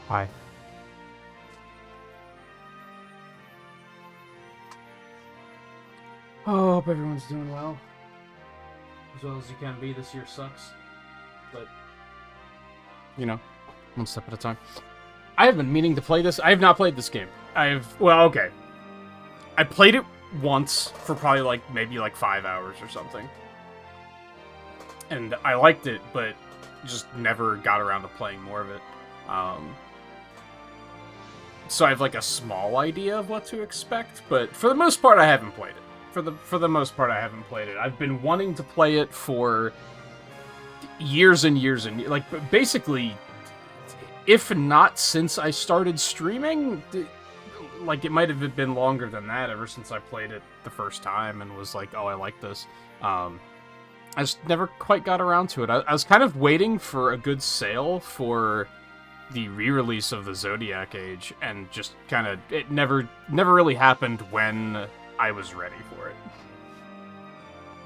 Hi. Oh, hope everyone's doing well. As well as you can be. This year sucks. But, you know, one step at a time. I have been meaning to play this. I have not played this game. Well, okay. I played it once for probably, maybe 5 hours or something. And I liked it, but just never got around to playing more of it. So I have, a small idea of what to expect, but for the most part, I haven't played it. For the most part, I haven't played it. I've been wanting to play it for years and years and basically, if not since I started streaming, it might have been longer than that. Ever since I played it the first time and was like, "Oh, I like this." I just never quite got around to it. I was kind of waiting for a good sale for the re-release of the Zodiac Age, and just kind of it never really happened when I was ready for it.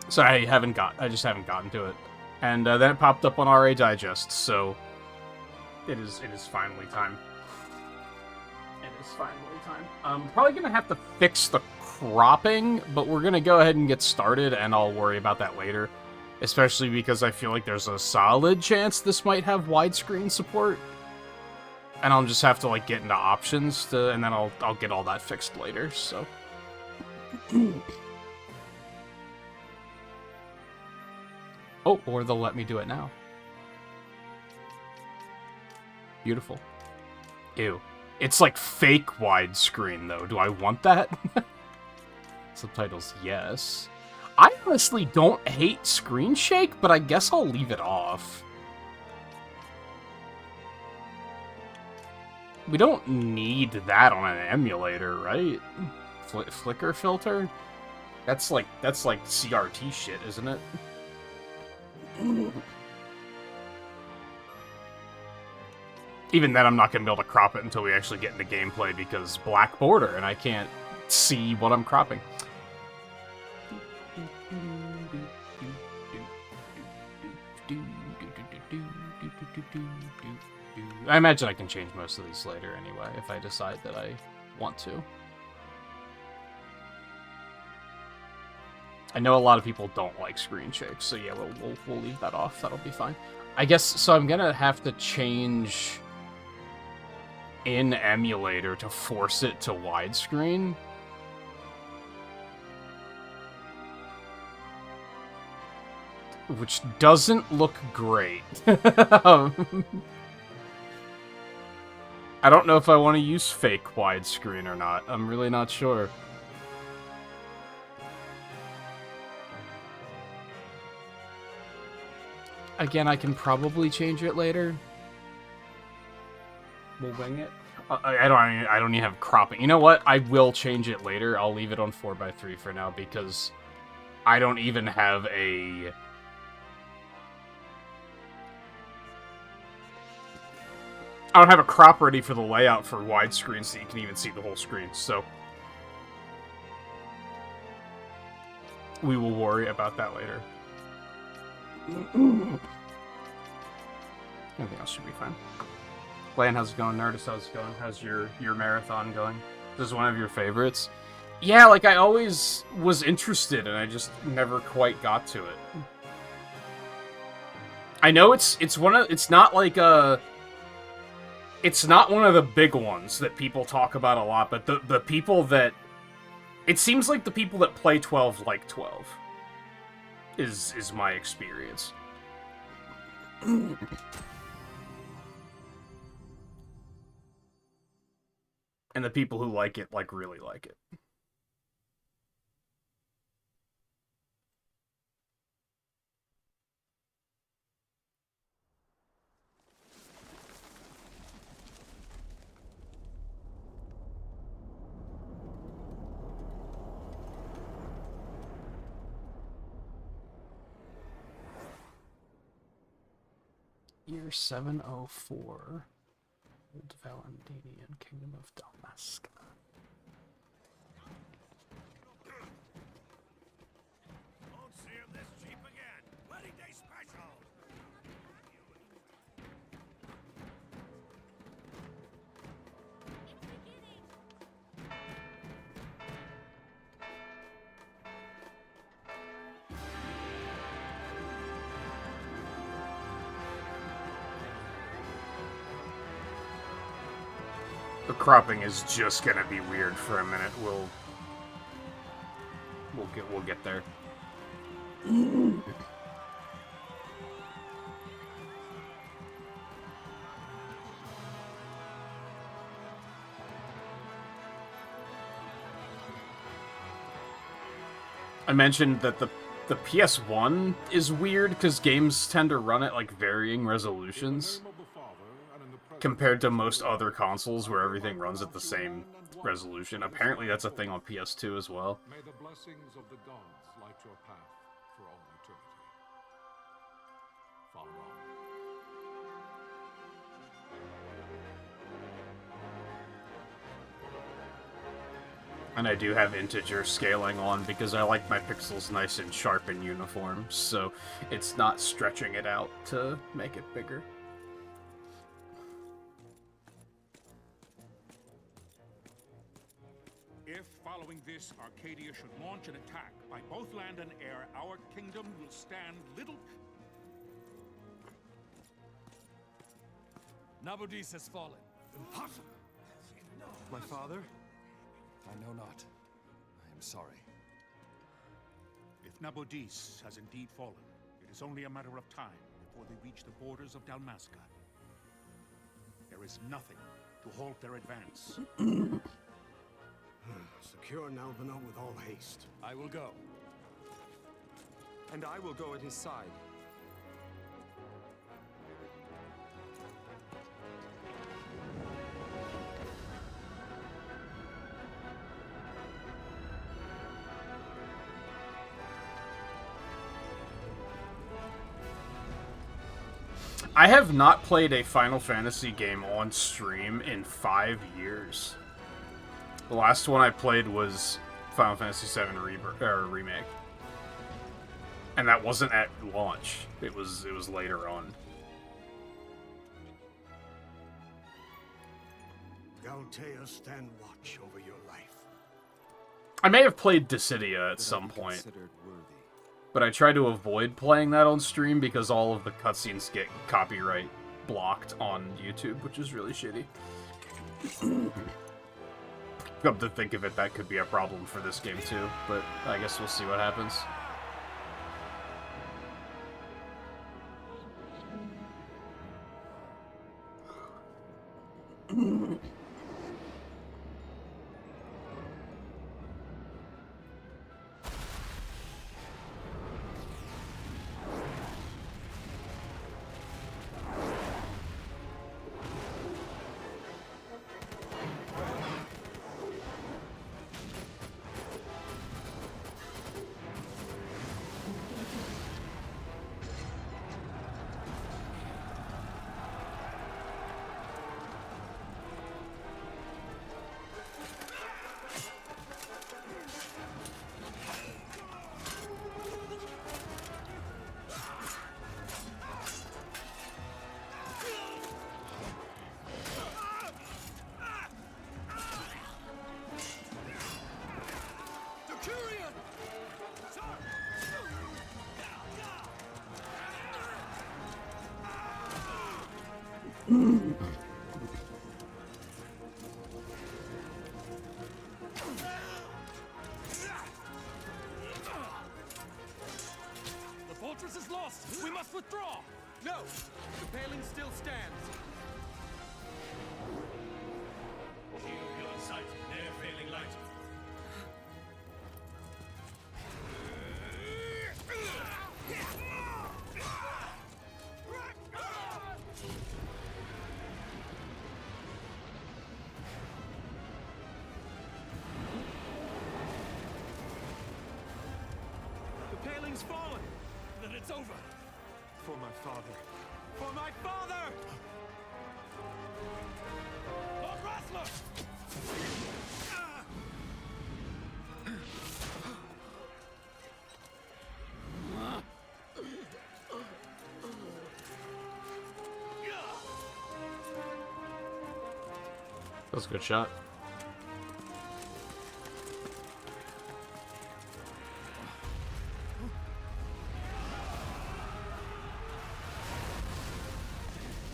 So I just haven't gotten to it. And then it popped up on RA Digest, so it is finally time. It is finally time. I'm probably gonna have to fix the cropping, but we're gonna go ahead and get started, and I'll worry about that later. Especially because I feel like there's a solid chance this might have widescreen support. And I'll just have to get into options and then I'll get all that fixed later, so. Oh, or they'll let me do it now. Beautiful. Ew. It's fake widescreen, though. Do I want that? Subtitles, yes. I honestly don't hate screen shake, but I guess I'll leave it off. We don't need that on an emulator, right? Flicker filter? That's like CRT shit, isn't it? Even then, I'm not going to be able to crop it until we actually get into gameplay because black border, and I can't see what I'm cropping. I imagine I can change most of these later anyway, if I decide that I want to. I know a lot of people don't like screen shakes, so yeah, we'll leave that off. That'll be fine. I guess, so I'm gonna have to change in emulator to force it to widescreen. Which doesn't look great. I don't know if I want to use fake widescreen or not. I'm really not sure. Again, I can probably change it later. We'll wing it. I don't even have cropping. You know what? I will change it later. I'll leave it on 4x3 for now because I don't even have a... I don't have a crop ready for the layout for widescreen so you can even see the whole screen, so... we will worry about that later. Everything else should be fine. Lan, how's it going? Nerdist, how's it going? How's your marathon going? Is this one of your favorites? Yeah, I always was interested, and I just never quite got to it. I know it's not it's not one of the big ones that people talk about a lot, but the people that... It seems like the people that play 12 like 12. Is my experience. And the people who like it, really like it. Year 704. Old Valentinian Kingdom of Dalmasca. Won't see him this cheap again. Wedding day special. The cropping is just gonna be weird for a minute. We'll get there. I mentioned that the PS1 is weird because games tend to run at like varying resolutions compared to most other consoles where everything runs at the same resolution. Apparently that's a thing on PS2 as well. May the blessings of the gods light your path for all eternity. Far on. And I do have integer scaling on because I like my pixels nice and sharp and uniform, so it's not stretching it out to make it bigger. If, following this, Arcadia should launch an attack by both land and air, our kingdom will stand little... Nabudis has fallen. Impossible! My father? I know not. I am sorry. If Nabudis has indeed fallen, it is only a matter of time before they reach the borders of Dalmasca. There is nothing to halt their advance. Secure Nalvana with all haste. I will go. And I will go at his side. I have not played a Final Fantasy game on stream in 5 years. The last one I played was Final Fantasy VII Remake. And that wasn't at launch. It was later on. Galtea, stand watch over your life. I may have played Dissidia at some point, but I try to avoid playing that on stream because all of the cutscenes get copyright blocked on YouTube, which is really shitty. Come to think of it, that could be a problem for this game too, but I guess we'll see what happens. The fortress is lost! We must withdraw! No! The paling still stands! Shield beyond sight, ne'er failing light. The paling's fallen! Then it's over! For my father! For my father! Lord Wrestler! That was a good shot.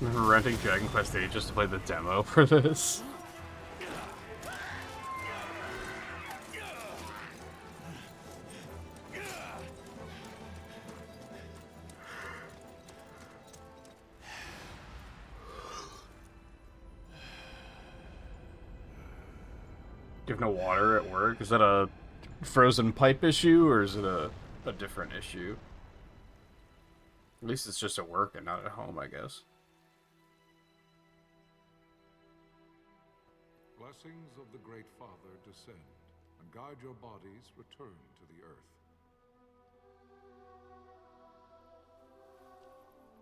Renting Dragon Quest VIII just to play the demo for this. You have no water at work? Is that a frozen pipe issue, or is it a different issue? At least it's just at work and not at home, I guess. Blessings of the Great Father descend, and guide your bodies return to the earth.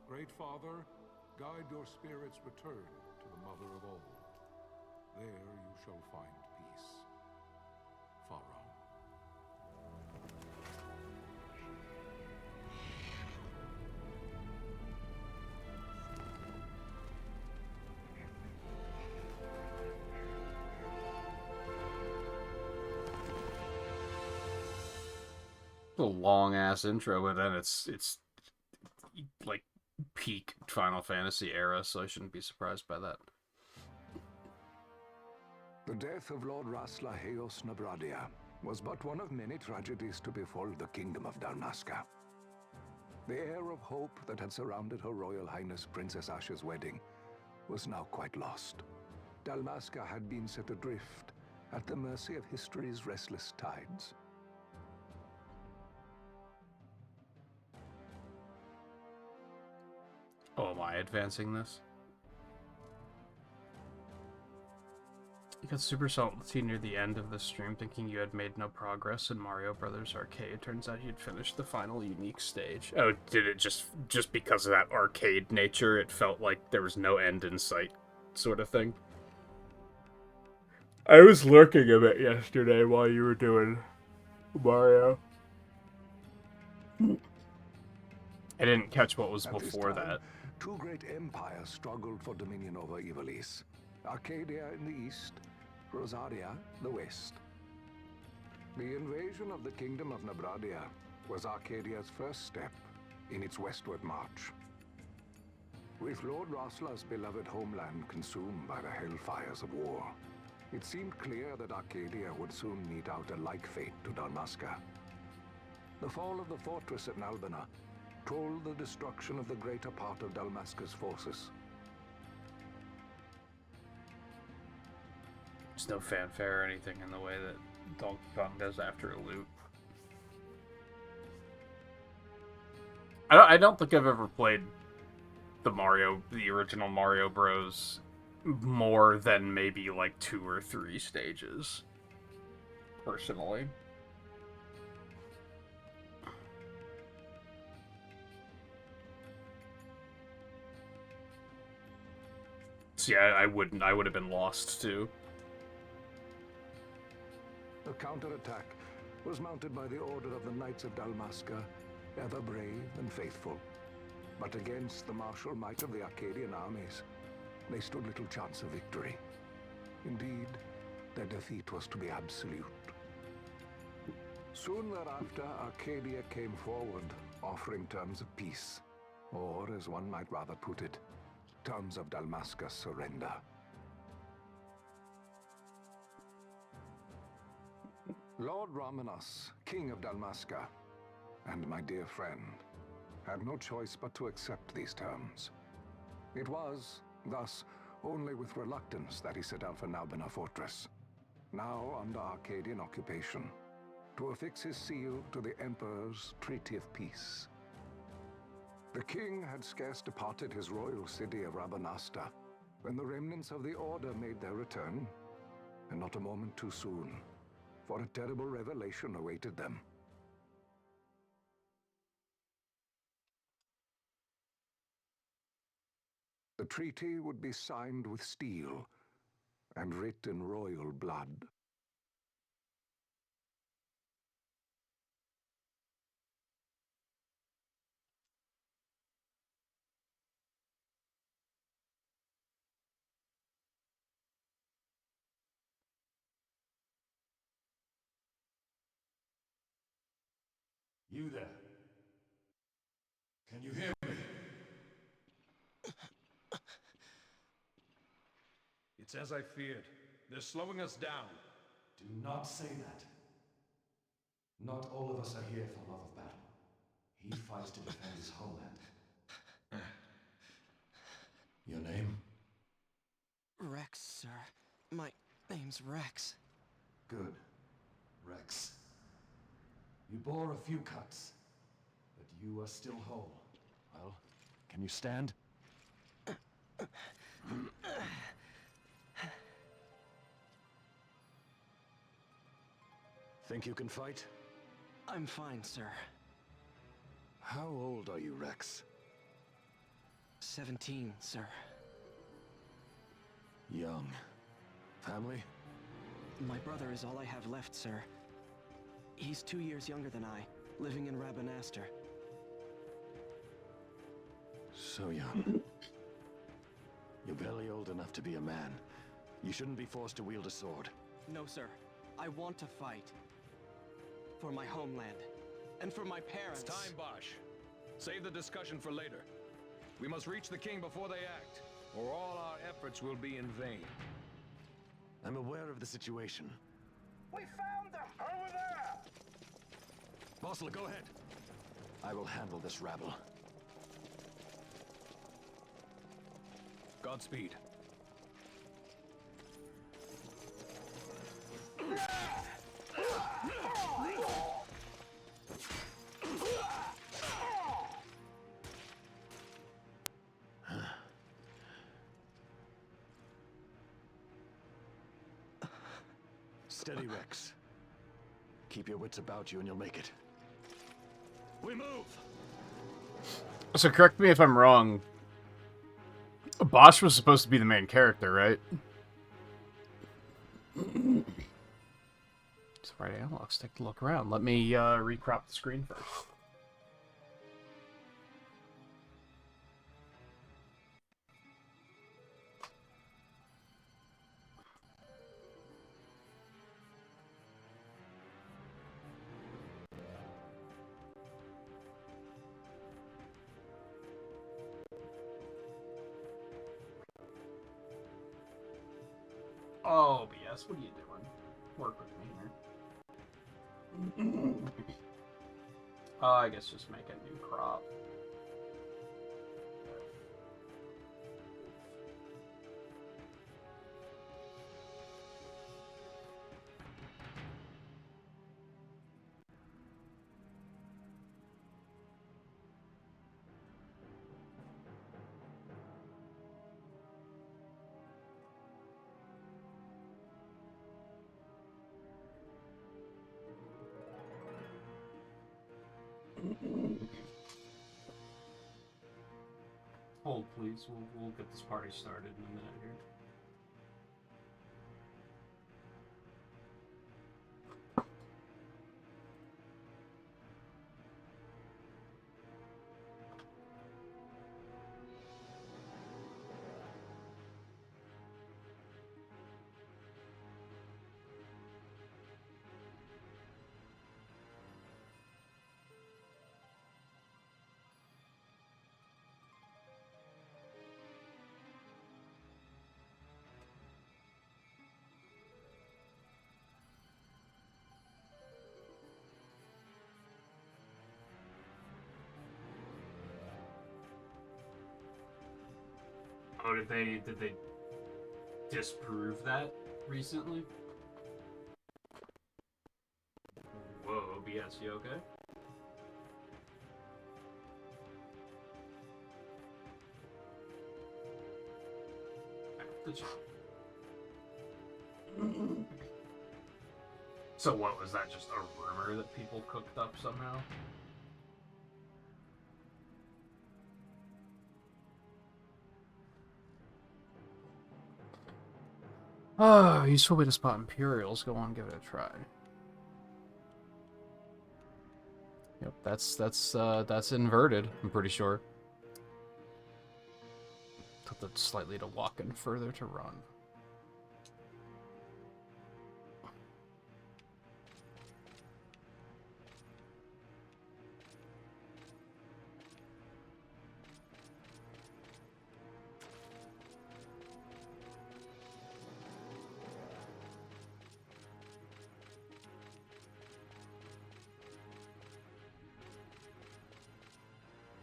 Great Father, guide your spirits return to the Mother of all. There you shall find peace. Pharaoh. It's a long ass intro, but then it's like peak Final Fantasy era, so I shouldn't be surprised by that. The death of Lord Rasla Heos Nabradia was but one of many tragedies to befall the Kingdom of Dalmasca. The air of hope that had surrounded Her Royal Highness Princess Asha's wedding was now quite lost. Dalmasca had been set adrift at the mercy of history's restless tides. Oh, am I advancing this? You got super salty near the end of the stream, thinking you had made no progress in Mario Brothers Arcade. Turns out you'd finished the final unique stage. Oh, did it just because of that arcade nature, it felt like there was no end in sight, sort of thing? I was lurking a bit yesterday while you were doing Mario. I didn't catch what was before that. Two great empires struggled for dominion over Ivalice. Arcadia in the east, Rosaria the west. The invasion of the Kingdom of Nabradia was Arcadia's first step in its westward march. With Lord Rasla's beloved homeland consumed by the hellfires of war, it seemed clear that Arcadia would soon mete out a like fate to Dalmasca. The fall of the fortress at Nalbina told the destruction of the greater part of Dalmasca's forces. There's no fanfare or anything in the way that Donkey Kong does after a loop. I don't think I've ever played the original Mario Bros. More than maybe like 2 or 3 stages, personally. So yeah, I would have been lost too. The counterattack was mounted by the order of the Knights of Dalmasca, ever brave and faithful. But against the martial might of the Arcadian armies, they stood little chance of victory. Indeed, their defeat was to be absolute. Soon thereafter, Arcadia came forward, offering terms of peace, or, as one might rather put it, terms of Dalmasca's surrender. Lord Ramenas, King of Dalmasca, and my dear friend, had no choice but to accept these terms. It was, thus, only with reluctance that he set out for Nalbina Fortress, now under Arcadian occupation, to affix his seal to the Emperor's Treaty of Peace. The king had scarce departed his royal city of Rabanasta when the remnants of the Order made their return, and not a moment too soon, for a terrible revelation awaited them. The treaty would be signed with steel and writ in royal blood. You there? Can you hear me? It's as I feared. They're slowing us down. Do not say that. Not all of us are here for love of battle. He fights to defend his homeland. Your name? Rex, sir. My name's Rex. Good, Rex. You bore a few cuts, but you are still whole. Well, can you stand? Think you can fight? I'm fine, sir. How old are you, Rex? 17, sir. Young. Family? My brother is all I have left, sir. He's 2 years younger than I, living in Rabanastre. So young. You're barely old enough to be a man. You shouldn't be forced to wield a sword. No, sir. I want to fight. For my homeland. And for my parents. It's time, Bosch. Save the discussion for later. We must reach the king before they act, or all our efforts will be in vain. I'm aware of the situation. We found them! Over there! Bossler, go ahead. I will handle this rabble. Godspeed. Steady, Rex. Keep your wits about you and you'll make it. We move! So correct me if I'm wrong. Bosch was supposed to be the main character, right? So right analogs, take a look around. Let me recrop the screen first. Oh, BS, what are you doing? Work with me here. I guess just make a new crop. Hold, please. We'll get this party started in a minute here. Oh, did they disprove that recently? Whoa, OBS, you okay? Good job. So what, was that just a rumor that people cooked up somehow? Oh, useful way to spot Imperials. Go on, give it a try. Yep, that's inverted, I'm pretty sure. Tilted slightly to walk and further to run.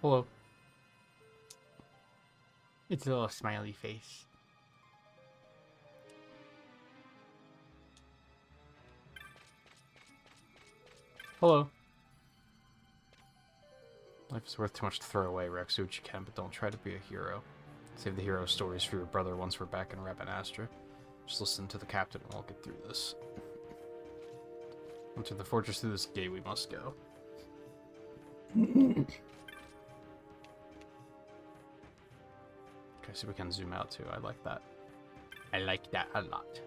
Hello. It's a little smiley face. Hello. Life is worth too much to throw away, Rex. Do what you can, but don't try to be a hero. Save the hero stories for your brother once we're back in Rabanastra. Just listen to the captain and we'll get through this. Enter the fortress through this gate we must go. Okay, so we can zoom out too. I like that. I like that a lot.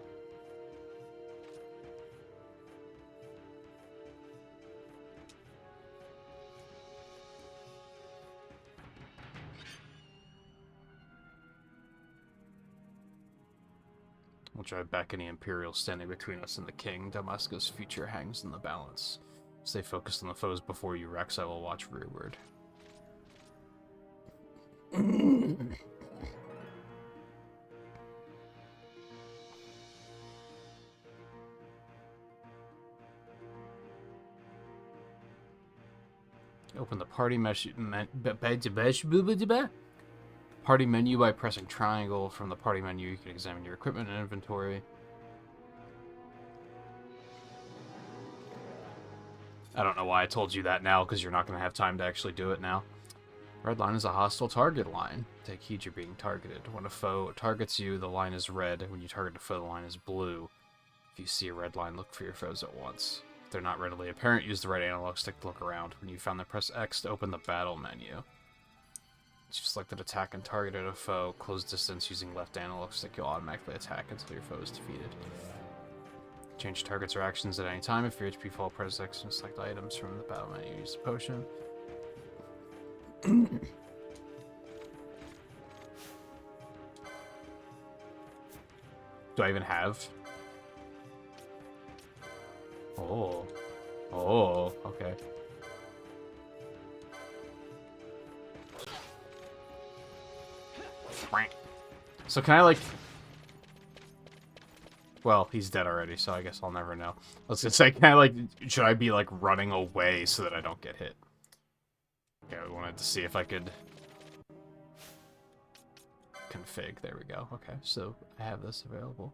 We'll drive back any Imperial standing between us and the King. Dalmasca's future hangs in the balance. Stay focused on the foes before you, Rex. I will watch rearward. Open the party party menu by pressing triangle. From the party menu, you can examine your equipment and inventory. I don't know why I told you that now, because you're not going to have time to actually do it now. Red line is a hostile target line. Take heed you're being targeted. When a foe targets you, the line is red. When you target a foe, the line is blue. If you see a red line, look for your foes at once. If they're not readily apparent, use the right analog stick to look around. When you found them, press X to open the battle menu. Select an attack and target at a foe. Close distance using left analog stick. You'll automatically attack until your foe is defeated. Change targets or actions at any time. If your HP fall, press X and select items from the battle menu. Use the potion. Do I even have? Oh. Oh, okay. So can I, like... Well, he's dead already, so I guess I'll never know. I was gonna say, can I, like... Should I be, like, running away so that I don't get hit? Okay, I wanted to see if I could... config. There we go. Okay, so I have this available.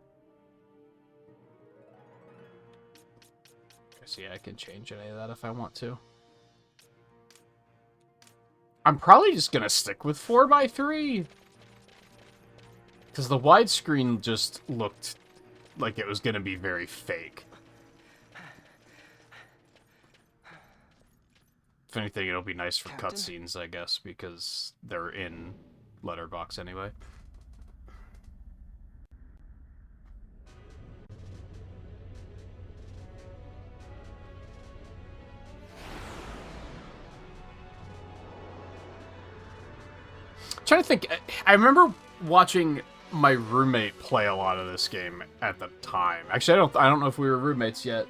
Okay, so yeah, I can change any of that if I want to. I'm probably just gonna stick with 4x3. Because the widescreen just looked like it was going to be very fake. If anything, it'll be nice for cutscenes, I guess, because they're in letterbox anyway. I'm trying to think. I remember watching my roommate play a lot of this game at the time. Actually, I don't know if we were roommates yet.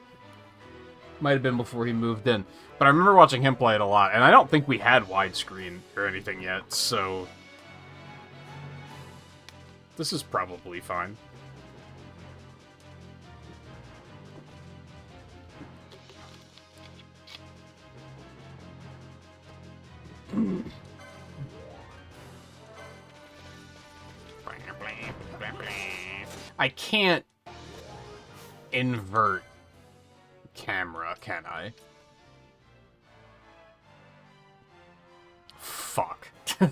Might have been before he moved in. But I remember watching him play it a lot, and I don't think we had widescreen or anything yet, so... This is probably fine. I can't invert camera, can I? Fuck. I'm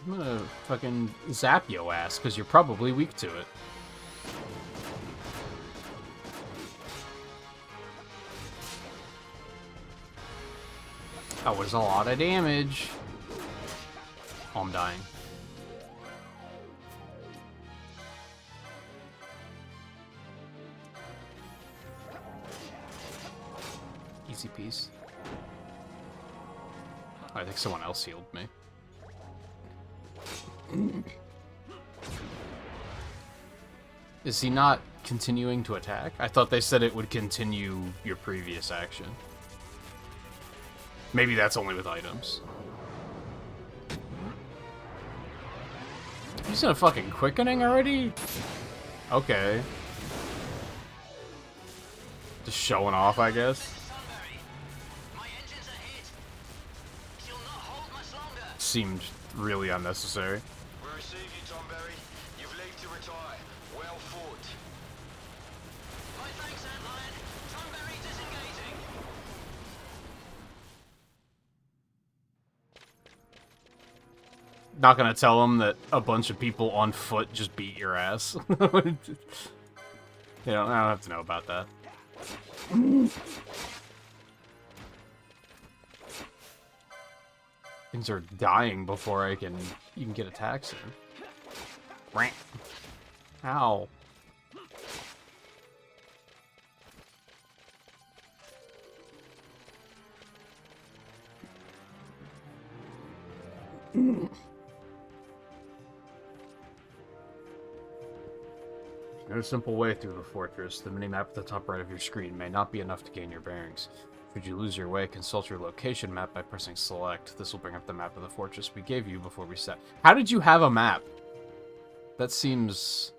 gonna fucking zap your ass, because you're probably weak to it. That was a lot of damage. Oh, I'm dying. Easy piece. I think someone else healed me. Is he not continuing to attack? I thought they said it would continue your previous action. Maybe that's only with items. He's in a fucking quickening already? Okay. Just showing off, I guess. seemed really unnecessary. We receive you, Tomberry. You've leave to retire. Well fought. My thanks, Antlion. Tomberry disengaging. Not gonna tell him that a bunch of people on foot just beat your ass. I don't have to know about that. Things are dying before I can even get attacks in. Ow. No simple way through the fortress. The minimap at the top right of your screen may not be enough to gain your bearings. Should you lose your way, consult your location map by pressing select. This will bring up the map of the fortress we gave you before we set. How did you have a map? That seems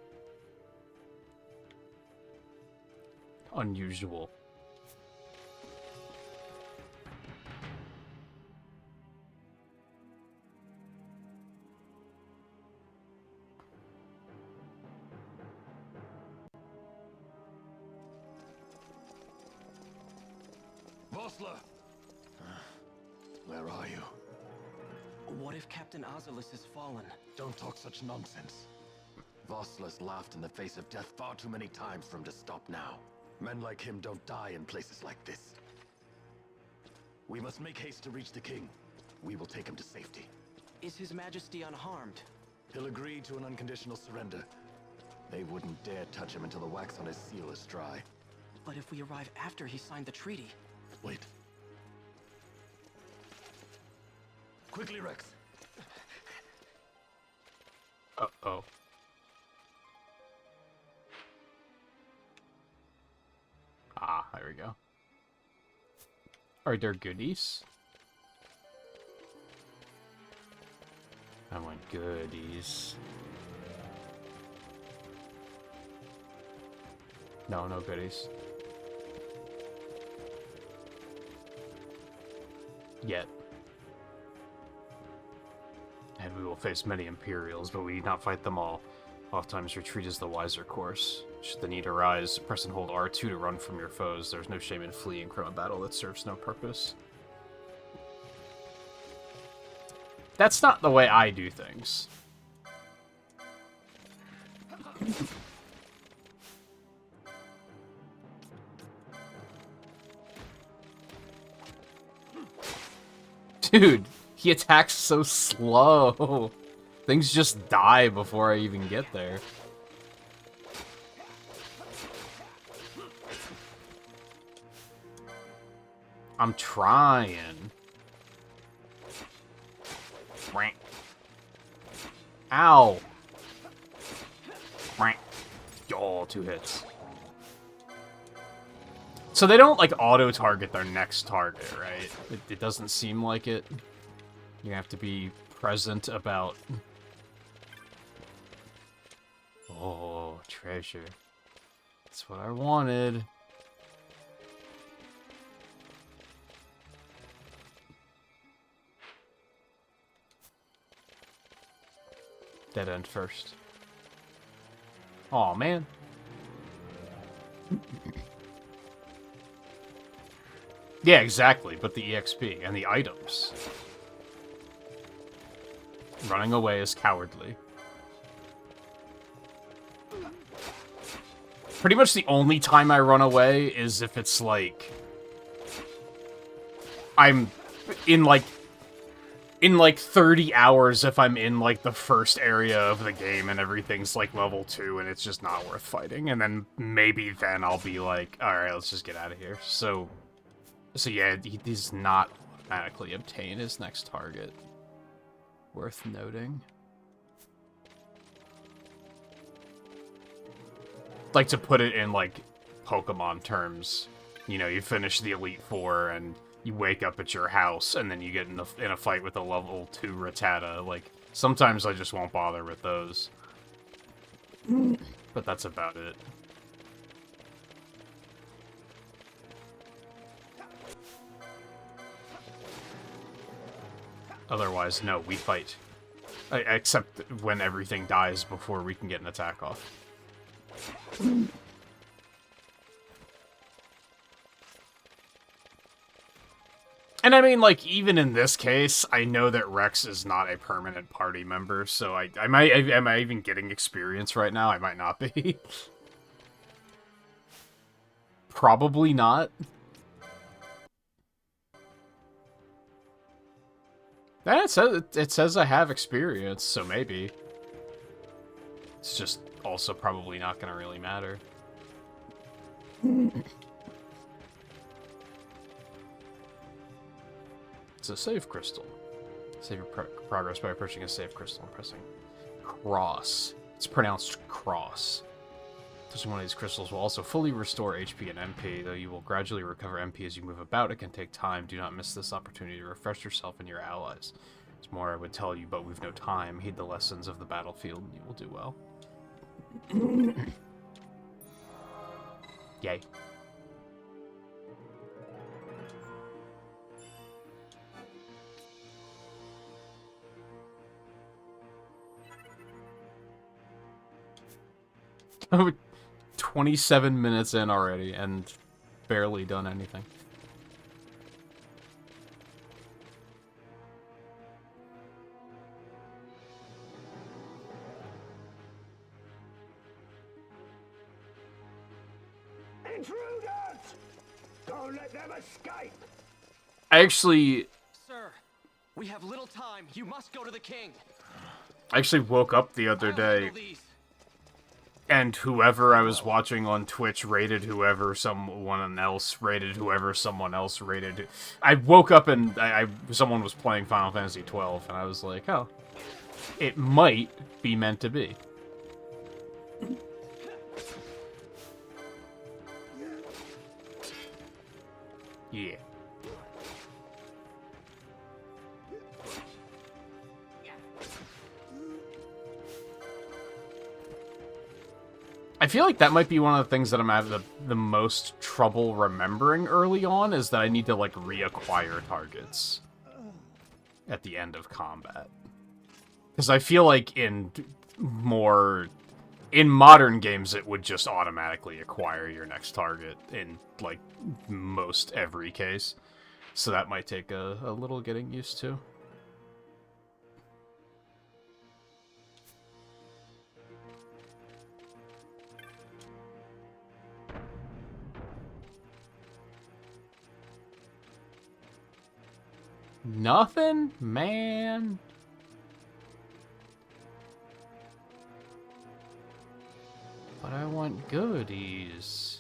unusual. Vossler! Where are you? What if Captain Azelis has fallen? Don't talk such nonsense. Vossler's laughed in the face of death far too many times for him to stop now. Men like him don't die in places like this. We must make haste to reach the king. We will take him to safety. Is His Majesty unharmed? He'll agree to an unconditional surrender. They wouldn't dare touch him until the wax on his seal is dry. But if we arrive after he signed the treaty... Wait. Quickly, Rex. Uh-oh. Ah, there we go. Are there goodies? I want goodies. No, no goodies. Yet. And we will face many Imperials, but we need not fight them all. Oftentimes retreat is the wiser course. Should the need arise, press and hold R2 to run from your foes. There's no shame in fleeing from a battle that serves no purpose. That's not the way I do things. Dude, he attacks so slow. Things just die before I even get there. I'm trying. Ow. Oh, 2 hits. So they don't, like, auto-target their next target, right? It doesn't seem like it. You have to be present about... Oh, treasure. That's what I wanted. Dead end first. Aw, man. Yeah, exactly, but the EXP and the items. Running away is cowardly. Pretty much the only time I run away is if it's like... I'm in like 30 hours if I'm in like the first area of the game and everything's like level 2 and it's just not worth fighting. And then maybe then I'll be like, alright, let's just get out of here. So yeah, he does not automatically obtain his next target. Worth noting. Like, to put it in, like, Pokemon terms, you know, you finish the Elite Four and you wake up at your house and then you get in a fight with a level 2 Rattata. Like, sometimes I just won't bother with those. But that's about it. Otherwise, no, we fight. Except when everything dies before we can get an attack off. And I mean, like, even in this case, I know that Rex is not a permanent party member, so am I even getting experience right now? I might not be. Probably not. It says I have experience, so maybe. It's just also probably not going to really matter. It's a save crystal. Save your progress by approaching a save crystal and pressing cross. It's pronounced cross. Touching one of these crystals will also fully restore HP and MP, though you will gradually recover MP as you move about. It can take time. Do not miss this opportunity to refresh yourself and your allies. There's more I would tell you, but we've no time. Heed the lessons of the battlefield, and you will do well. Yay. Oh, 27 minutes in already, and barely done anything. Intruders! Don't let them escape! I actually... Sir, we have little time. You must go to the king. I actually woke up the other day, and whoever I was watching on Twitch rated whoever someone else rated whoever someone else rated. I woke up and someone was playing Final Fantasy XII, and I was like, oh, it might be meant to be. Yeah. I feel like that might be one of the things that I'm having the most trouble remembering early on, is that I need to, like, reacquire targets at the end of combat. Because I feel like in modern games, it would just automatically acquire your next target in, like, most every case. So that might take a little getting used to. Nothing? Man. But I want goodies.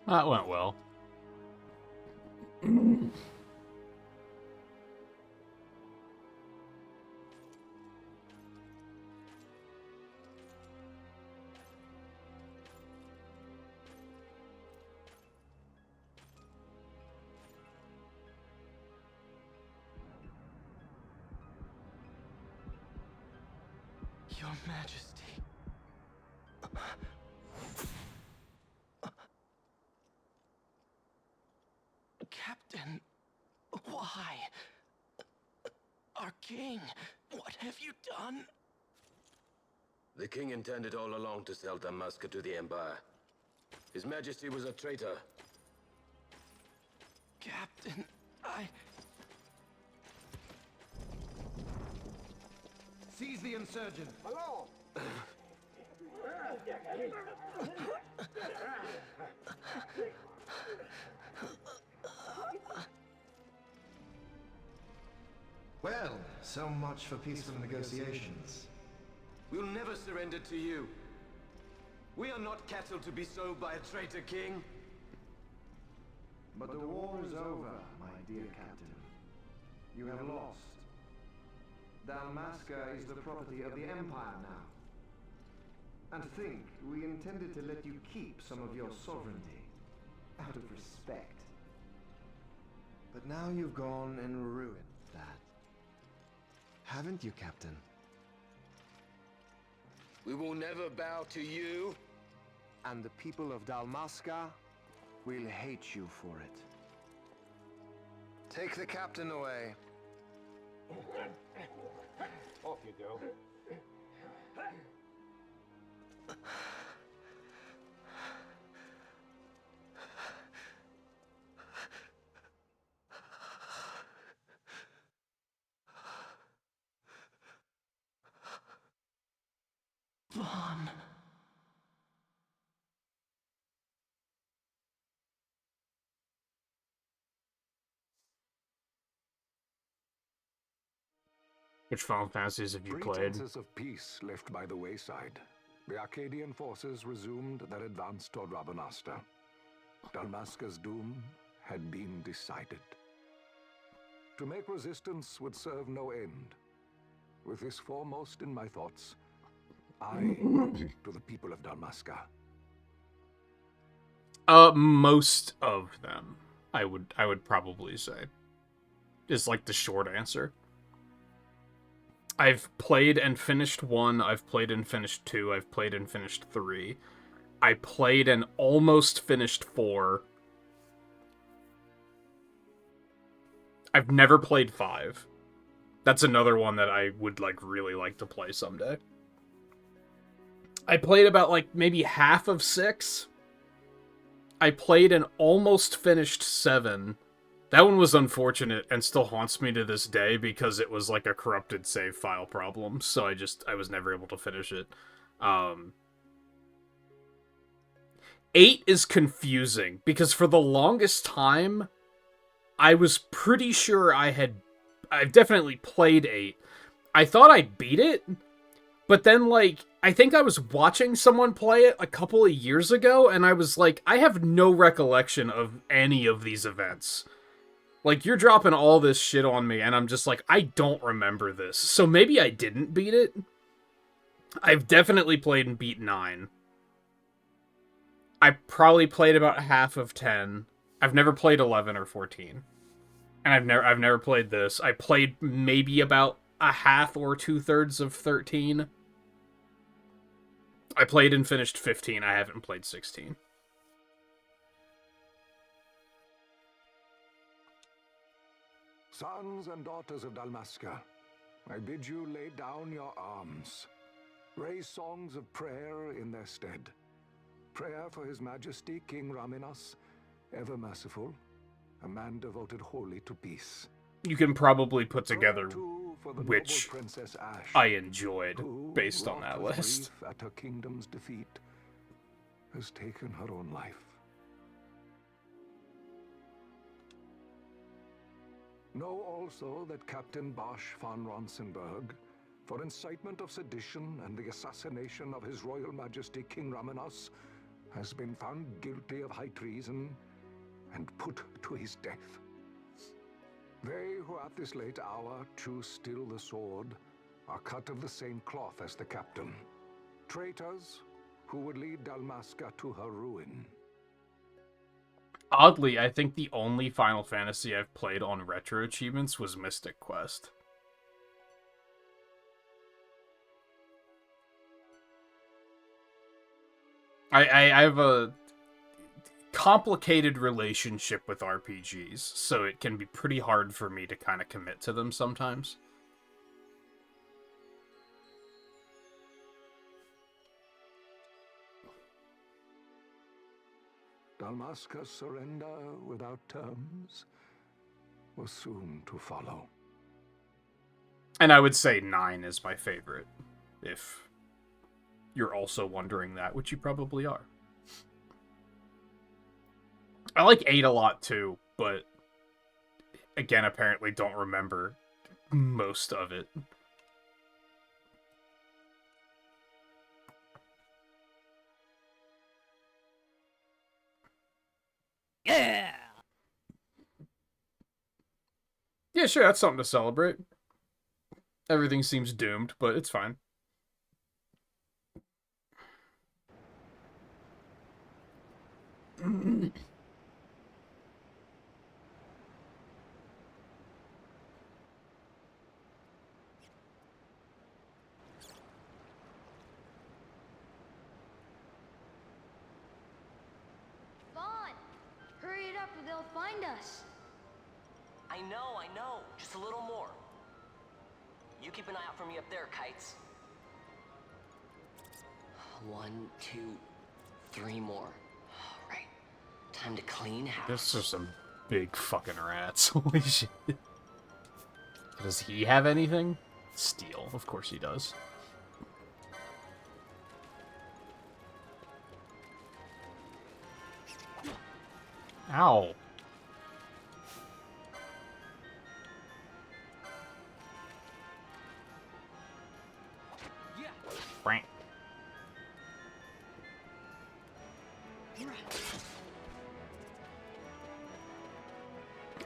That went well. Your Majesty. Captain, why? Our king, what have you done? The king intended all along to sell Damaska to the Empire. His Majesty was a traitor. Captain, Seize the insurgent! Along! Well, so much for peaceful negotiations. We'll never surrender to you. We are not cattle to be sold by a traitor king. But the war is over, my dear captain. You have lost. Dalmasca is the property of the Empire now. And to think, we intended to let you keep some of your sovereignty, out of respect. But now you've gone and ruined that. Haven't you, Captain? We will never bow to you. And the people of Dalmasca will hate you for it. Take the captain away. Off you go. Vaughn. Which Final Fantasies have you played? Pretenses of peace left by the wayside, the Arcadian forces resumed their advance toward Rabanasta. Dalmasca's doom had been decided. To make resistance would serve no end. With this foremost in my thoughts, I to the people of Dalmasca. Most of them, I would probably say, is like the short answer. I've played and finished 1, I've played and finished 2, I've played and finished 3. I played and almost finished 4. I've never played 5. That's another one that I would really like to play someday. I played about maybe half of 6. I played and almost finished 7. That one was unfortunate and still haunts me to this day because it was a corrupted save file problem, so I was never able to finish it. 8 is confusing because for the longest time, I was pretty sure I've definitely played 8. I thought I beat it, but then I think I was watching someone play it a couple of years ago, and I was like, I have no recollection of any of these events. You're dropping all this shit on me, and I'm just like, I don't remember this. So maybe I didn't beat it. I've definitely played and beat 9. I probably played about half of 10. I've never played 11 or 14. And I've never played this. I played maybe about a half or 2/3 of 13. I played and finished 15. I haven't played 16. Sons and daughters of Dalmasca, I bid you lay down your arms. Raise songs of prayer in their stead. Prayer for His Majesty King Raminas, ever merciful, a man devoted wholly to peace. You can probably put together which Princess Ash, I enjoyed based on that list. At her kingdom's defeat, has taken her own life. Know also that Captain Bosch von Ronsenberg, for incitement of sedition and the assassination of His Royal Majesty King Raminas, has been found guilty of high treason and put to his death. They who at this late hour choose still the sword are cut of the same cloth as the captain. Traitors who would lead Dalmasca to her ruin. Oddly, I think the only Final Fantasy I've played on retro achievements was Mystic Quest. I have a complicated relationship with RPGs, so it can be pretty hard for me to kind of commit to them sometimes. Dalmasca's surrender without terms was soon to follow. And I would say 9 is my favorite, if you're also wondering that, which you probably are. I like 8 a lot too, but again, apparently don't remember most of it. Yeah! Yeah, sure, that's something to celebrate. Everything seems doomed, but it's fine. Vaughn! Hurry it up or they'll find us. I know. Just a little more. You keep an eye out for me up there, Kites. 1, 2, 3 more. All right. Time to clean house. This are some big fucking rats. Holy shit. Does he have anything? Steel. Of course he does. Ow. Frank.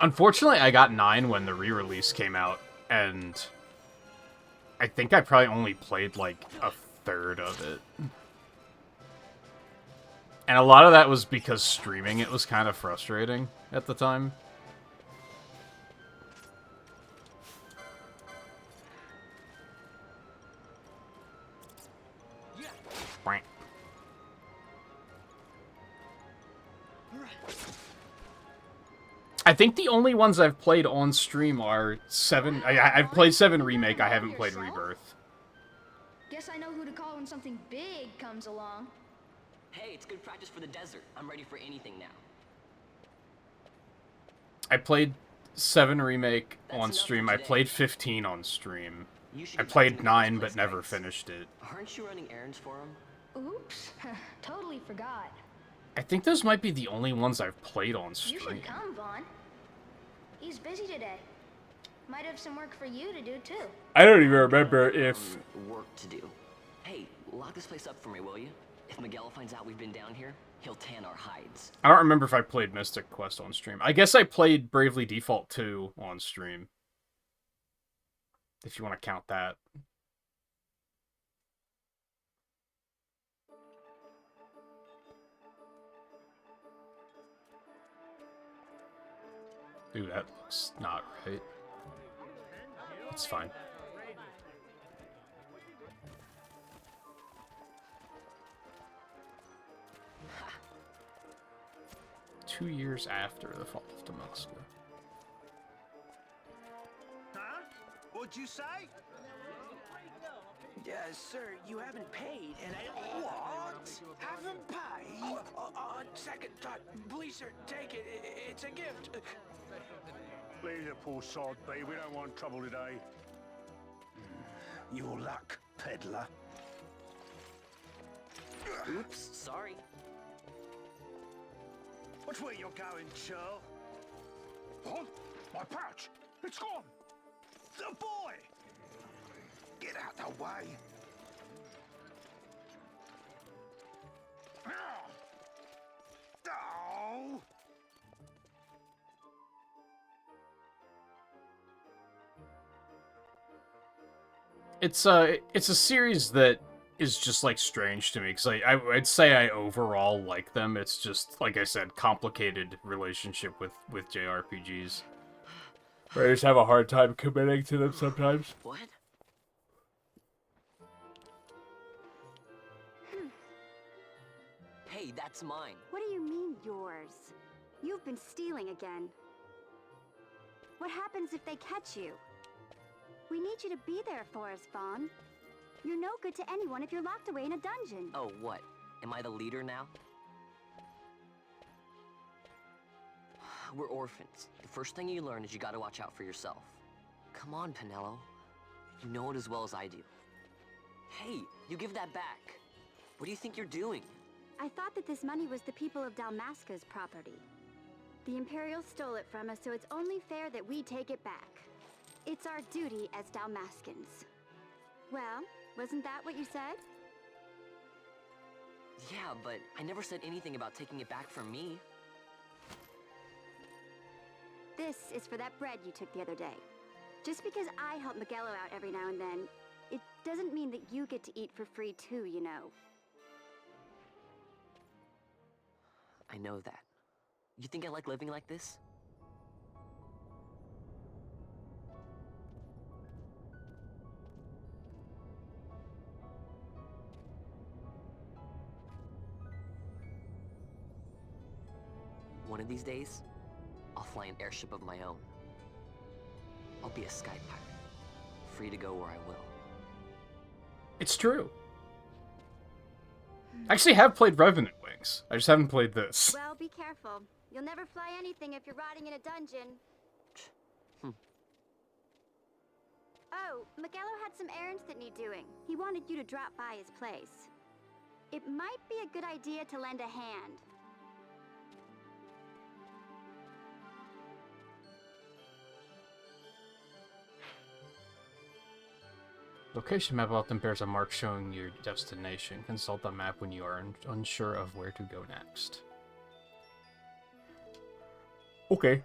Unfortunately, I got 9 when the re-release came out, and I think I probably only played like a third of it. And a lot of that was because streaming it was kind of frustrating at the time. Frank. I think the only ones I've played on stream are 7. I've played 7 Remake. I haven't played Rebirth. Guess I know who to call when something big comes along. Hey, it's good practice for the desert. I'm ready for anything now. I played 7 Remake on stream. I played 15 on stream. I played 9 but never finished it. Aren't you running errands for him? Oops. Totally forgot. I think those might be the only ones I've played on You stream. should come, Vaughn. He's busy today. Might have some work for you to do, too. I don't even remember if... Work to do. Hey, lock this place up for me, will you? If Miguel finds out we've been down here, he'll tan our hides. I don't remember if I played Mystic Quest on stream. I guess I played Bravely Default 2 on stream. If you want to count that. Ooh, that looks not right. It's fine. Two years after the fall of Damascus. Huh? What'd you say? Sir, you haven't paid, and I... What? Haven't paid? On second thought, please, sir, take it. It's a gift. Leave the poor sod be. We don't want trouble today. Your luck, peddler. Oops, sorry. Which way you're going, Churl? What? My pouch! It's gone! The boy! Get out the way. Oh! It's a series that is just like strange to me because I'd say I overall like them. It's just like I said, complicated relationship with JRPGs. I just have a hard time committing to them sometimes. What? Hey, that's mine. What do you mean, yours? You've been stealing again. What happens if they catch you? We need you to be there for us, Vaughn. You're no good to anyone if you're locked away in a dungeon. Oh, what? Am I the leader now? We're orphans. The first thing you learn is you gotta watch out for yourself. Come on, Pinello. You know it as well as I do. Hey, you give that back. What do you think you're doing? I thought that this money was the people of Dalmasca's property. The Imperials stole it from us, so it's only fair that we take it back. It's our duty as Dalmascans. Well, wasn't that what you said? Yeah, but I never said anything about taking it back from me. This is for that bread you took the other day. Just because I help Miguelo out every now and then, it doesn't mean that you get to eat for free too, you know. I know that. You think I like living like this? One of these days, I'll fly an airship of my own. I'll be a sky pirate, free to go where I will. It's true. I actually have played Revenant Wings. I just haven't played this. Well, be careful. You'll never fly anything if you're rotting in a dungeon. Oh, Miguelo had some errands that need doing. He wanted you to drop by his place. It might be a good idea to lend a hand. Location map often bears a mark showing your destination. Consult the map when you are unsure of where to go next. Okay.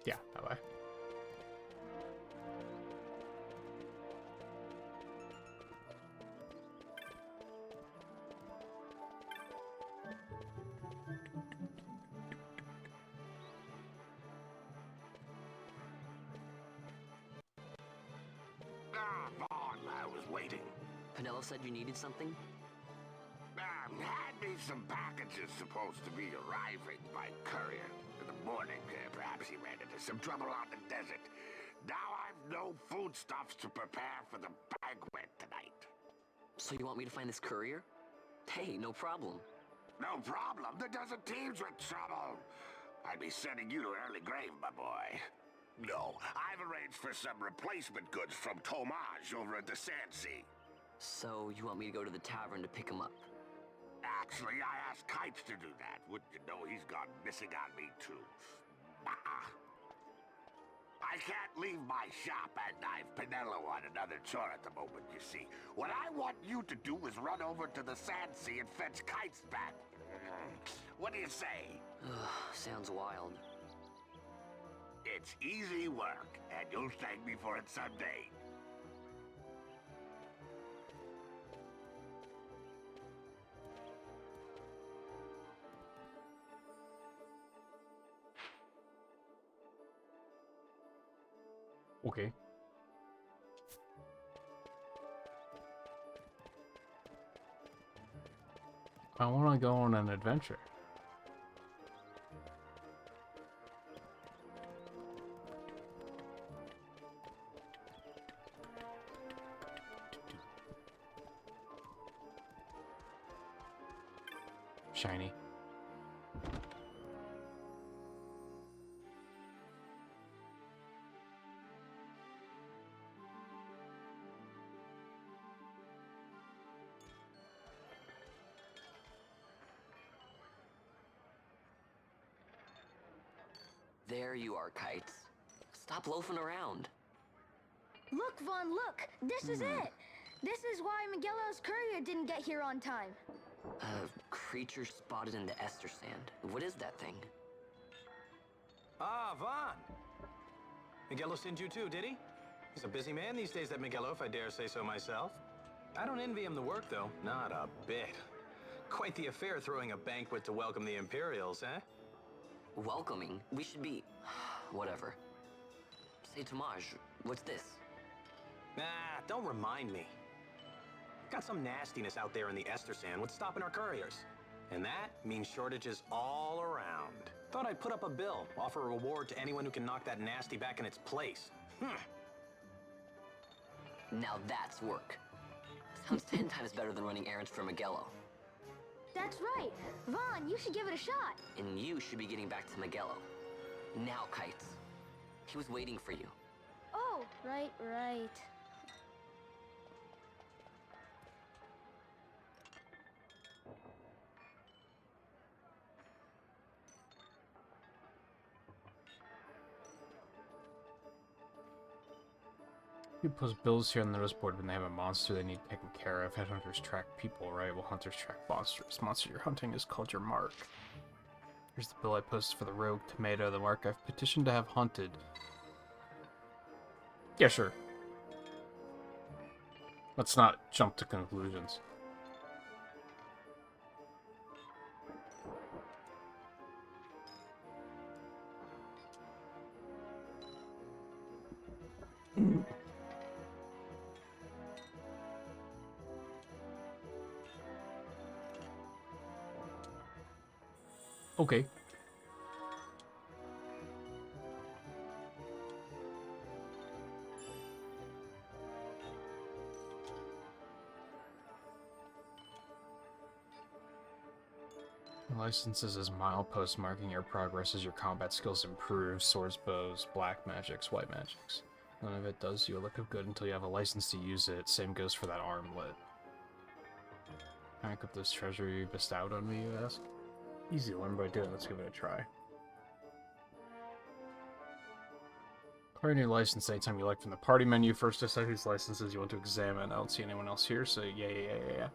Yeah, bye-bye. Vaughn, I was waiting. Penelo said you needed something? Had me some packages supposed to be arriving by courier. In the morning, perhaps he ran into some trouble on the desert. Now I've no foodstuffs to prepare for the banquet tonight. So you want me to find this courier? Hey, no problem. No problem. The desert teems with trouble. I'd be sending you to early grave, my boy. No, I've arranged for some replacement goods from Tomage over at the Sandsea. So you want me to go to the tavern to pick him up? Actually, I asked Kites to do that. Wouldn't you know he's gone missing on me, too. I can't leave my shop, and I've Penelo on another chore at the moment, you see. What I want you to do is run over to the Sandsea and fetch Kites back. What do you say? Sounds wild. It's easy work, and you'll thank me for it someday. Okay. I want to go on an adventure. Shiny. There you are, Kites. Stop loafing around. Look, Vaughn, look! This is it! This is why Miguelo's courier didn't get here on time. Creature spotted in the Ester Sand. What is that thing? Ah, Vaughn! Miguelo sent you too, did he? He's a busy man these days, that Miguelo, if I dare say so myself. I don't envy him the work, though. Not a bit. Quite the affair throwing a banquet to welcome the Imperials, eh? Welcoming? We should be... whatever. Say, Tomage, what's this? Nah, don't remind me. Got some nastiness out there in the Ester Sand. What's stopping our couriers? And that means shortages all around. Thought I'd put up a bill, offer a reward to anyone who can knock that nasty back in its place. Now that's work. Sounds 10 times better than running errands for Miguelo. That's right. Vaughn, you should give it a shot. And you should be getting back to Miguelo. Now, Kites. He was waiting for you. Oh, right. You post bills here on the notice board when they have a monster they need taken care of. Headhunters track people, right? Well, hunters track monsters. Monster you're hunting is called your mark. Here's the bill I posted for the rogue tomato, the mark I've petitioned to have hunted. Yeah, sure. Let's not jump to conclusions. Okay. Licenses as mileposts marking your progress as your combat skills improve. Swords, bows, black magics, white magics. None of it does you a look of good until you have a license to use it. Same goes for that armlet. Can I equip this treasure you bestowed on me, you ask? Easy to learn by doing. Let's give it a try. Acquire a new license anytime you like from the party menu. First, decide whose licenses you want to examine. I don't see anyone else here, so yeah.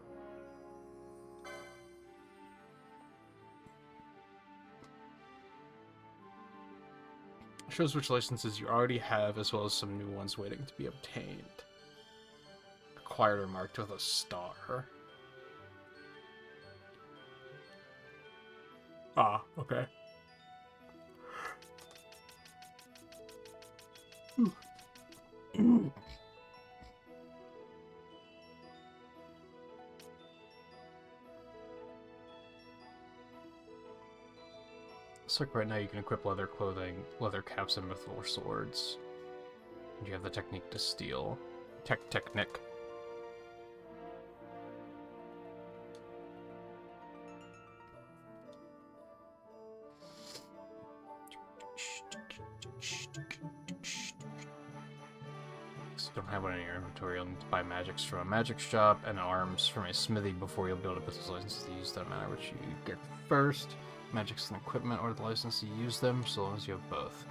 Shows which licenses you already have, as well as some new ones waiting to be obtained. Acquired or marked with a star. Ah, okay. Looks like right now you can equip leather clothing, leather caps, and mithril swords. And you have the technique to steal. Technic. Don't have one in your inventory. You'll need to buy magics from a magic shop and arms from a smithy before you'll be able to put those licenses to use them, no matter which you get first. Magics and equipment or the license to use them, so long as you have both.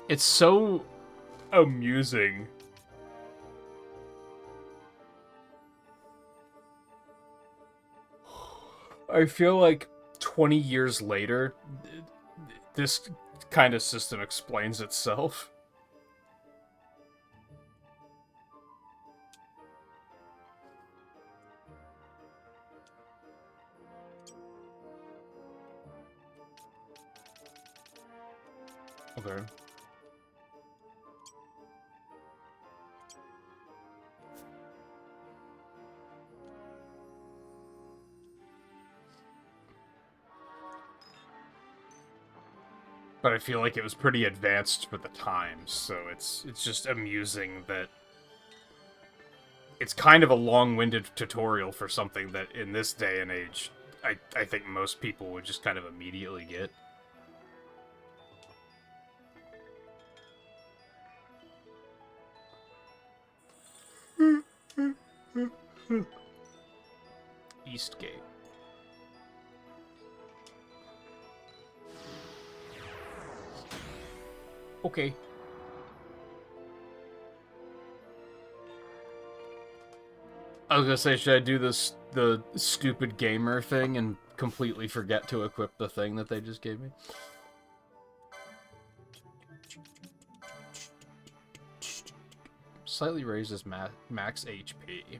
It's so amusing. I feel like 20 years later, this kind of system explains itself. Okay. But I feel like it was pretty advanced for the times, so it's just amusing that it's kind of a long-winded tutorial for something that in this day and age, I think most people would just kind of immediately get. Eastgate. Okay. I was gonna say, should I do the stupid gamer thing and completely forget to equip the thing that they just gave me? Slightly raises max HP.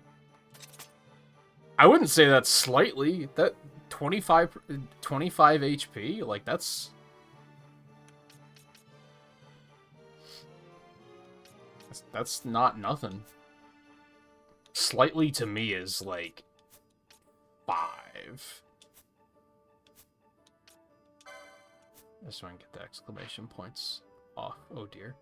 I wouldn't say that's slightly. That 25 HP, like that's not nothing. Slightly to me is like 5. Just so I can get the exclamation points off. Oh dear.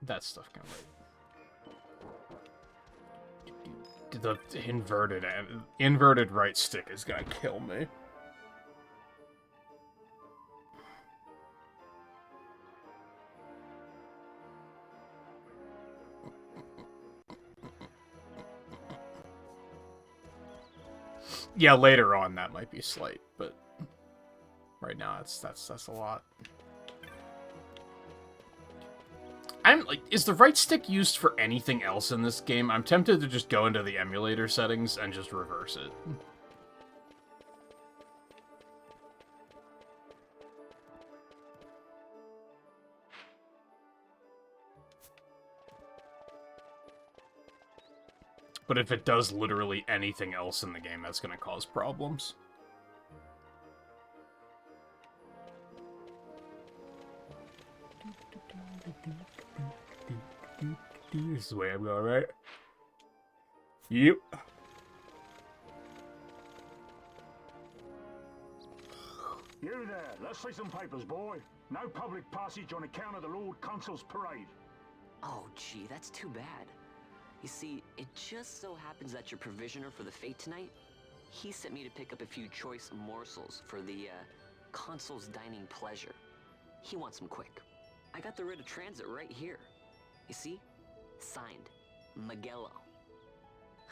That stuff can wait. The inverted right stick is gonna kill me. Yeah, later on that might be slight, but right now that's a lot. I'm like, is the right stick used for anything else in this game? I'm tempted to just go into the emulator settings and just reverse it. But if it does literally anything else in the game, that's going to cause problems. This is the way I'm going, right? Yep. You there, let's see some papers, boy. No public passage on account of the Lord Consul's parade. Oh, gee, that's too bad. You see, it just so happens that your provisioner for the fete tonight, he sent me to pick up a few choice morsels for the, Consul's dining pleasure. He wants them quick. I got the writ of transit right here. You see? Signed, Magello.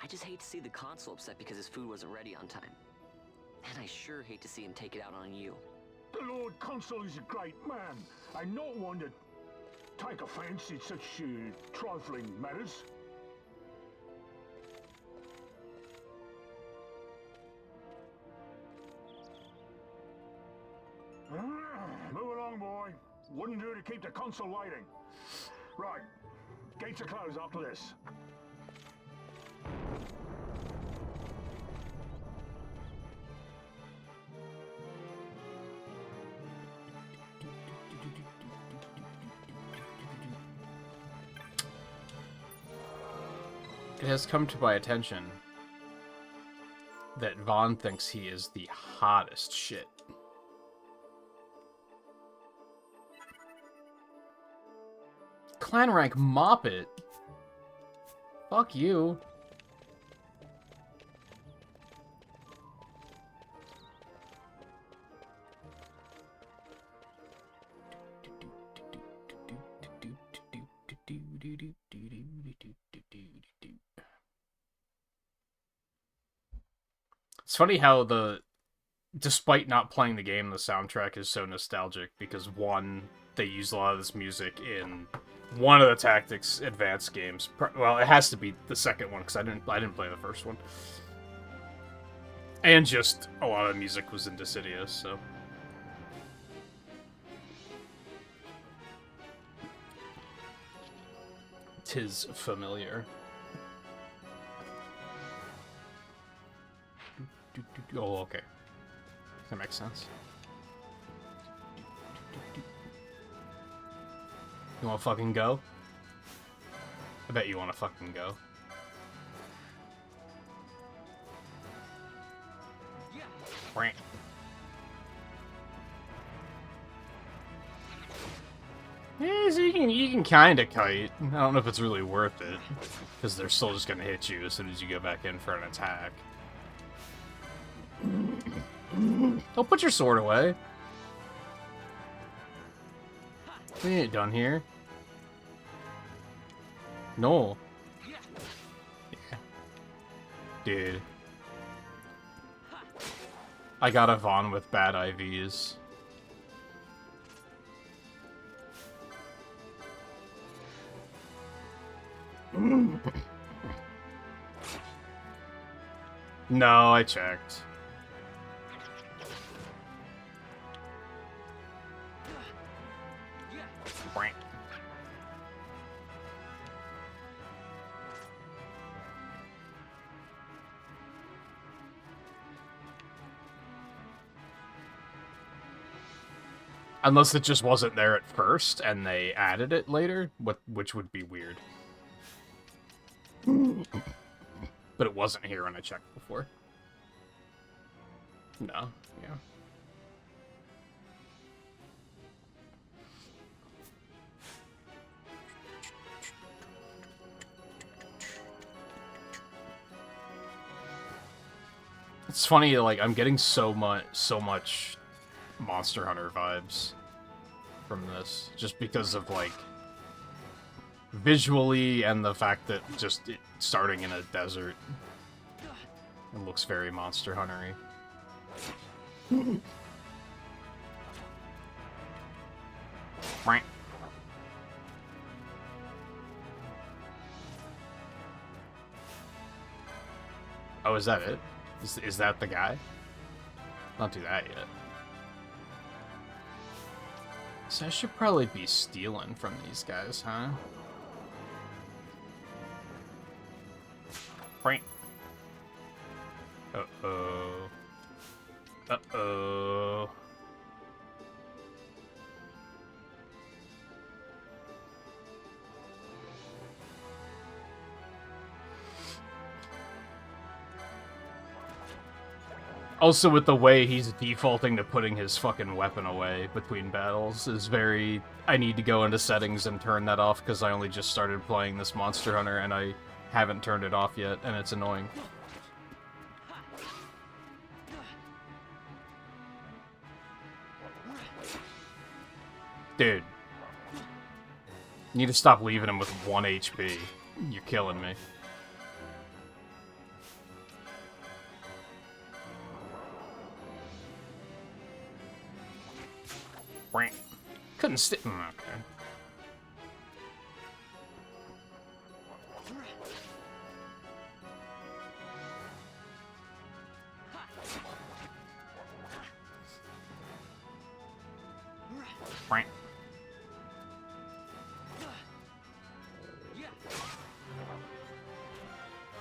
I just hate to see the Consul upset because his food wasn't ready on time. And I sure hate to see him take it out on you. The Lord Consul is a great man, and not one to take offense in such trifling matters. Move along, boy. Wouldn't do to keep the Consul waiting. Right. Gates are closed after this. It has come to my attention that Vaughn thinks he is the hottest shit. Clan rank Moppet? Fuck you. It's funny how despite not playing the game, the soundtrack is so nostalgic because one, they use a lot of this music in one of the Tactics Advanced games. Well, it has to be the second one because I didn't play the first one. And just a lot of music was in Dissidia, so. Tis familiar. Oh, okay. That makes sense. You wanna fucking go? I bet you wanna fucking go. Yeah. Yeah, so you can kind of kite. I don't know if it's really worth it, because they're still just gonna hit you as soon as you go back in for an attack. Don't put your sword away. We ain't done here. No. Yeah. Dude. I got a Vaughn with bad IVs. No, I checked. Unless it just wasn't there at first, and they added it later, which would be weird. But it wasn't here when I checked before. No, yeah. It's funny, like, I'm getting so much Monster Hunter vibes from this, just because of, like, visually and the fact that just starting in a desert, it looks very Monster Hunter-y. Oh, is that it? Is that the guy? Not do that yet. So I should probably be stealing from these guys, huh? Uh-oh. Uh-oh. Also, with the way he's defaulting to putting his fucking weapon away between battles is very... I need to go into settings and turn that off because I only just started playing this Monster Hunter and I haven't turned it off yet, and it's annoying. Dude. You need to stop leaving him with 1 HP. You're killing me. Couldn't stick. Okay.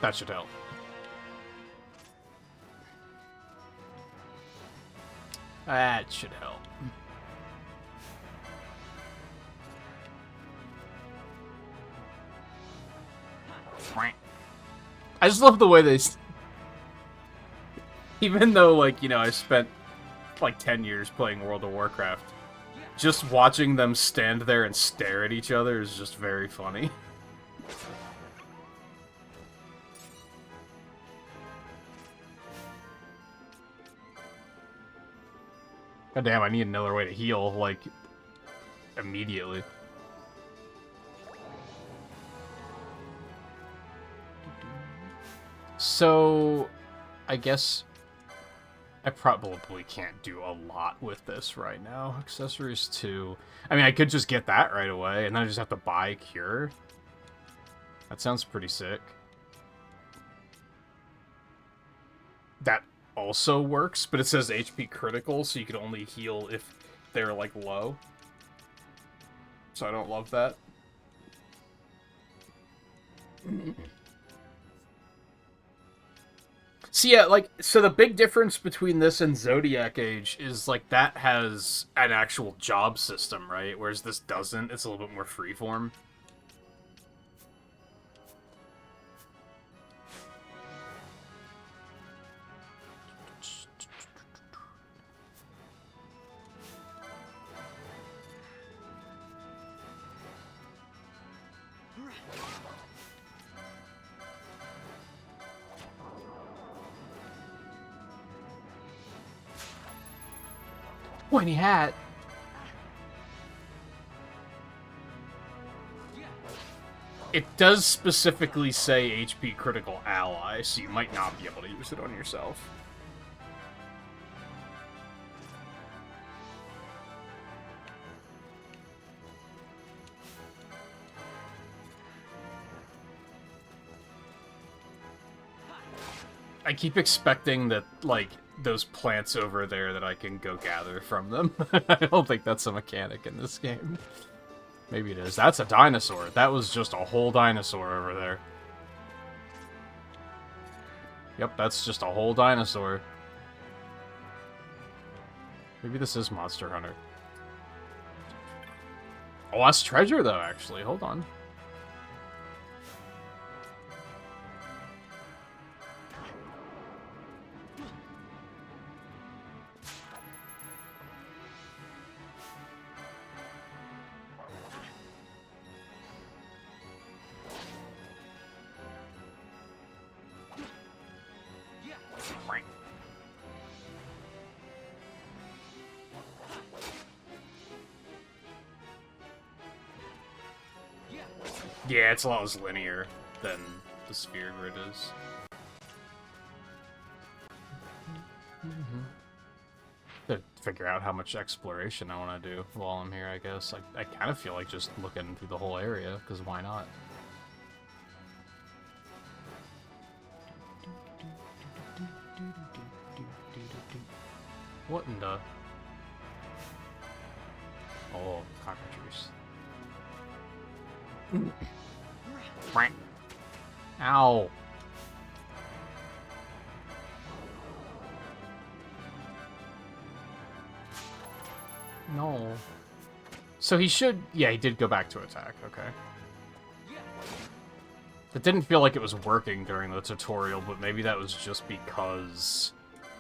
That should help. That should help. I just love the way they... Even though, like, you know, I spent, like, 10 years playing World of Warcraft, just watching them stand there and stare at each other is just very funny. God damn, I need another way to heal, like, immediately. So, I guess I probably can't do a lot with this right now. Accessories 2. I mean, I could just get that right away, and then I just have to buy Cure. That sounds pretty sick. That also works, but it says HP critical, so you can only heal if they're, like, low. So I don't love that. So yeah, like, so the big difference between this and Zodiac Age is, like, that has an actual job system, right? Whereas this doesn't. It's a little bit more freeform. Pointy hat. It does specifically say HP critical ally, so you might not be able to use it on yourself. I keep expecting that, like, those plants over there that I can go gather from them. I don't think that's a mechanic in this game. Maybe it is. That's a dinosaur. That was just a whole dinosaur over there. Yep, that's just a whole dinosaur. Maybe this is Monster Hunter. Oh, that's treasure, though, actually. Hold on. Yeah, it's a lot less linear than the sphere grid is. To figure out how much exploration I want to do while I'm here, I guess. I kind of feel like just looking through the whole area, because why not? What in the... Oh, cockroaches. Ow. No. So he should... Yeah, he did go back to attack. Okay. It didn't feel like it was working during the tutorial, but maybe that was just because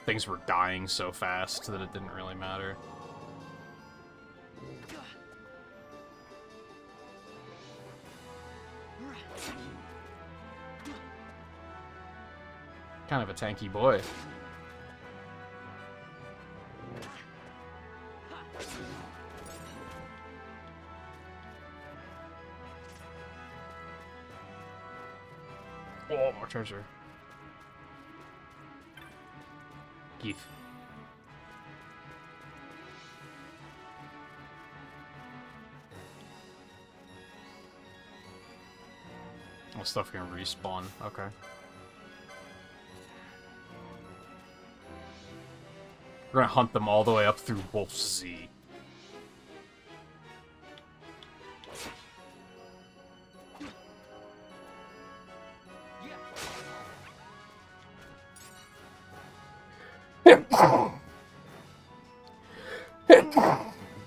things were dying so fast that it didn't really matter. Kind of a tanky boy. Oh, more treasure. Keith. Oh, stuff can respawn. Okay. We're gonna hunt them all the way up through Wolf Z.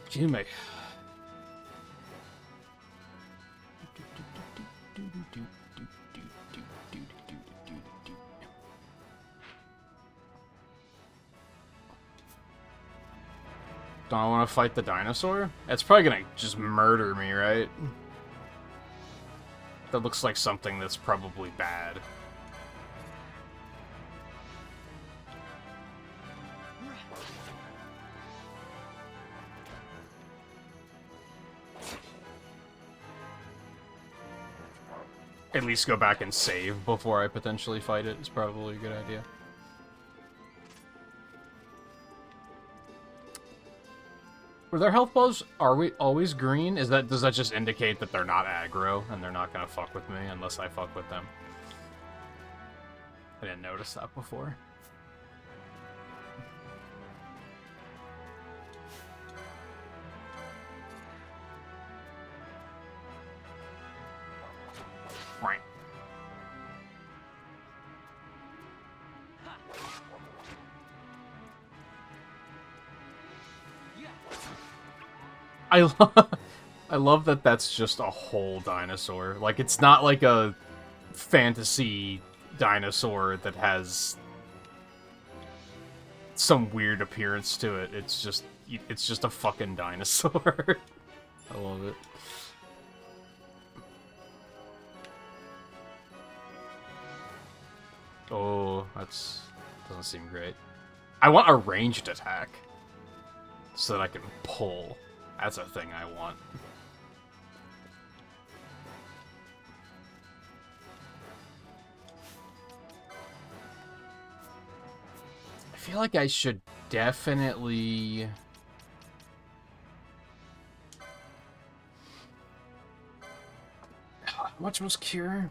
Excuse me. Don't I want to fight the dinosaur? It's probably gonna just murder me, right? That looks like something that's probably bad. At least go back and save before I potentially fight it is probably a good idea. Were their health bars always green? Does that just indicate that they're not aggro and they're not gonna fuck with me unless I fuck with them? I didn't notice that before. Right. I love that that's just a whole dinosaur. Like, it's not like a fantasy dinosaur that has some weird appearance to it. It's just a fucking dinosaur. I love it. Oh, doesn't seem great. I want a ranged attack so that I can pull. That's a thing I want. I feel like I should definitely... How much was Cure?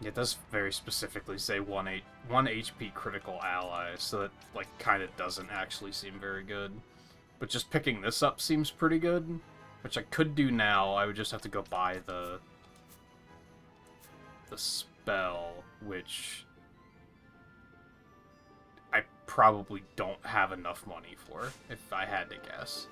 It does very specifically say 1 HP critical ally, so that, like, kind of doesn't actually seem very good. But just picking this up seems pretty good, which I could do now. I would just have to go buy the spell, which I probably don't have enough money for, if I had to guess.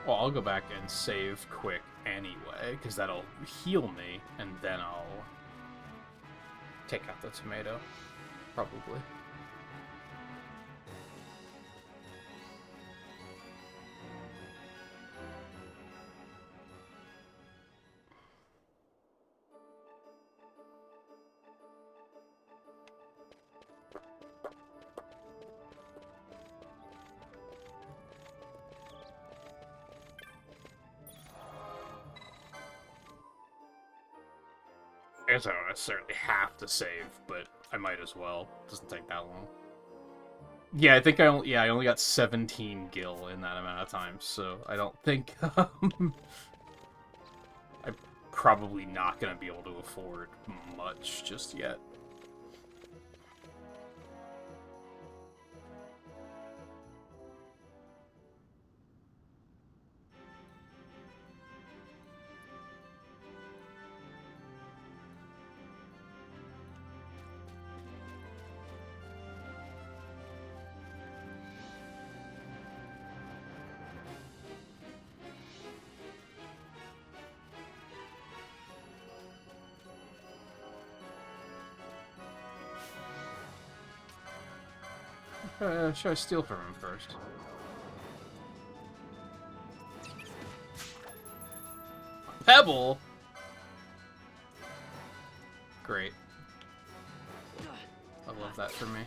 Well, I'll go back and save quick anyway, because that'll heal me, and then I'll take out the tomato, probably. I guess I don't necessarily have to save, but I might as well. Doesn't take that long. Yeah, I think I only got 17 gil in that amount of time, so I don't think I'm probably not gonna be able to afford much just yet. Should I steal from him first? Pebble? Great. I love that for me.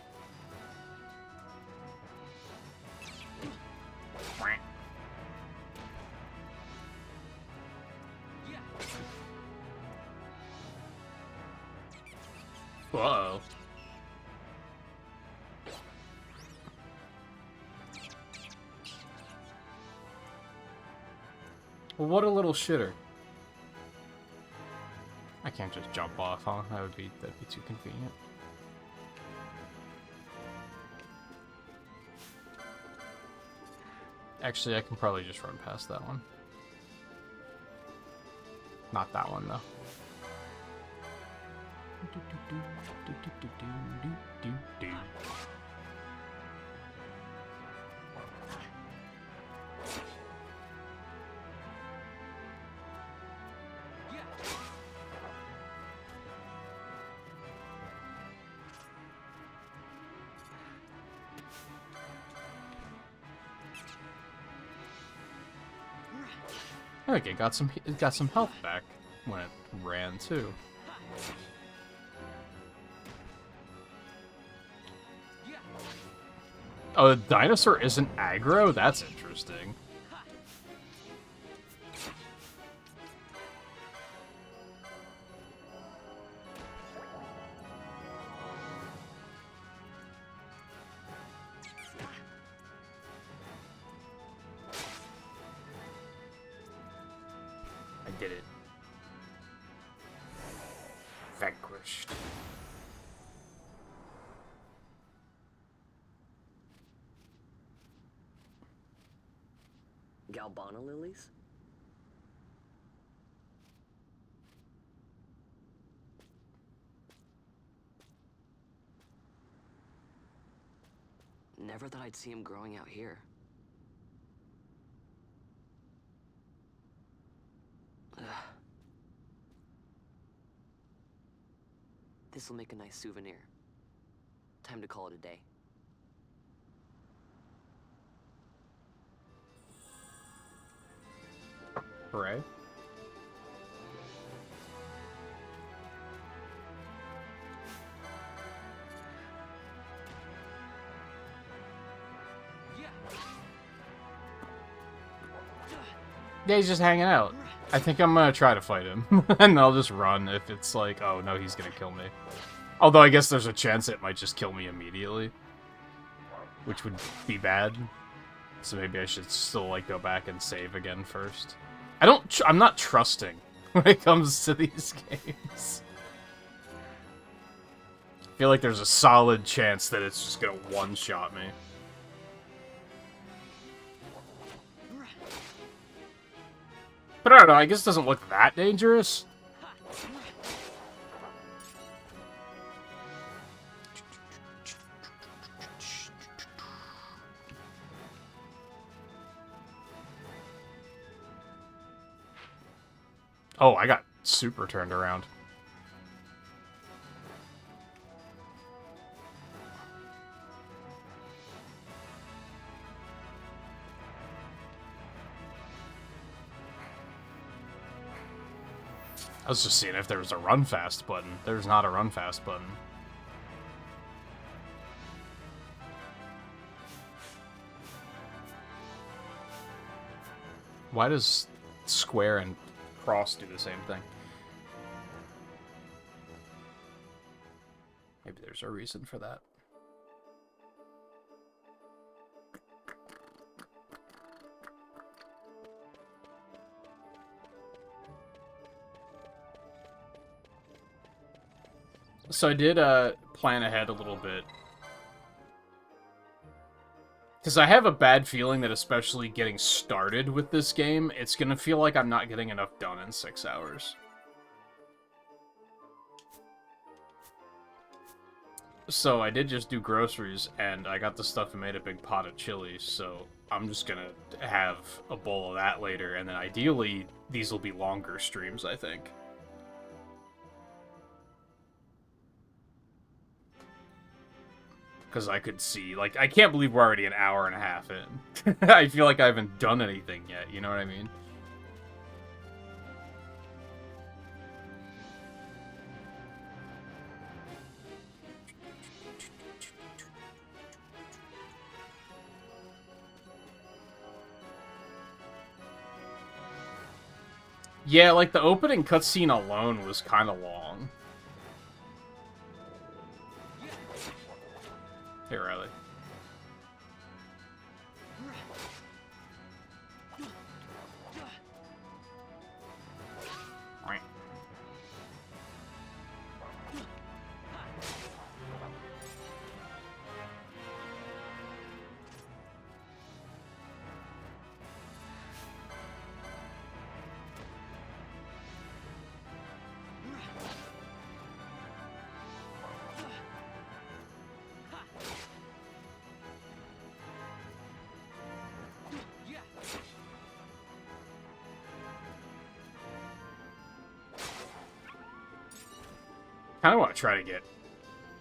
Whoa. Well, what a little shitter. I can't just jump off, huh? That'd be too convenient. Actually, I can probably just run past that one. Not that one, though. I think it got some health back when it ran too. Oh, the dinosaur isn't aggro? That's interesting. I did it. Vanquished. Galbana lilies? Never thought I'd see him growing out here. This'll make a nice souvenir. Time to call it a day. Hooray. Yeah, he's just hanging out. I think I'm gonna try to fight him, and I'll just run if it's like, oh no, he's gonna kill me. Although I guess there's a chance it might just kill me immediately, which would be bad. So maybe I should still like go back and save again first. I'm not trusting when it comes to these games. I feel like there's a solid chance that it's just gonna one-shot me. But I don't know, I guess it doesn't look that dangerous. Oh, I got super turned around. I was just seeing if there was a run fast button. There's not a run fast button. Why does square and cross do the same thing? Maybe there's a reason for that. So I did plan ahead a little bit. Because I have a bad feeling that especially getting started with this game, it's going to feel like I'm not getting enough done in 6 hours. So I did just do groceries, and I got the stuff and made a big pot of chili, so I'm just going to have a bowl of that later, and then ideally, these will be longer streams, I think. Because I could see, like, I can't believe we're already an hour and a half in. I feel like I haven't done anything yet, you know what I mean? Yeah, like, the opening cutscene alone was kind of long. Hey, Riley. Kind of want to try to get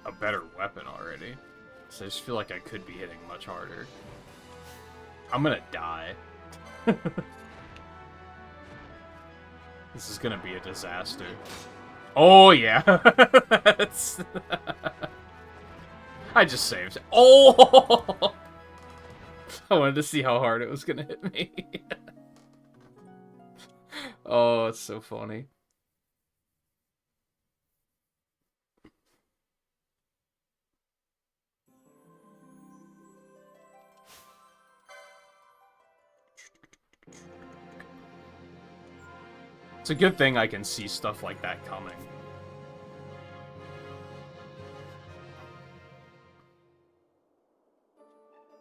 a better weapon already. So I just feel like I could be hitting much harder. I'm gonna die. This is gonna be a disaster. Oh, yeah. I just saved. Oh! I wanted to see how hard it was gonna hit me. Oh, it's so funny. It's a good thing I can see stuff like that coming.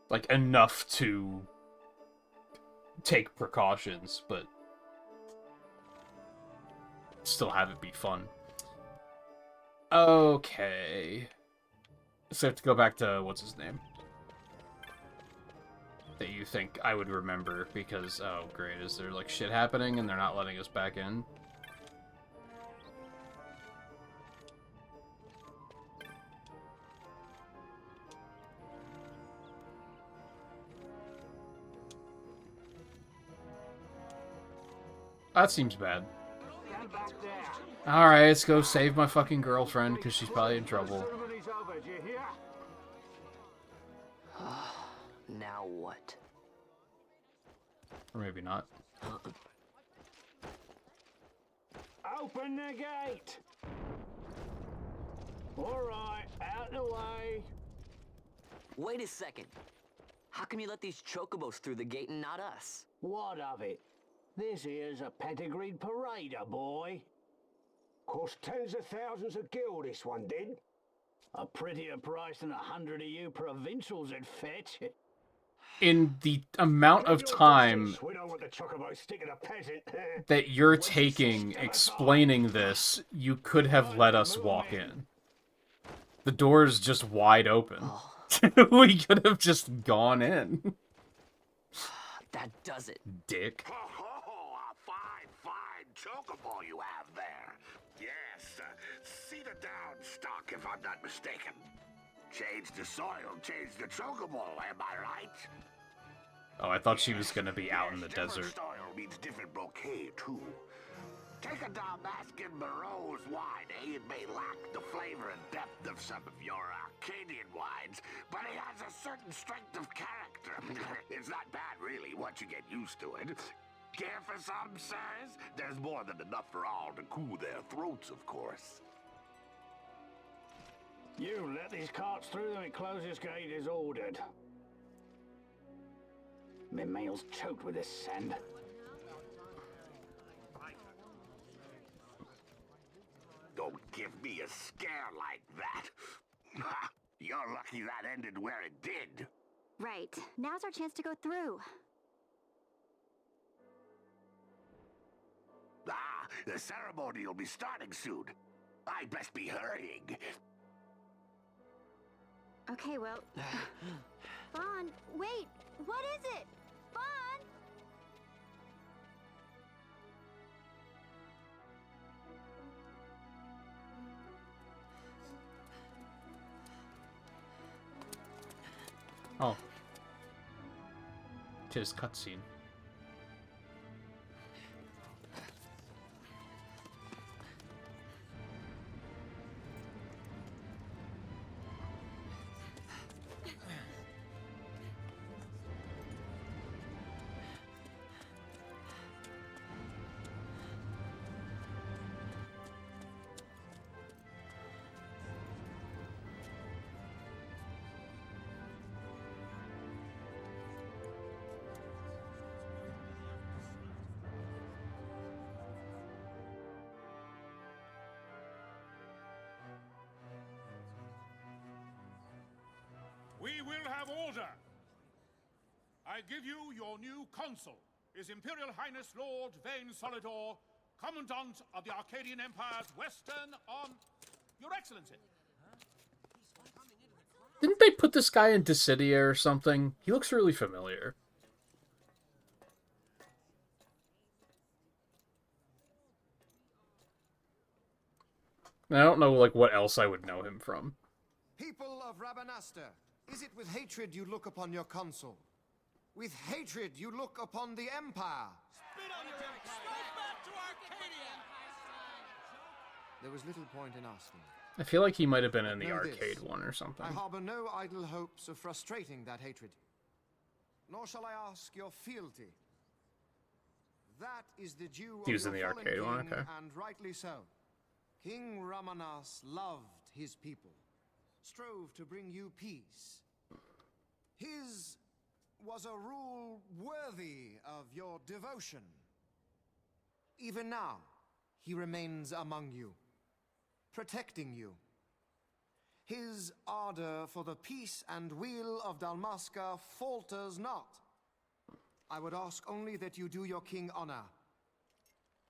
Like, enough to take precautions, but still have it be fun. Okay. So I have to go back to, what's his name? That you think I would remember because, oh great, is there like shit happening and they're not letting us back in? That seems bad. Alright, let's go save my fucking girlfriend because she's probably in trouble. Now what? Or maybe not. Open the gate! Alright, out the way. Wait a second. How come you let these chocobos through the gate and not us? What of it? This here's a pedigreed parader, boy. Cost tens of thousands of gil, this one did. A prettier price than 100 of you provincials would fetch. In the amount of time that you're taking explaining this, you could have let us walk in. The door's just wide open. We could have just gone in. That does it. Dick. Oh, a fine, fine chocobo you have there. Yes, cedar down stock, if I'm not mistaken. Change the soil, change the chocobo, am I right? Oh, I thought she was gonna be out in the desert. Different soil means different bouquet, too. Take a Dalmascan Barrow's wine, eh? It may lack the flavor and depth of some of your Arcadian wines, but it has a certain strength of character. It's not bad, really, once you get used to it. Care for some, sirs? There's more than enough for all to cool their throats, of course. You let these carts through, the closest gate is ordered. My mail's choked with this sand. Don't give me a scare like that. You're lucky that ended where it did. Right. Now's our chance to go through. Ah, the ceremony will be starting soon. I best be hurrying. Okay, well... Vaughn, wait! What is it? Vaughn! Oh. Tis cutscene. We will have order. I give you your new consul, His Imperial Highness Lord Vane Solidor, Commandant of the Arcadian Empire's Western on... Your Excellency. Didn't they put this guy in Dissidia or something? He looks really familiar. I don't know, like, what else I would know him from. People of Rabanastre, is it with hatred you look upon your consul? With hatred you look upon the Empire? Spit on your empire! Strike back to Arcadia! There was little point in asking. I feel like he might have been in the Know arcade this. one or something. I harbor no idle hopes of frustrating that hatred. Nor shall I ask your fealty. That is the due He was of in your the fallen arcade one, king, okay. and rightly so. King Ramanas loved his people, strove to bring you peace. His was a rule worthy of your devotion. Even now, he remains among you, protecting you. His ardor for the peace and weal of Dalmasca falters not. I would ask only that you do your king honor.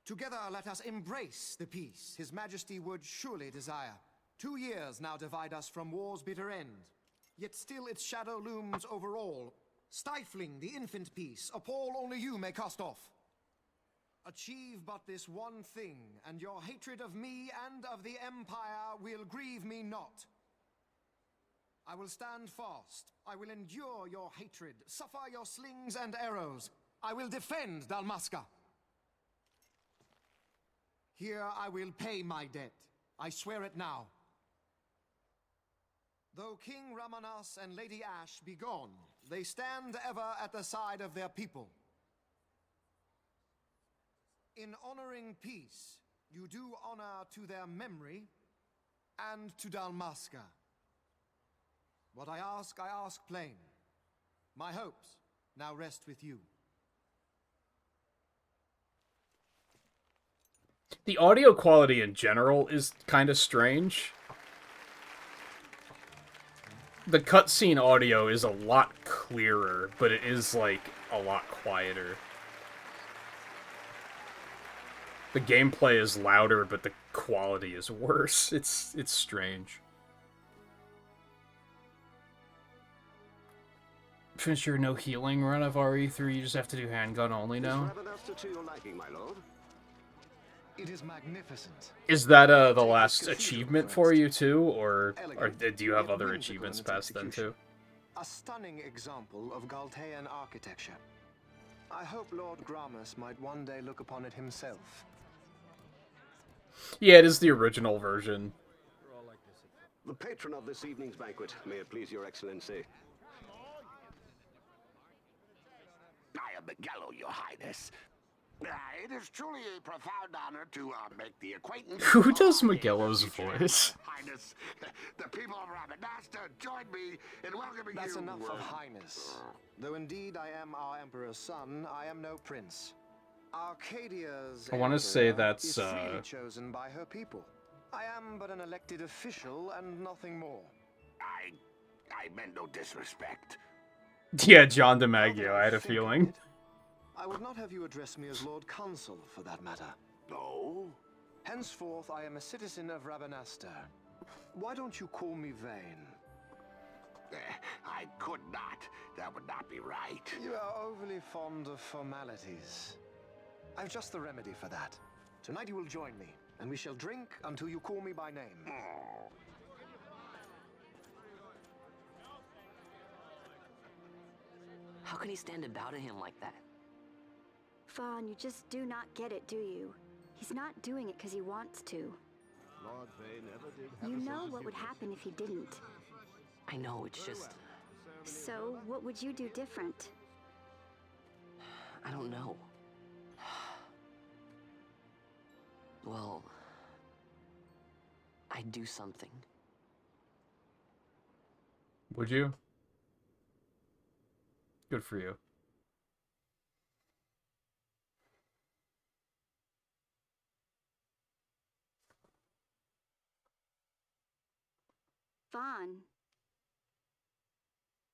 Together let us embrace the peace His Majesty would surely desire. 2 years now divide us from war's bitter end, yet still its shadow looms over all, stifling the infant peace a pall only you may cast off. Achieve but this one thing, and your hatred of me and of the Empire will grieve me not. I will stand fast. I will endure your hatred, suffer your slings and arrows. I will defend Dalmasca. Here I will pay my debt. I swear it now. Though King Ramanas and Lady Ash be gone, they stand ever at the side of their people. In honoring peace, you do honor to their memory and to Dalmasca. What I ask plain. My hopes now rest with you. The audio quality in general is kind of strange. The cutscene audio is a lot clearer, but it is, like, a lot quieter. The gameplay is louder, but the quality is worse. It's strange. Since you're no healing run of RE3, you just have to do handgun only now. Is Rabanastre to your liking, my lord? It is magnificent. Is that the last achievement for you too, or do you have other achievements past then too? A stunning example of Galtean architecture. I hope Lord Gramus might one day look upon it himself. Yeah, it is the original version. The patron of this evening's banquet, may it please your excellency. I am Miguelo, your highness. It is truly a profound honor to make the acquaintance. Who does Miguelo's voice? Highness, the people of Rabanasta join me in welcoming That's you. enough of highness. Though indeed I am our emperor's son, I am no prince. Arcadia's I want to say emperor that's is freely chosen by her people. I am but an elected official and nothing more. I meant no disrespect. Yeah, John DiMaggio, I had a feeling. I would not have you address me as Lord Consul, for that matter. No? Henceforth, I am a citizen of Rabanasta. Why don't you call me Vane? I could not. That would not be right. You are overly fond of formalities. I've just the remedy for that. Tonight you will join me, and we shall drink until you call me by name. How can he stand about him like that? Fawn, you just do not get it, do you? He's not doing it because he wants to. Lord Vane never did have You a know sense of what would humor. happen if he didn't. I know, it's just... So, what would you do different? I don't know. Well... I'd do something. Would you? Good for you. Vaughn.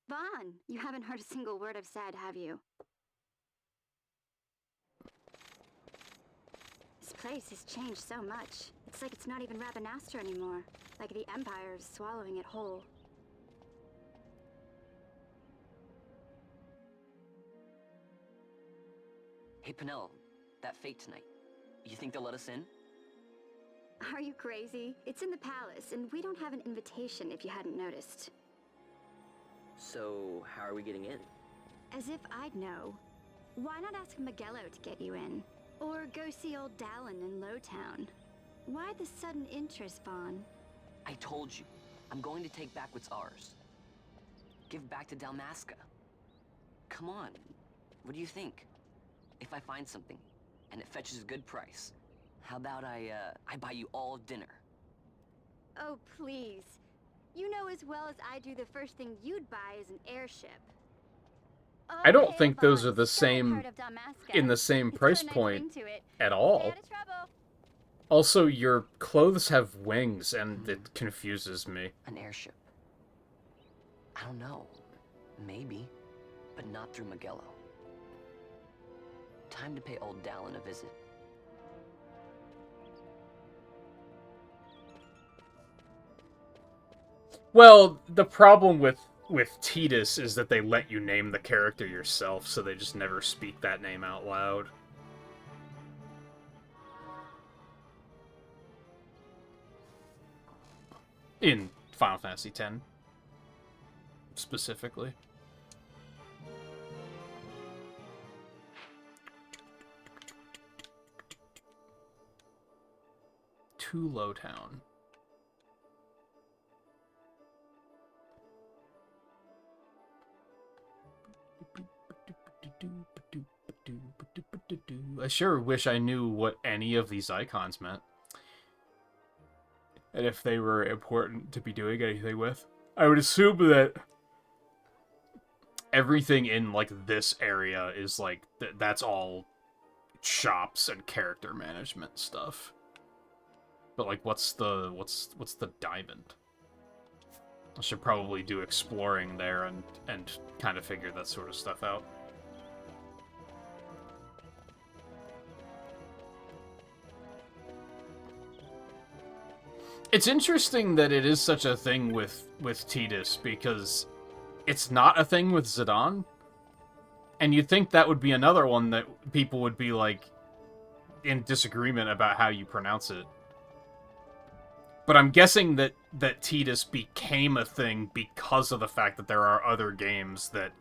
Vaughn, you haven't heard a single word I've said, have you? This place has changed so much. It's like it's not even Rabanasta anymore. Like the Empire is swallowing it whole. Hey, Penel, that fate tonight. You think they'll let us in? Are you crazy? It's in the palace, and we don't have an invitation if you hadn't noticed. So, how are we getting in? As if I'd know. Why not ask Miguelo to get you in? Or go see old Dallin in Lowtown? Why the sudden interest, Vaughn? I told you, I'm going to take back what's ours. Give back to Dalmasca. Come on, what do you think? If I find something, and it fetches a good price, how about I buy you all dinner? Oh, please. You know as well as I do the first thing you'd buy is an airship. I don't think those are the same in the same price point at all. Also, your clothes have wings, and it confuses me. An airship. I don't know. Maybe, but not through Miguelo. Time to pay old Dallin a visit. Well, the problem with Tidus is that they let you name the character yourself, so they just never speak that name out loud. In Final Fantasy X, specifically. To Lowtown. I sure wish I knew what any of these icons meant. And if they were important to be doing anything with. I would assume that everything in, like, this area is, like, that's all shops and character management stuff. But, like, what's the diamond? I should probably do exploring there and kind of figure that sort of stuff out. It's interesting that it is such a thing with Tidus, because it's not a thing with Zidane. And you'd think that would be another one that people would be like, in disagreement about how you pronounce it. But I'm guessing that Titus became a thing because of the fact that there are other games that...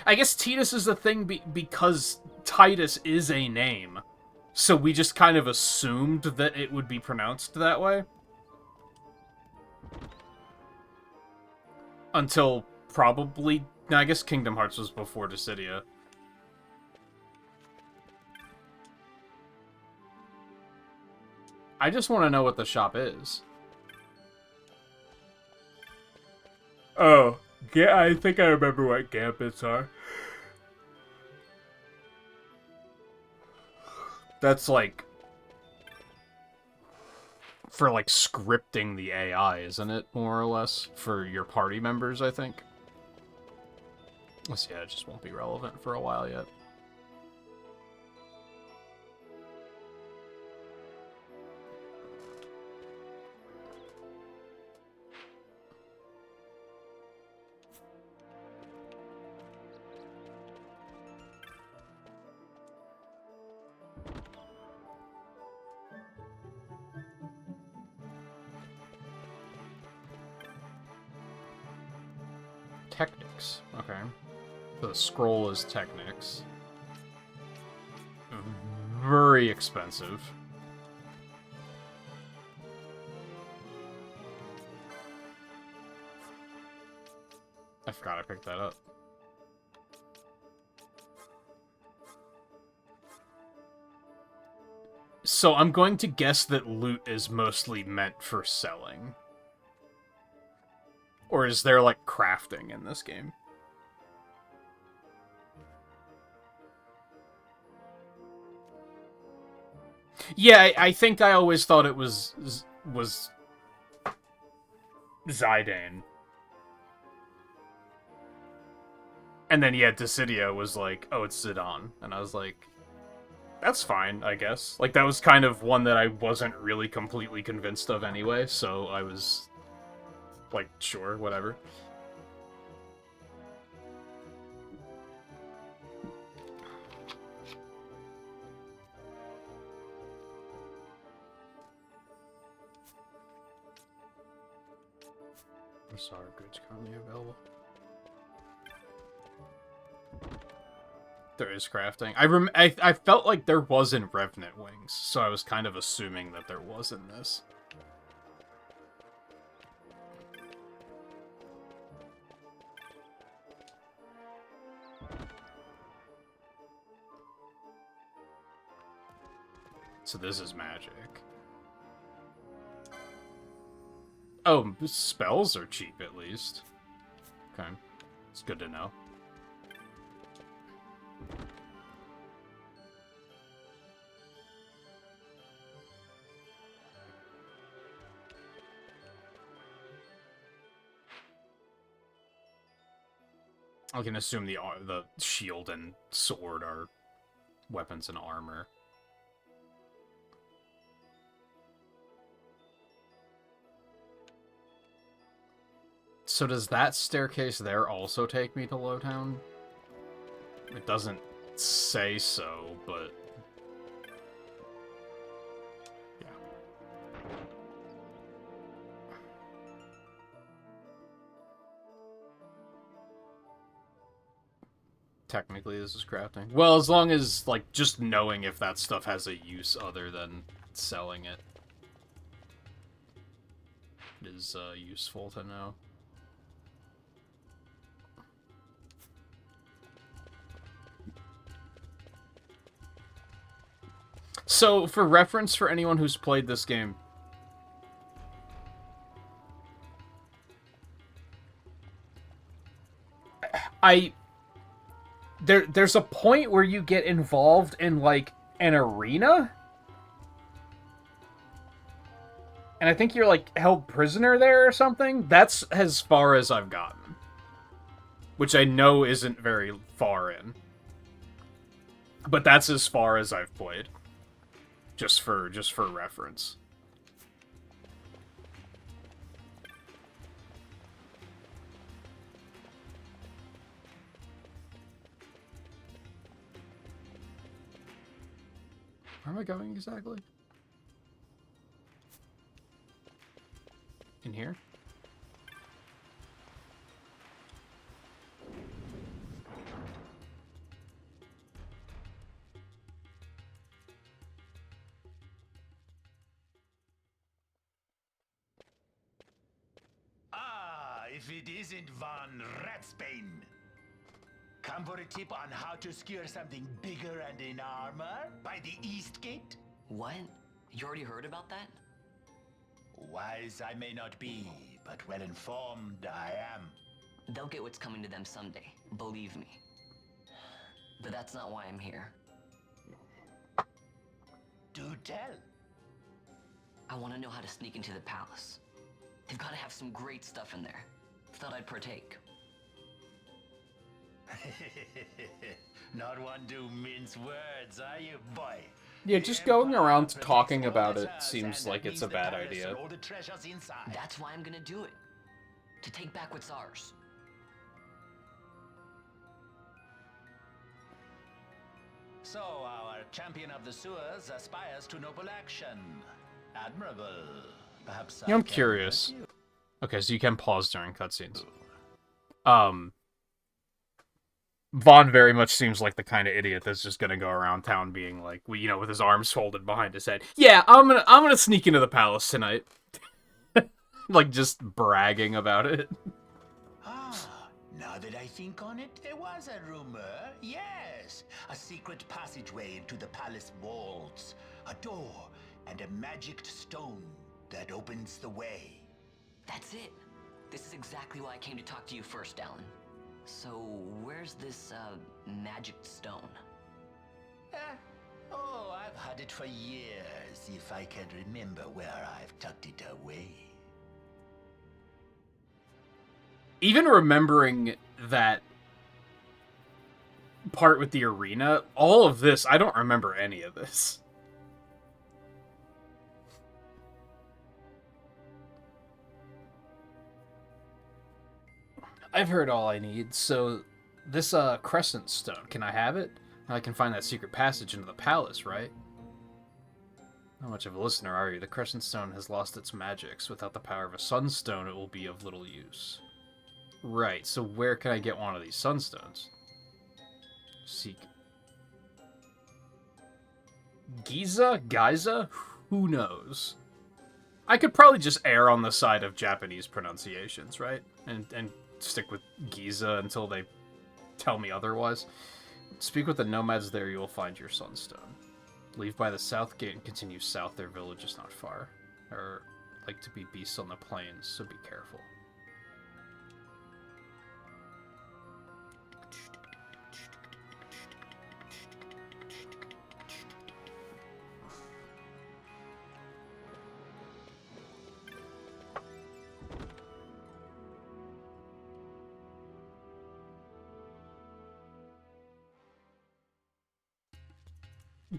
I guess Titus is a thing because Titus is a name. So we just kind of assumed that it would be pronounced that way. Until probably... No, I guess Kingdom Hearts was before Dissidia. I just want to know what the shop is. Oh, yeah, I think I remember what gambits are. That's like... for like scripting the AI, isn't it? More or less. For your party members, I think. Let's see, it just won't be relevant for a while yet. Technics. Okay. So the scroll is Technics. Very expensive. I forgot I picked that up. So I'm going to guess that loot is mostly meant for selling. Or is there, like, crafting in this game? Yeah, I think I always thought it was Zidane. And then, yeah, Dissidia was like, oh, it's Zidane. And I was like, that's fine, I guess. Like, that was kind of one that I wasn't really completely convinced of anyway, so I was... like, sure, whatever. I'm sorry, goods currently available. There is crafting. I felt like there was in Revenant Wings, so I was kind of assuming that there was in this. So this is magic. Oh, spells are cheap at least. Okay. It's good to know. I can assume the shield and sword are weapons and armor. So does that staircase there also take me to Lowtown? It doesn't say so, but... yeah. Technically, this is crafting. Well, as long as, like, just knowing if that stuff has a use other than selling it is useful to know. So, for reference for anyone who's played this game, there's a point where you get involved in, like, an arena? And I think you're, like, held prisoner there or something? That's as far as I've gotten. Which I know isn't very far in. But that's as far as I've played. Just for reference. Where am I going exactly? In here? Ah, if it isn't Von Ratsbane. Come for a tip on how to secure something bigger and in armor by the East Gate? What? You already heard about that? Wise I may not be, but well informed I am. They'll get what's coming to them someday, believe me. But that's not why I'm here. Do tell. I want to know how to sneak into the palace. They've got to have some great stuff in there. Thought I'd partake. Not one to mince words, are you, boy? Yeah, just going around talking about it seems like it's a bad idea. That's why I'm gonna do it. To take back what's ours. So, our champion of the sewers aspires to noble action. Admirable. Perhaps Yeah, I'm curious. Okay, so you can pause during cutscenes. Vaughn very much seems like the kind of idiot that's just gonna go around town being like, you know, with his arms folded behind his head. Yeah, I'm gonna sneak into the palace tonight. Like, just bragging about it. Now that I think on it, there was a rumor. Yes, a secret passageway into the palace walls, a door, and a magic stone that opens the way. That's it. This is exactly why I came to talk to you first, Alan. So, where's this, magic stone? Oh, I've had it for years, if I can remember where I've tucked it away. Even remembering that part with the arena, all of this, I don't remember any of this. I've heard all I need, so this, crescent stone, can I have it? I can find that secret passage into the palace, right? Not much of a listener, are you? The crescent stone has lost its magics. Without the power of a sunstone, it will be of little use. Right, so where can I get one of these sunstones? Seek. Giza? Who knows? I could probably just err on the side of Japanese pronunciations, right? And stick with Giza until they tell me otherwise. Speak with the nomads there, you will find your sunstone. Leave by the south gate and continue south. Their village is not far. There like to be beasts on the plains, so be careful.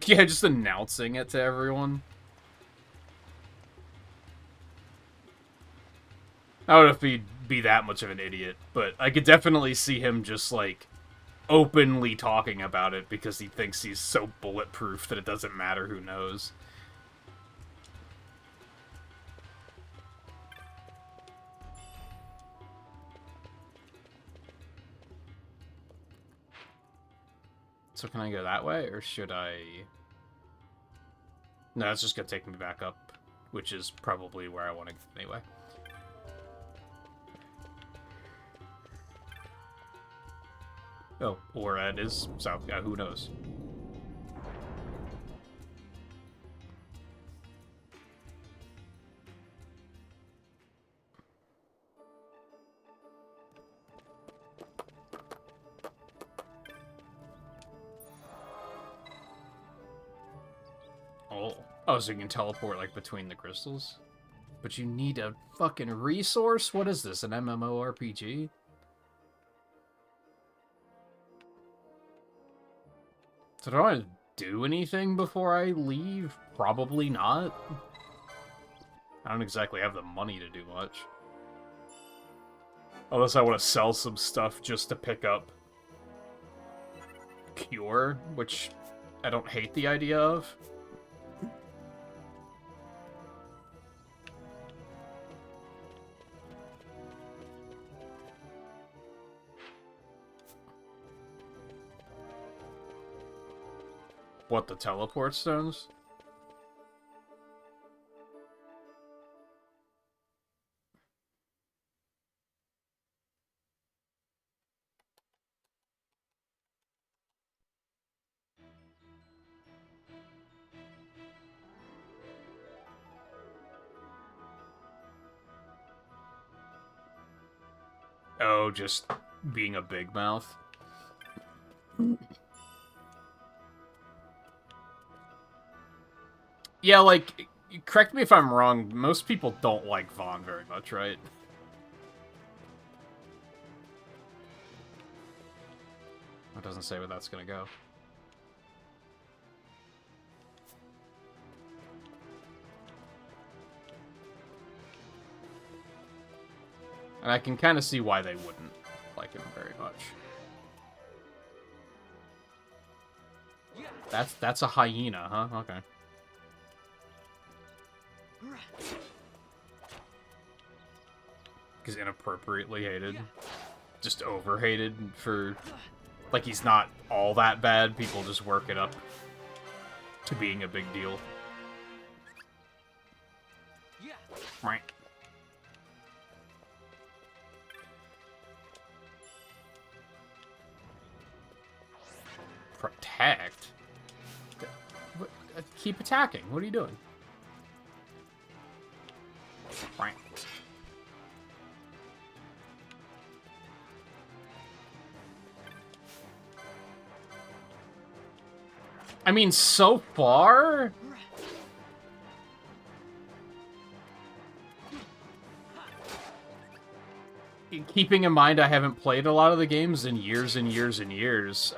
Yeah, just announcing it to everyone. I don't know if he'd be that much of an idiot, but I could definitely see him just, like, openly talking about it because he thinks he's so bulletproof that it doesn't matter who knows. So can I go that way, or should I... No, it's just gonna take me back up, which is probably where I want to go anyway. Oh, or it is south. Who knows? Oh, so you can teleport, like, between the crystals? But you need a fucking resource? What is this, an MMORPG? So do I do anything before I leave? Probably not. I don't exactly have the money to do much. Unless I want to sell some stuff just to pick up Cure, which I don't hate the idea of. What, the teleport stones? Oh, just being a big mouth. Yeah, like, correct me if I'm wrong, most people don't like Vaughn very much, right? It doesn't say where that's gonna go. And I can kind of see why they wouldn't like him very much. That's a hyena, huh? Okay. Because inappropriately hated. Just over-hated for... Like, he's not all that bad. People just work it up to being a big deal. Right. Protect? Keep attacking. What are you doing? Right. I mean, so far... Keeping in mind I haven't played a lot of the games in years and years and years,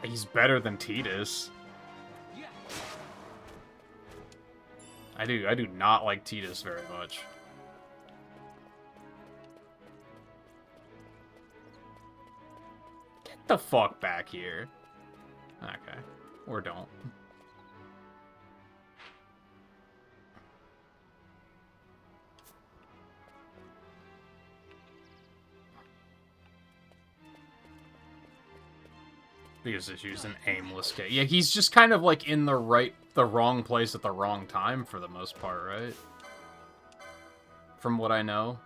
he's better than Tidus. I do not like Tidus very much. Get the fuck back here. Okay. Or don't. Because it's used an aimless game. Yeah, he's just kind of like in the wrong place at the wrong time for the most part, right? From what I know.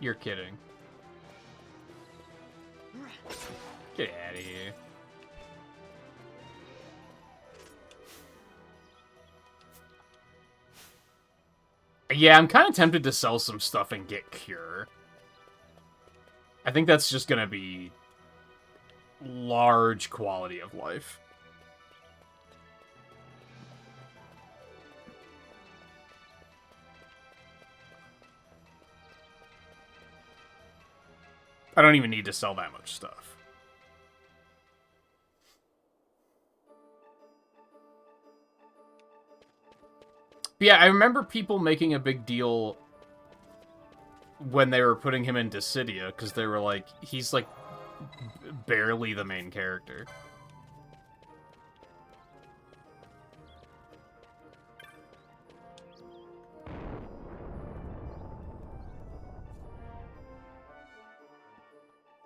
You're kidding. Get out of here. Yeah, I'm kind of tempted to sell some stuff and get Cure. I think that's just gonna be large quality of life. I don't even need to sell that much stuff. But yeah, I remember people making a big deal when they were putting him in Dissidia, because they were like, he's like barely the main character.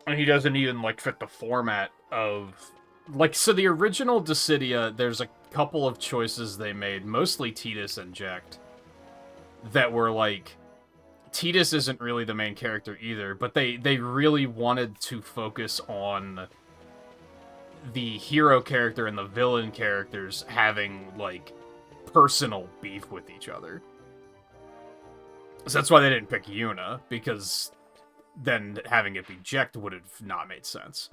And he doesn't even, like, fit the format of... Like, so the original Dissidia, there's a couple of choices they made, mostly Tidus and Jecht, that were, like... Tidus isn't really the main character either, but they really wanted to focus on the hero character and the villain characters having, like, personal beef with each other. So that's why they didn't pick Yuna, because... then having it be Jecht would have not made sense.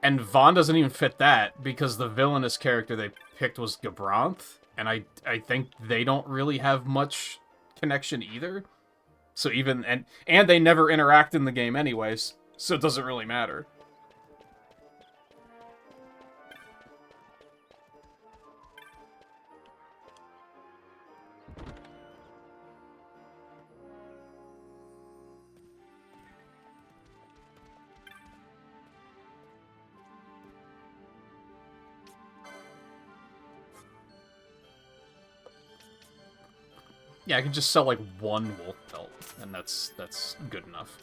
And Vaughn doesn't even fit that, because the villainous character they picked was Gabranth, and I think they don't really have much connection either. So even, and they never interact in the game anyways, so it doesn't really matter. Yeah, I can just sell like one wolf pelt, and that's good enough.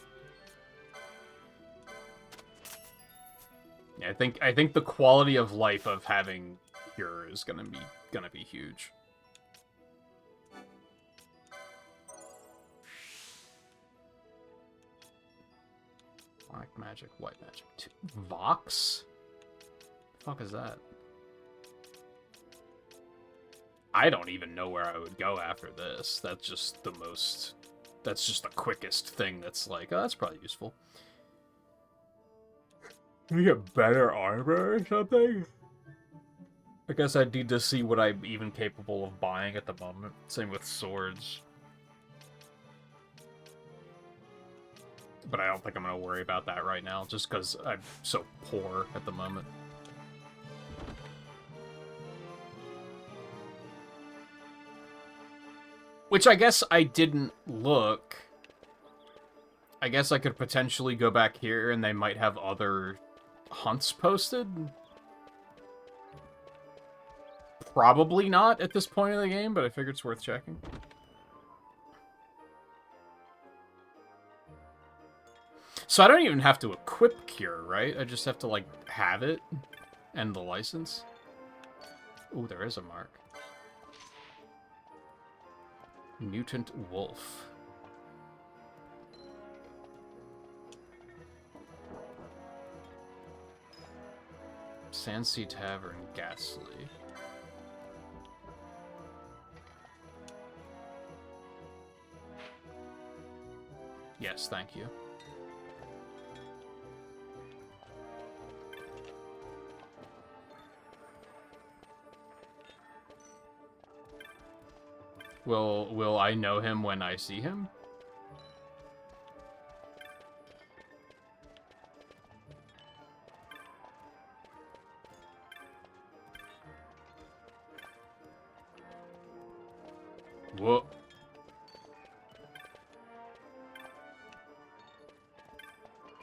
Yeah, I think the quality of life of having Cure is gonna be huge. Black magic, white magic, Vox? The fuck is that? I don't even know where I would go after this. That's just the most... That's just the quickest thing that's like, oh, that's probably useful. Can we get better armor or something? I guess I'd need to see what I'm even capable of buying at the moment. Same with swords. But I don't think I'm going to worry about that right now, just because I'm so poor at the moment. Which I guess I didn't look. I guess I could potentially go back here and they might have other hunts posted. Probably not at this point in the game, but I figured it's worth checking. So I don't even have to equip Cure, right? I just have to, like, have it and the license. Ooh, there is a mark. Mutant Wolf. Sandsea Tavern, Ghastly. Yes, thank you. Will I know him when I see him? Whoa.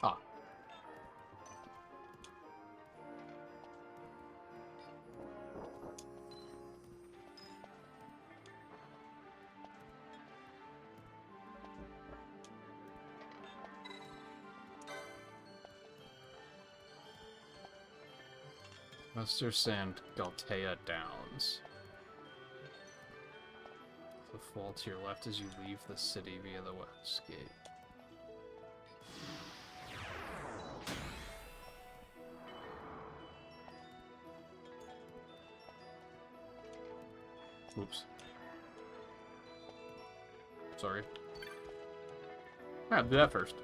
Ah. Wester Sand, Galtea Downs. The fall to your left as you leave the city via the west gate. Oops. Sorry. I'll do that first.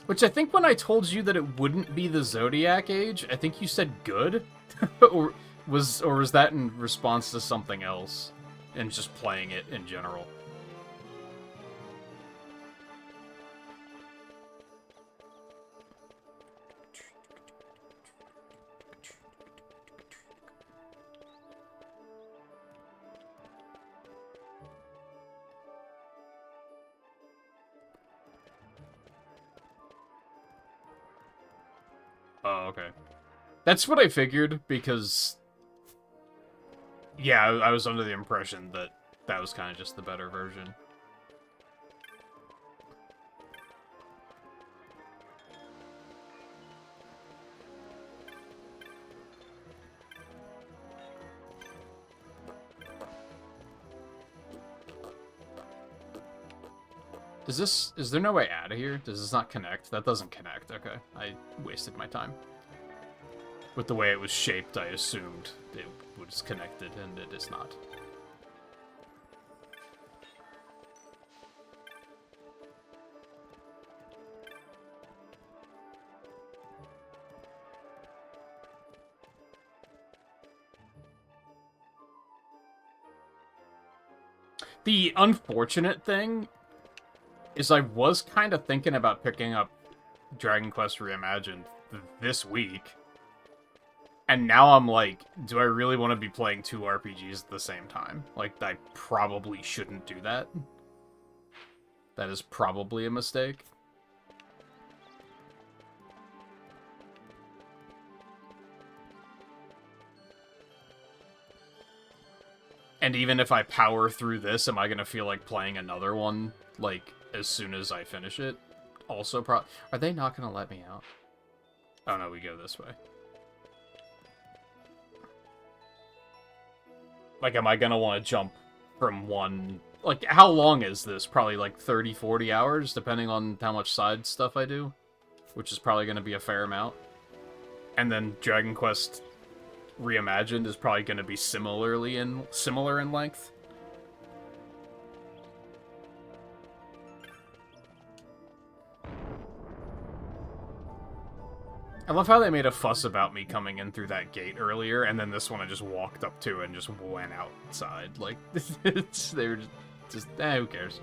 Which I think when I told you that it wouldn't be the Zodiac Age, I think you said good? or was that in response to something else? And just playing it in general? Oh, okay. That's what I figured, because... Yeah, I was under the impression that that was kind of just the better version. Is there no way out of here? Does this not connect? That doesn't connect. Okay, I wasted my time. With the way it was shaped, I assumed it was connected, and it is not. The unfortunate thing is I was kind of thinking about picking up Dragon Quest Reimagined this week. And now I'm like, do I really want to be playing 2 RPGs at the same time? Like, I probably shouldn't do that. That is probably a mistake. And even if I power through this, am I going to feel like playing another one, like, as soon as I finish it? Also, are they not going to let me out? Oh no, we go this way. Like, am I going to want to jump from one... Like, how long is this? Probably like 30, 40 hours, depending on how much side stuff I do. Which is probably going to be a fair amount. And then Dragon Quest Reimagined is probably going to be similar in length. I love how they made a fuss about me coming in through that gate earlier, and then this one I just walked up to and just went outside. Like, they were just who cares?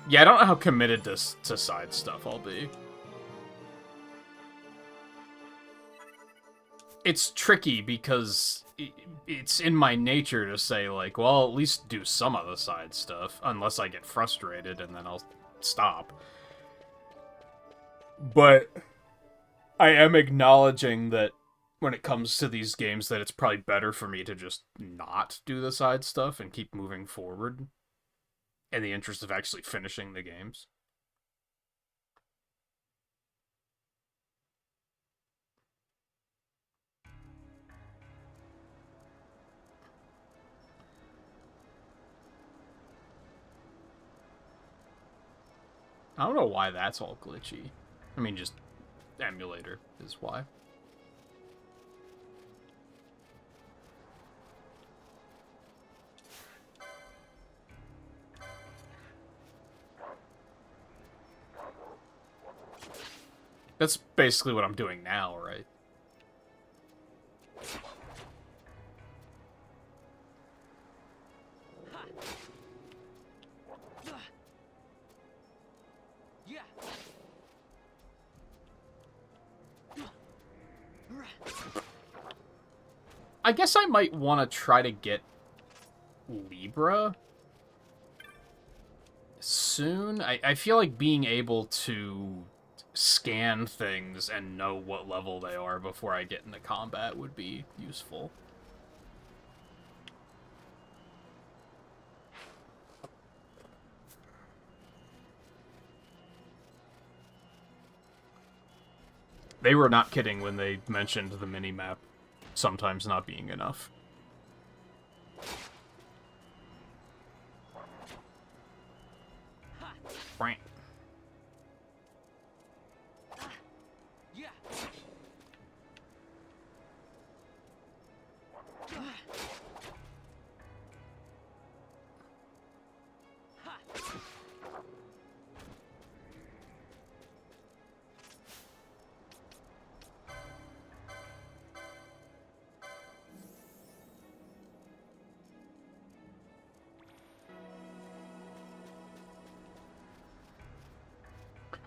Yeah, I don't know how committed to side stuff I'll be. It's tricky because it's in my nature to say, like, well, at least do some of the side stuff, unless I get frustrated, and then I'll stop. But I am acknowledging that when it comes to these games, that it's probably better for me to just not do the side stuff and keep moving forward in the interest of actually finishing the games. I don't know why that's all glitchy. I mean, just emulator is why. That's basically what I'm doing now, right? I guess I might want to try to get Libra soon. I feel like being able to scan things and know what level they are before I get into combat would be useful. They were not kidding when they mentioned the minimap sometimes not being enough. Right.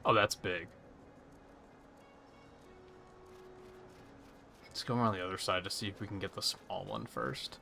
Oh, that's big. Let's go around the other side to see if we can get the small one first.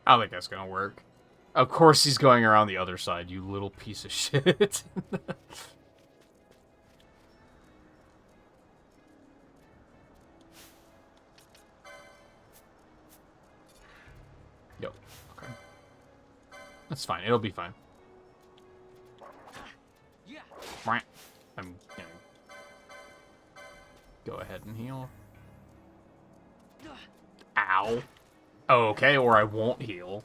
I don't think that's gonna work. Of course he's going around the other side, you little piece of shit. Yo, okay. That's fine, it'll be fine. I'm gonna go ahead and heal. Ow. Oh, okay, or I won't heal.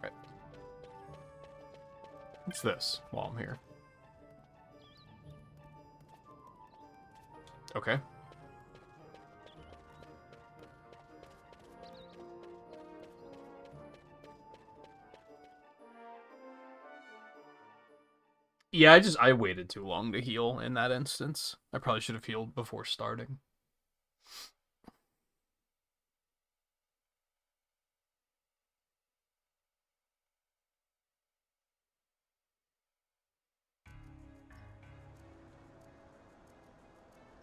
Right. What's this while I'm here? Okay. Yeah, I waited too long to heal in that instance. I probably should have healed before starting.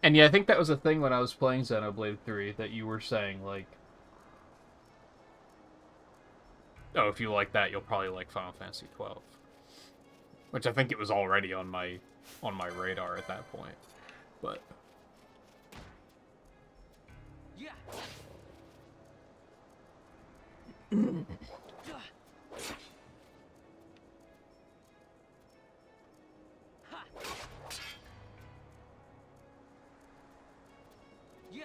And yeah, I think that was a thing when I was playing Xenoblade 3 that you were saying, like, oh, if you like that, you'll probably like Final Fantasy 12. Which I think it was already on my radar at that point. But Yeah. Yeah.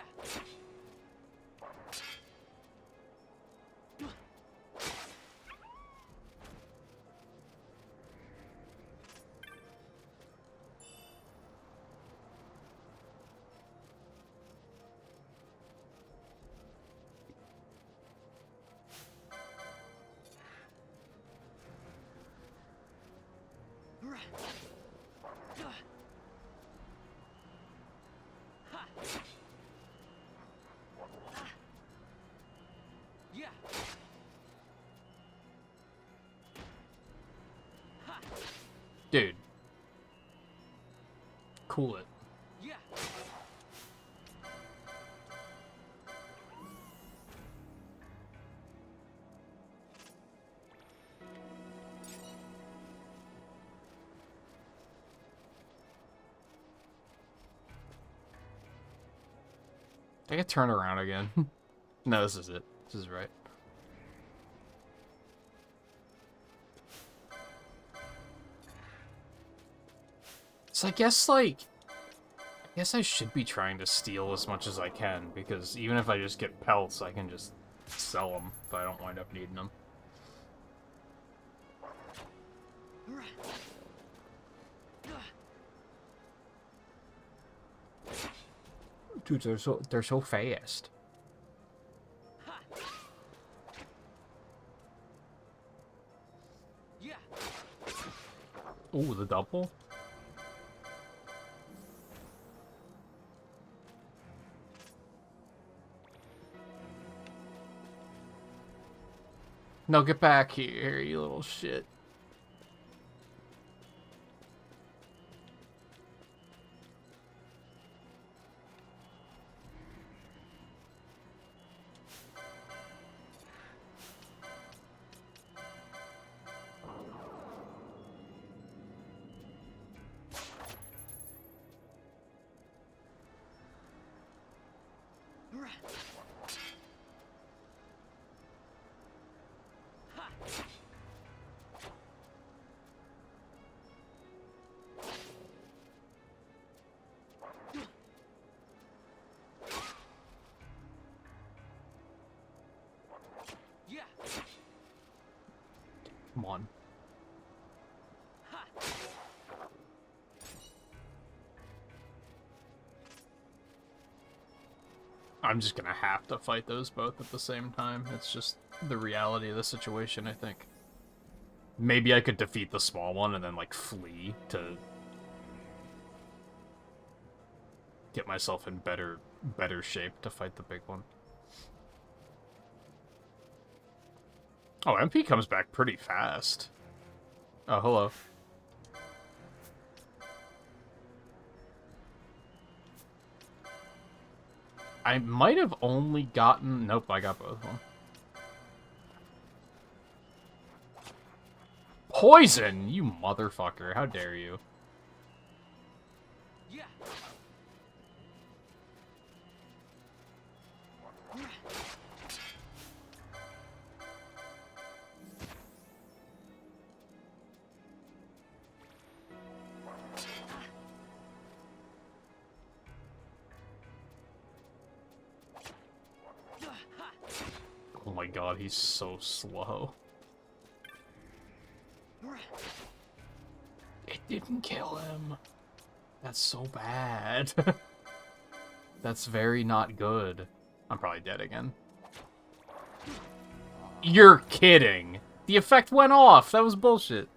Yeah. dude, cool it. Yeah. I can turn around again. No, this is it. This is right. So I guess, like, I should be trying to steal as much as I can, because even if I just get pelts, I can just sell them if I don't wind up needing them. Dude, they're so fast. Yeah. Ooh, the double? No, get back here, you little shit. Yeah. Come on. I'm just gonna have to fight those both at the same time. It's just the reality of the situation, I think. Maybe I could defeat the small one and then, like, flee to get myself in better shape to fight the big one. Oh, MP comes back pretty fast. Oh, hello. I might have only gotten... Nope, I got both of them. Poison! You motherfucker. How dare you. Yeah. Oh my god, he's so slow. It didn't kill him. That's so bad. That's very not good. I'm probably dead again. You're kidding. The effect went off. That was bullshit.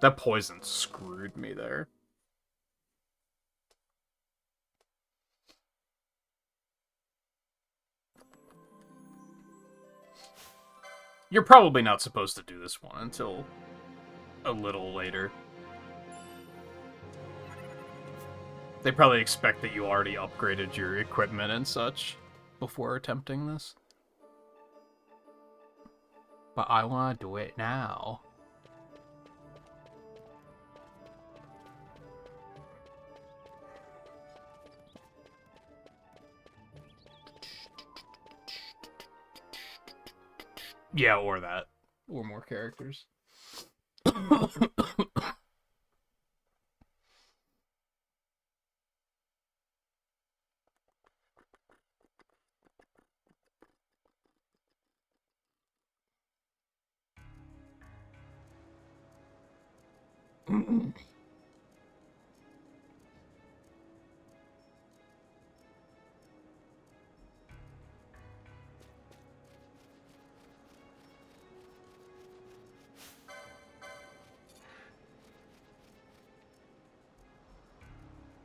That poison screwed me there. You're probably not supposed to do this one until a little later. They probably expect that you already upgraded your equipment and such before attempting this. But I want to do it now. Yeah, or that. Or more characters.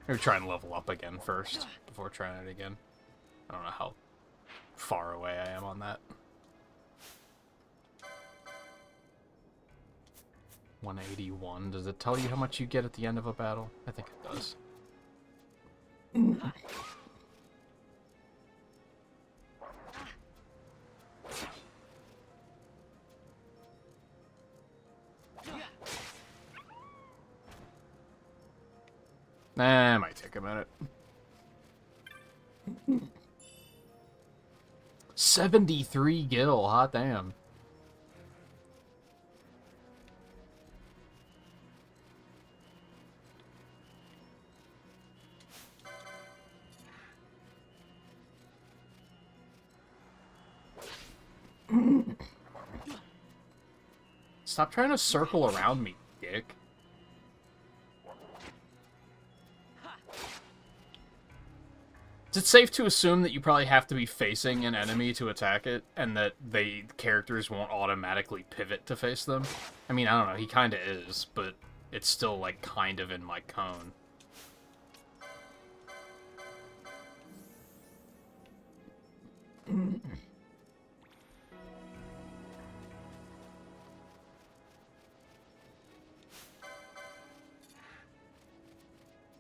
Maybe try and level up again first, before trying it again. I don't know how far away I am on that. 181. Does it tell you how much you get at the end of a battle? I think it does. Nah, it might take a minute. 73 gil, hot damn. Stop trying to circle around me, dick. Is it safe to assume that you probably have to be facing an enemy to attack it, and that characters won't automatically pivot to face them? I mean, I don't know, he kinda is, but it's still, like, kind of in my cone.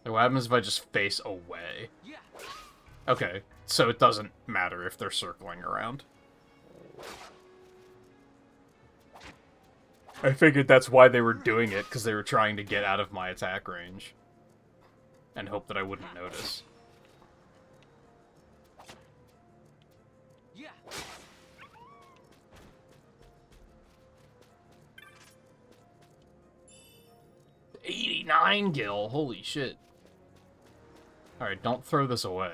What happens if I just face away? Okay, so it doesn't matter if they're circling around. I figured that's why they were doing it, because they were trying to get out of my attack range. And hope that I wouldn't notice. Yeah. 89 gil, holy shit. Alright, don't throw this away.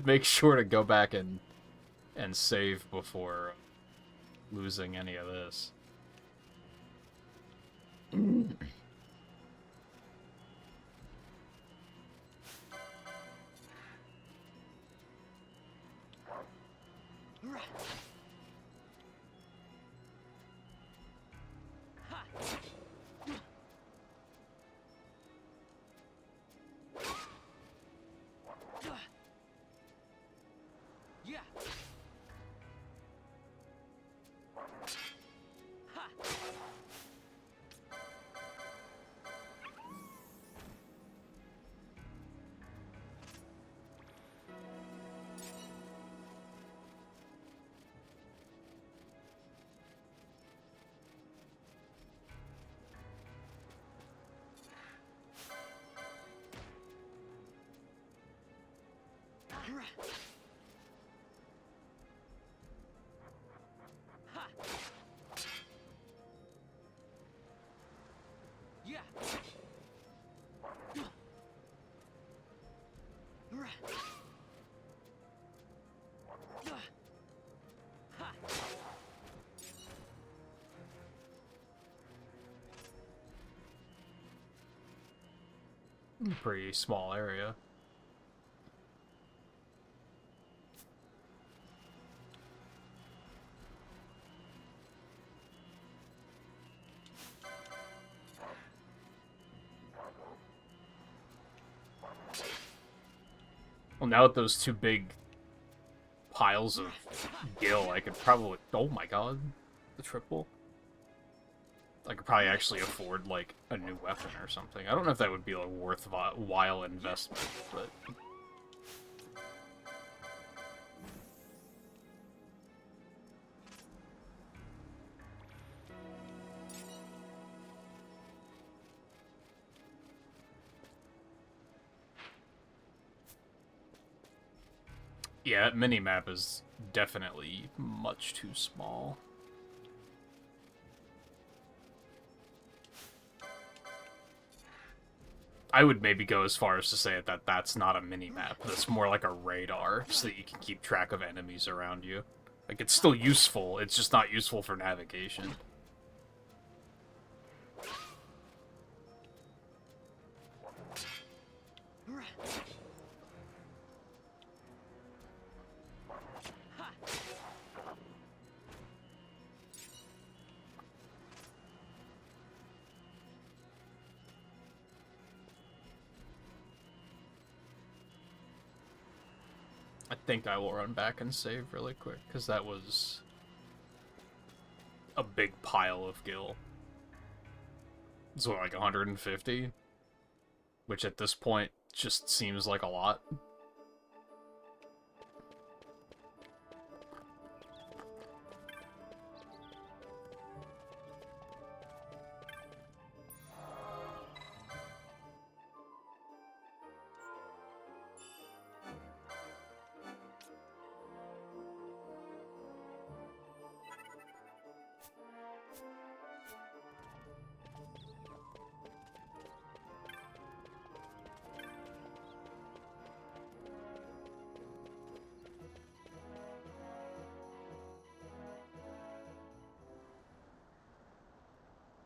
Make sure to go back and save before losing any of this. Yeah. Yeah. Pretty small area. Well, now with those two big piles of gil, I could probably... Oh my god. The triple. I could probably actually afford, like, a new weapon or something. I don't know if that would be a worthwhile investment, but... Yeah, that mini-map is definitely much too small. I would maybe go as far as to say that that's not a mini-map. That's more like a radar, so that you can keep track of enemies around you. Like, it's still useful, it's just not useful for navigation. I think I will run back and save really quick, because that was a big pile of gil. It's what, like 150? Which at this point just seems like a lot.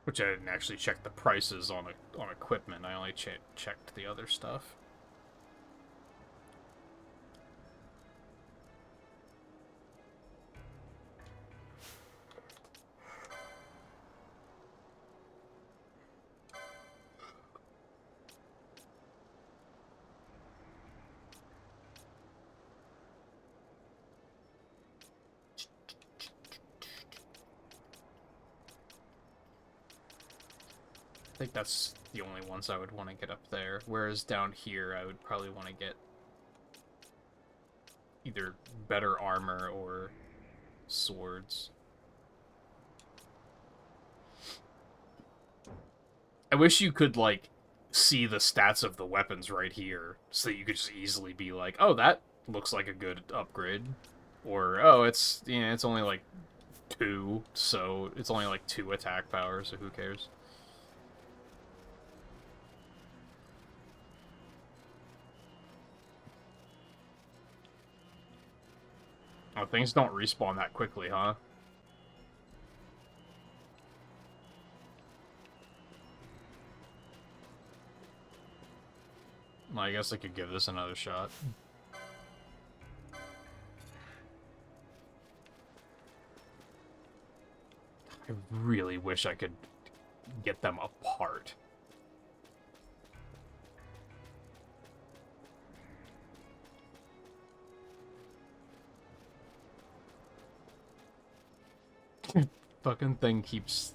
Which I didn't actually check the prices on equipment. I only checked the other stuff. I think that's the only ones I would want to get up there. Whereas down here, I would probably want to get either better armor or swords. I wish you could, like, see the stats of the weapons right here, so that you could just easily be like, oh, that looks like a good upgrade. Or, oh, it's, you know, it's only like 2, so it's only like 2 attack power, so who cares? Oh, things don't respawn that quickly, huh? Well, I guess I could give this another shot. I really wish I could get them apart. Fucking thing keeps...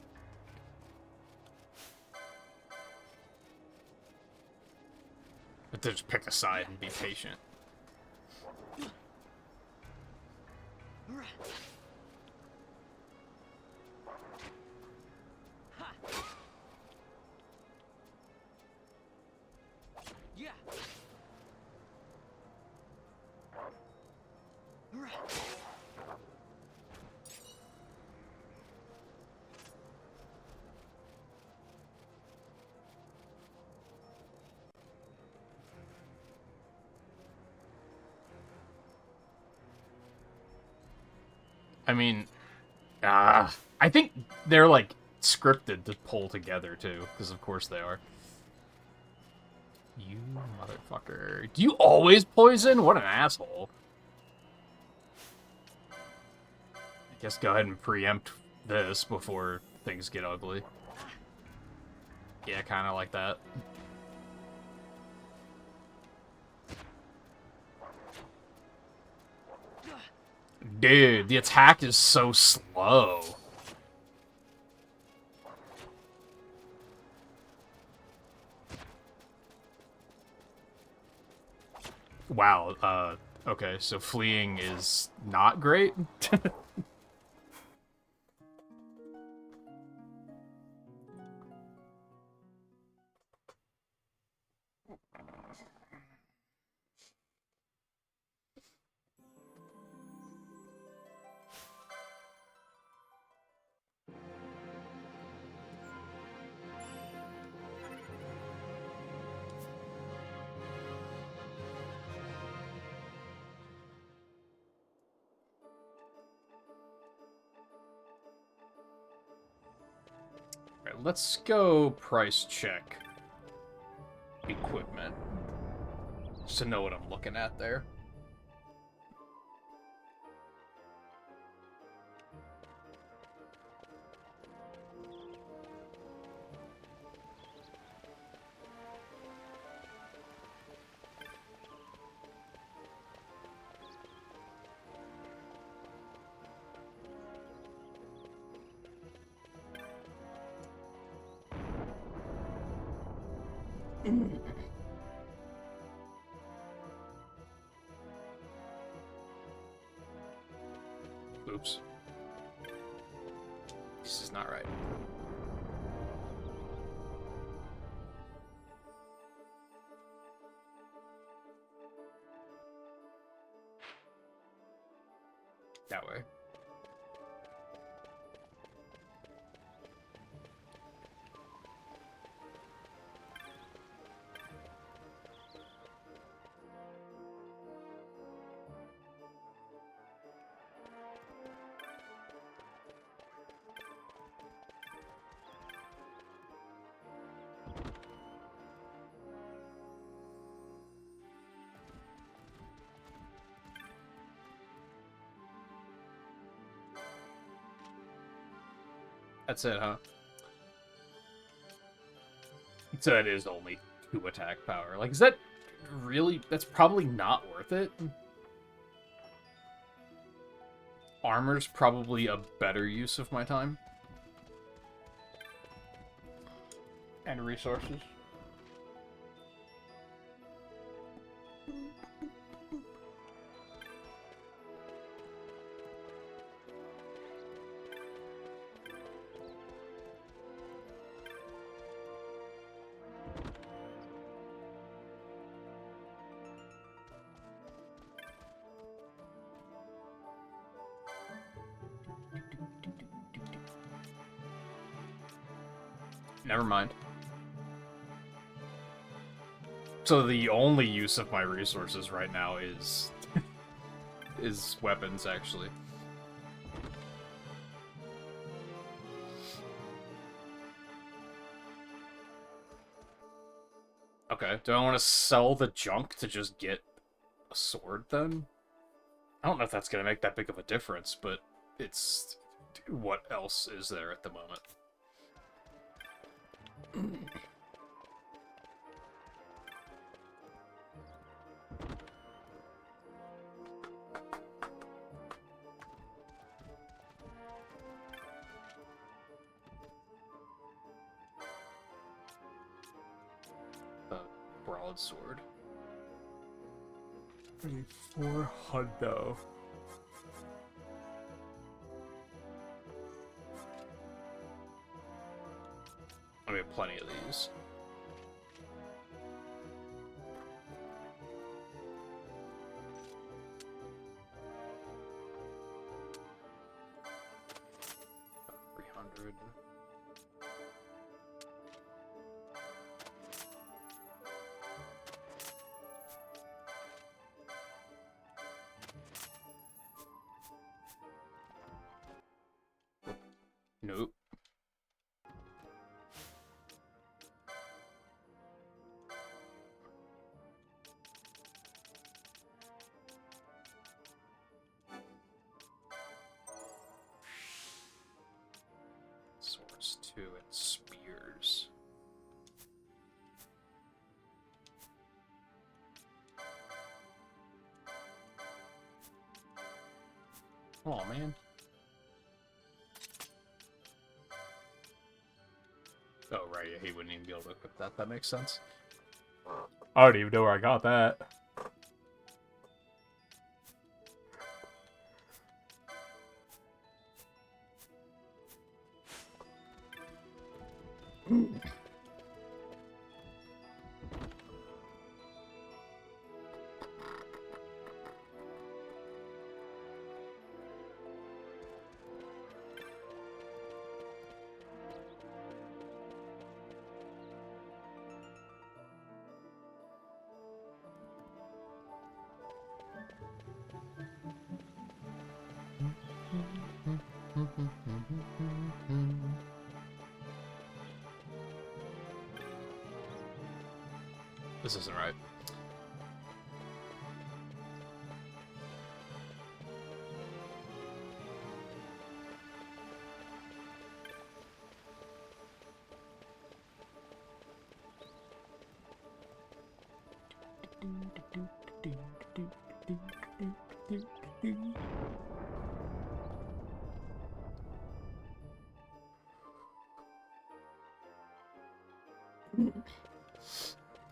But just pick a side and be patient. Yeah. I mean, I think they're, like, scripted to pull together, too, because of course they are. You motherfucker. Do you always poison? What an asshole. I guess go ahead and preempt this before things get ugly. Yeah, kind of like that. Dude, the attack is so slow. Wow, okay, so fleeing is not great? Alright, let's go price check equipment. Just to know what I'm looking at there. Oops. This is not right. That way. That's it, huh? So it is only 2 attack power. Like, is that really... That's probably not worth it. Armor's probably a better use of my time. And resources. Never mind. So the only use of my resources right now is... is weapons, actually. Okay, do I want to sell the junk to just get a sword, then? I don't know if that's going to make that big of a difference, but it's... What else is there at the moment? Broadsword. 4 hundo. I have plenty of these. About 300. Nope. Swords 2 and spears. Oh man. Oh right, yeah, he wouldn't even be able to equip that. That makes sense. I don't even know where I got that. This isn't right.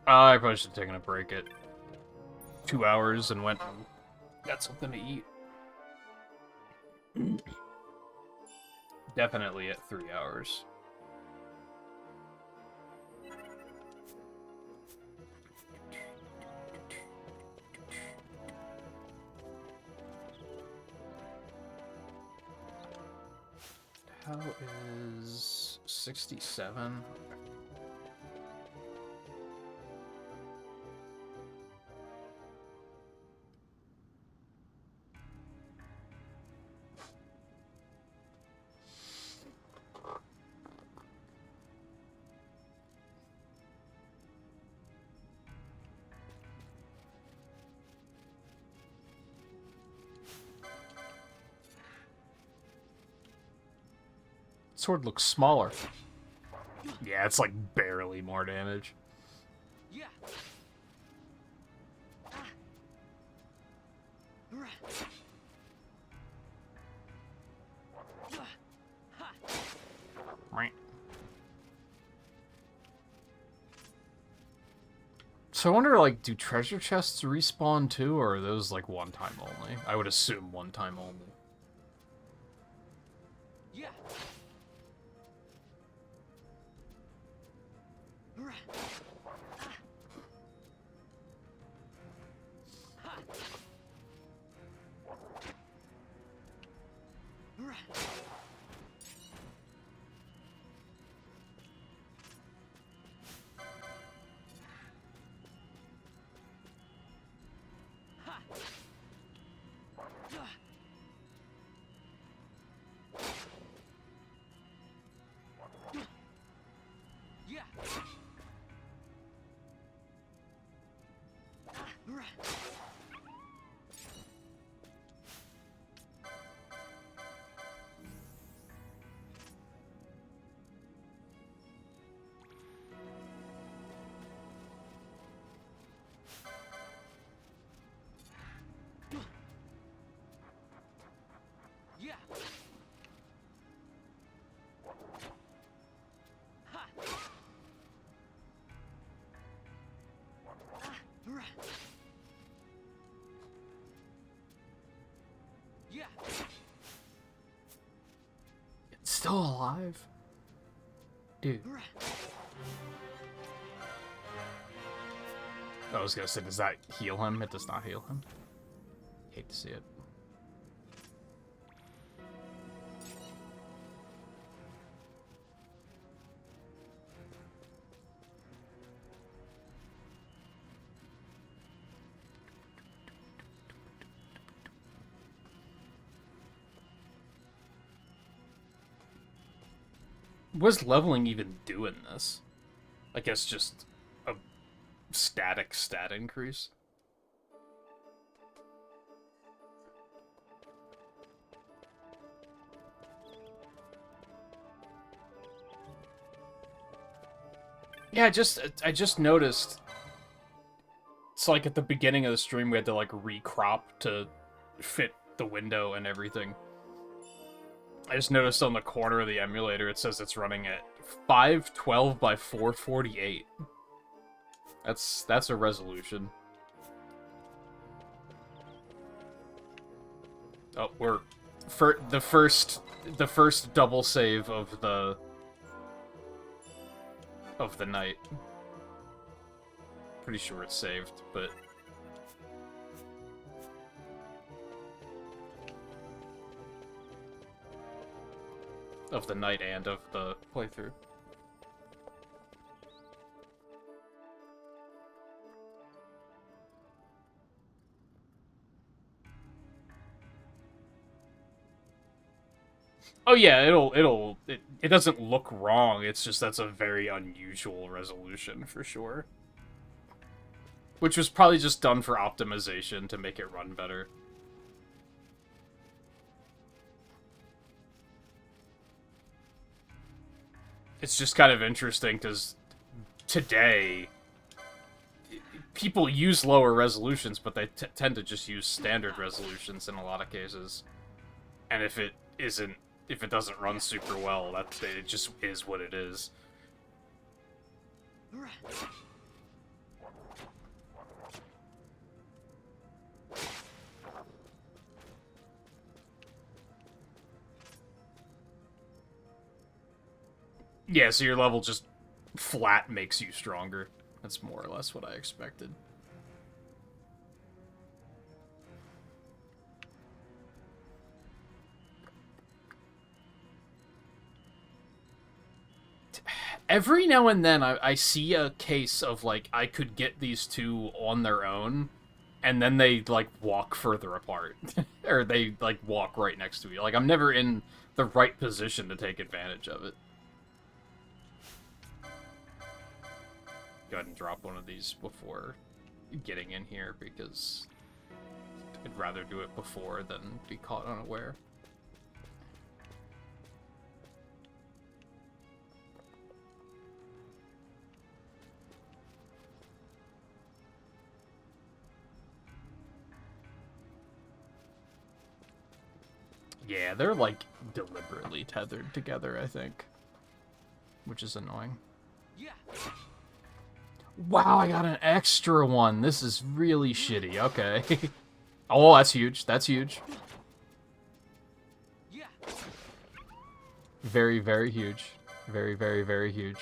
I probably should have taken a break at 2 hours and went and got something to eat. Definitely at 3 hours. How is 67? Sword looks smaller. Yeah, it's like barely more damage. Yeah. So I wonder, like, do treasure chests respawn too, or are those like one time only? I would assume one time only. Yeah. Yeah. Yeah. It's still alive? Dude. I was gonna say, does that heal him? It does not heal him. Hate to see it. was leveling even do in this? I guess just a static stat increase. Yeah, I just noticed. It's like at the beginning of the stream we had to like recrop to fit the window and everything. I just noticed on the corner of the emulator it says it's running at 512 by 448. That's a resolution. Oh, we're for the first double save of the night. Pretty sure it's saved, but of the night and of the playthrough. Oh yeah, it doesn't look wrong. It's just that's a very unusual resolution for sure. Which was probably just done for optimization to make it run better. It's just kind of interesting because today people use lower resolutions, but they tend to just use standard resolutions in a lot of cases. And if it doesn't run super well, it just is what it is. Yeah, so your level just flat makes you stronger. That's more or less what I expected. Every now and then I see a case of, like, I could get these two on their own, and then they, like, walk further apart. Or they, like, walk right next to you. Like, I'm never in the right position to take advantage of it. Go ahead and drop one of these before getting in here, because I'd rather do it before than be caught unaware. Yeah, they're, like, deliberately tethered together, I think. Which is annoying. Yeah. Wow, I got an extra one. This is really shitty. Okay. Oh, that's huge. That's huge. Very, very huge. Very, very, very huge.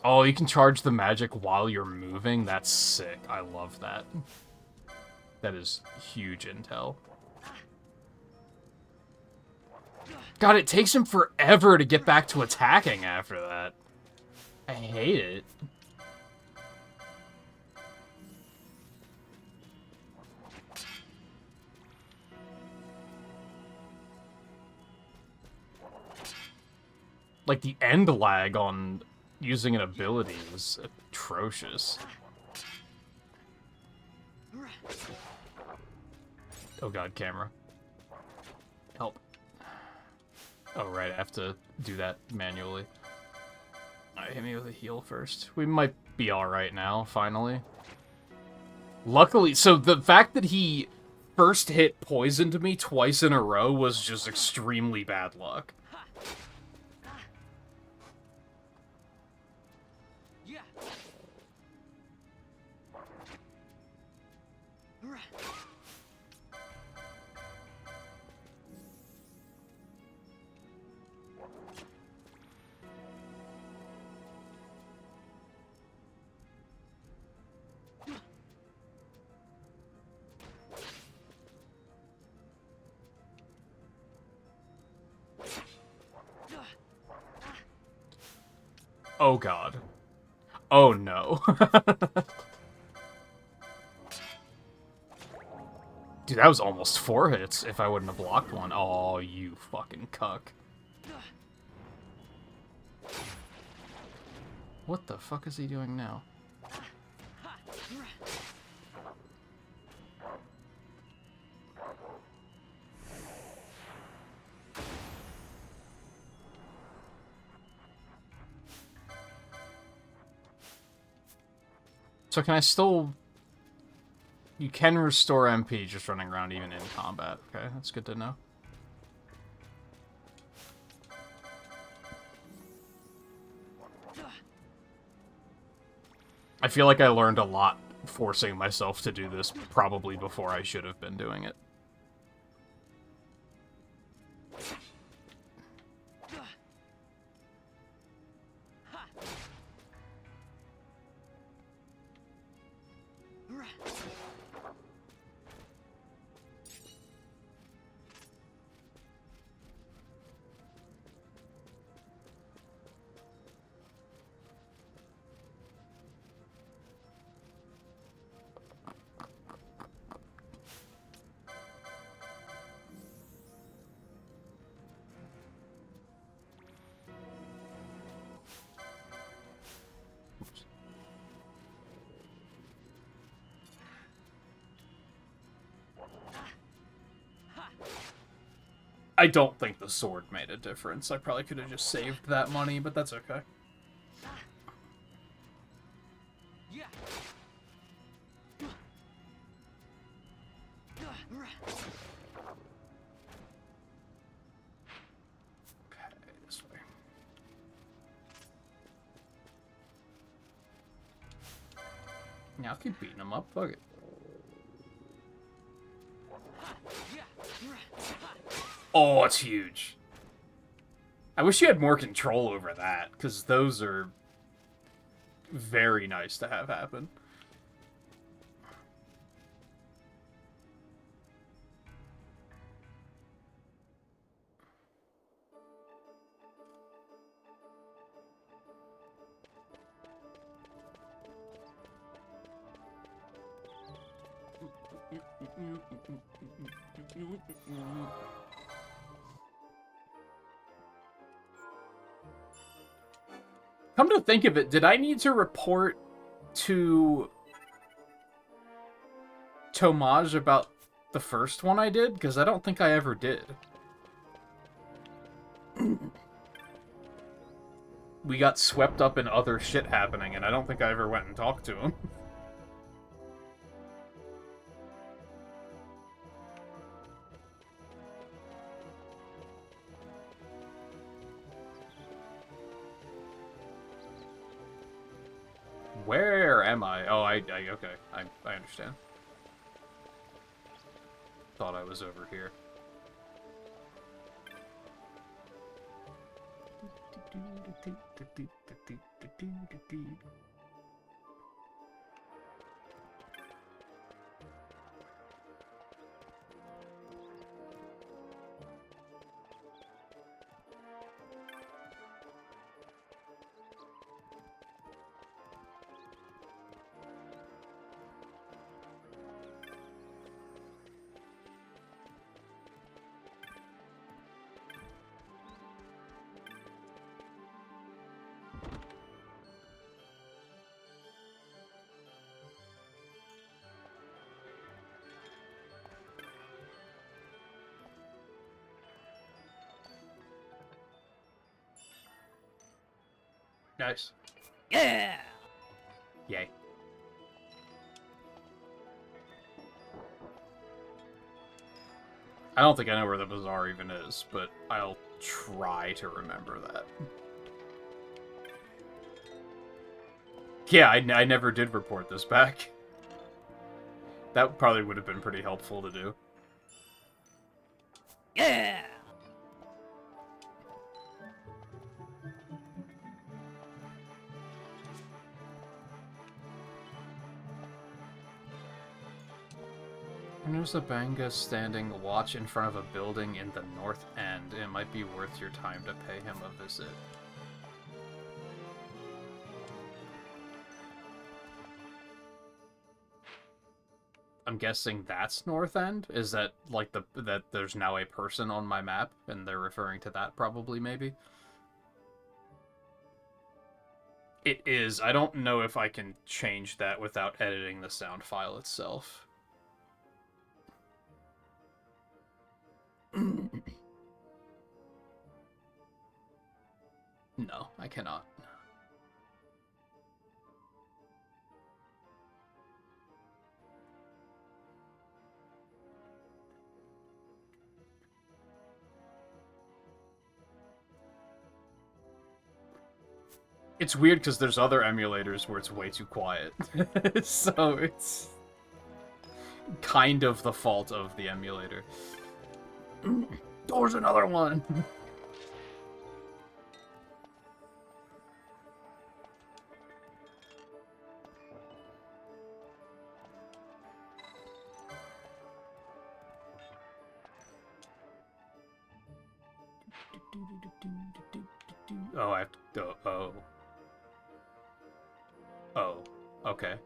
Oh, you can charge the magic while you're moving? That's sick. I love that. That is huge intel. God, it takes him forever to get back to attacking after that. I hate it. Like, the end lag on using an ability is atrocious. Oh god, camera. Help. Oh right, I have to do that manually. Alright, hit me with a heal first. We might be alright now, finally. Luckily, so the fact that he first hit poison to me twice in a row was just extremely bad luck. Oh god. Oh no. Dude, that was almost 4 hits if I wouldn't have blocked one. Oh, you fucking cuck. What the fuck is he doing now? So can I still... You can restore MP just running around even in combat. Okay, that's good to know. I feel like I learned a lot forcing myself to do this probably before I should have been doing it. I don't think the sword made a difference. I probably could have just saved that money, but that's okay. Okay, this way. Yeah, I'll keep beating him up. Fuck it. Oh, it's huge. I wish you had more control over that, because those are very nice to have happen. Come to think of it, did I need to report to Tomaj about the first one I did? Because I don't think I ever did. We got swept up in other shit happening, and I don't think I ever went and talked to him. Where am I? Oh, okay. I understand. Thought I was over here. Nice. Yeah! Yay. I don't think I know where the bazaar even is, but I'll try to remember that. Yeah, I never did report this back. That probably would have been pretty helpful to do. Yeah! There's a Banga standing watch in front of a building in the north end. It might be worth your time to pay him a visit. I'm guessing that's north end? Is that like that there's now a person on my map and they're referring to that probably maybe? It is. I don't know if I can change that without editing the sound file itself. No, I cannot. It's weird because there's other emulators where it's way too quiet. So it's kind of the fault of the emulator. There's another one! Oh, I have to... Oh. Oh. Okay.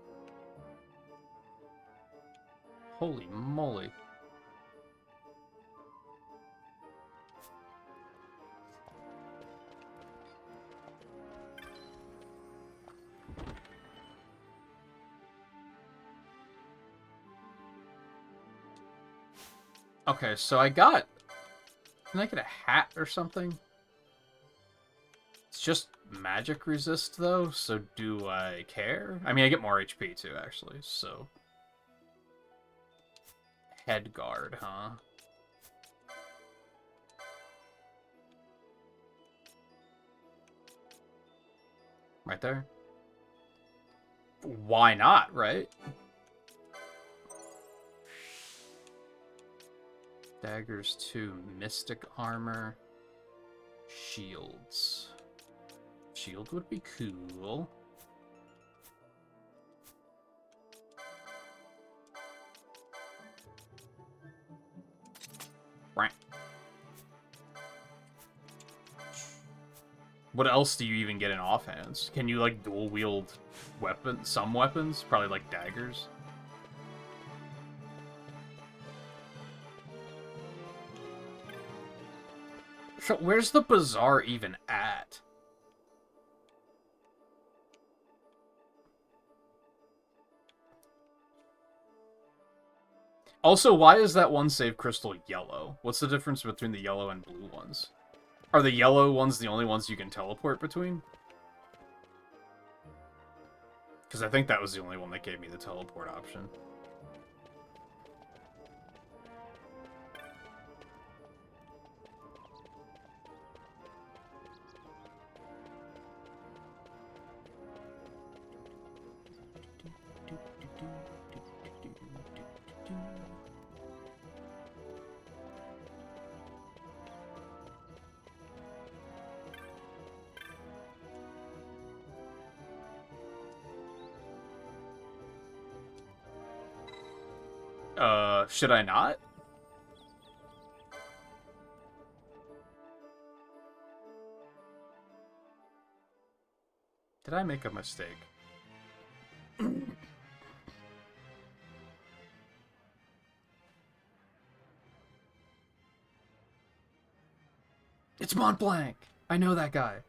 Holy moly. Okay, so I got... Can I get a hat or something? It's just magic resist, though, so do I care? I mean, I get more HP, too, actually, so... Head guard, huh? Right there? Why not, right? Daggers 2, mystic armor, shields. Shield would be cool. Right. What else do you even get in offhands? Can you, like, dual wield weapons? Some weapons? Probably, like, daggers. So where's the bazaar even at? Also, why is that one save crystal yellow? What's the difference between the yellow and blue ones? Are the yellow ones the only ones you can teleport between? Because I think that was the only one that gave me the teleport option. Should I not? Did I make a mistake? It's Mont Blanc! I know that guy.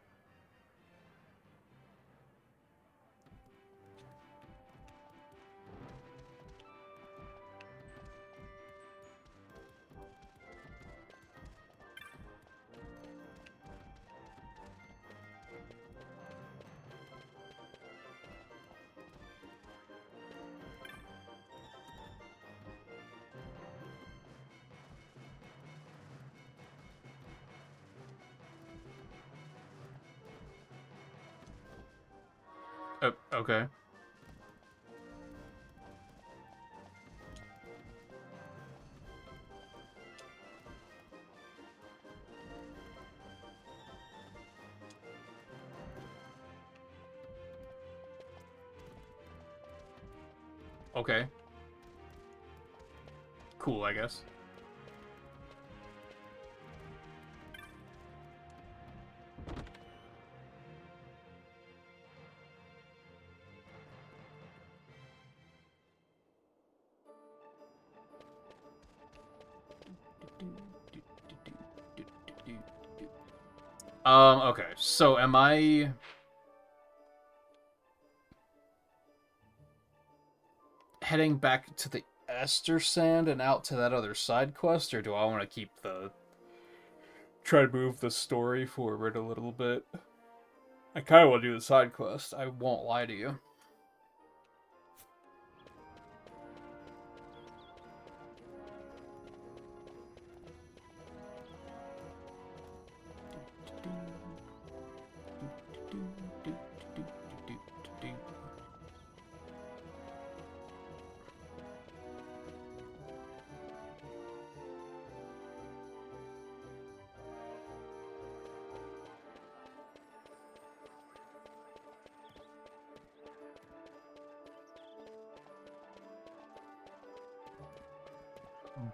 Okay. Okay. Cool, I guess. Okay, so am I... heading back to the Ester Sand and out to that other side quest, or do I want to keep the... try to move the story forward a little bit? I kind of want to do the side quest, I won't lie to you.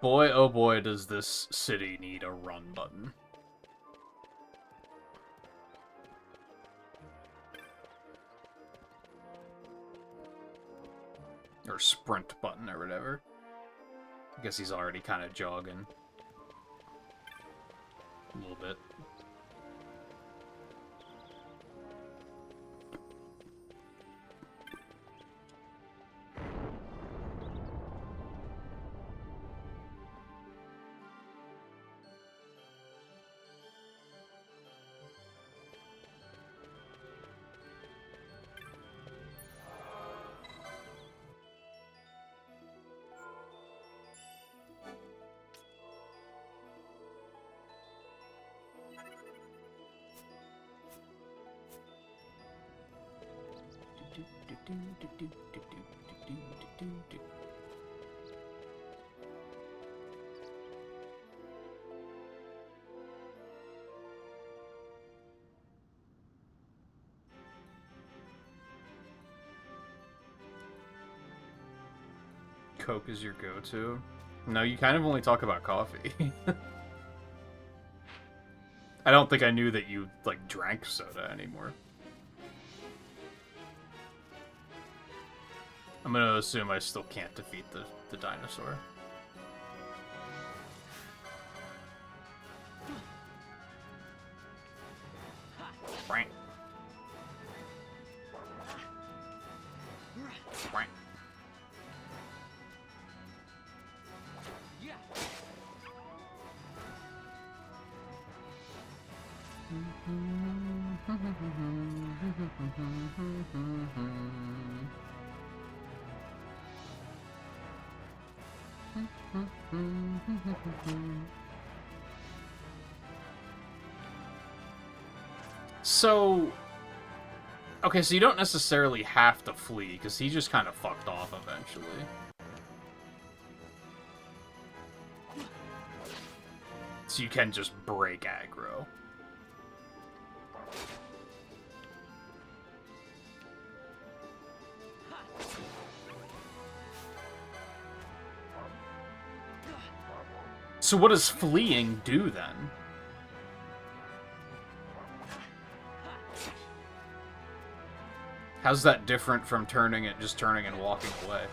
Boy, oh boy, does this city need a run button. Or sprint button, or whatever. I guess he's already kind of jogging. A little bit. Coke is your go-to? No, you kind of only talk about coffee. I don't think I knew that you, like, drank soda anymore. I'm gonna assume I still can't defeat the dinosaur. Frank. Frank. So, okay, so you don't necessarily have to flee, because he just kind of fucked off eventually. So you can just break aggro. So what does fleeing do then? How's that different from just turning and walking away?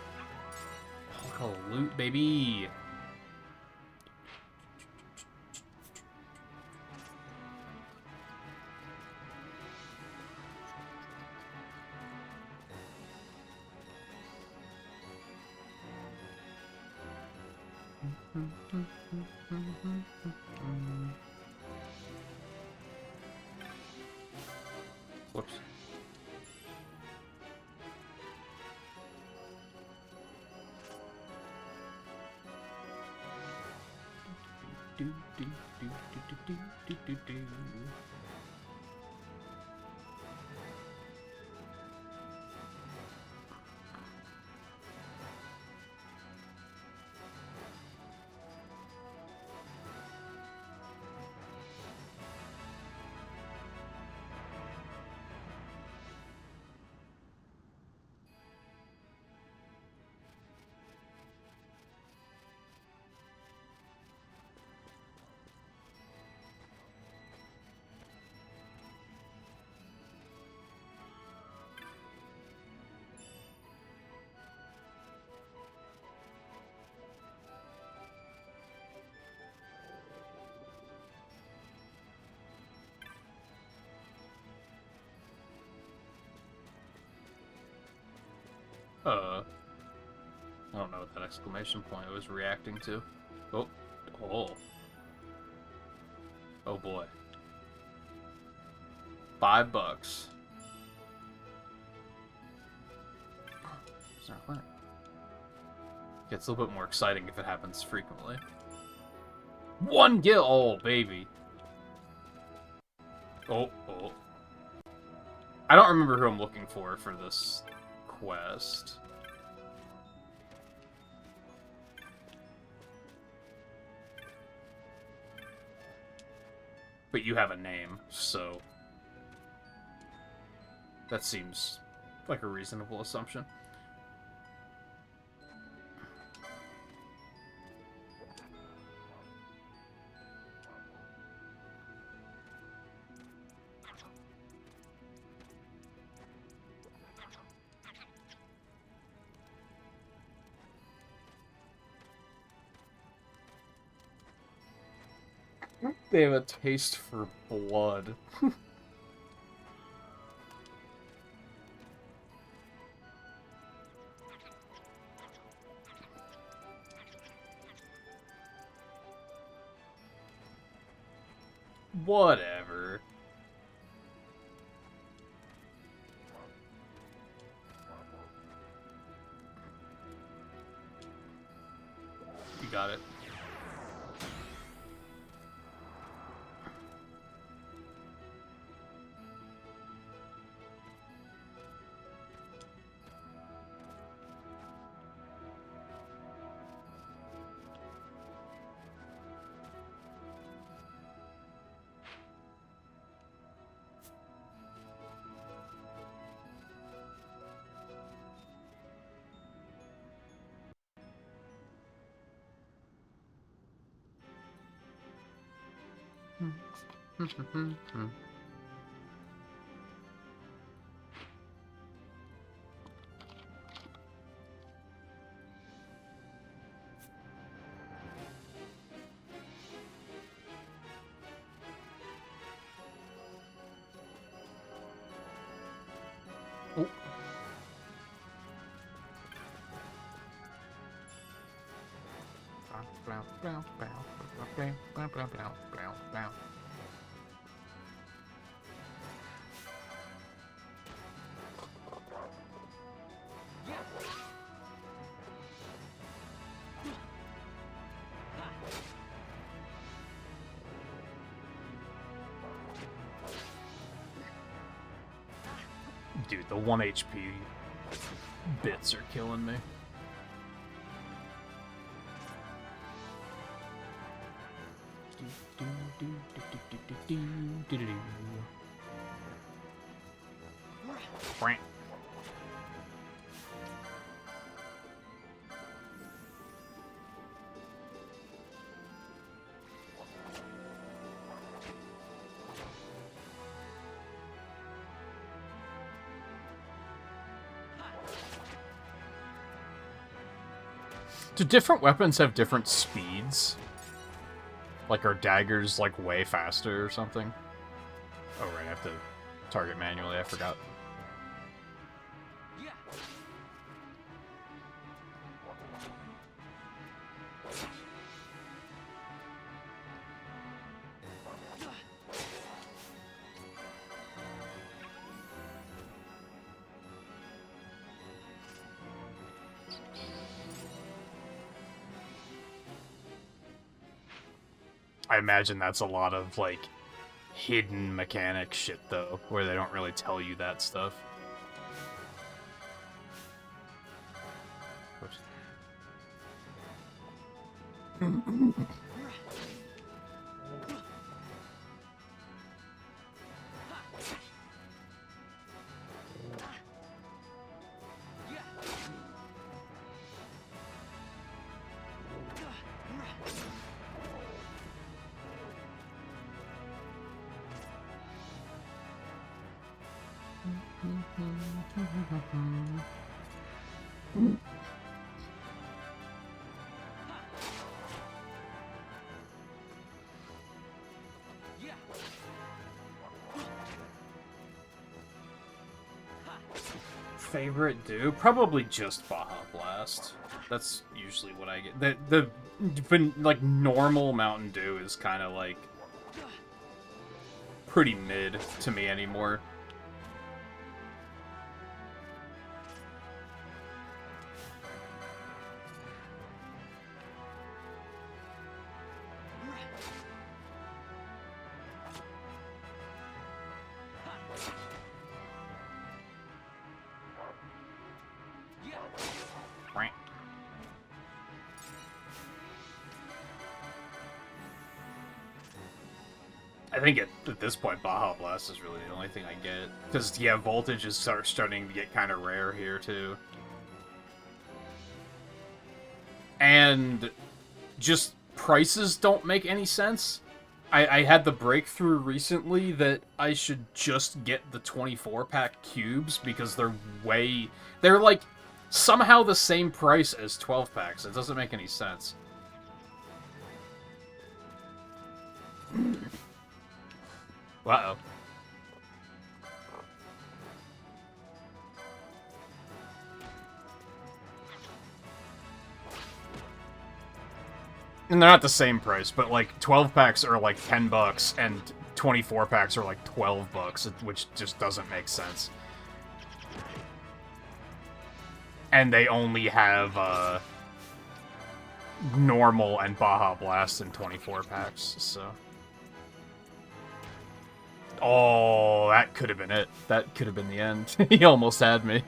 Oh, loot, baby! Whoops. I don't know what that exclamation point was reacting to. Oh. Oh. Oh boy. $5. Gets a little bit more exciting if it happens frequently. 1 gil! Oh, baby. Oh, oh. I don't remember who I'm looking for this quest. But you have a name, so that seems like a reasonable assumption. They have a taste for blood. Whatever. You got it. Oh. Dude, the 1 HP bits are killing me. Frank. Do different weapons have different speeds? Like, are daggers, like, way faster or something? Oh, right, I have to target manually, I forgot. I imagine that's a lot of, like, hidden mechanic shit, though, where they don't really tell you that stuff. Favorite do? Probably just Baja Blast. That's usually what I get. The like, normal Mountain Dew is kind of, like, pretty mid to me anymore. I think at this point, Baja Blast is really the only thing I get. Because, yeah, Voltage is starting to get kind of rare here, too. And just prices don't make any sense. I had the breakthrough recently that I should just get the 24-pack cubes because they're like somehow the same price as 12-packs. It doesn't make any sense. Uh-oh. And they're not the same price, but, like, 12-packs are, like, $10, and 24-packs are, like, $12, which just doesn't make sense. And they only have, normal and Baja Blast in 24-packs, so... Oh, that could have been it. That could have been the end. He almost had me.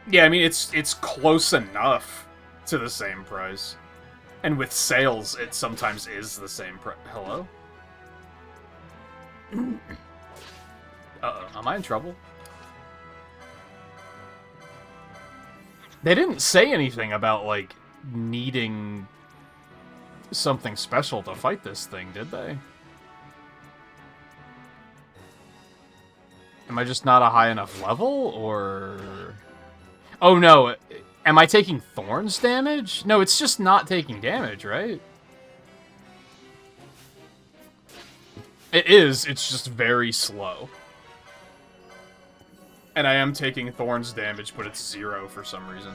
Yeah, I mean, it's close enough to the same price. And with sales, it sometimes is the same price. Hello? Uh-oh, am I in trouble? They didn't say anything about, like, needing something special to fight this thing, did they? Am I just not a high enough level, or... Oh, no. Am I taking Thorns damage? No, it's just not taking damage, right? It is, it's just very slow. And I am taking Thorns damage, but it's 0 for some reason.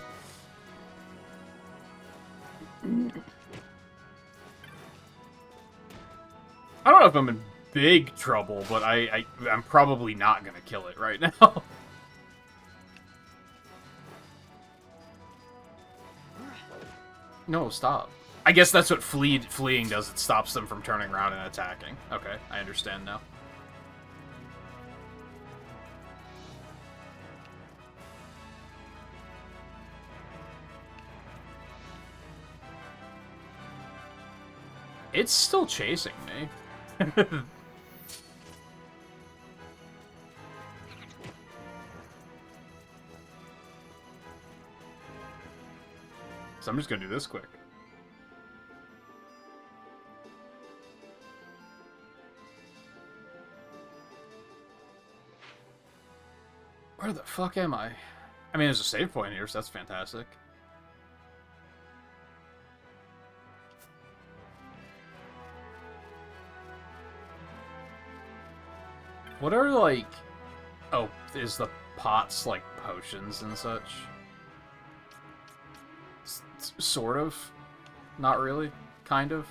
I don't know if I'm in big trouble, but I'm probably not gonna kill it right now. No, stop. I guess that's what fleeing does. It stops them from turning around and attacking. Okay, I understand now. It's still chasing me. So I'm just gonna do this quick. Where the fuck am I? I mean, there's a save point here, so that's fantastic. What are, like... Oh, is the pots, like, potions and such? Sort of. Not really. Kind of.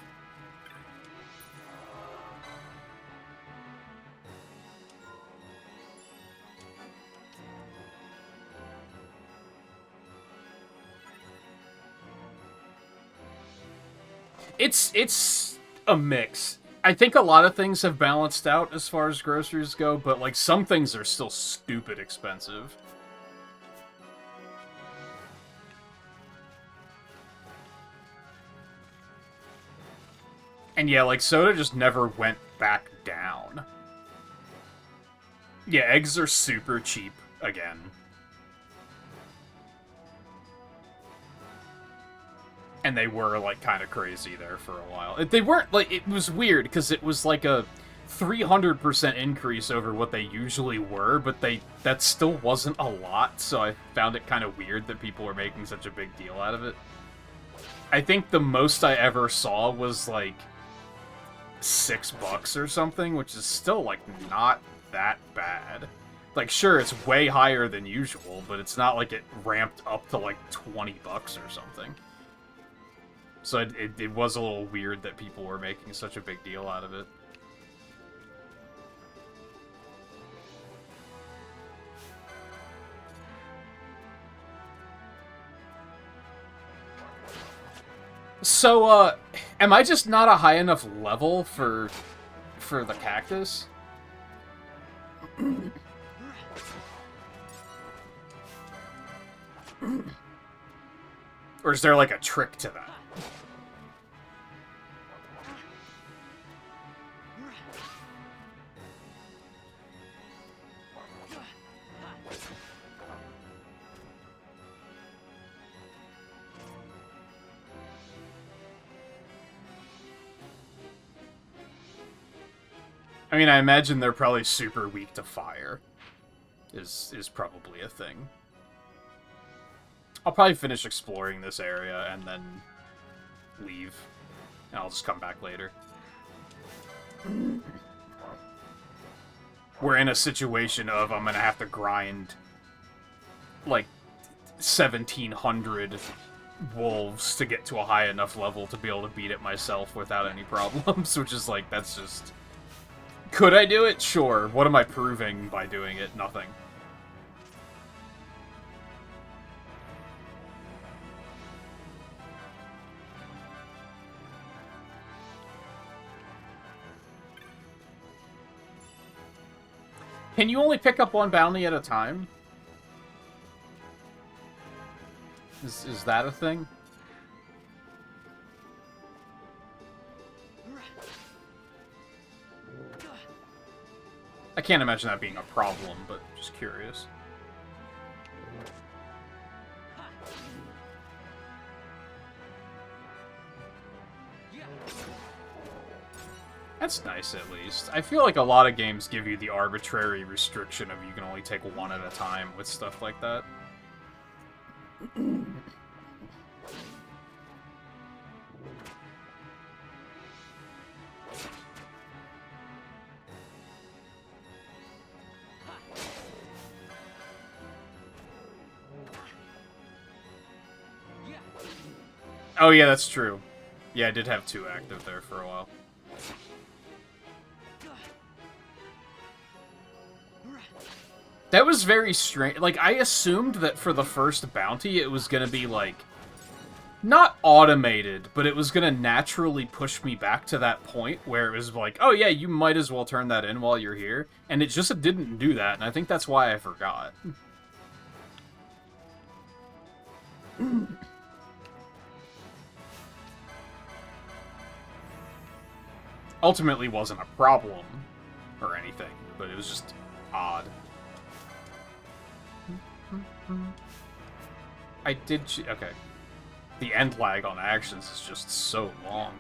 It's a mix. I think a lot of things have balanced out as far as groceries go, but, like, some things are still stupid expensive. And yeah, like, soda just never went back down. Yeah, eggs are super cheap again. And they were, like, kind of crazy there for a while. They weren't, like, it was weird, because it was like a 300% increase over what they usually were, but that still wasn't a lot, so I found it kind of weird that people were making such a big deal out of it. I think the most I ever saw was, like, $6 or something, which is still, like, not that bad. Like, sure, it's way higher than usual, but it's not like it ramped up to, like, $20 or something. So it was a little weird that people were making such a big deal out of it. So, am I just not a high enough level for the cactus? Or is there, like, a trick to that? I mean, I imagine they're probably super weak to fire. Is probably a thing. I'll probably finish exploring this area and then leave. And I'll just come back later. We're in a situation of I'm gonna have to grind like 1,700 wolves to get to a high enough level to be able to beat it myself without any problems, which is like, that's just... Could I do it? Sure. What am I proving by doing it? Nothing. Can you only pick up one bounty at a time? Is that a thing? I can't imagine that being a problem, but just curious. That's nice, at least. I feel like a lot of games give you the arbitrary restriction of you can only take one at a time with stuff like that. Oh yeah, that's true. Yeah, I did have 2 active there for a while. That was very strange. Like, I assumed that for the first bounty it was gonna be, like, not automated, but it was gonna naturally push me back to that point where it was like, oh yeah, you might as well turn that in while you're here. And it just didn't do that, and I think that's why I forgot. Ultimately wasn't a problem or anything, but it was just odd. I did... Okay. The end lag on actions is just so long.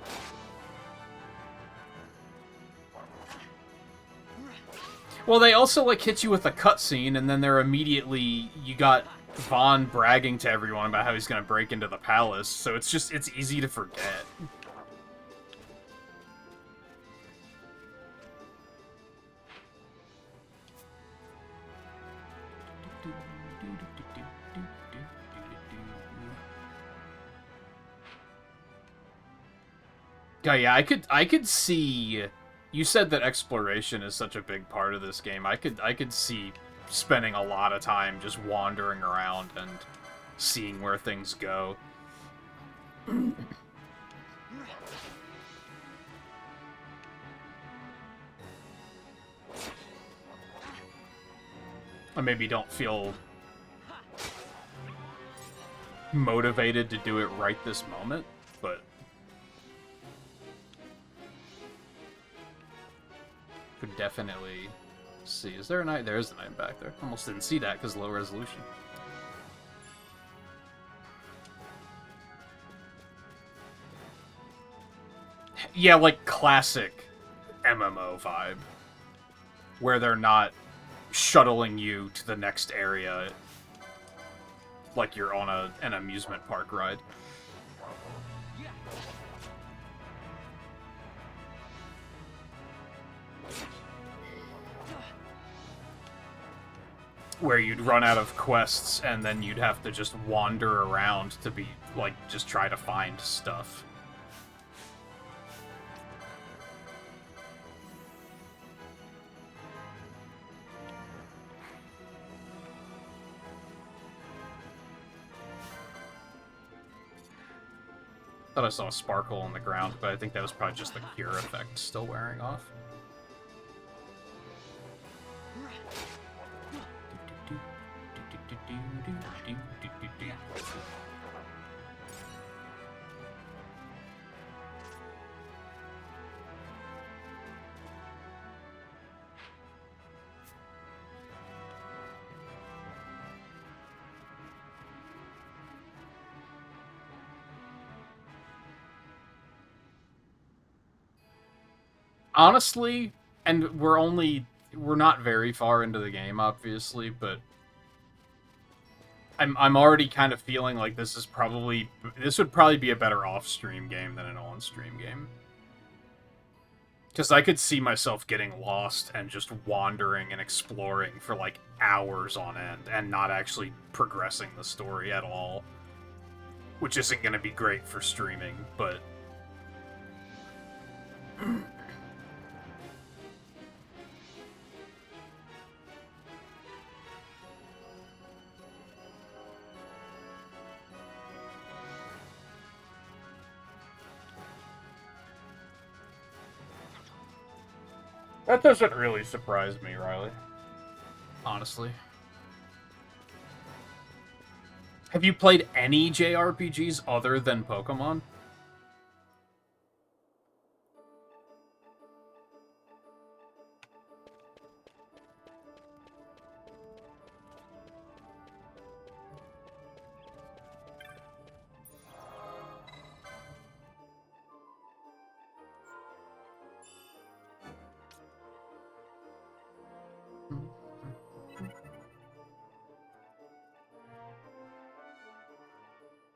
Well, they also, like, hit you with a cutscene, and then they're immediately... You got Vaughn bragging to everyone about how he's gonna break into the palace, so it's just... It's easy to forget. Yeah, I could see... You said that exploration is such a big part of this game. I could see spending a lot of time just wandering around and seeing where things go. I maybe don't feel motivated to do it right this moment, but could definitely see. Is there a knight? There is a knight back there. Almost didn't see that because low resolution. Yeah, like classic MMO vibe, where they're not shuttling you to the next area like you're on an amusement park ride. Where you'd run out of quests and then you'd have to just wander around to be, like, just try to find stuff. Thought I saw a sparkle on the ground, but I think that was probably just the cure effect still wearing off. Honestly, and we're not very far into the game, obviously, but I'm already kind of feeling like this would probably be a better off-stream game than an on-stream game. Because I could see myself getting lost and just wandering and exploring for, like, hours on end and not actually progressing the story at all. Which isn't going to be great for streaming, but... That doesn't really surprise me, Riley. Honestly. Have you played any JRPGs other than Pokemon?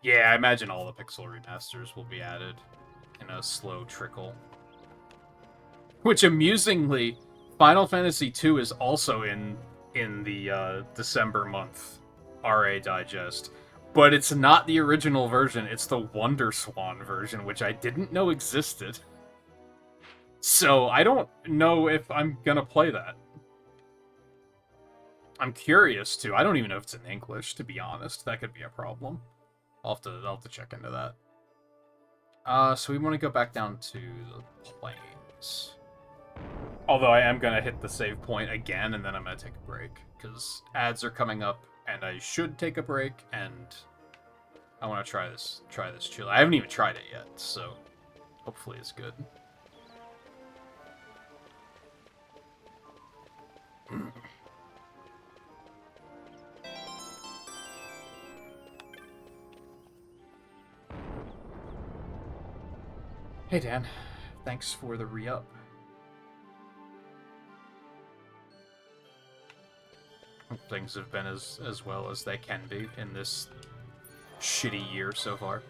Yeah, I imagine all the pixel remasters will be added in a slow trickle. Which, amusingly, Final Fantasy II is also in the December month RA Digest. But it's not the original version, it's the Wonderswan version, which I didn't know existed. So, I don't know if I'm gonna play that. I'm curious to. I don't even know if it's in English, to be honest. That could be a problem. I'll have to check into that. So we want to go back down to the plains. Although I am going to hit the save point again, and then I'm going to take a break. Because ads are coming up, and I should take a break, and I want to try this chill. I haven't even tried it yet, so hopefully it's good. Hey Dan, thanks for the re-up. Things have been as well as they can be in this shitty year so far.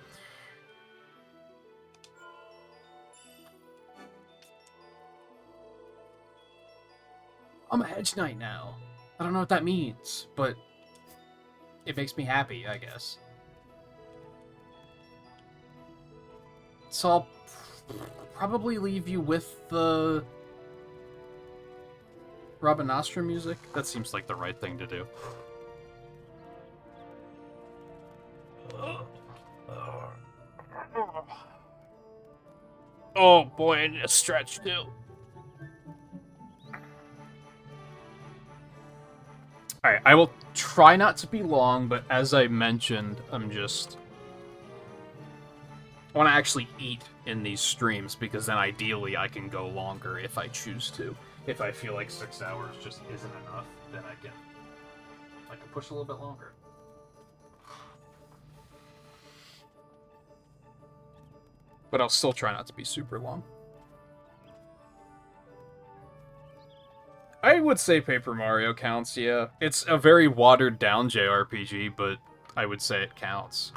I'm a hedge knight now. I don't know what that means, but it makes me happy, I guess. So I'll probably leave you with the Rabanastra music. That seems like the right thing to do. Oh boy, I need a stretch too. Alright, I will try not to be long, but as I mentioned, I want to actually eat in these streams, because then ideally I can go longer if I choose to. If I feel like 6 hours just isn't enough, then I can push a little bit longer. But I'll still try not to be super long. would say Paper Mario counts, yeah. It's a very watered-down JRPG, but I would say it counts.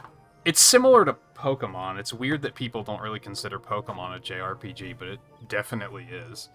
It's similar to Pokemon. It's weird that people don't really consider Pokemon a JRPG, but it definitely is.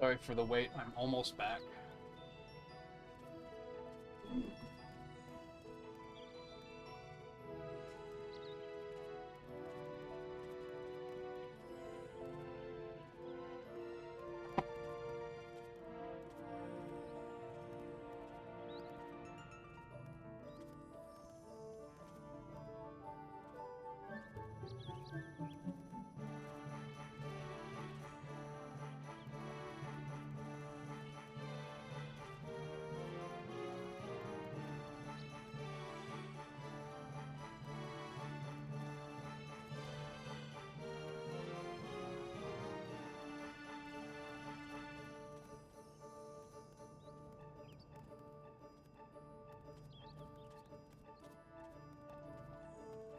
Sorry for the wait. I'm almost back.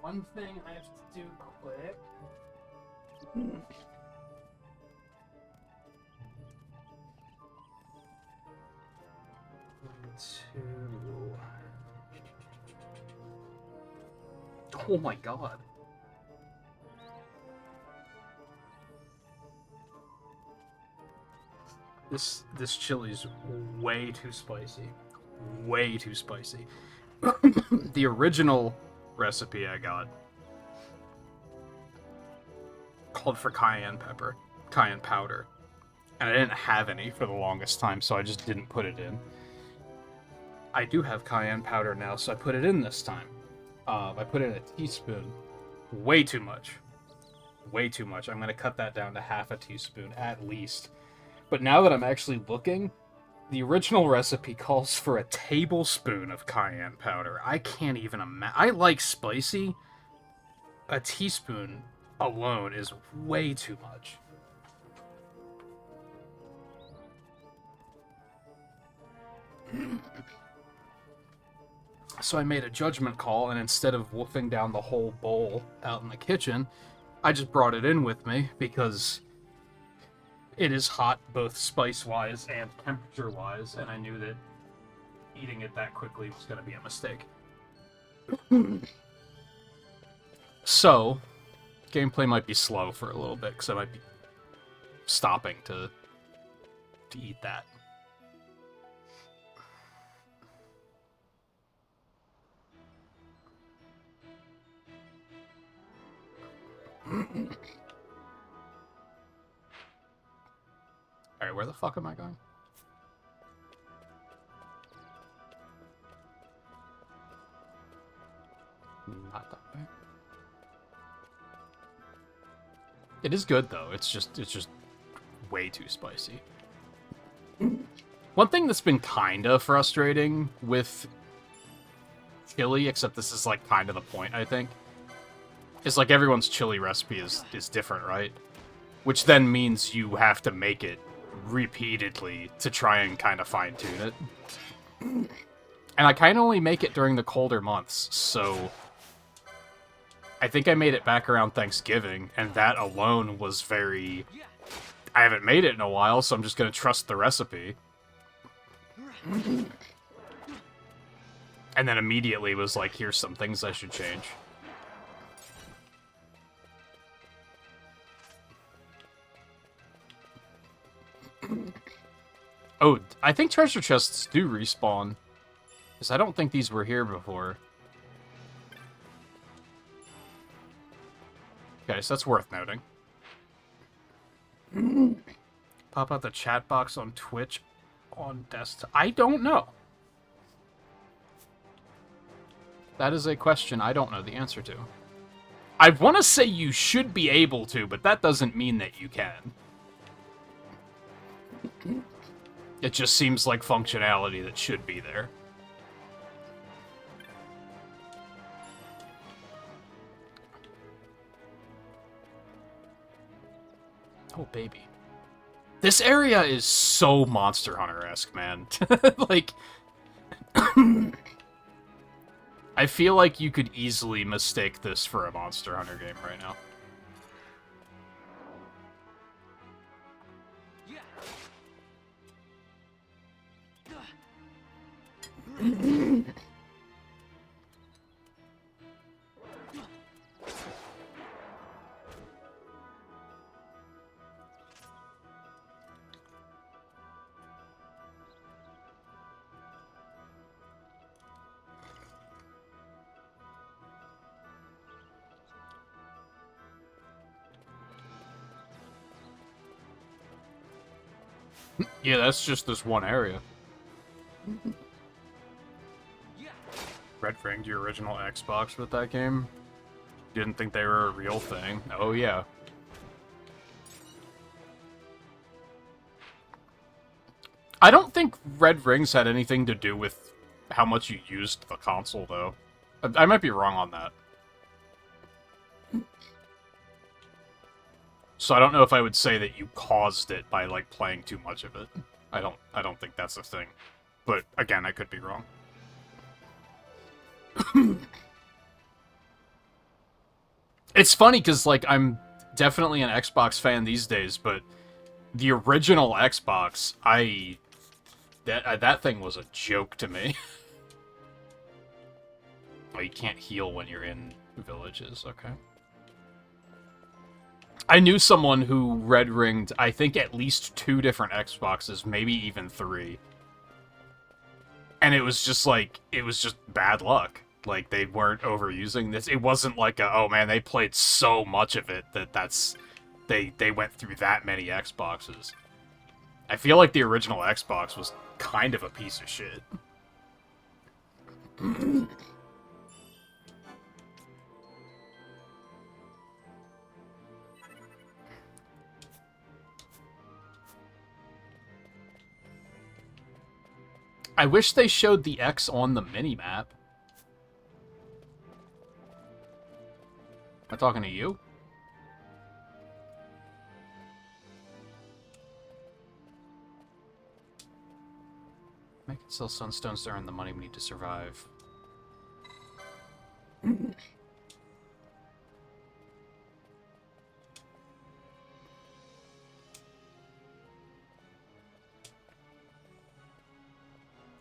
One thing I have to do quick. Oh my god. This chili's way too spicy. Way too spicy. The original recipe I got called for cayenne pepper, cayenne powder. And I didn't have any for the longest time, so I just didn't put it in. I do have cayenne powder now, so I put it in this time. I put in a teaspoon. Way too much. Way too much. I'm going to cut that down to half a teaspoon, at least. But now that I'm actually looking, the original recipe calls for a tablespoon of cayenne powder. I can't even imagine. I like spicy. A teaspoon alone is way too much. So I made a judgment call, and instead of wolfing down the whole bowl out in the kitchen, I just brought it in with me because it is hot both spice-wise and temperature-wise, and I knew that eating it that quickly was going to be a mistake. So, gameplay might be slow for a little bit, because I might be stopping to eat that. Alright, where the fuck am I going? Not that way. It is good though. It's just way too spicy. One thing that's been kinda frustrating with chili, except this is like kind of the point, I think, is like everyone's chili recipe is different, right? Which then means you have to make it repeatedly to try and kind of fine-tune it. And I kind of only make it during the colder months, so I think I made it back around Thanksgiving, and that alone was very... I haven't made it in a while, so I'm just going to trust the recipe. And then immediately was like, here's some things I should change. Oh, I think treasure chests do respawn. Because I don't think these were here before. Okay, so that's worth noting. Pop out the chat box on Twitch on desktop. I don't know. That is a question I don't know the answer to. I want to say you should be able to, but that doesn't mean that you can. It just seems like functionality that should be there. Oh, baby. This area is so Monster Hunter-esque, man. Like... I feel like you could easily mistake this for a Monster Hunter game right now. Yeah, that's just this one area. Red Ringed your original Xbox with that game? Didn't think they were a real thing. Oh, yeah. I don't think Red Rings had anything to do with how much you used the console, though. I might be wrong on that. So I don't know if I would say that you caused it by, like, playing too much of it. I don't think that's a thing. But, again, I could be wrong. It's funny, because, like, I'm definitely an Xbox fan these days, but the original Xbox, that thing was a joke to me. Oh, you can't heal when you're in villages, okay. I knew someone who red ringed, I think, at least 2 different Xboxes, maybe even 3. And it was just like, it was just bad luck. Like, they weren't overusing this. It wasn't like a, oh man, they played so much of it that they went through that many Xboxes. I feel like the original Xbox was kind of a piece of shit. I wish they showed the X on the minimap. Am I talking to you? Make it sell sunstones to earn the money we need to survive.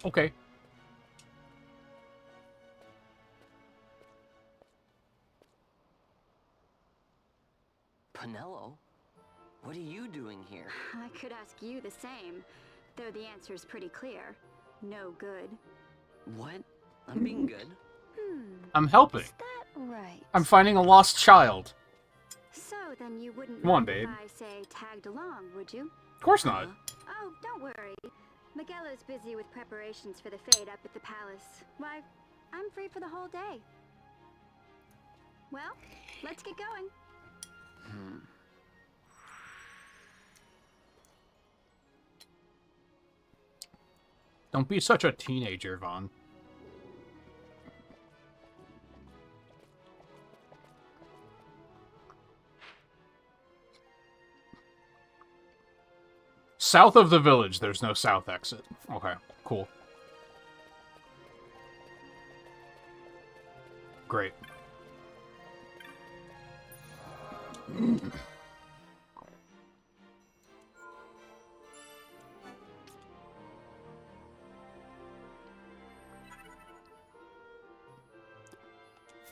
Okay. Penelo? What are you doing here? I could ask you the same, though the answer's pretty clear. No good. What? I'm being good. I'm helping. Is that right? I'm finding a lost child. So then you wouldn't Come on, mind babe. if I say tagged along, would you? Of course not. Oh, don't worry. Miguelo's busy with preparations for the fete up at the palace. Why, I'm free for the whole day. Well, let's get going. Don't be such a teenager, Vaughn. South of the village, there's no south exit. Okay, cool. Great.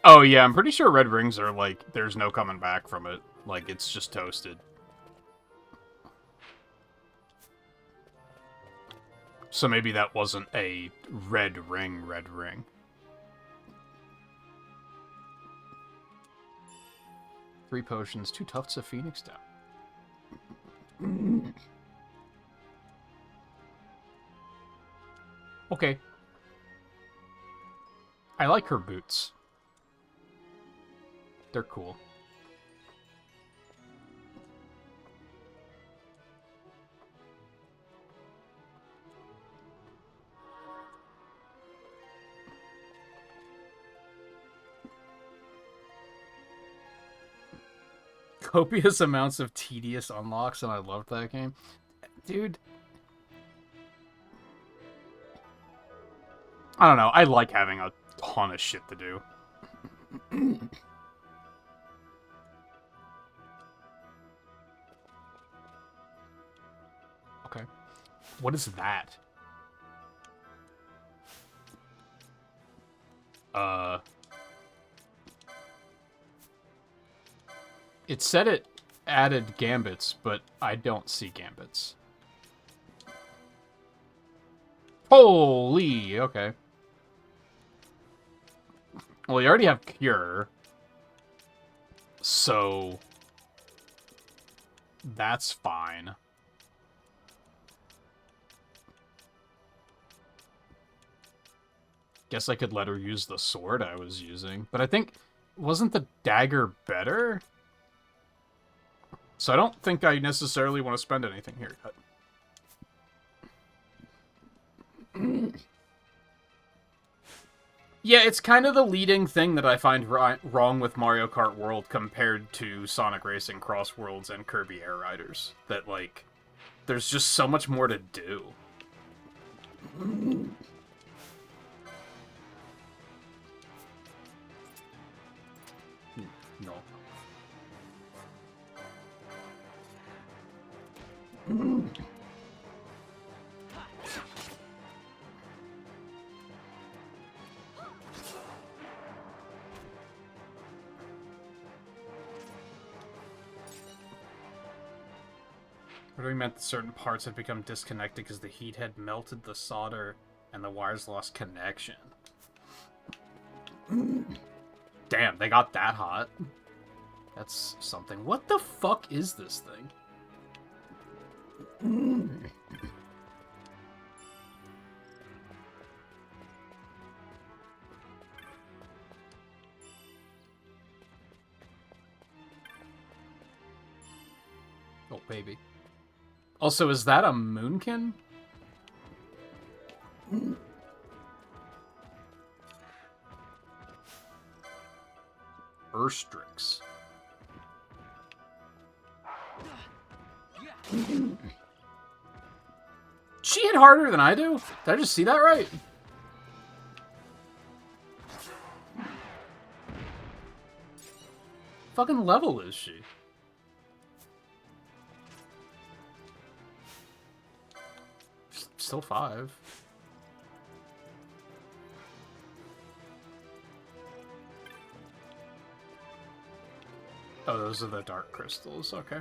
Oh yeah, I'm pretty sure red rings are like, there's no coming back from it. Like, it's just toasted. So maybe that wasn't a red ring. 3 potions, 2 tufts of phoenix down. Okay. I like her boots. They're cool. Copious amounts of tedious unlocks, and I loved that game. Dude. I don't know, I like having a ton of shit to do. Okay. What is that? It said it added gambits, but I don't see gambits. Holy, okay. Well, you already have Cure. So... that's fine. Guess I could let her use the sword I was using. But I think... Wasn't the dagger better? So I don't think I necessarily want to spend anything here yet. Yeah, it's kind of the leading thing that I find wrong with Mario Kart World compared to Sonic Racing Cross Worlds and Kirby Air Riders. That, like, there's just so much more to do. No. What do we meant that certain parts had become disconnected because the heat had melted the solder and the wires lost connection? Damn, they got that hot. That's something. What the fuck is this thing? Oh, baby. Also, is that a moonkin? Urstrix. She hit harder than I do? Did I just see that right? Fucking level is she? Still 5. Oh, those are the dark crystals, okay.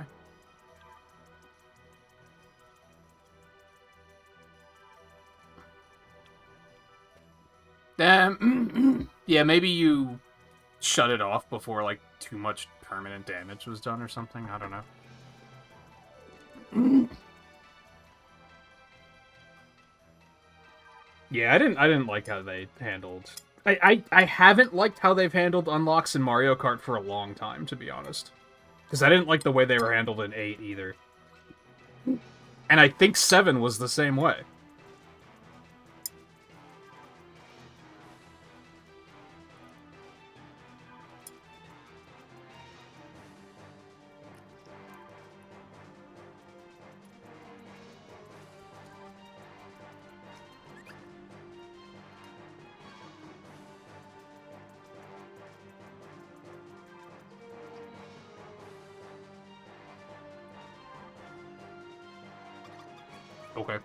Yeah, maybe you shut it off before, like, too much permanent damage was done or something, I don't know. Yeah, I didn't like how they handled... I haven't liked how they've handled unlocks in Mario Kart for a long time, to be honest. Because I didn't like the way they were handled in 8, either. And I think 7 was the same way. Okay.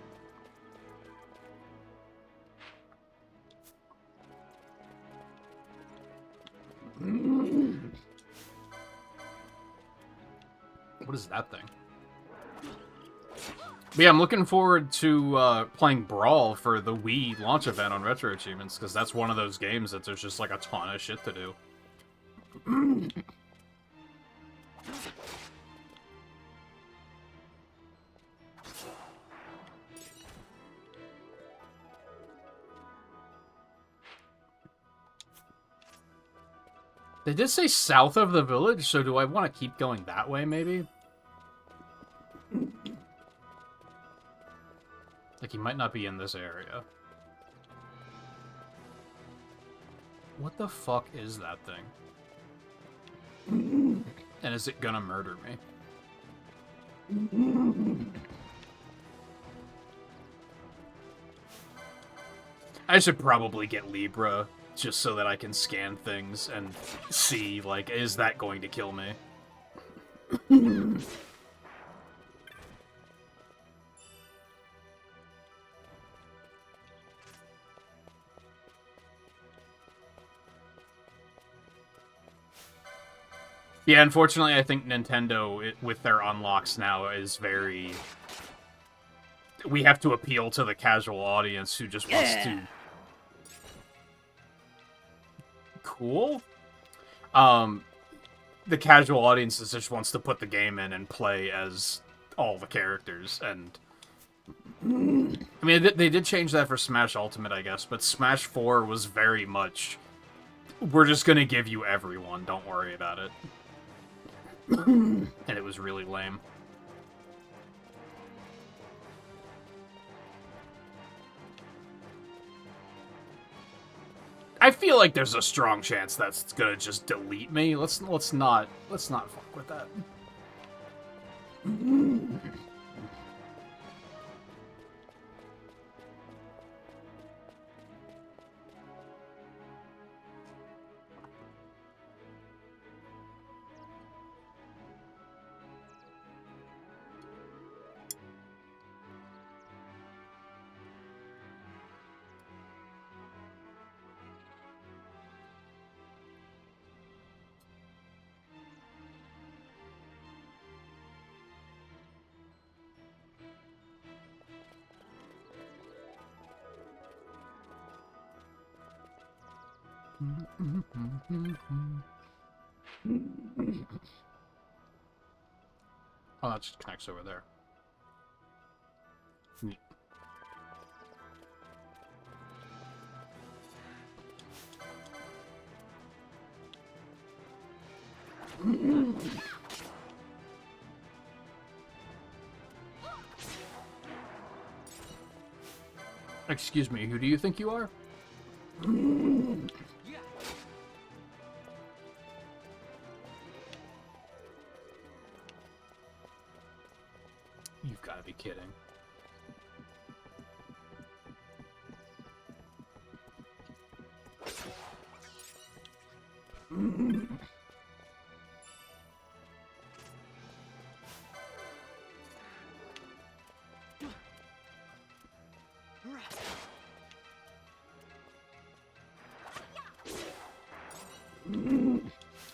What is that thing? But yeah, I'm looking forward to playing Brawl for the Wii launch event on Retro Achievements, because that's one of those games that there's just like a ton of shit to do. They did say south of the village, so do I want to keep going that way, maybe? Like, he might not be in this area. What the fuck is that thing? And is it gonna murder me? I should probably get Libra, just so that I can scan things and see, like, is that going to kill me? Yeah, unfortunately, I think Nintendo, with their unlocks now, is very... We have to appeal to the casual audience who just wants to... Cool? The casual audience just wants to put the game in and play as all the characters, and... I mean, they did change that for Smash Ultimate, I guess, but Smash 4 was very much, we're just gonna give you everyone, don't worry about it. And it was really lame. I feel like there's a strong chance that's gonna just delete me. Let's not fuck with that. Oh, that just connects over there. Neat. Excuse me, who do you think you are? You've got to be kidding.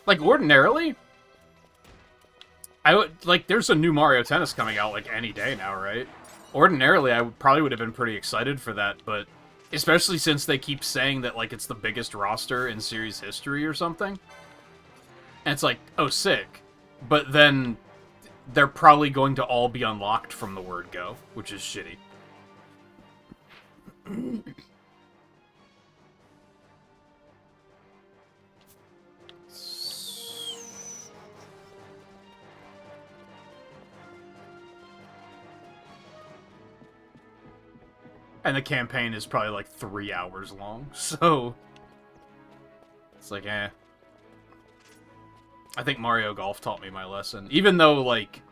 Like, ordinarily, I would, like, there's a new Mario Tennis coming out, like, any day now, right? Ordinarily, I probably would have been pretty excited for that, but especially since they keep saying that, like, it's the biggest roster in series history or something. And it's like, oh, sick. But then they're probably going to all be unlocked from the word go, which is shitty. And the campaign is probably like 3 hours long, so it's like, eh. I think Mario Golf taught me my lesson. Even though, like,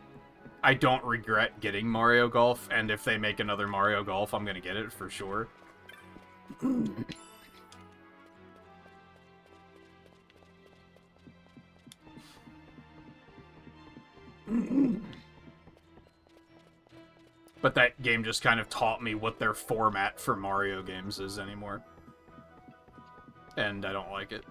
I don't regret getting Mario Golf, and if they make another Mario Golf, I'm gonna get it for sure. But that game just kind of taught me what their format for Mario games is anymore. And I don't like it.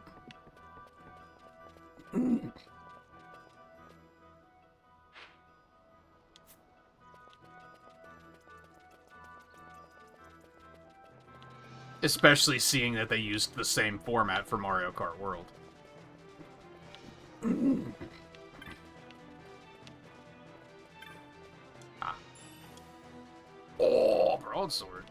Especially seeing that they used the same format for Mario Kart World. Ah. Oh, broadsword.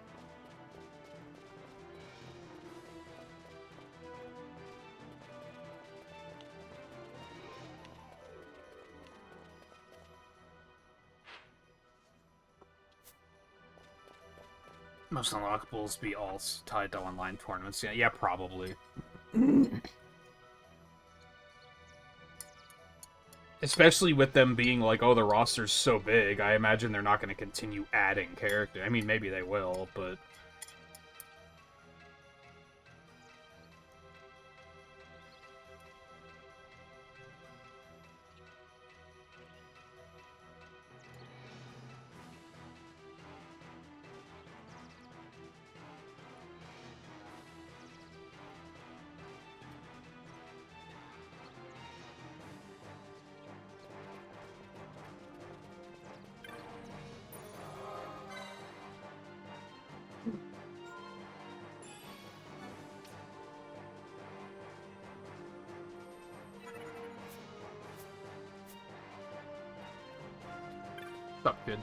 Most unlockables be alts tied to online tournaments. Yeah, probably. Especially with them being like, oh, the roster's so big, I imagine they're not going to continue adding character. I mean, maybe they will, but... Up good.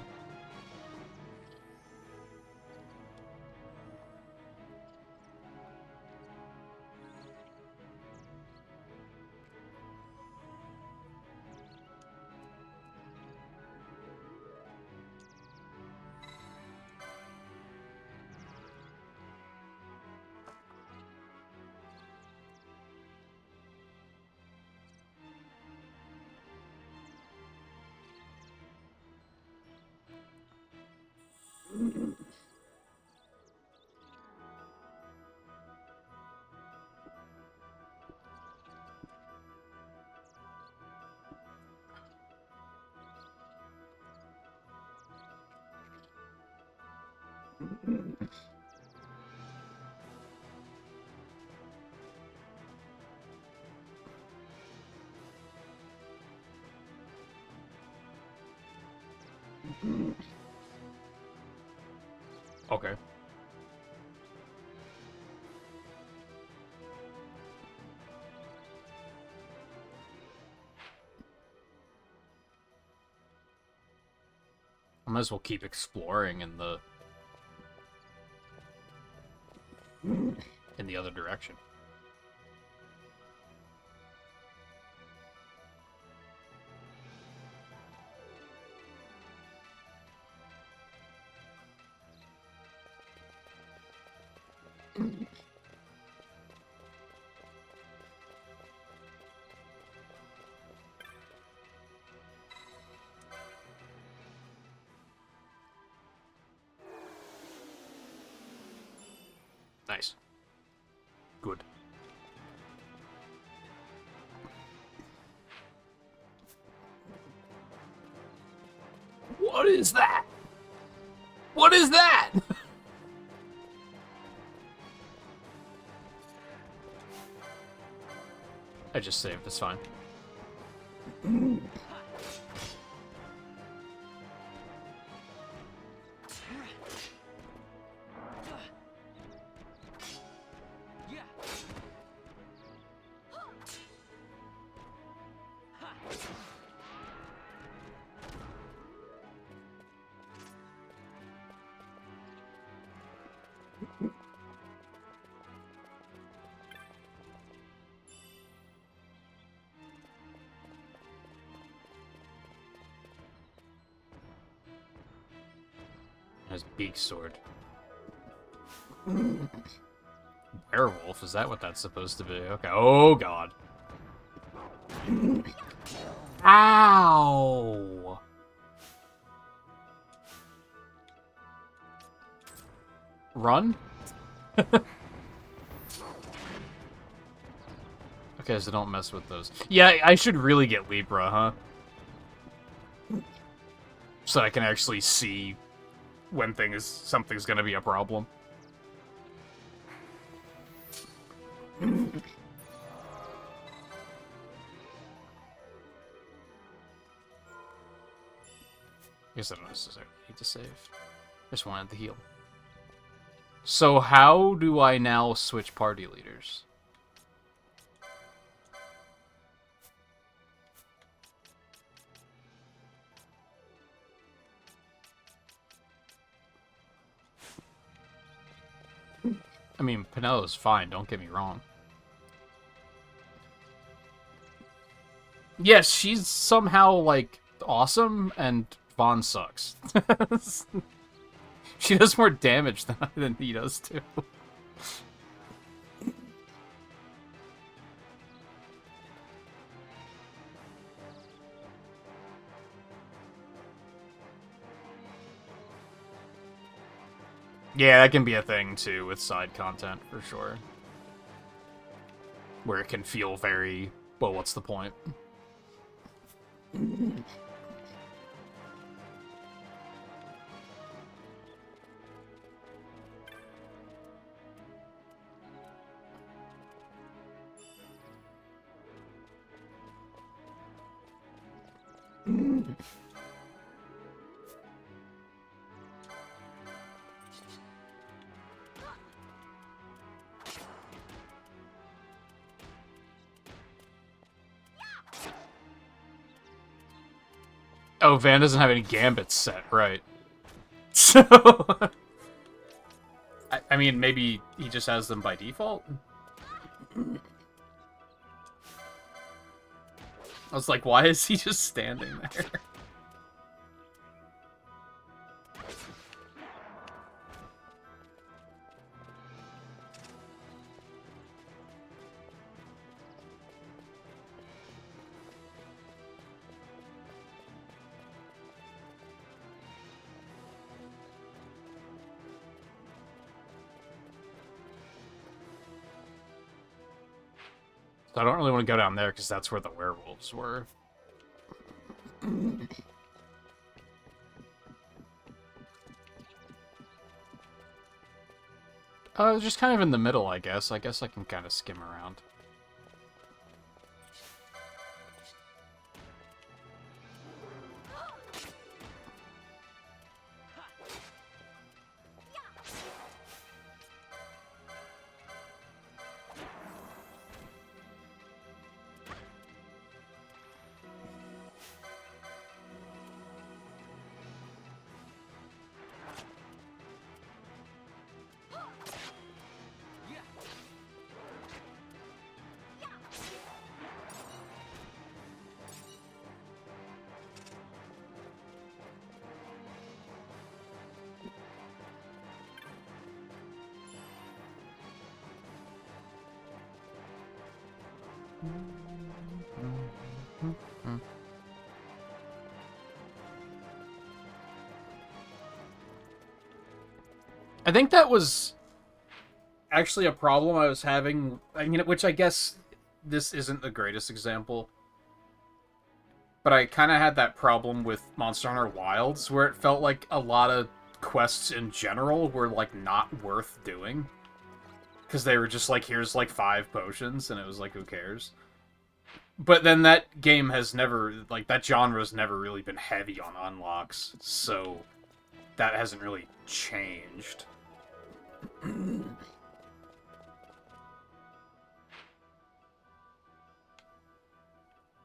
Okay. I might as well keep exploring in the other direction. Nice. Good. What is that? What is that? I just saved, it's fine. His big sword. Werewolf, is that what that's supposed to be? Okay. Oh god. Ow! Run? Okay, so don't mess with those. Yeah, I should really get Libra, huh? So I can actually see when something's gonna be a problem. Guess I don't necessarily need to save. Just wanted to heal. So how do I now switch party leaders? I mean, Penelo's fine, don't get me wrong. Yes, she's somehow, like, awesome, and Vaughn sucks. She does more damage than he does, too. Yeah, that can be a thing, too, with side content, for sure. Where it can feel very, well, what's the point? Oh, Van doesn't have any gambits set, right. So... I mean, maybe he just has them by default? I was like, why is he just standing there? I don't really want to go down there because that's where the werewolves were. Just kind of in the middle, I guess. I guess I can kind of skim around. I think that was actually a problem I was having, which I guess this isn't the greatest example, but I kind of had that problem with Monster Hunter Wilds, where it felt like a lot of quests in general were, like, not worth doing. Because they were just like, here's, like, 5 potions, and it was like, who cares? But then that game has never, like, that genre's never really been heavy on unlocks, so that hasn't really changed.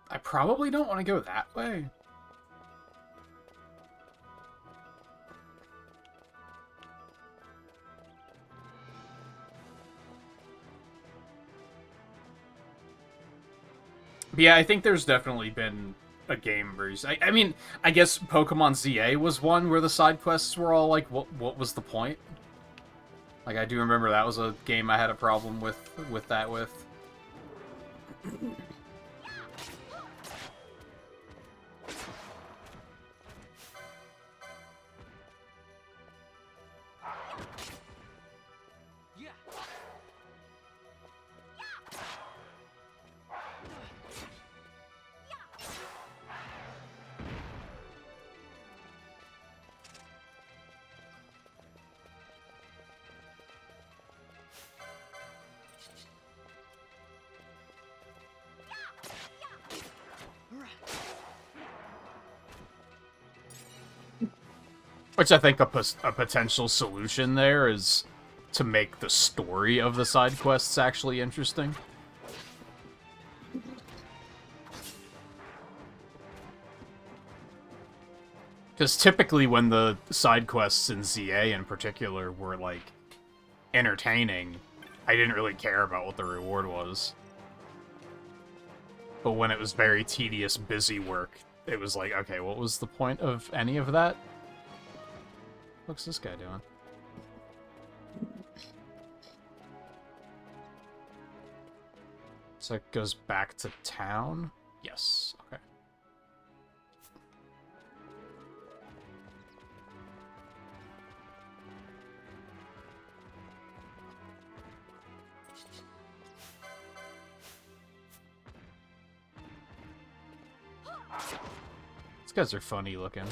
I probably don't want to go that way. But yeah, I think there's definitely been a game where I mean, I guess Pokemon ZA was one where the side quests were all like, what was the point? Like, I do remember that was a game I had a problem with that. Which I think a potential solution there is to make the story of the side quests actually interesting. Because typically when the side quests in ZA in particular were, like, entertaining, I didn't really care about what the reward was. But when it was very tedious, busy work, it was like, okay, what was the point of any of that? What's this guy doing? So it goes back to town? Yes, okay. These guys are funny looking.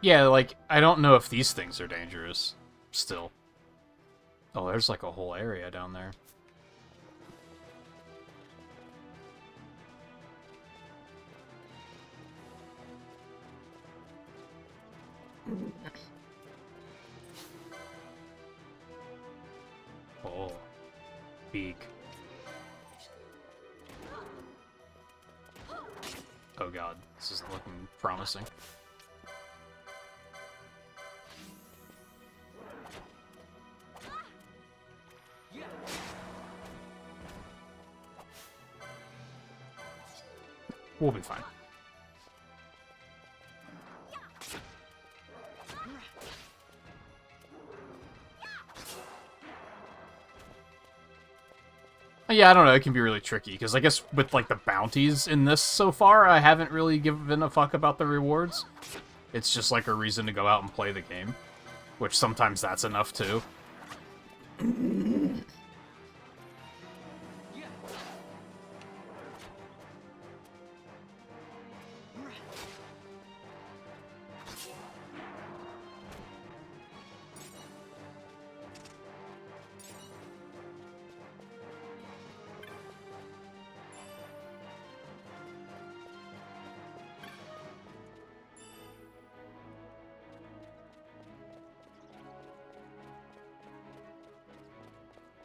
Yeah, like, I don't know if these things are dangerous, still. Oh, there's like a whole area down there. Oh, beak. Oh god, this isn't looking promising. We'll be fine. Yeah, I don't know, it can be really tricky, because I guess with, like, the bounties in this so far, I haven't really given a fuck about the rewards. It's just, like, a reason to go out and play the game. which sometimes that's enough too.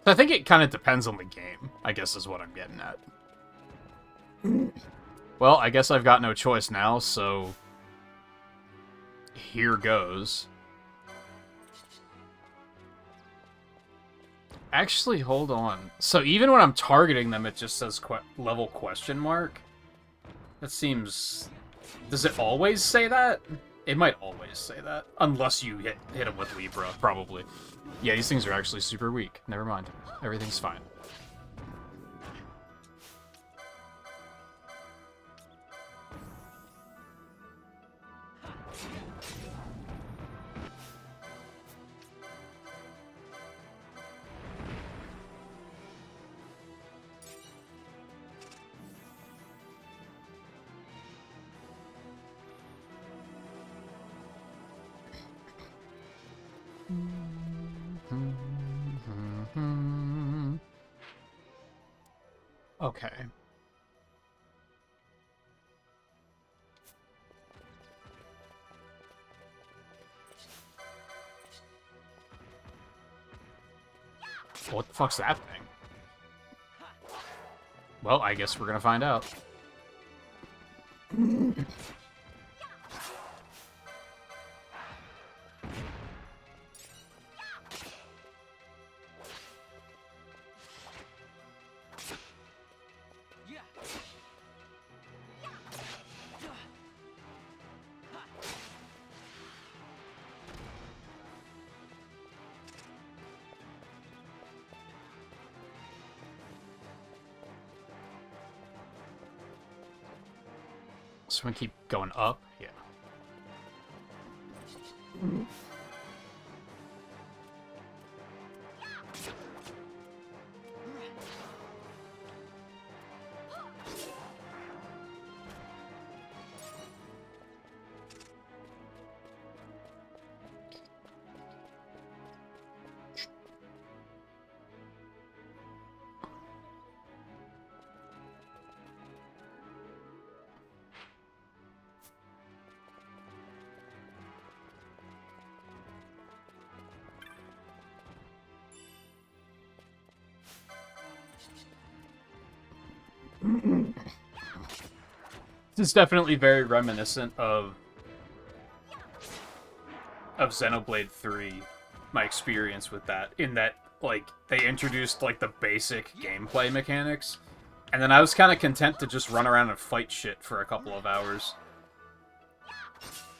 I think it kind of depends on the game, I guess is what I'm getting at. Well, I guess I've got no choice now, so here goes. Actually, hold on. So even when I'm targeting them, it just says level question mark? That seems... Does it always say that? It might always say that. Unless you hit him with Libra, probably. Yeah, these things are actually super weak. Never mind. Everything's fine. Okay. What the fuck's that thing? Well, I guess we're gonna find out. So we keep going up? Yeah. This is definitely very reminiscent of Xenoblade 3, my experience with that, in that, like, they introduced, like, the basic gameplay mechanics, and then I was kind of content to just run around and fight shit for a couple of hours.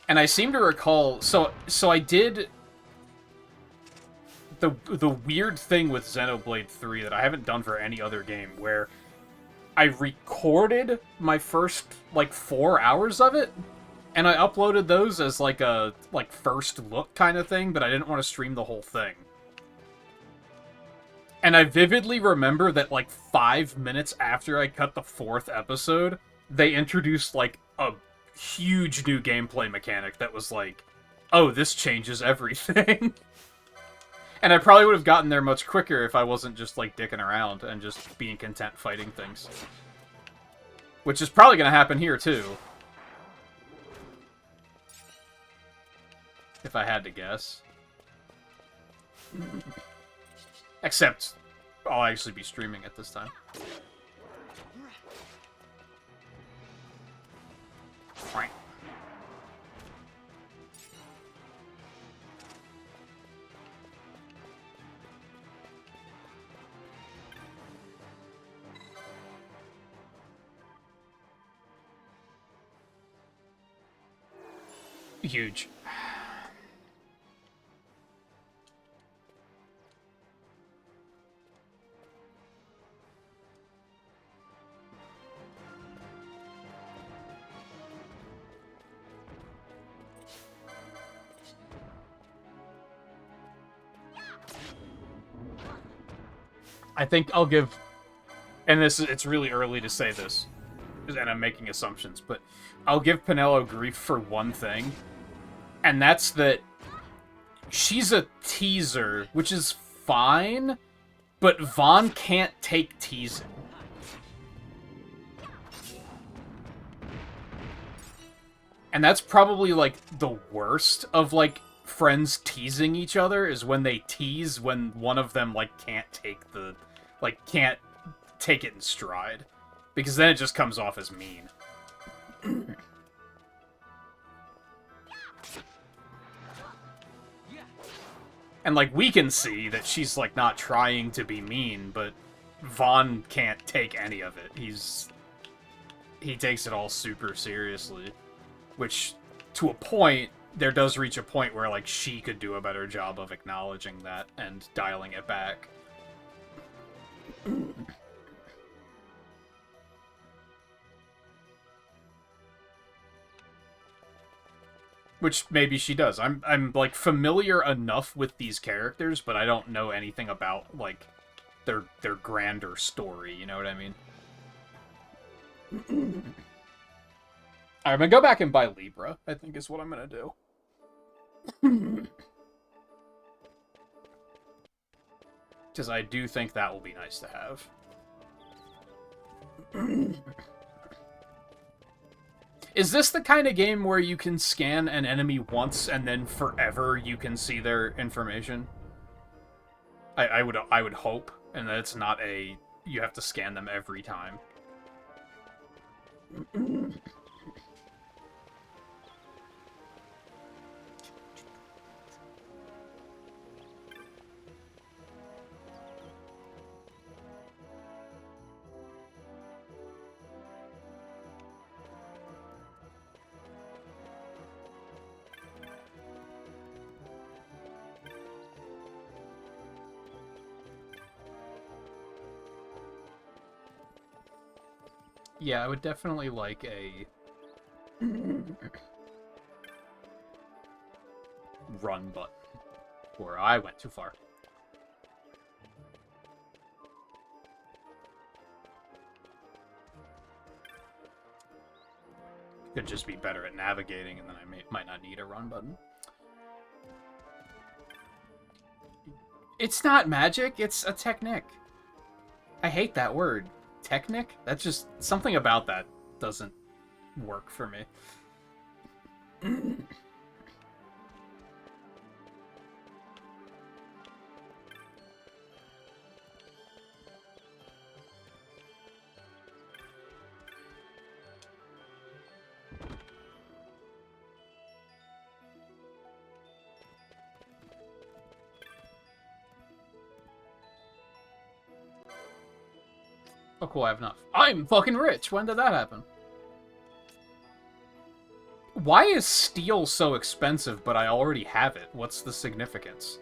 And I seem to recall, so I did the weird thing with Xenoblade 3 that I haven't done for any other game, where I recorded my first, like, 4 hours of it, and I uploaded those as, like, a, like, first look kind of thing, but I didn't want to stream the whole thing. And I vividly remember that, like, 5 minutes after I cut the 4th episode, they introduced, like, a huge new gameplay mechanic that was like, oh, this changes everything. And I probably would have gotten there much quicker if I wasn't just, like, dicking around and just being content fighting things. Which is probably going to happen here, too. If I had to guess. Except, I'll actually be streaming it this time. Right. Huge. I think I'll give, and it's really early to say this, and I'm making assumptions, but I'll give Penelo grief for one thing, and that's that she's a teaser, which is fine, but Vaughn can't take teasing. And that's probably, like, the worst of, like, friends teasing each other, is when they tease when one of them, like, can't take it in stride. Because then it just comes off as mean. And, like, we can see that she's, like, not trying to be mean, but Vaughn can't take any of it. He takes it all super seriously. Which, to a point, there does reach a point where, like, she could do a better job of acknowledging that and dialing it back. Which maybe she does. I'm like, familiar enough with these characters, but I don't know anything about, like, their grander story, you know what I mean? I'm gonna go back and buy Libra, I think is what I'm gonna do. Because I do think that will be nice to have. Is this the kind of game where you can scan an enemy once and then forever you can see their information? I would hope, and that it's not you have to scan them every time. Yeah, I would definitely like a run button, or I went too far. Could just be better at navigating, and then I might not need a run button. It's not magic, it's a technique. I hate that word. Technic? That's just... something about that doesn't work for me. Oh, cool, I have enough. I'm fucking rich! When did that happen? Why is steel so expensive, but I already have it? What's the significance?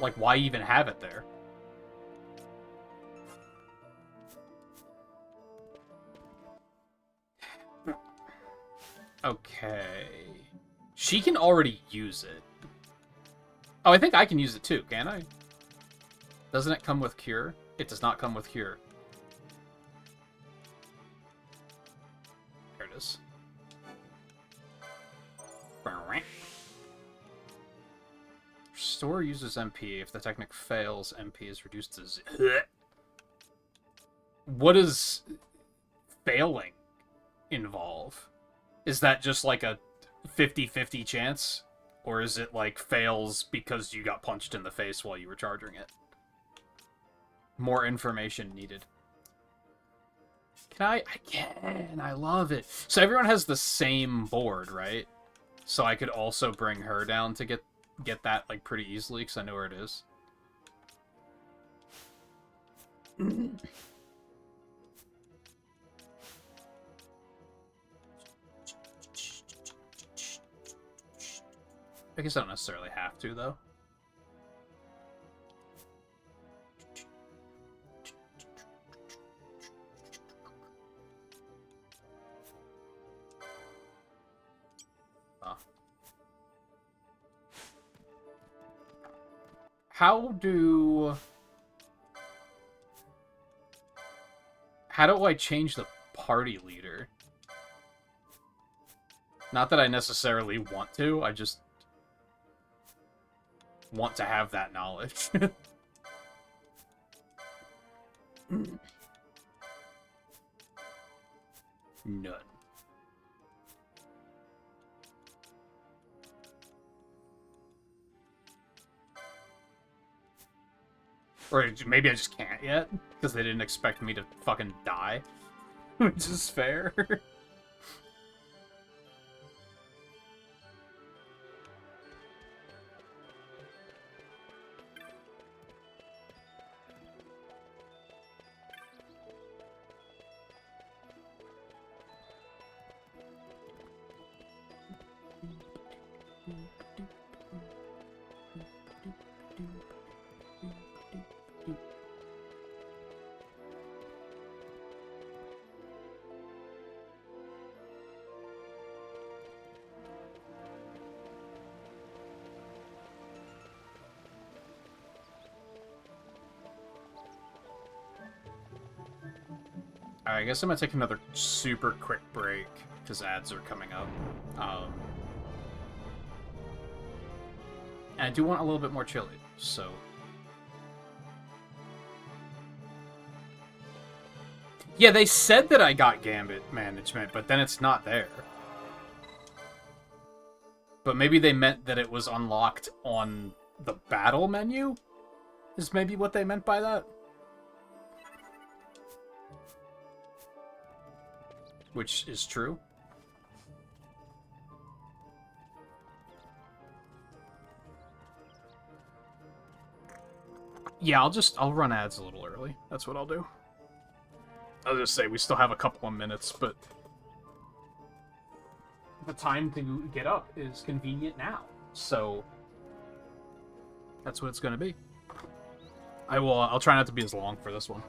Like, why even have it there? Okay. She can already use it. Oh, I think I can use it too, can I? Doesn't it come with Cure? It does not come with Cure. There it is. Restore uses MP. If the technique fails, MP is reduced to 0. What does failing involve? Is that just like a 50-50 chance? Or is it, like, fails because you got punched in the face while you were charging it? More information needed. Can I can! I love it! So everyone has the same board, right? So I could also bring her down to get that, like, pretty easily, because I know where it is. I guess I don't necessarily have to, though. How do I change the party leader? Not that I necessarily want to, I just want to have that knowledge. None. Or maybe I just can't yet, because they didn't expect me to fucking die. Which is fair. Alright, I guess I'm gonna take another super quick break, because ads are coming up. And I do want a little bit more chili, so... Yeah, they said that I got Gambit management, but then it's not there. But maybe they meant that it was unlocked on the battle menu? Is maybe what they meant by that? Which is true. Yeah, I'll run ads a little early. That's what I'll do. I'll just say we still have a couple of minutes, but the time to get up is convenient now. So that's what it's going to be. I'll try not to be as long for this one.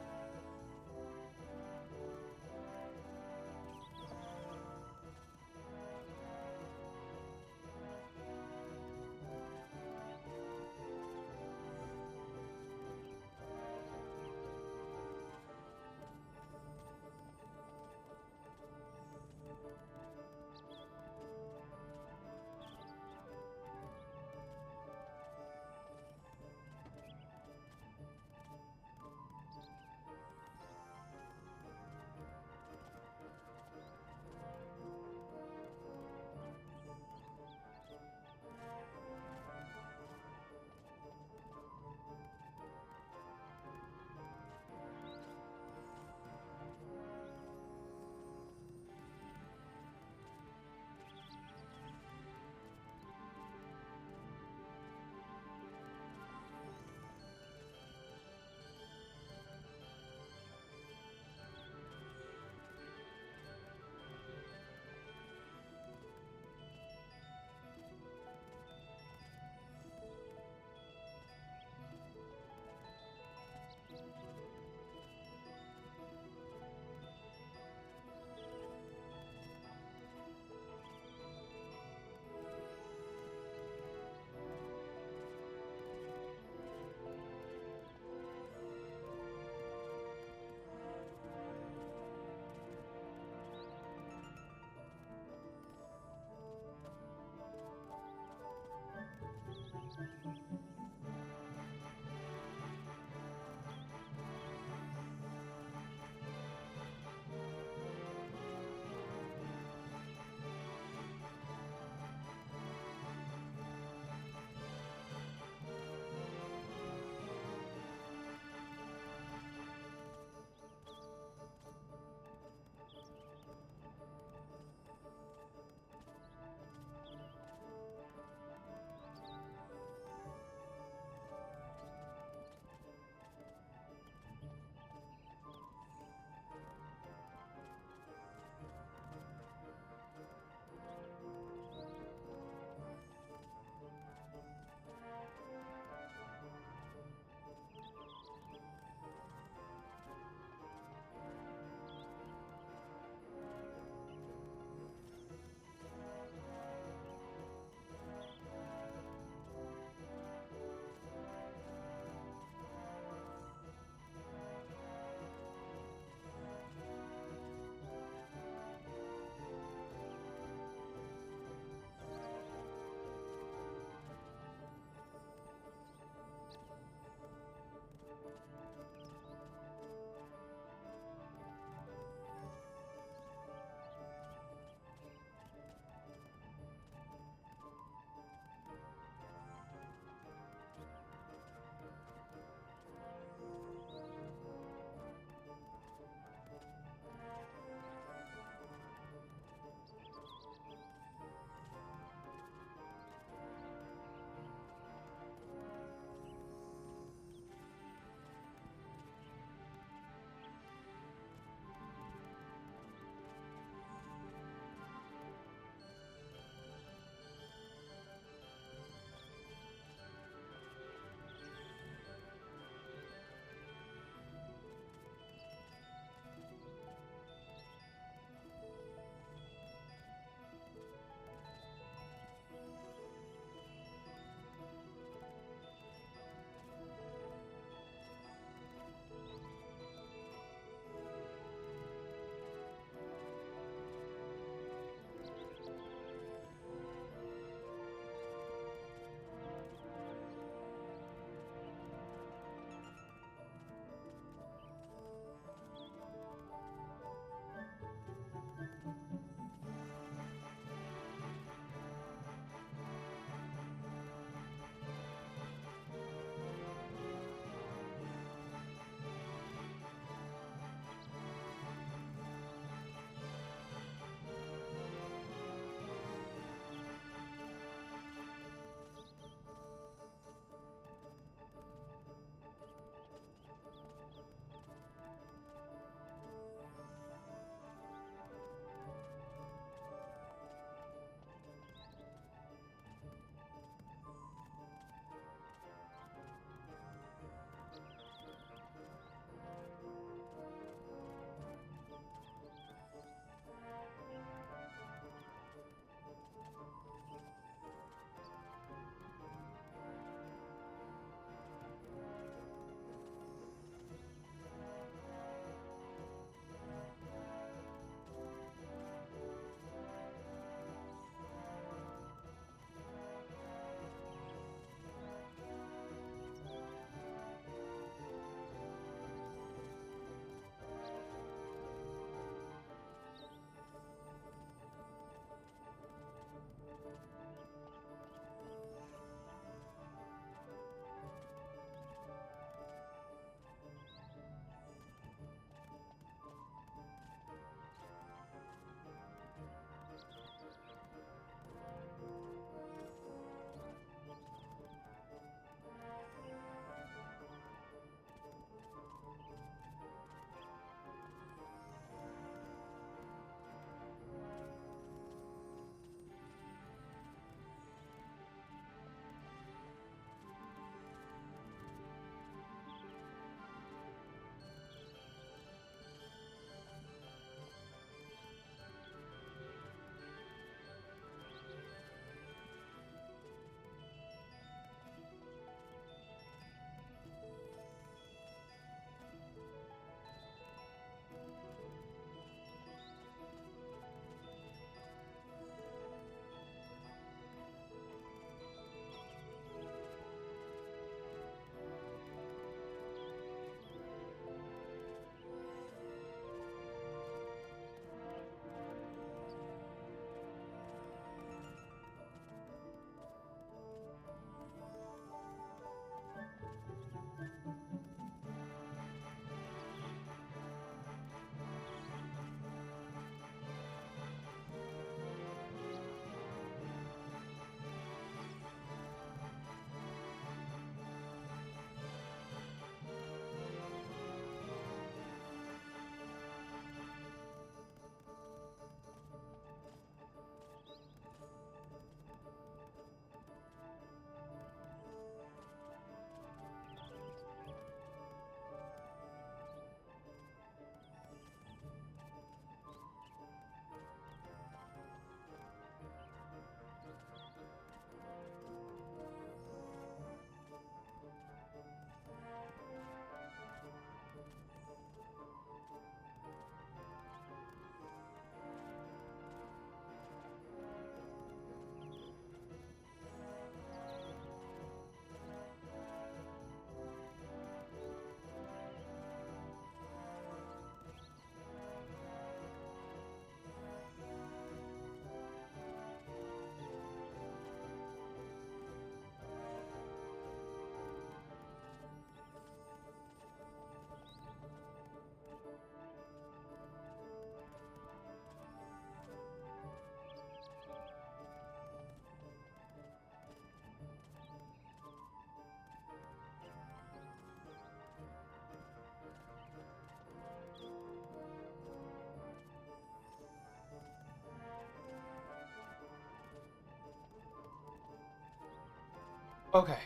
Okay.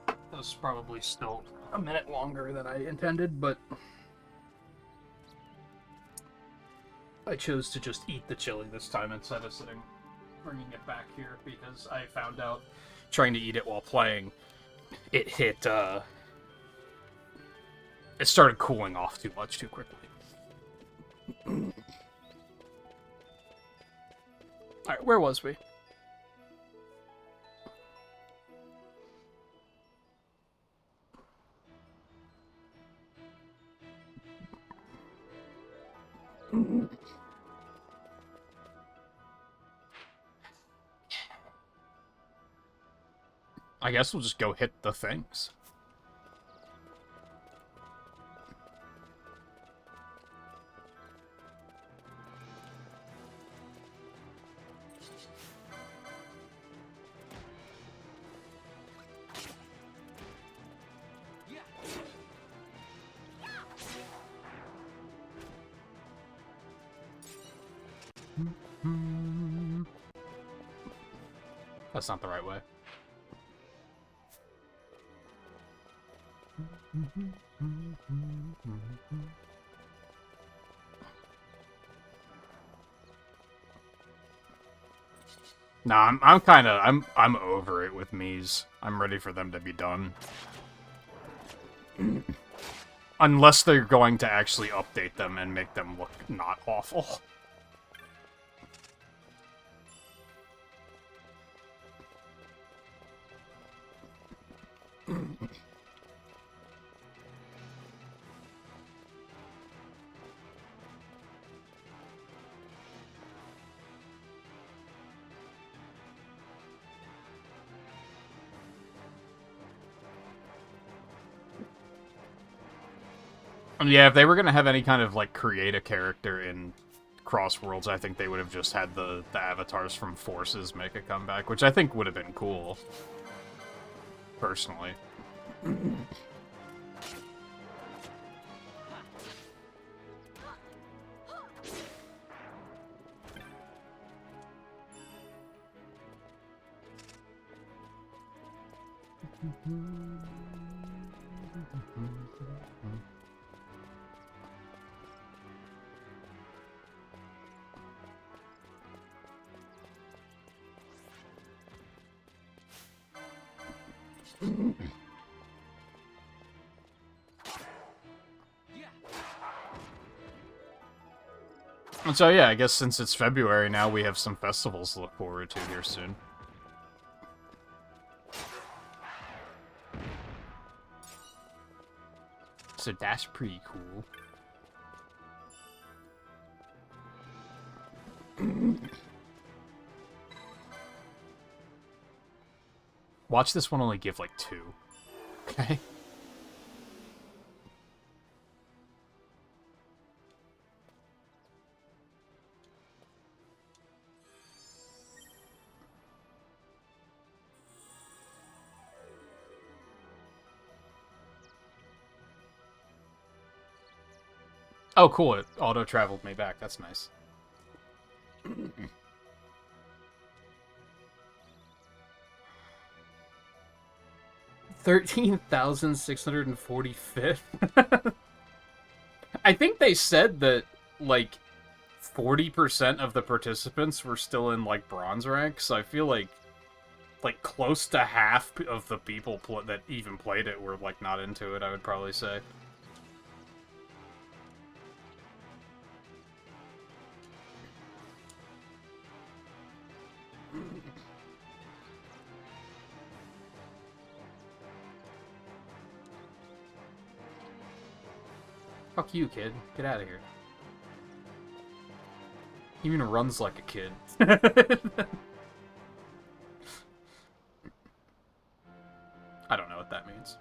That was probably still a minute longer than I intended, but I chose to just eat the chili this time instead of bringing it back here, because I found out trying to eat it while playing, it started cooling off too much too quickly. Alright, where was we? I guess we'll just go hit the things. That's not the right way. Nah, I'm over it with Mies. I'm ready for them to be done. Unless they're going to actually update them and make them look not awful. Yeah, if they were gonna have any kind of, like, create a character in Crossworlds, I think they would have just had the avatars from Forces make a comeback, which I think would have been cool. Personally. And so, yeah, I guess since it's February now, we have some festivals to look forward to here soon. So that's pretty cool. Watch this one only give, like, 2. Okay? Oh, cool. It auto-traveled me back. That's nice. 13,645th? I think they said that, like, 40% of the participants were still in, like, bronze rank, so I feel like close to half of the people that even played it were, like, not into it, I would probably say. Fuck you, kid. Get out of here. He even runs like a kid. I don't know what that means.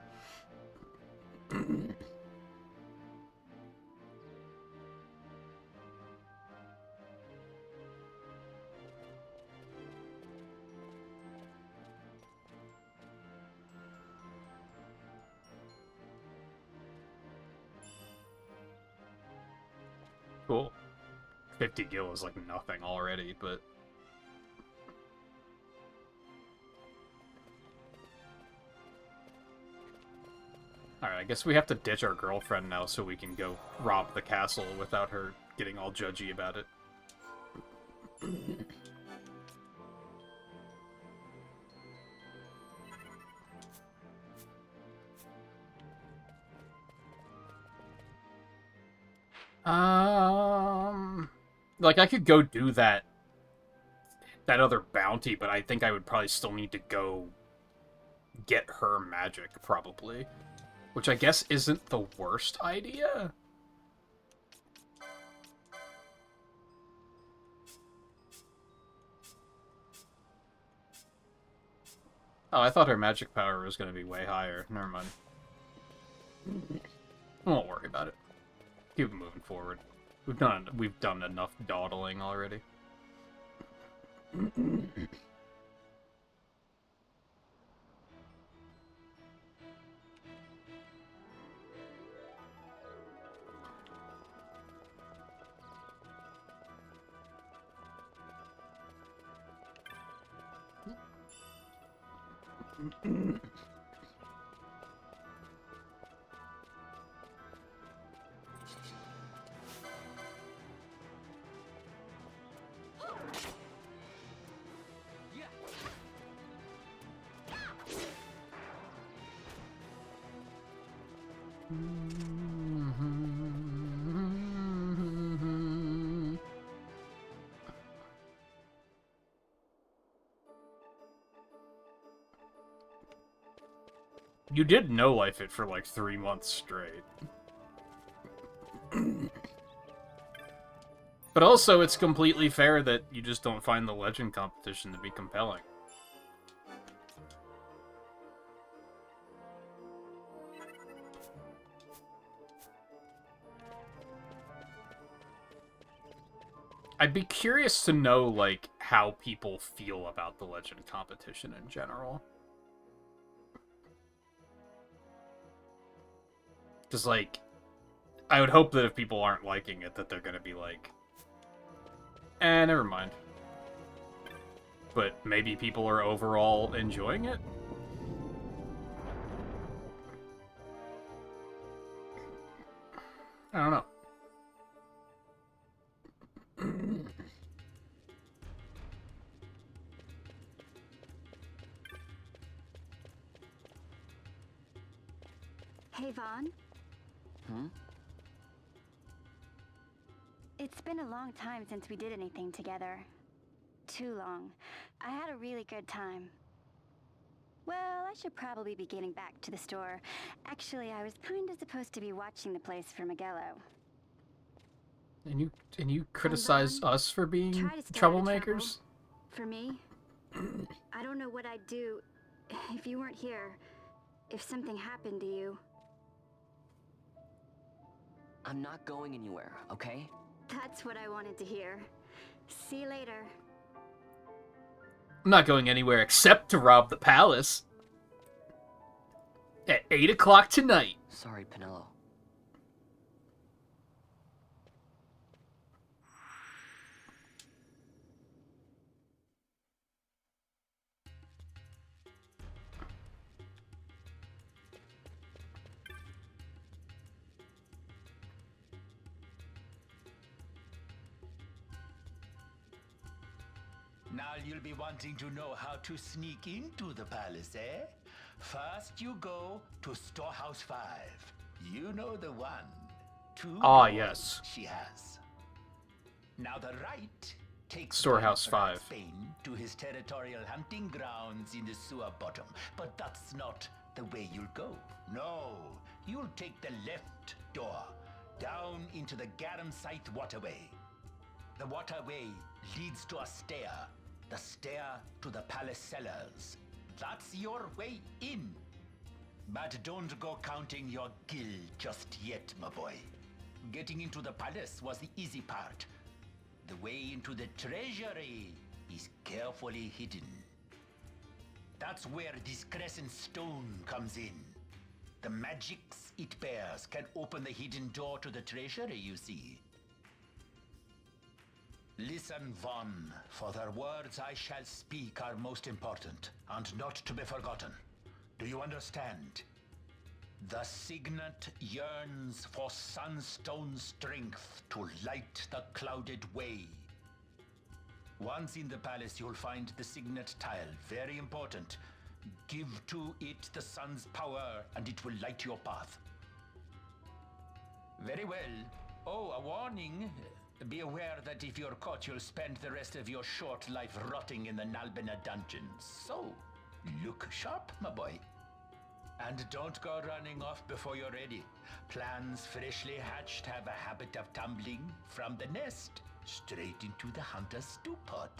Cool. 50 gil is like nothing already, but... Alright, I guess we have to ditch our girlfriend now so we can go rob the castle without her getting all judgy about it. Like, I could go do that other bounty, but I think I would probably still need to go get her magic, probably. Which I guess isn't the worst idea. Oh, I thought her magic power was going to be way higher. Never mind. I won't worry about it. Keep moving forward. We've done enough dawdling already. You did no-life it for like 3 months straight. But also, it's completely fair that you just don't find the legend competition to be compelling. I'd be curious to know, like, how people feel about the legend competition in general. Because, like, I would hope that if people aren't liking it, that they're gonna be like, never mind. But maybe people are overall enjoying it? I don't know. Hey, Vaughn. Hmm? It's been a long time since we did anything together. Too long. I had a really good time. Well, I should probably be getting back to the store. Actually, I was kinda supposed to be watching the place for Miguelo. And you criticize us for being Try to stay out of troublemakers? trouble. For me, I don't know what I'd do if you weren't here. If something happened to you. I'm not going anywhere, okay? That's what I wanted to hear. See you later. I'm not going anywhere except to rob the palace. At 8 o'clock tonight. Sorry, Penelo. Now you'll be wanting to know how to sneak into the palace, eh? First you go to Storehouse 5. You know the one. 2 Ah, doors yes. she has. Now the right takes Storehouse the Emperor 5. of Spain to his territorial hunting grounds in the sewer bottom. But that's not the way you'll go. No, you'll take the left door down into the Garum Scythe waterway. The waterway leads to a stair. The stair to the palace cellars. That's your way in. But don't go counting your gil just yet, my boy. Getting into the palace was the easy part. The way into the treasury is carefully hidden. That's where this crescent stone comes in. The magics it bears can open the hidden door to the treasury, you see. Listen, Vaughn, for the words I shall speak are most important, and not to be forgotten. Do you understand? The signet yearns for sunstone strength to light the clouded way. Once in the palace, you'll find the signet tile. Very important. Give to it the sun's power, and it will light your path. Very well. Oh, a warning. Be aware that if you're caught, you'll spend the rest of your short life rotting in the Nalbina dungeons. So, look sharp, my boy. And don't go running off before you're ready. Plans freshly hatched have a habit of tumbling from the nest straight into the hunter's stew pot.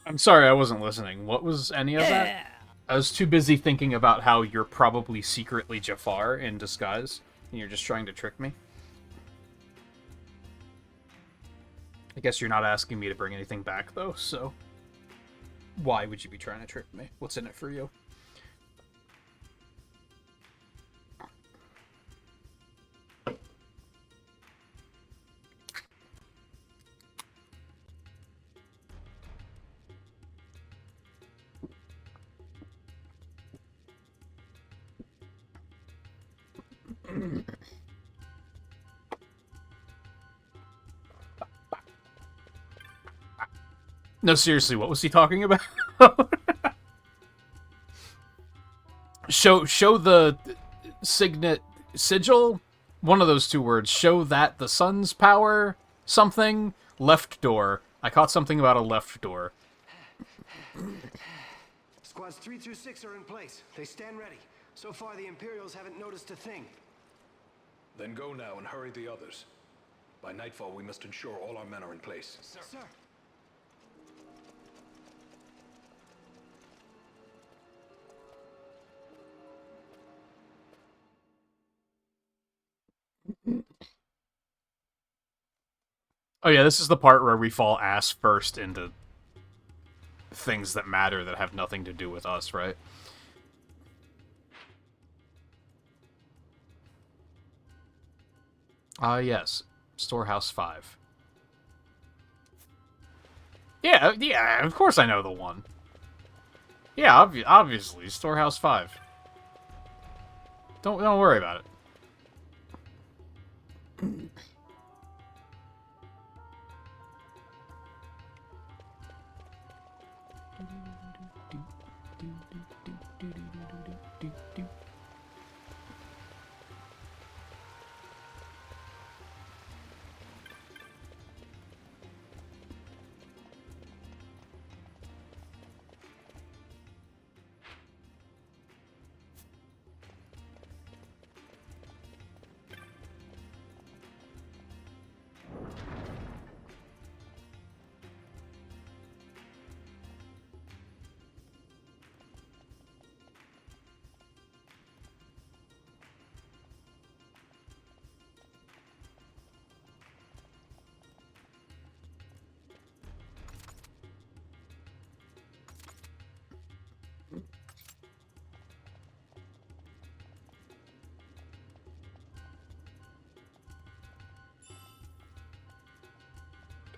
I'm sorry, I wasn't listening. What was any of that? I was too busy thinking about how you're probably secretly Jafar in disguise, and you're just trying to trick me. I guess you're not asking me to bring anything back, though, so... Why would you be trying to trick me? What's in it for you? No, seriously, what was he talking about? show the signet sigil? One of those two words. Show that the sun's power something. Left door. I caught something about a left door. Squads 3 through 6 are in place. They stand ready. So far, the Imperials haven't noticed a thing. Then go now and hurry the others. By nightfall, we must ensure all our men are in place. Sir. Oh yeah, this is the part where we fall ass first into things that matter that have nothing to do with us, right? Yes. Storehouse 5. Yeah, of course I know the one. Yeah, obviously, Storehouse 5. Don't worry about it.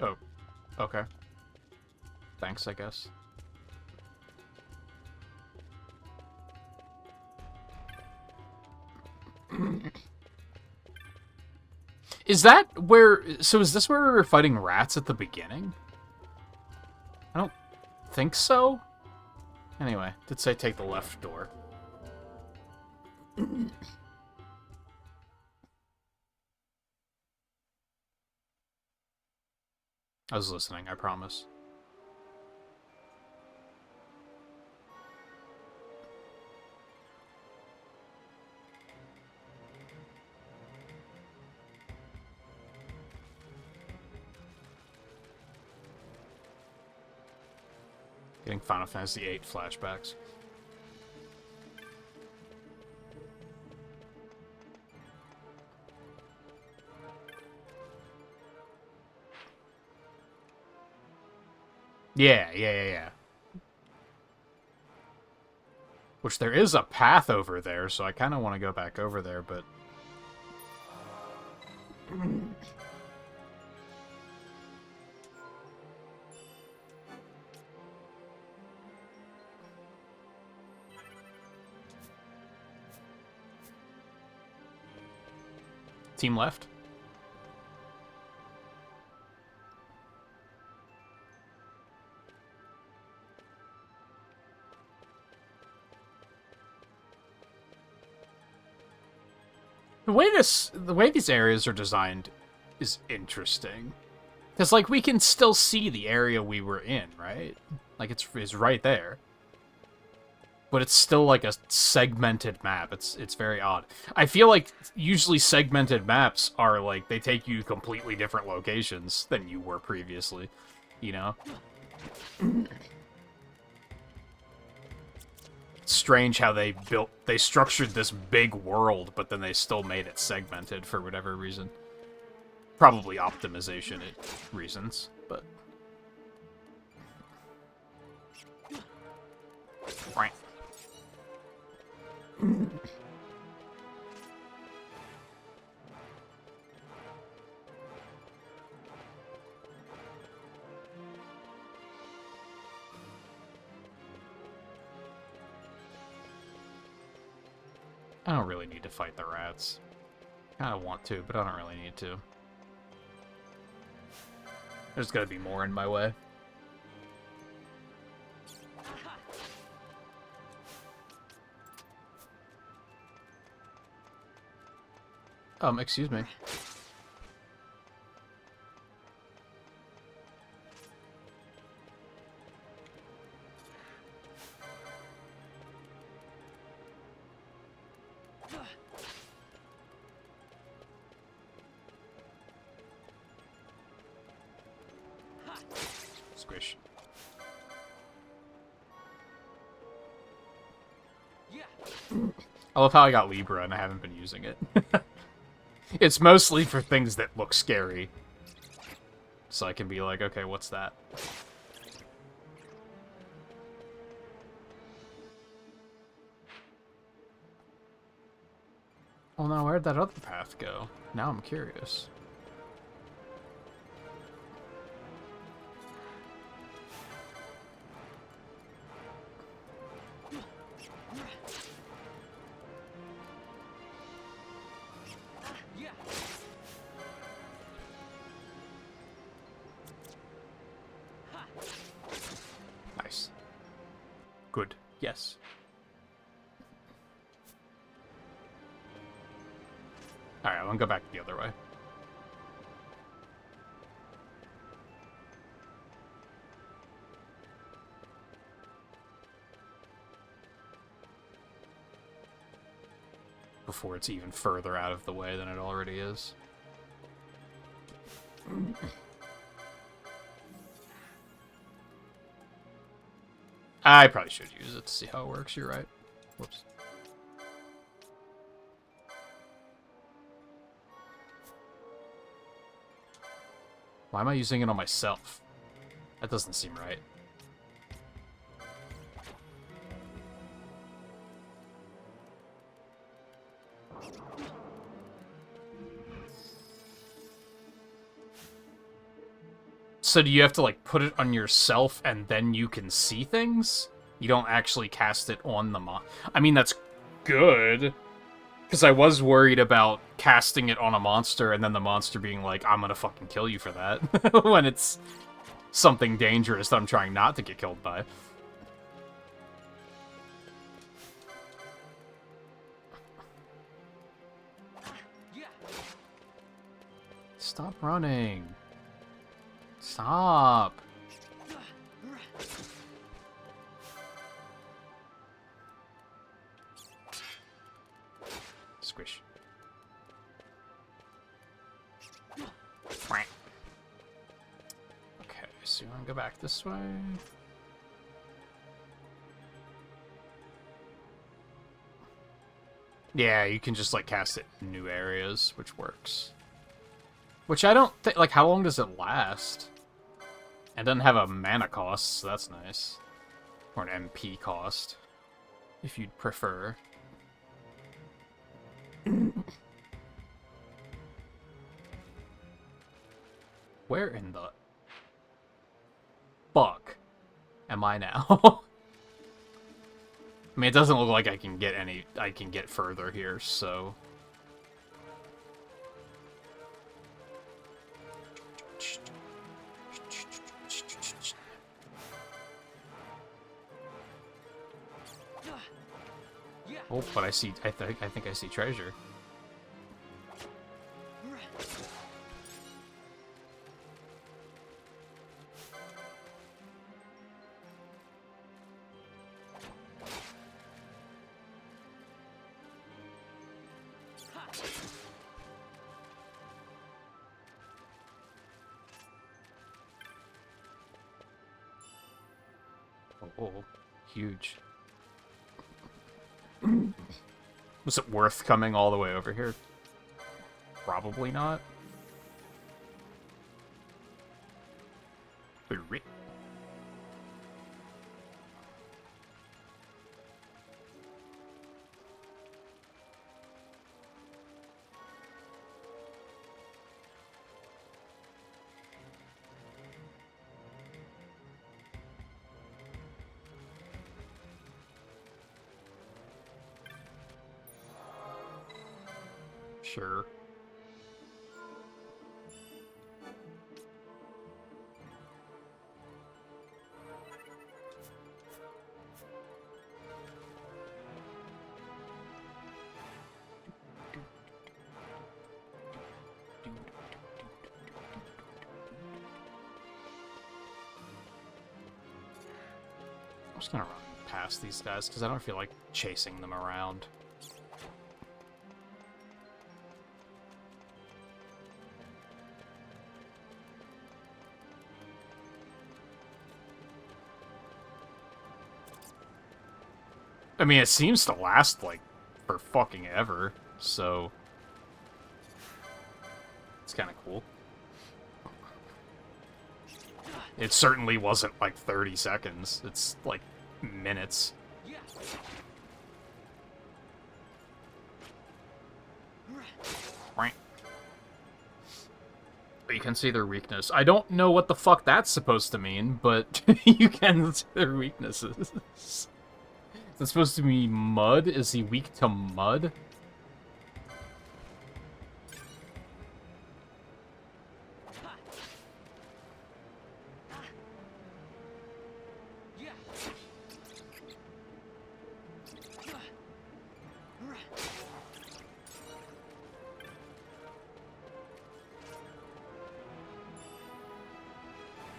Oh, okay. Thanks, I guess. Is that where... So is this where we were fighting rats at the beginning? I don't think so. Anyway, did say take the left door. I was listening, I promise. Getting Final Fantasy VIII flashbacks. Yeah. Which there is a path over there, so I kind of want to go back over there, but... Team left. The way these areas are designed is interesting. Because, like, we can still see the area we were in, right? Like, it's right there. But it's still, like, a segmented map. It's very odd. I feel like usually segmented maps are, like, they take you to completely different locations than you were previously. You know? It's strange how they structured this big world, but then they still made it segmented for whatever reason. Probably optimization reasons, but... Right. I don't really need to fight the rats. Kinda want to, but I don't really need to. There's gotta be more in my way. Excuse me. Squish. I love how I got Libra and I haven't been using it. It's mostly for things that look scary. So I can be like, okay, what's that? Well, now where'd that other path go? Now I'm curious. Nice. Good. Yes. Alright, I'm gonna go back the other way. Before it's even further out of the way than it already is. I probably should use it to see how it works, you're right. Whoops. Why am I using it on myself? That doesn't seem right. So do you have to, like, put it on yourself and then you can see things? You don't actually cast it on the I mean, that's good. Because I was worried about casting it on a monster and then the monster being like, I'm gonna fucking kill you for that. When it's something dangerous that I'm trying not to get killed by. Stop running. Stop. Squish. Okay, so you want to go back this way? Yeah, you can just, like, cast it in new areas, which works. Which I don't think, like, how long does it last? It doesn't have a mana cost, so that's nice. Or an MP cost, if you'd prefer. Where in the fuck am I now? I mean, it doesn't look like I can get further here, so... Oh, but I see. I think I see treasure. Oh, huge. Was it worth coming all the way over here? Probably not. Sure. I'm just gonna run past these guys because I don't feel like chasing them around. I mean, it seems to last, like, for fucking ever, so... It's kind of cool. It certainly wasn't, like, 30 seconds. It's, like, minutes. Right. You can see their weakness. I don't know what the fuck that's supposed to mean, but you can see their weaknesses. Is it supposed to be mud? Is he weak to mud?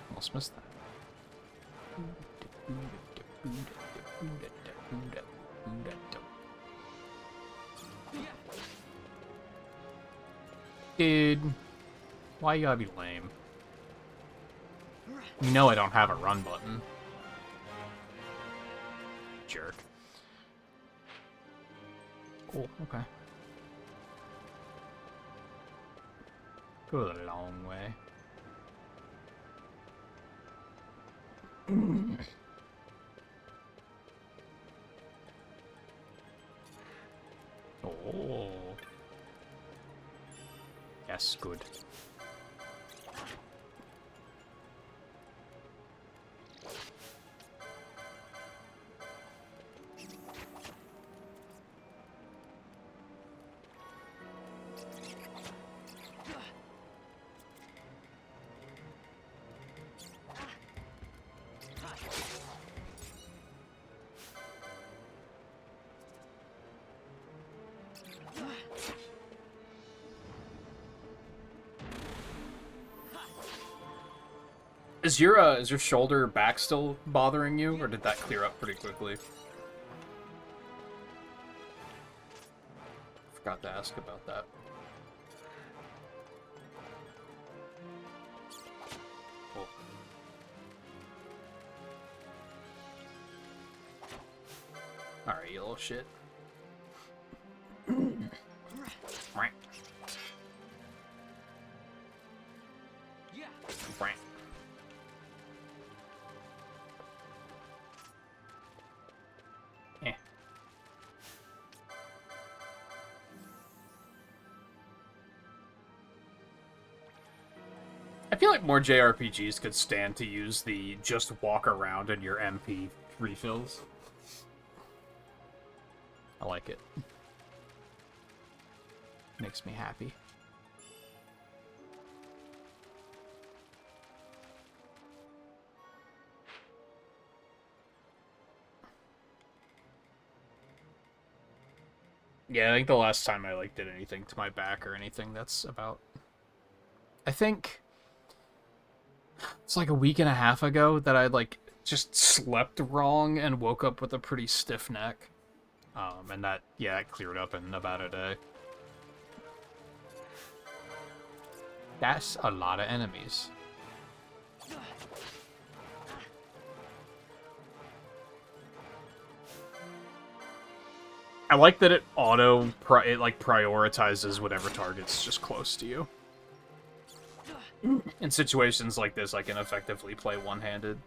Almost missed that. Dude, why you gotta be lame? You know I don't have a run button. Jerk. Cool, okay. Go the long way. Oh. Yes, good. Is your shoulder back still bothering you, or did that clear up pretty quickly? Forgot to ask about that. Cool. Alright, you little shit. Right. Right. I feel like more JRPGs could stand to use the just walk around and your MP refills. I like it. Makes me happy. Yeah, I think the last time I, like, did anything to my back or anything, that's about... I think... It's like a week and a half ago that I, like, just slept wrong and woke up with a pretty stiff neck. And that, yeah, it cleared up in about a day. That's a lot of enemies. I like that it prioritizes whatever target's just close to you. In situations like this, I can effectively play one-handed.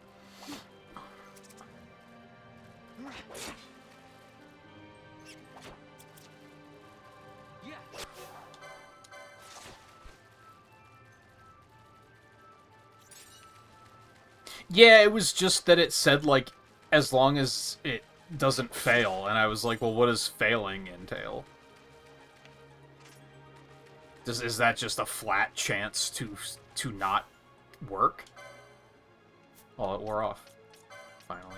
Yeah, it was just that it said, like, as long as it doesn't fail, and I was like, well, what does failing entail? Is that just a flat chance to not work? Oh, it wore off. Finally.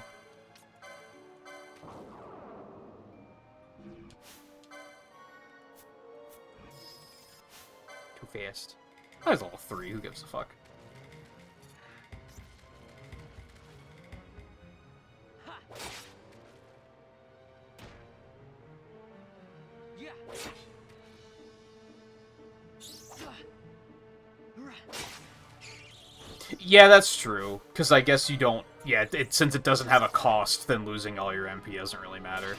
Too fast. I was level 3, who gives a fuck? Yeah, that's true. Because I guess you don't... Yeah, since it doesn't have a cost, then losing all your MP doesn't really matter.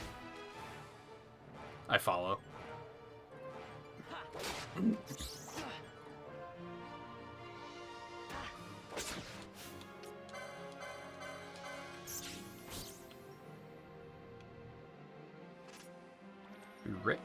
I follow. Right.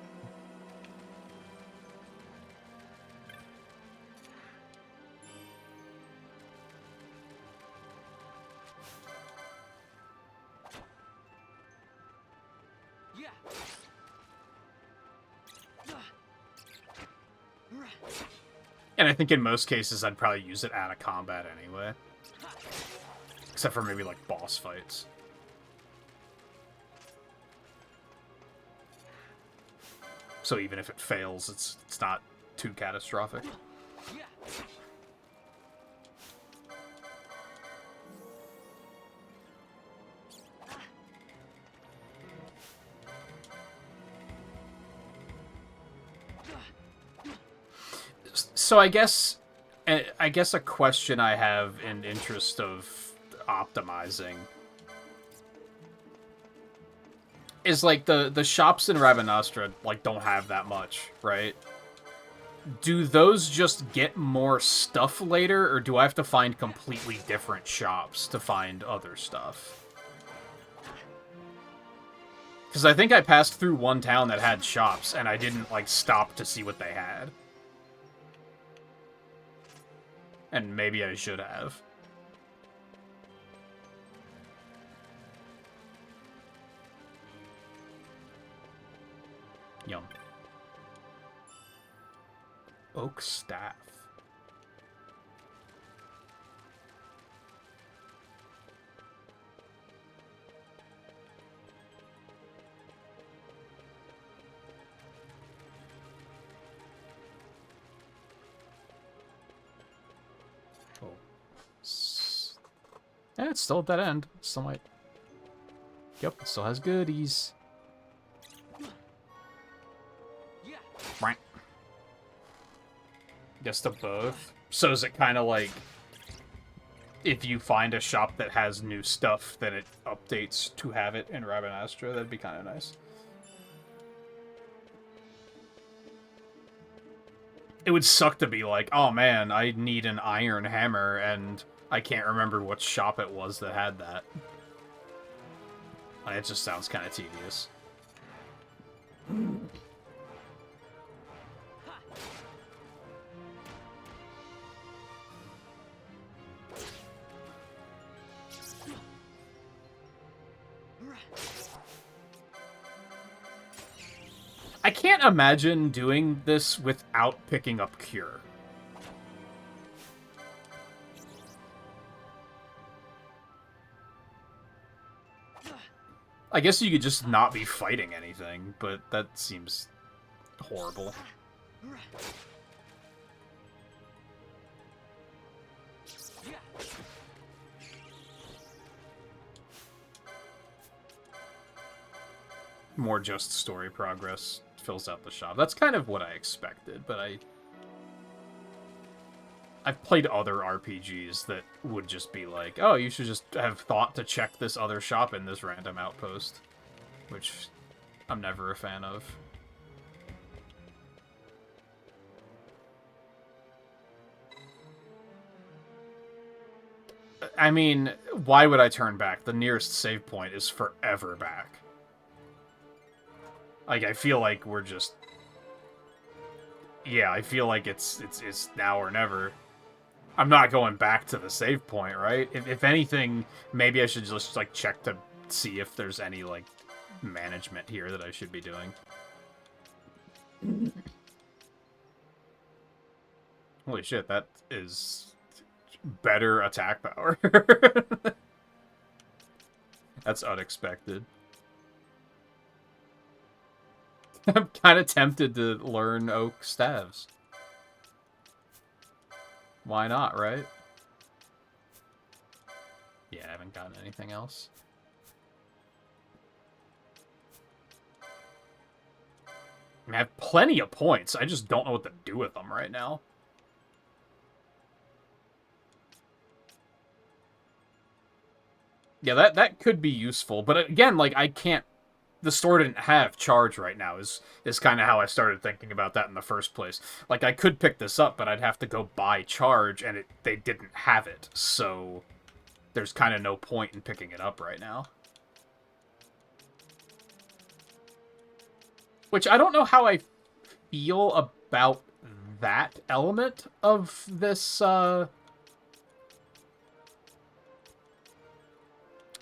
And I think in most cases I'd probably use it out of combat anyway. Except for maybe, like, boss fights. So even if it fails, it's not too catastrophic. So I guess a question I have in interest of optimizing is, like, the shops in Rabanastra, like, don't have that much, right? Do those just get more stuff later, or do I have to find completely different shops to find other stuff? Because I think I passed through one town that had shops, and I didn't, like, stop to see what they had. And maybe I should have. Yum. Oak staff. Oh. Yeah, it's still at that end. Still might... Yep, it still has goodies. Right. Guess to both. So is it kind of like... If you find a shop that has new stuff, then it updates to have it in Rabanastra? That'd be kind of nice. It would suck to be like, oh man, I need an iron hammer, and I can't remember what shop it was that had that. It just sounds kind of tedious. I can't imagine doing this without picking up Cure. I guess you could just not be fighting anything, but that seems horrible. More just story progress fills out the shop. That's kind of what I expected, but I've played other RPGs that would just be like, oh, you should just have thought to check this other shop in this random outpost, which I'm never a fan of. I mean, why would I turn back? The nearest save point is forever back. Like, I feel like we're just... Yeah, I feel like it's now or never. I'm not going back to the save point, right? If anything, maybe I should just, like, check to see if there's any, like, management here that I should be doing. Holy shit, that is better attack power. That's unexpected. I'm kind of tempted to learn oak staves. Why not, right? Yeah, I haven't gotten anything else. I mean, I have plenty of points. I just don't know what to do with them right now. Yeah, that could be useful. But again, like, I can't... The store didn't have charge right now, is kind of how I started thinking about that in the first place. Like, I could pick this up, but I'd have to go buy charge, and they didn't have it. So, there's kind of no point in picking it up right now. Which, I don't know how I feel about that element of this, I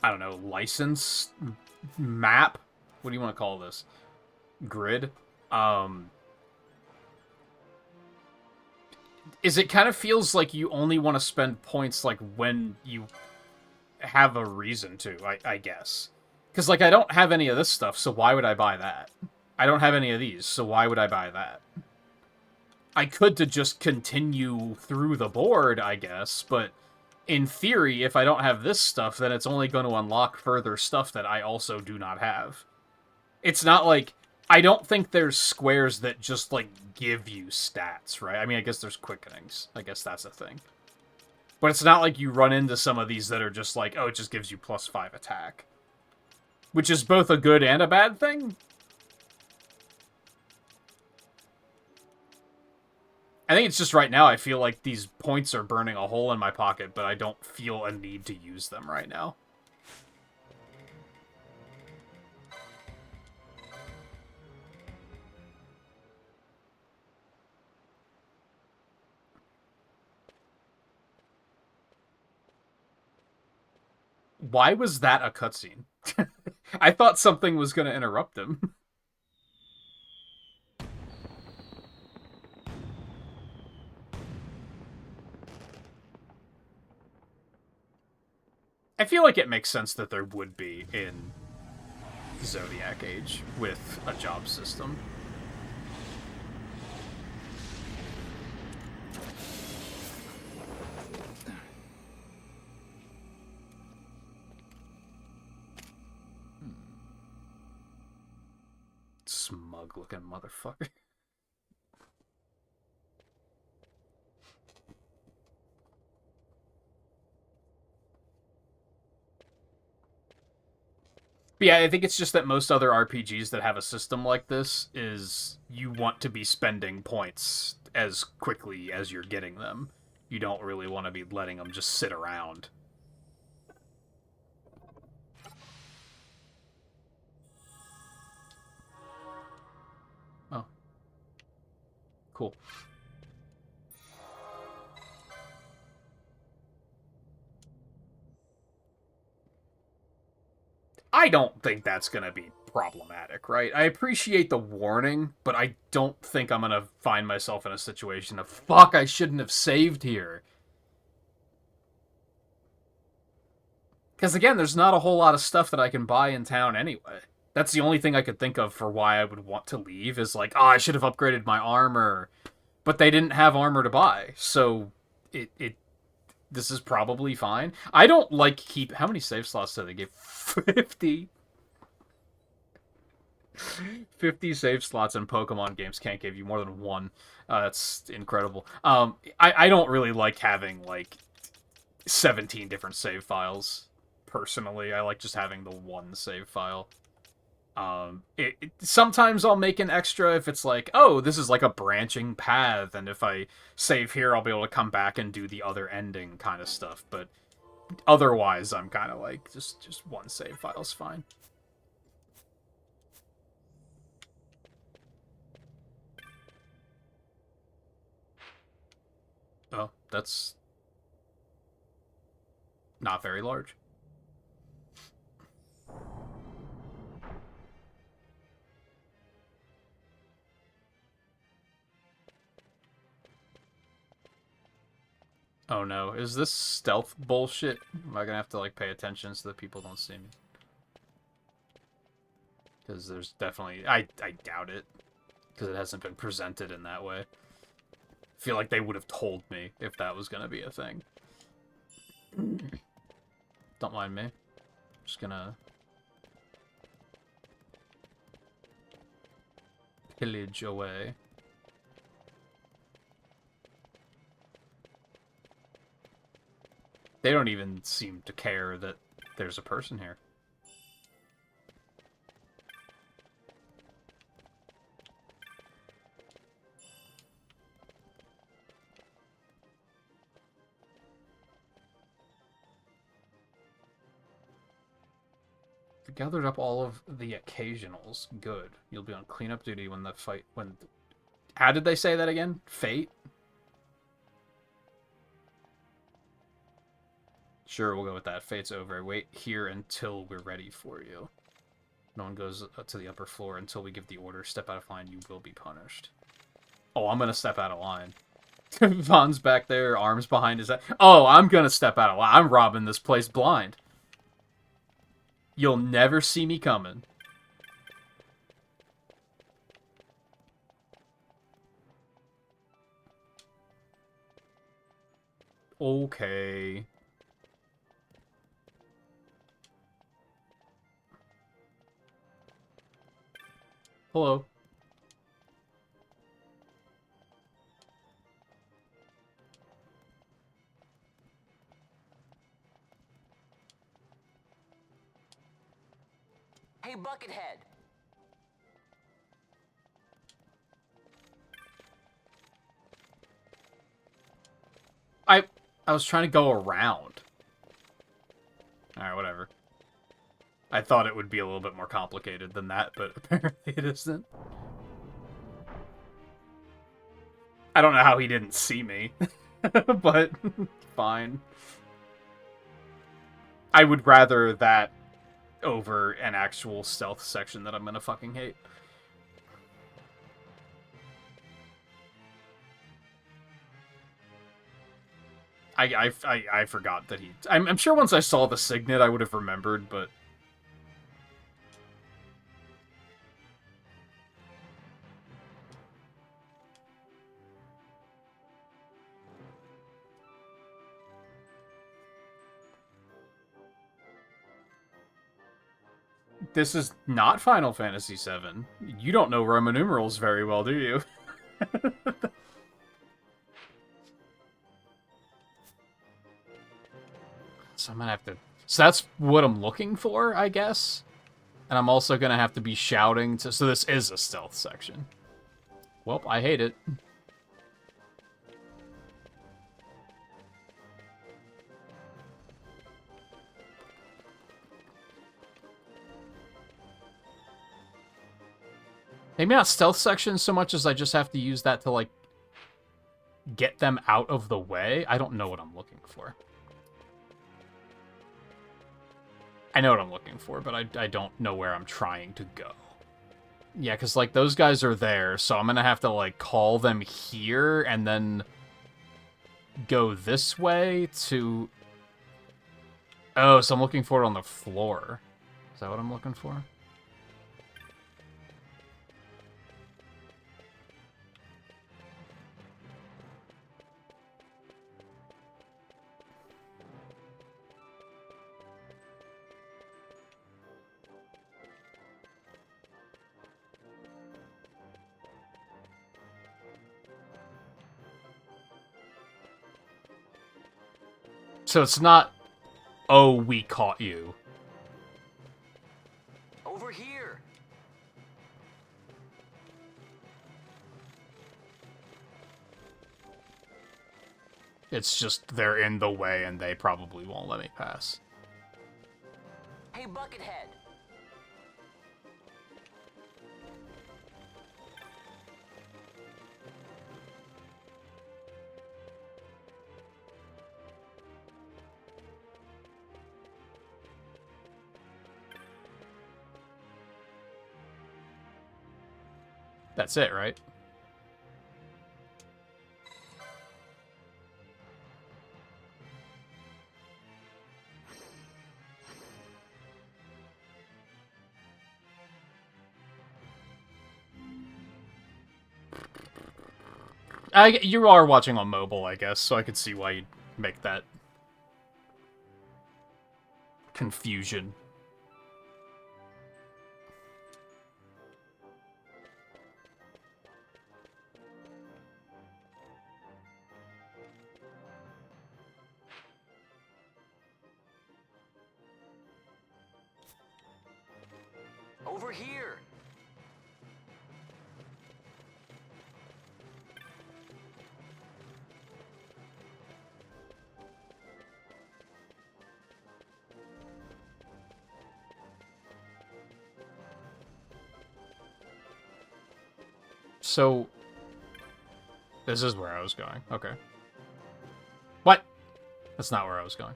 don't know, license map? What do you want to call this? Grid? Is it kind of feels like you only want to spend points, like, when you have a reason to, I guess. Because, like, I don't have any of this stuff, so why would I buy that? I don't have any of these, so why would I buy that? I could to just continue through the board, I guess, but in theory, if I don't have this stuff, then it's only going to unlock further stuff that I also do not have. It's not like... I don't think there's squares that just, like, give you stats, right? I mean, I guess there's quickenings. I guess that's a thing. But it's not like you run into some of these that are just like, oh, it just gives you +5 attack. Which is both a good and a bad thing. I think it's just right now I feel like these points are burning a hole in my pocket, but I don't feel a need to use them right now. Why was that a cutscene? I thought something was going to interrupt him. I feel like it makes sense that there would be in Zodiac Age with a job system. Smug-looking motherfucker. But yeah, I think it's just that most other RPGs that have a system like this is you want to be spending points as quickly as you're getting them. You don't really want to be letting them just sit around. Oh. Cool. I don't think that's going to be problematic, right? I appreciate the warning, but I don't think I'm going to find myself in a situation of, fuck, I shouldn't have saved here. Because again, there's not a whole lot of stuff that I can buy in town anyway. That's the only thing I could think of for why I would want to leave is like, oh, I should have upgraded my armor. But they didn't have armor to buy, so this is probably fine. I don't like how many save slots did they give? 50. 50 save slots in Pokemon games can't give you more than one. That's incredible. I don't really like having, like, 17 different save files, personally. I like just having the one save file. Sometimes I'll make an extra if it's like, oh, this is like a branching path, and if I save here, I'll be able to come back and do the other ending kind of stuff, but otherwise, I'm kind of like, just one save file's fine. Oh, that's not very large. Oh no, is this stealth bullshit? Am I gonna have to, like, pay attention so that people don't see me? Because there's definitely... I doubt it. Because it hasn't been presented in that way. I feel like they would have told me if that was gonna be a thing. Don't mind me. Just gonna... pillage away. They don't even seem to care that there's a person here. Gathered up all of the occasionals. Good. You'll be on cleanup duty when the fight... How did they say that again? Fate? Sure, we'll go with that. Fate's over. Wait here until we're ready for you. No one goes to the upper floor until we give the order. Step out of line, you will be punished. Oh, I'm gonna step out of line. Vaughn's back there, arms behind his head. Oh, I'm gonna step out of line. I'm robbing this place blind. You'll never see me coming. Okay. Hello. Hey, Buckethead. I was trying to go around. Alright, whatever. I thought it would be a little bit more complicated than that, but apparently it isn't. I don't know how he didn't see me, but fine. I would rather that over an actual stealth section that I'm gonna fucking hate. I forgot that he... I'm sure once I saw the signet I would have remembered, but... This is not Final Fantasy VII. You don't know Roman numerals very well, do you? So I'm gonna have to... So that's what I'm looking for, I guess? And I'm also gonna have to be shouting to... So this is a stealth section. Well, I hate it. Maybe not stealth sections so much as I just have to use that to, like, get them out of the way. I don't know what I'm looking for. I know what I'm looking for, but I don't know where I'm trying to go. Yeah, because, like, those guys are there, so I'm going to have to, like, call them here and then go this way to Oh, so I'm looking for it on the floor. Is that what I'm looking for? So it's not, oh, we caught you. Over here. It's just they're in the way and they probably won't let me pass. Hey, Buckethead. That's it, right? You are watching on mobile, I guess, so I could see why you'd make that confusion. Over here. So, this is where I was going. Okay. What? That's not where I was going.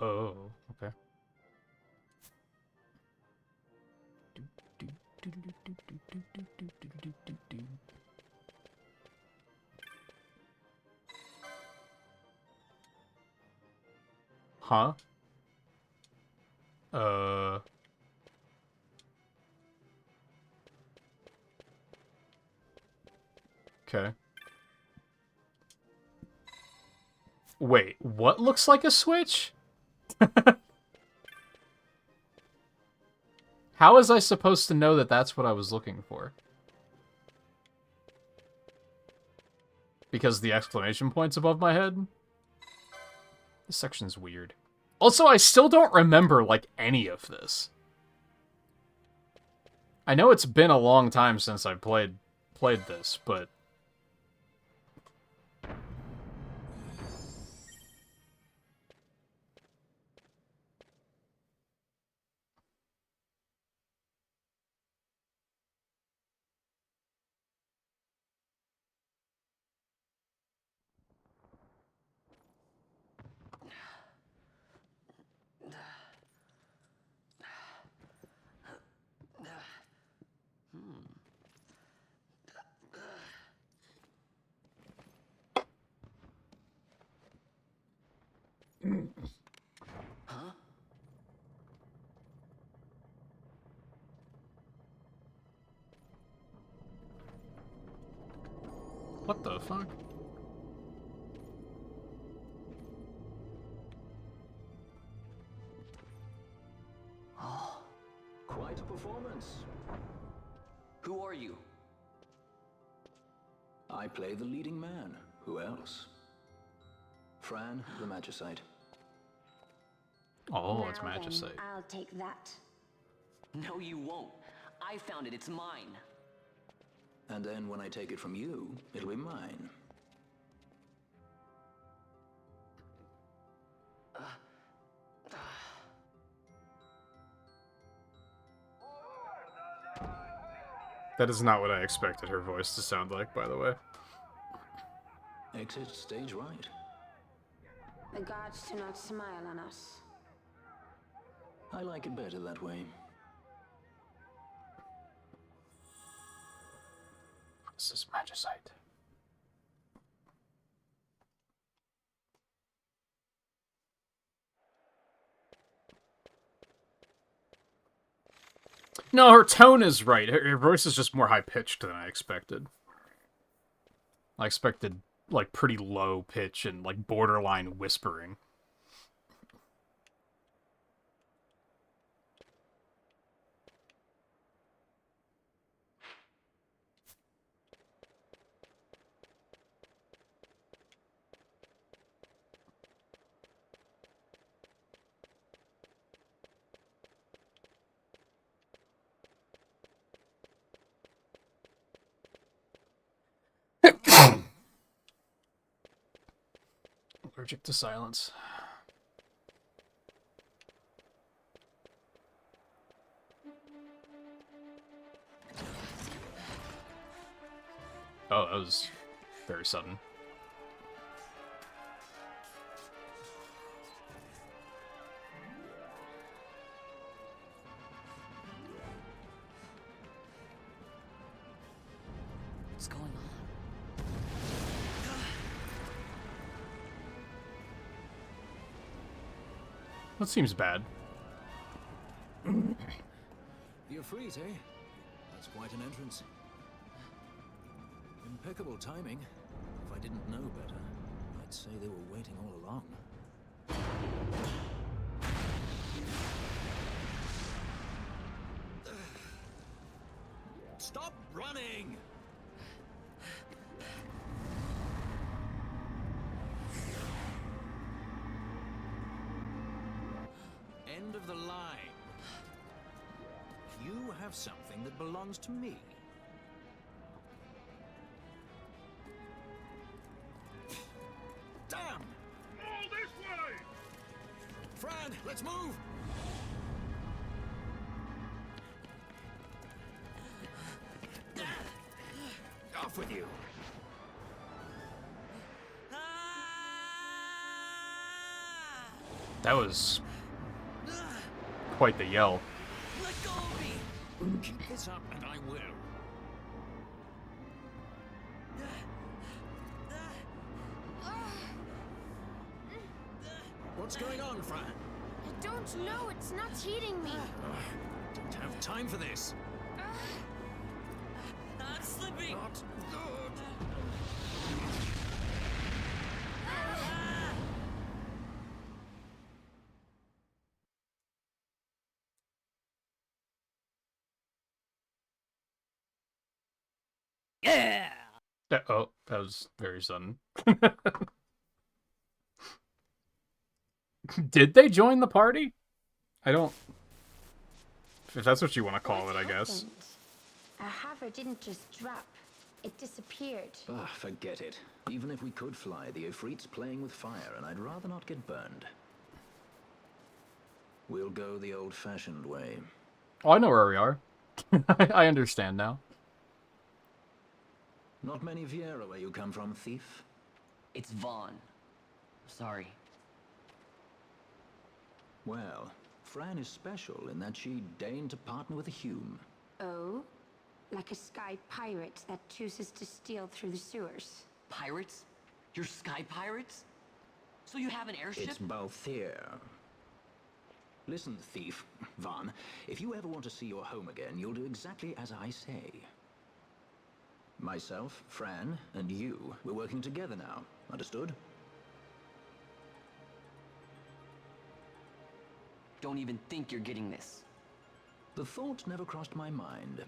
Oh, okay. Huh? Okay. Wait, what looks like a switch? How was I supposed to know that that's what I was looking for? Because the exclamation point's above my head? This section's weird. Also, I still don't remember, like, any of this. I know it's been a long time since I played this, but... Huh? What the fuck? Oh. Quite a performance. Who are you? I play the leading man. Who else? Fran, the Magicite. Oh, it's Now then, Magicite. I'll take that. No, you won't. I found it. It's mine. And then when I take it from you, it'll be mine. That is not what I expected her voice to sound like, by the way. Exit stage right. The gods do not smile on us. I like it better that way. This is magicite. No, her tone is right. Her voice is just more high-pitched than I expected. I expected, like, pretty low pitch and, like, borderline whispering. Allergic to silence. Oh, that was very sudden. What's going on? That seems bad. You're free, eh? That's quite an entrance. Impeccable timing. If I didn't know better, I'd say they were waiting all along. Stop running! End of the line. You have something that belongs to me. Damn! All this way! Fran, let's move! Off with you! That was quite the yell. Let go of me! Keep this up and I will. What's going on, Fran? I don't know. It's not heating me. Don't have time for this. I'm slipping. Not good. Yeah. Oh, that was very sudden. Did they join the party? I don't... If that's what you want to call it, I guess. Our hover didn't just drop. It disappeared. Ah, forget it. Even if we could fly, the Ifrit's playing with fire, and I'd rather not get burned. We'll go the old-fashioned way. Oh, I know where we are. I understand now. Not many Viera where you come from, thief? It's Vaughn. Sorry. Well, Fran is special in that she deigned to partner with a Hume. Oh? Like a sky pirate that chooses to steal through the sewers. Pirates? You're sky pirates? So you have an airship? It's Balthier. Listen, thief, Vaughn, if you ever want to see your home again, you'll do exactly as I say. Myself, Fran, and you, we're working together now. Understood? Don't even think you're getting this. The thought never crossed my mind.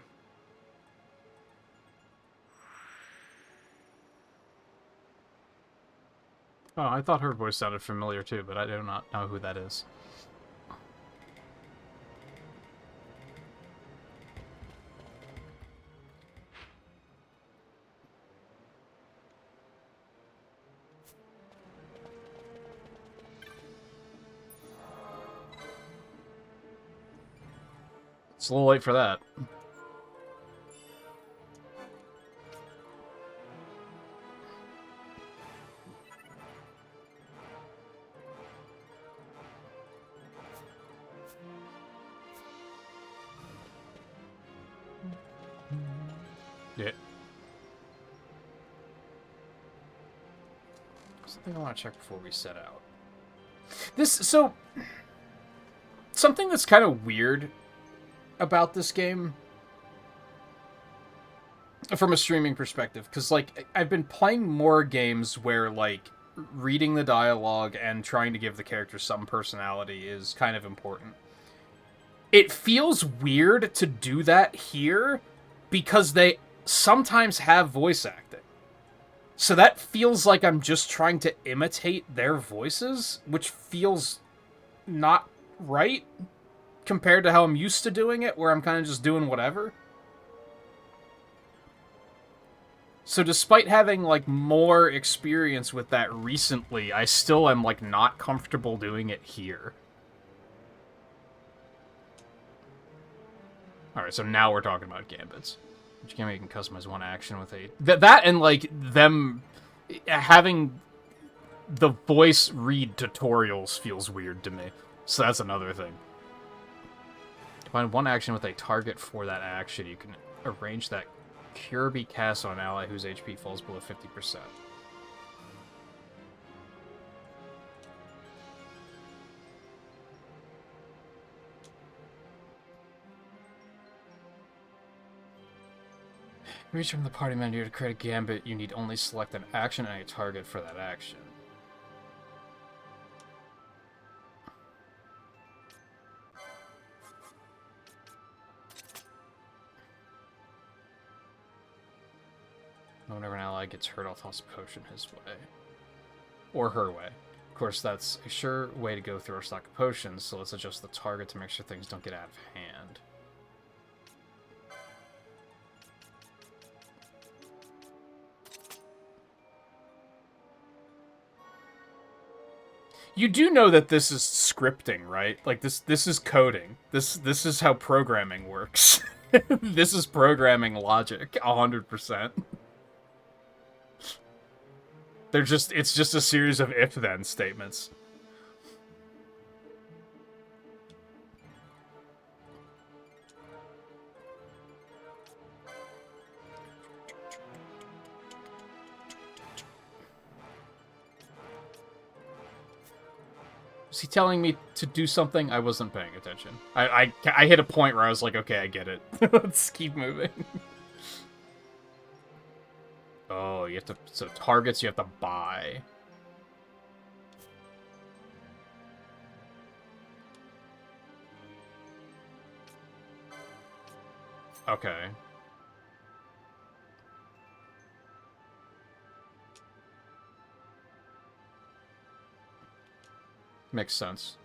Oh, I thought her voice sounded familiar too, but I do not know who that is. It's a little late for that. Yeah. Something I want to check before we set out. Something that's kind of weird about this game from a streaming perspective, because, like, I've been playing more games where, like, reading the dialogue and trying to give the character some personality is kind of important. It feels weird to do that here because they sometimes have voice acting. So that feels like I'm just trying to imitate their voices, which feels not right compared to how I'm used to doing it, where I'm kind of just doing whatever. So despite having, like, more experience with that recently, I still am, like, not comfortable doing it here. Alright, so now we're talking about gambits. Which gambit you can customize one action with a... That and, like, them having the voice read tutorials feels weird to me. So that's another thing. Find one action with a target for that action. You can arrange that cure be cast on an ally whose HP falls below 50%. Reach from the party menu to create a gambit. You need only select an action and a target for that action. Whenever an ally gets hurt, I'll toss a potion his way. Or her way. Of course, that's a sure way to go through our stock of potions, so let's adjust the target to make sure things don't get out of hand. You do know that this is scripting, right? Like, this is coding. This is how programming works. This is programming logic, 100%. It's just a series of if-then statements. Was he telling me to do something? I wasn't paying attention. I hit a point where I was like, okay, I get it. Let's keep moving. Oh, you have to... So targets you have to buy. Okay. Makes sense.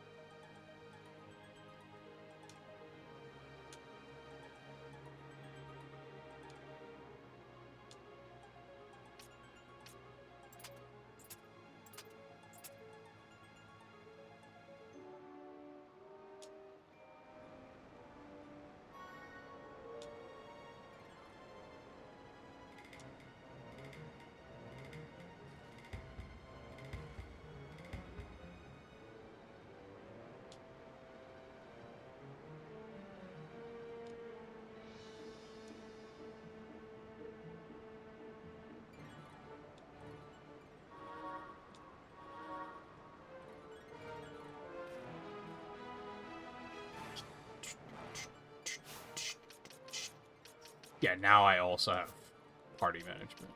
Yeah, now I also have party management.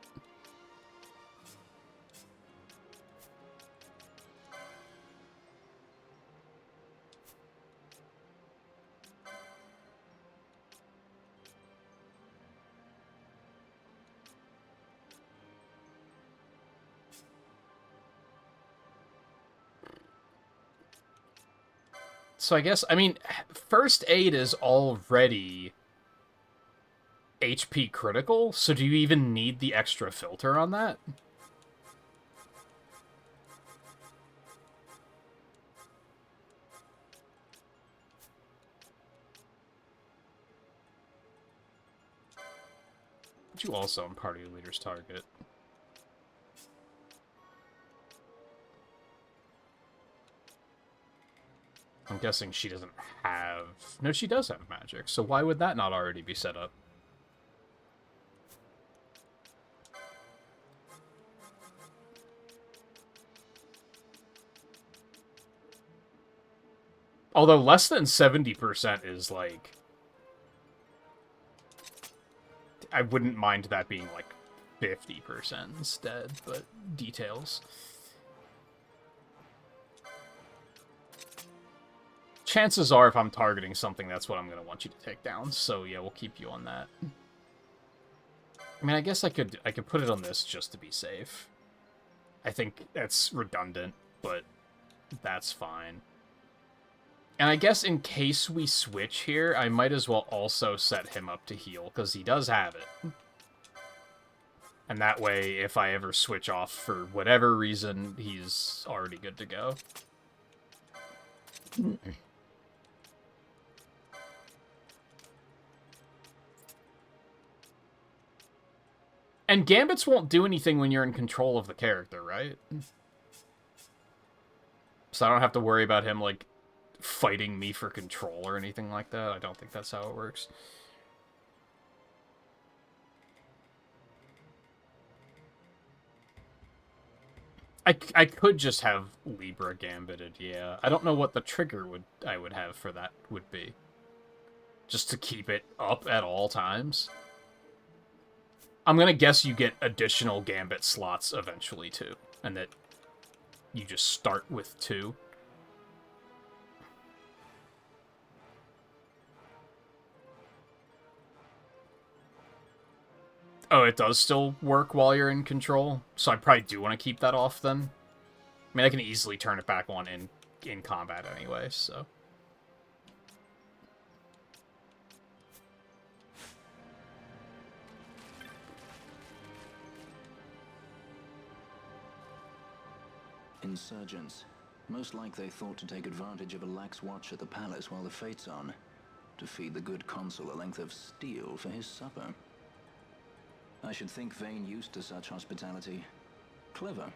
So I guess, I mean, first aid is already HP critical, so do you even need the extra filter on that? Put you also on party leader's target. I'm guessing she doesn't have... No, she does have magic, so why would that not already be set up? Although less than 70% is, like... I wouldn't mind that being, like, 50% instead, but details. Chances are, if I'm targeting something, that's what I'm going to want you to take down. So, yeah, we'll keep you on that. I mean, I guess I could put it on this just to be safe. I think that's redundant, but that's fine. And I guess in case we switch here, I might as well also set him up to heal, because he does have it. And that way, if I ever switch off for whatever reason, he's already good to go. And Gambits won't do anything when you're in control of the character, right? So I don't have to worry about him, like, fighting me for control or anything like that. I don't think that's how it works. I could just have Libra gambited, yeah. I don't know what the trigger I would have for that would be. Just to keep it up at all times. I'm gonna guess you get additional gambit slots eventually, too. And that you just start with 2. Oh, it does still work while you're in control? So I probably do want to keep that off, then. I mean, I can easily turn it back on in combat anyway, so... Insurgents. Most like they thought to take advantage of a lax watch at the palace while the fate's on, to feed the good consul a length of steel for his supper. I should think Vane used to such hospitality. Clever.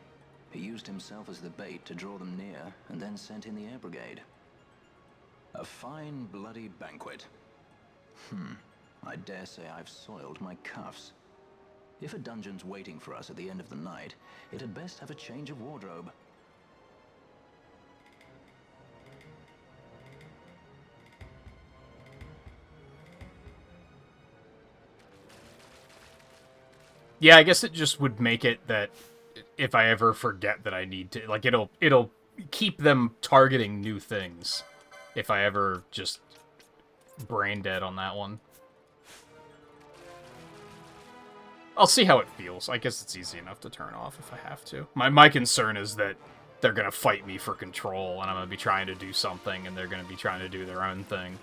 He used himself as the bait to draw them near, and then sent in the air brigade. A fine bloody banquet. I dare say I've soiled my cuffs. If a dungeon's waiting for us at the end of the night, it had best have a change of wardrobe. Yeah, I guess it just would make it that if I ever forget that I need to... Like, it'll keep them targeting new things if I ever just brain dead on that one. I'll see how it feels. I guess it's easy enough to turn off if I have to. My concern is that they're going to fight me for control, and I'm going to be trying to do something, and they're going to be trying to do their own thing.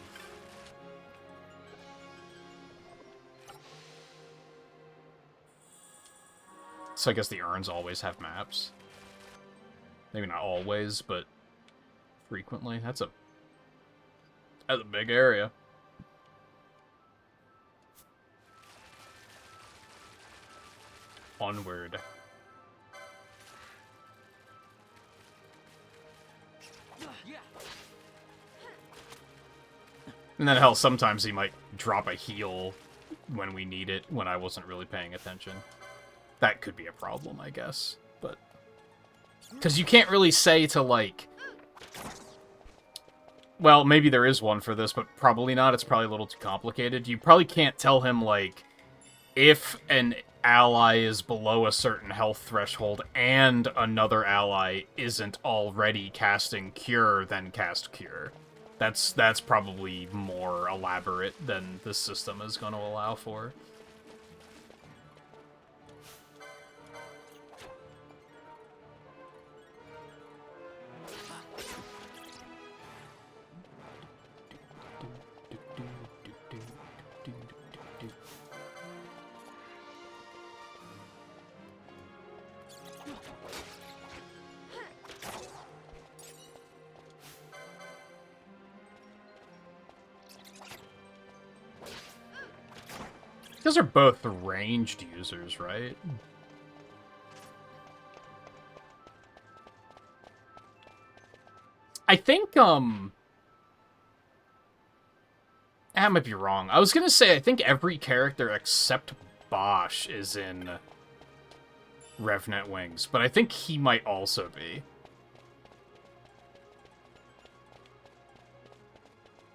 So I guess the urns always have maps. Maybe not always, but frequently. That's a big area. Onward. And then hell, sometimes he might drop a heal when we need it, when I wasn't really paying attention. That could be a problem, I guess, but... Because you can't really say to, like... Well, maybe there is one for this, but probably not. It's probably a little too complicated. You probably can't tell him, like, if an ally is below a certain health threshold and another ally isn't already casting Cure, then cast Cure. That's probably more elaborate than the system is going to allow for. because they're both ranged users, right? I think, I might be wrong. I was gonna say, I think every character except Bosch is in Revenant Wings, but I think he might also be.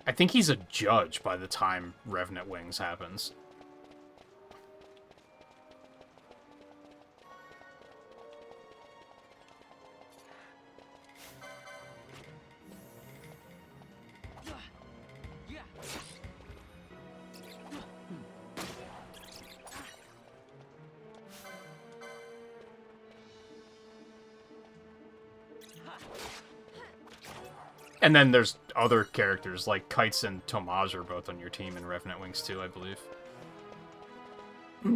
I think he's a judge by the time Revenant Wings happens. And then there's other characters, like Kites and Tomaj are both on your team in Revenant Wings 2, I believe. I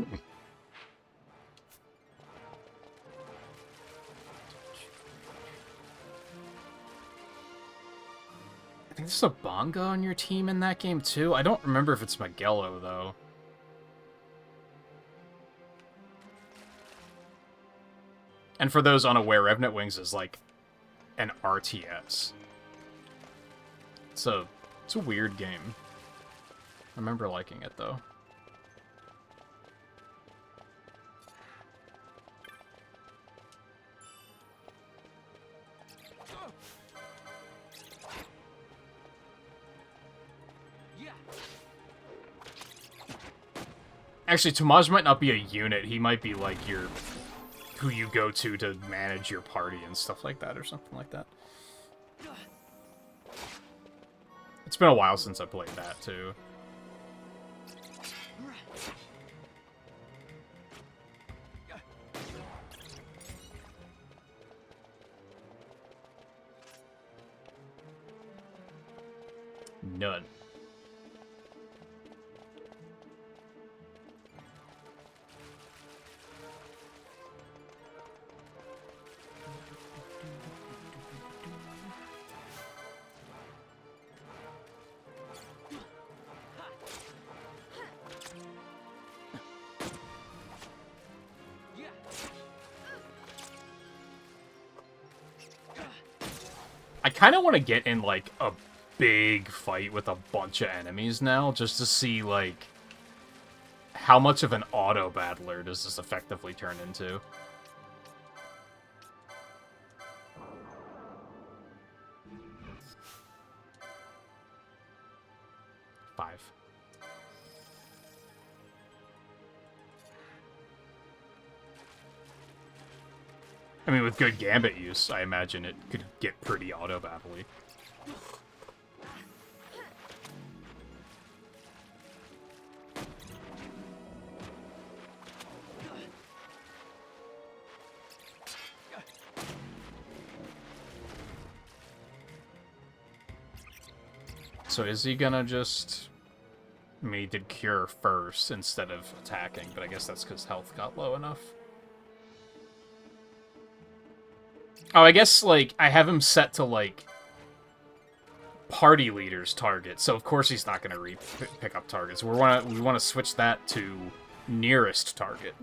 think there's a Bonga on your team in that game, too. I don't remember if it's Magello, though. And for those unaware, Revenant Wings is like an RTS. It's a weird game. I remember liking it, though. Actually, Tomaj might not be a unit. He might be like who you go to manage your party and stuff like that, or something like that. It's been a while since I played that, too. None. I kind of want to get in, like, a big fight with a bunch of enemies now, just to see, like, how much of an auto-battler does this effectively turn into. Five. I mean, with good Gambit use, I imagine it could get pretty auto-battle-y. So is he gonna just... I mean, he did Cure first instead of attacking, but I guess that's because health got low enough. Oh, I guess, like, I have him set to, like, party leader's target, so of course he's not gonna pick up targets. We want to switch that to nearest target.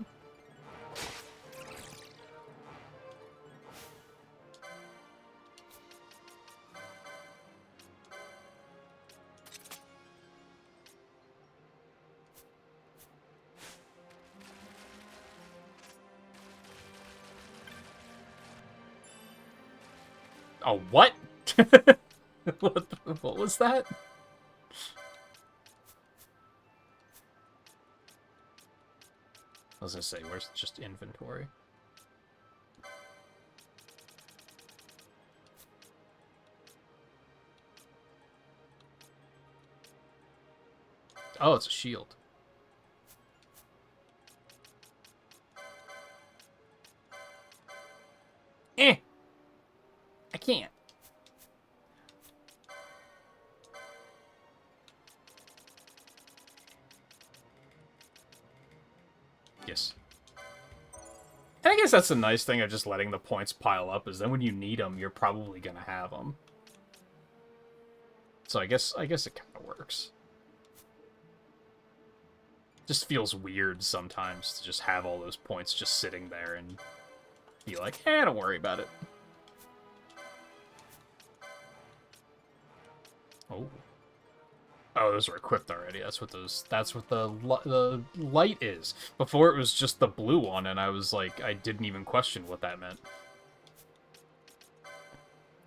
Oh, what? What was that? I was gonna say, where's just inventory? Oh, it's a shield. I can't. Yes. And I guess that's the nice thing of just letting the points pile up, is then when you need them, you're probably gonna have them. So I guess it kind of works. Just feels weird sometimes to just have all those points just sitting there and be like, don't worry about it. Oh. Oh, those are equipped already. That's what the light is. Before it was just the blue one, and I was like, I didn't even question what that meant.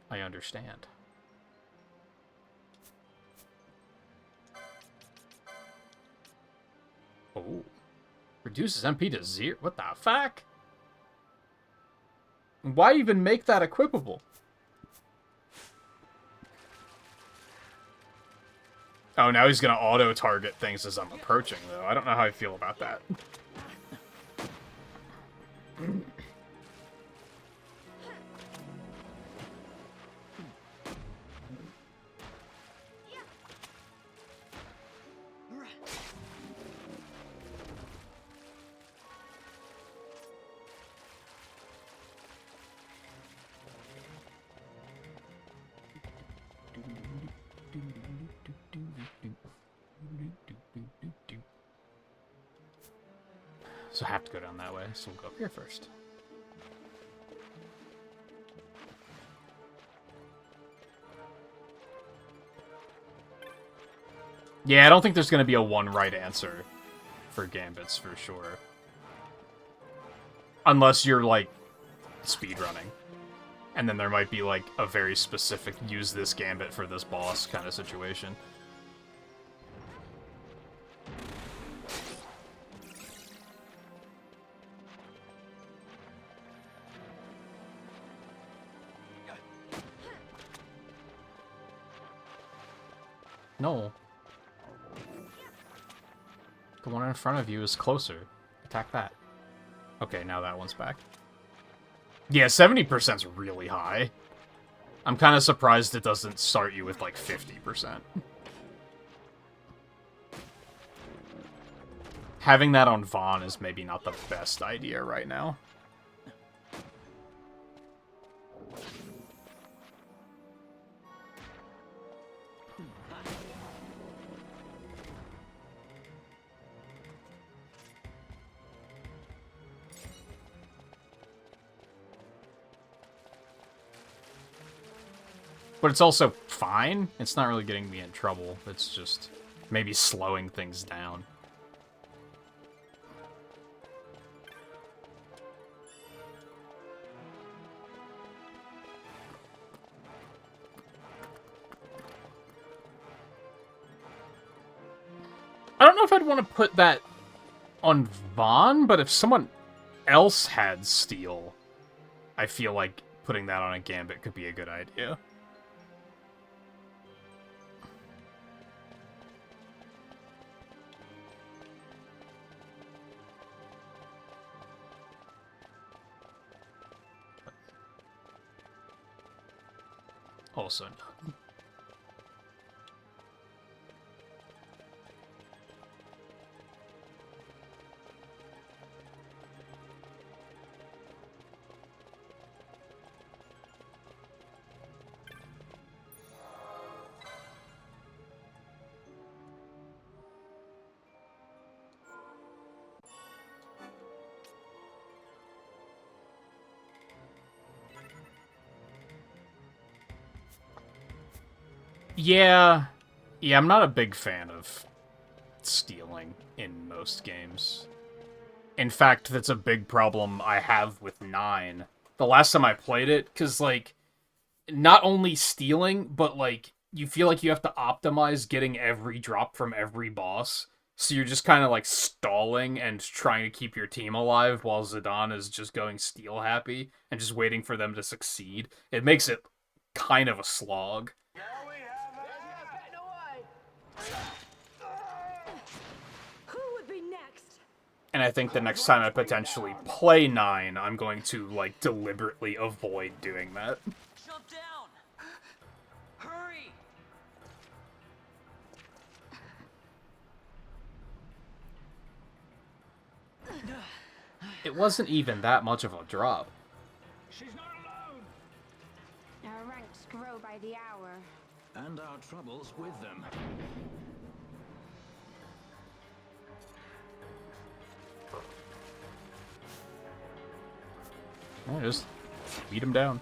I understand. Oh. Reduces MP to 0. What the fuck? Why even make that equipable? Oh, now he's gonna auto-target things as I'm approaching, though. I don't know how I feel about that. So I have to go down that way, so we'll go up here first. Yeah, I don't think there's going to be a one right answer for gambits, for sure. Unless you're, like, speedrunning. And then there might be, like, a very specific use this gambit for this boss kind of situation. No. The one in front of you is closer. Attack that. Okay, now that one's back. Yeah, 70%'s really high. I'm kind of surprised it doesn't start you with, like, 50%. Having that on Vaughn is maybe not the best idea right now. But it's also fine. It's not really getting me in trouble. It's just maybe slowing things down. I don't know if I'd want to put that on Vaughn, but if someone else had Steel, I feel like putting that on a Gambit could be a good idea. Also no. Yeah, I'm not a big fan of stealing in most games. In fact, that's a big problem I have with 9. The last time I played it, because, like, not only stealing, but, like, you feel like you have to optimize getting every drop from every boss, so you're just kind of, like, stalling and trying to keep your team alive while Zidane is just going steal happy and just waiting for them to succeed. It makes it kind of a slog. And I think the next time I potentially play 9, I'm going to, like, deliberately avoid doing that. Jump down! Hurry! It wasn't even that much of a drop. She's not alone! Our ranks grow by the hour. And our troubles with them. Yeah, just beat him down.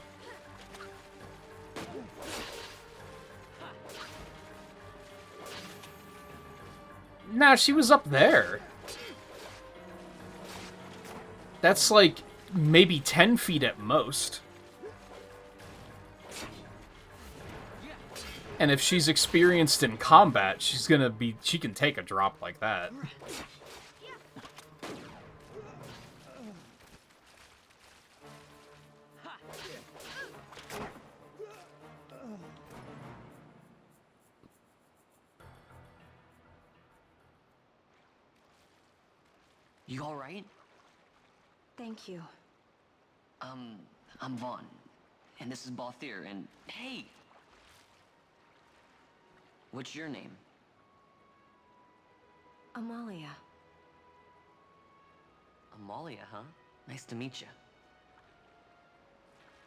Nah, she was up there. That's like maybe 10 feet at most. And if she's experienced in combat, she can take a drop like that. You all right? Thank you. I'm Vaughn, and this is Balthier, and hey! What's your name? Amalia. Amalia, huh? Nice to meet you.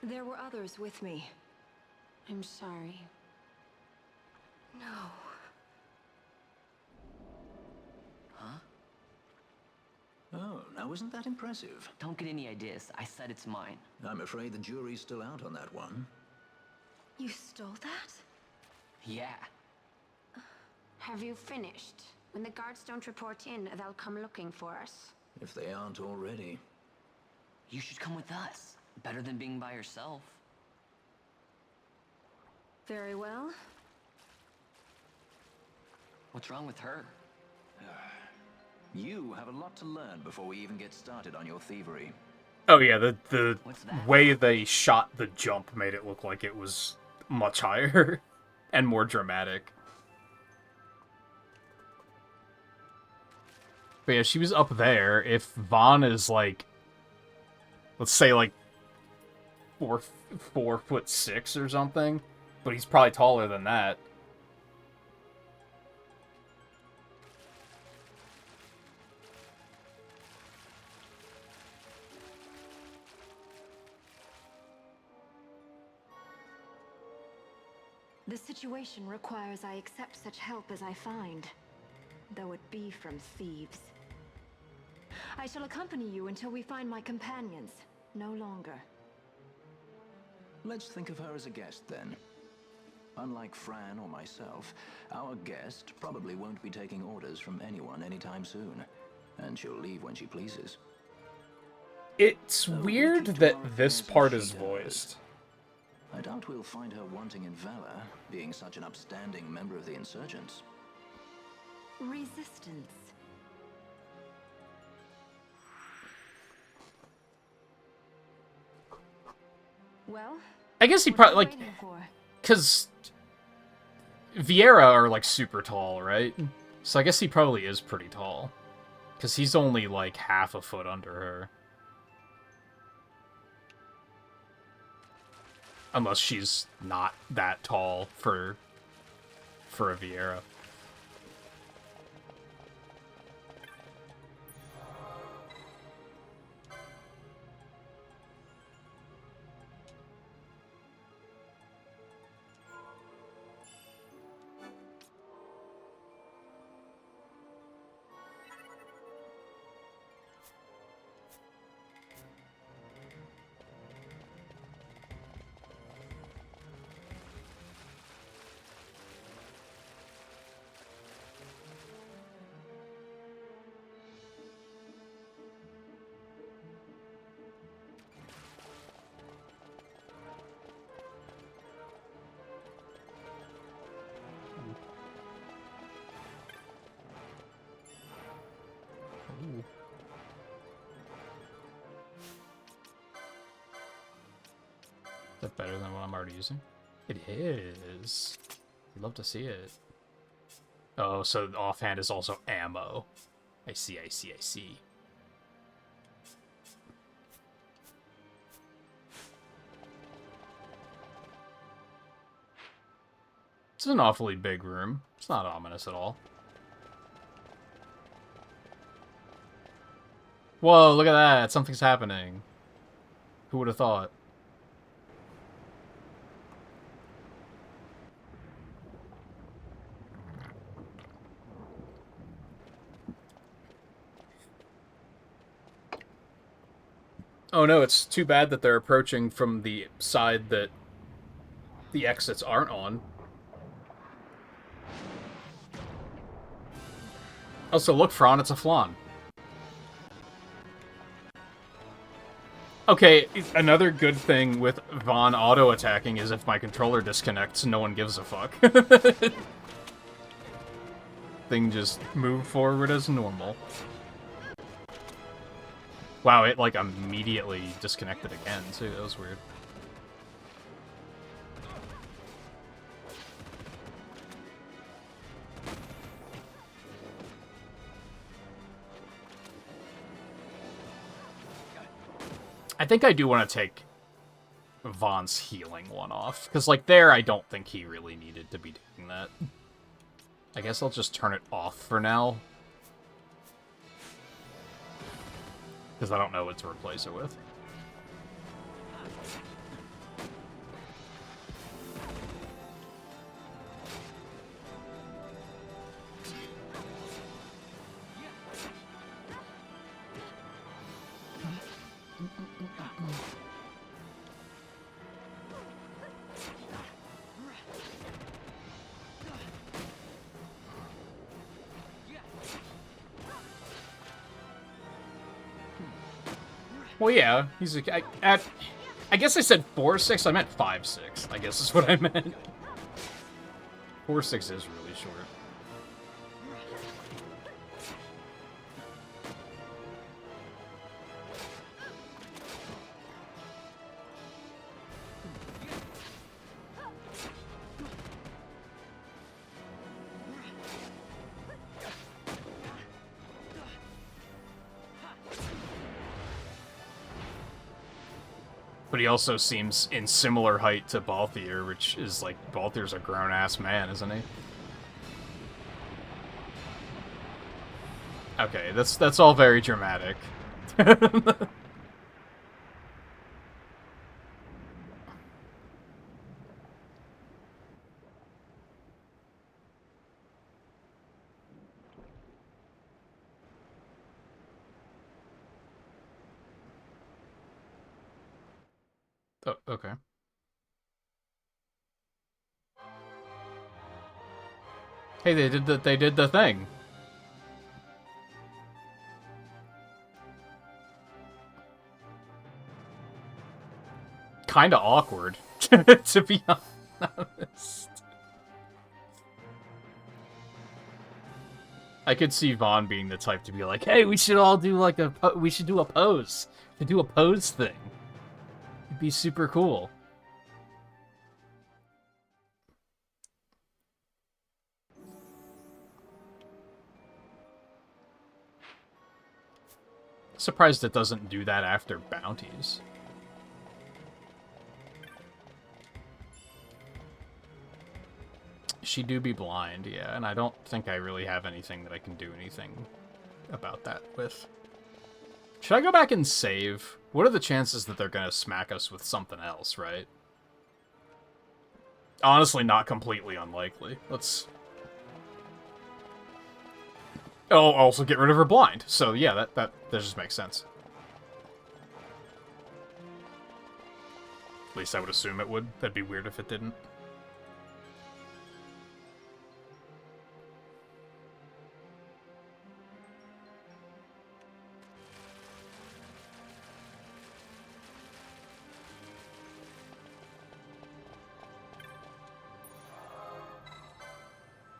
There were others with me. I'm sorry. No. Huh? Oh, now isn't that impressive? Don't get any ideas. I said it's mine. I'm afraid the jury's still out on that one. You stole that? Yeah. Have you finished? When the guards don't report in, they'll come looking for us. If they aren't already. You should come with us. Better than being by yourself. Very well. What's wrong with her? You have a lot to learn before we even get started on your thievery. Oh yeah, the way they shot the jump made it look like it was much higher and more dramatic. But yeah, she was up there. If Vaughn is like, let's say like 4'6" or something, but he's probably taller than that. The situation requires I accept such help as I find, though it be from thieves. I shall accompany you until we find my companions, no longer. Let's think of her as a guest, then. Unlike Fran or myself, our guest probably won't be taking orders from anyone anytime soon, and she'll leave when she pleases. It's weird that this part is voiced. I doubt we'll find her wanting in valor, being such an upstanding member of the insurgents. Resistance. Well, I guess he probably, like, because Vieira are, like, super tall, right? So I guess he probably is pretty tall. Because he's only, like, half a foot under her. Unless she's not that tall for a Vieira. Ooh. Is that better than what I'm already using? It is. I'd love to see it. Oh, so offhand is also ammo. I see, I see, I see. It's an awfully big room. It's not ominous at all. Whoa, look at that. Something's happening. Who would have thought? Oh no, it's too bad that they're approaching from the side that the exits aren't on. Also, look, Fran, it's a flan. Okay, another good thing with Vaughn auto-attacking is if my controller disconnects, no one gives a fuck. Thing just move forward as normal. Wow, it, like, immediately disconnected again, too. That was weird. I think I do want to take Vaughn's healing one off. Because, like, there, I don't think he really needed to be doing that. I guess I'll just turn it off for now. Because I don't know what to replace it with. Well, yeah, he's a... I guess I said 4-6, I meant 5-6, I guess is what I meant. 4-6 is really short. But he also seems in similar height to Balthier, which is like, Balthier's a grown-ass man, isn't he? Okay, that's all very dramatic. Oh, okay. Hey, they did the thing. Kinda awkward, to be honest. I could see Vaughn being the type to be like, hey, we should all do like we should do a pose. To do a pose thing. It'd be super cool. Surprised it doesn't do that after bounties. She do be blind, yeah, and I don't think I really have anything that I can do anything about that with. Should I go back and save? What are the chances that they're gonna smack us with something else, right? Honestly, not completely unlikely. Let's... Oh, also get rid of her blind. So yeah, that just makes sense. At least I would assume it would. That'd be weird if it didn't.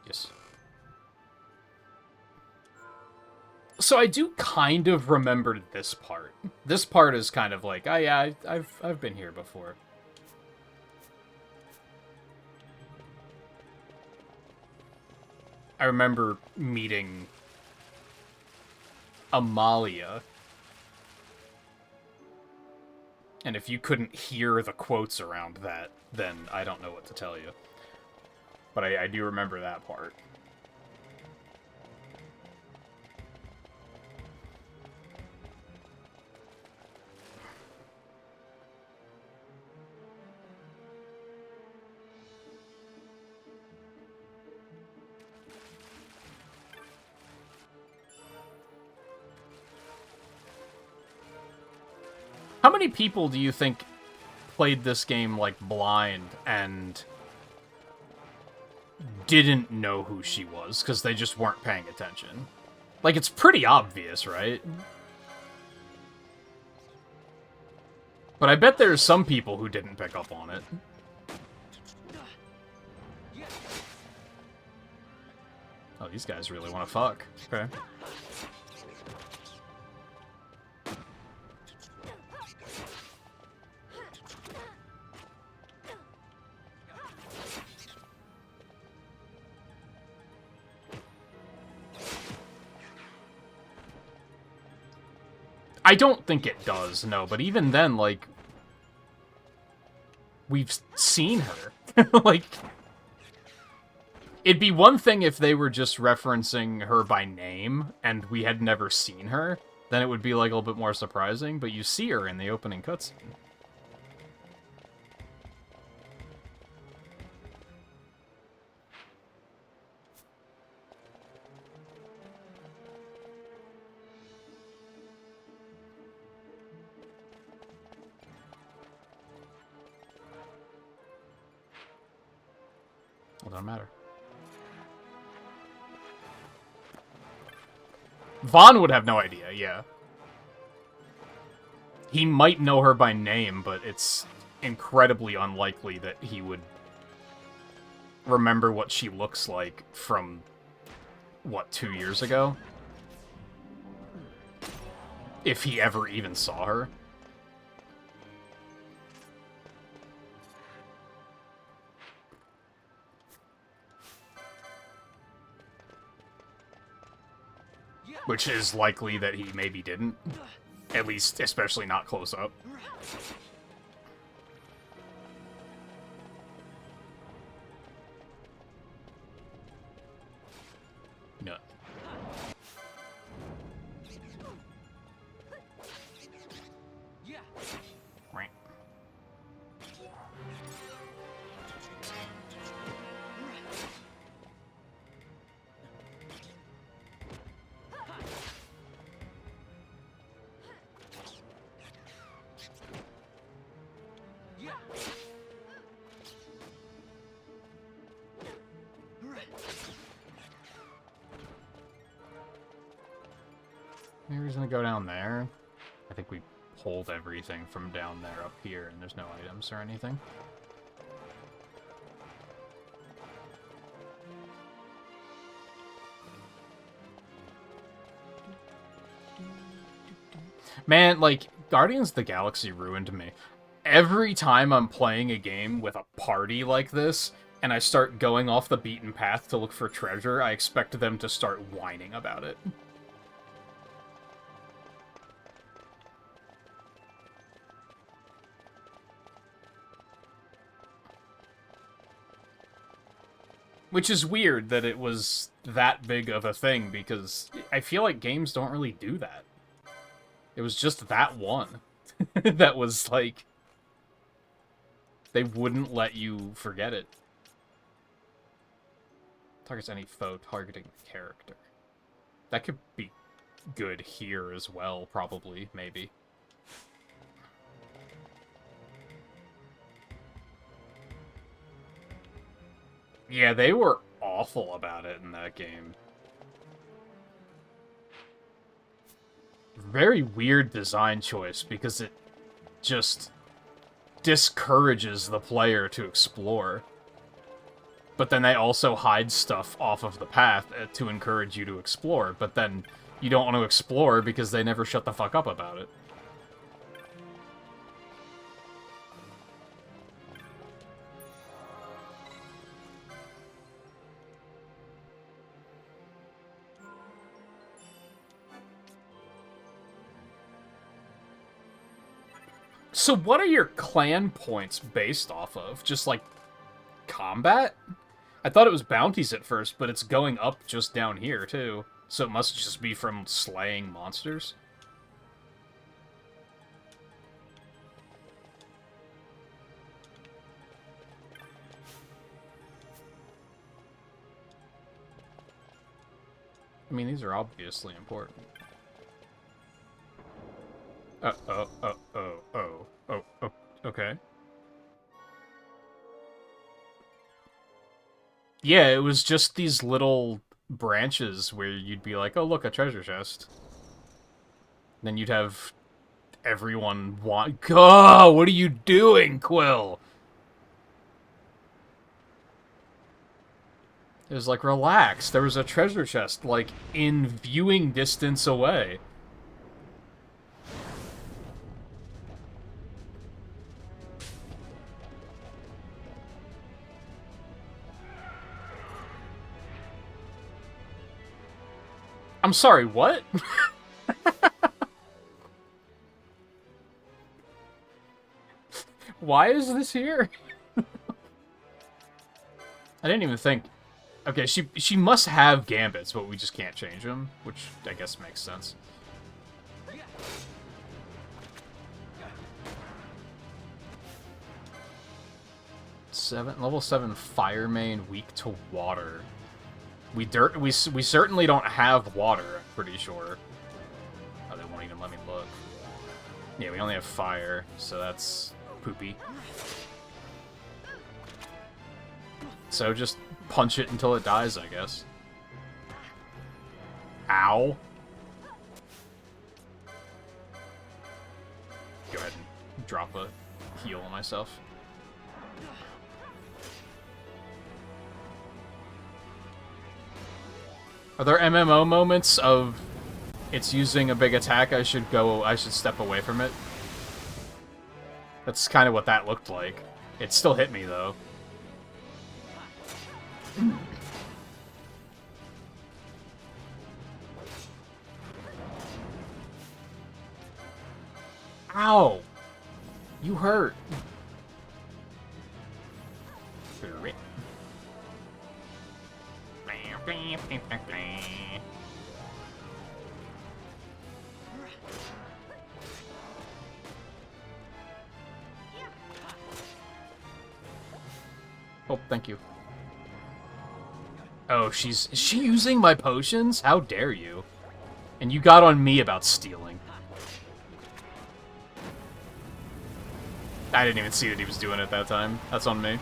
Yes. So I do kind of remember this part. This part is kind of like, oh yeah, I've been here before. I remember meeting Amalia. And if you couldn't hear the quotes around that, then I don't know what to tell you. But I do remember that part. How many people do you think played this game, like, blind and didn't know who she was because they just weren't paying attention? Like, it's pretty obvious, right? But I bet there's some people who didn't pick up on it. Oh, these guys really want to fuck. Okay. I don't think it does, no, but even then, like, we've seen her. Like, it'd be one thing if they were just referencing her by name and we had never seen her, then it would be, like, a little bit more surprising, but you see her in the opening cutscene. It doesn't matter. Vaughn would have no idea, yeah. He might know her by name, but it's incredibly unlikely that he would remember what she looks like from, what, 2 years ago? If he ever even saw her. Which is likely that he maybe didn't. At least, especially not close up. No. Right. Maybe he's gonna go down there. I think we pulled everything from down there up here, and there's no items or anything. Man, like, Guardians of the Galaxy ruined me. Every time I'm playing a game with a party like this, and I start going off the beaten path to look for treasure, I expect them to start whining about it. Which is weird that it was that big of a thing, because I feel like games don't really do that. It was just that one that was like, they wouldn't let you forget it. Targets any foe targeting the character. That could be good here as well, probably, maybe. Yeah, they were awful about it in that game. Very weird design choice, because it just discourages the player to explore. But then they also hide stuff off of the path to encourage you to explore, but then you don't want to explore because they never shut the fuck up about it. So what are your clan points based off of? Just, like, combat? I thought it was bounties at first, but it's going up just down here, too. So it must just be from slaying monsters? I mean, these are obviously important. Oh. Okay. Yeah, it was just these little branches where you'd be like, oh, look, a treasure chest. Then you'd have everyone want... Oh, what are you doing, Quill? It was like, relax. There was a treasure chest, like, in viewing distance away. I'm sorry, what? Why is this here? I didn't even think... Okay, she must have gambits, but we just can't change them, which I guess makes sense. Level 7 fire main, weak to water. We certainly don't have water, I'm pretty sure. Oh, they won't even let me look. Yeah, we only have fire, so that's poopy. So just punch it until it dies, I guess. Ow. Go ahead and drop a heal on myself. Are there MMO moments of it's using a big attack, I should step away from it? That's kind of what that looked like. It still hit me, though. Ow! You hurt. Oh, thank you. Oh, is she using my potions? How dare you? And you got on me about stealing. I didn't even see that he was doing it that time. That's on me.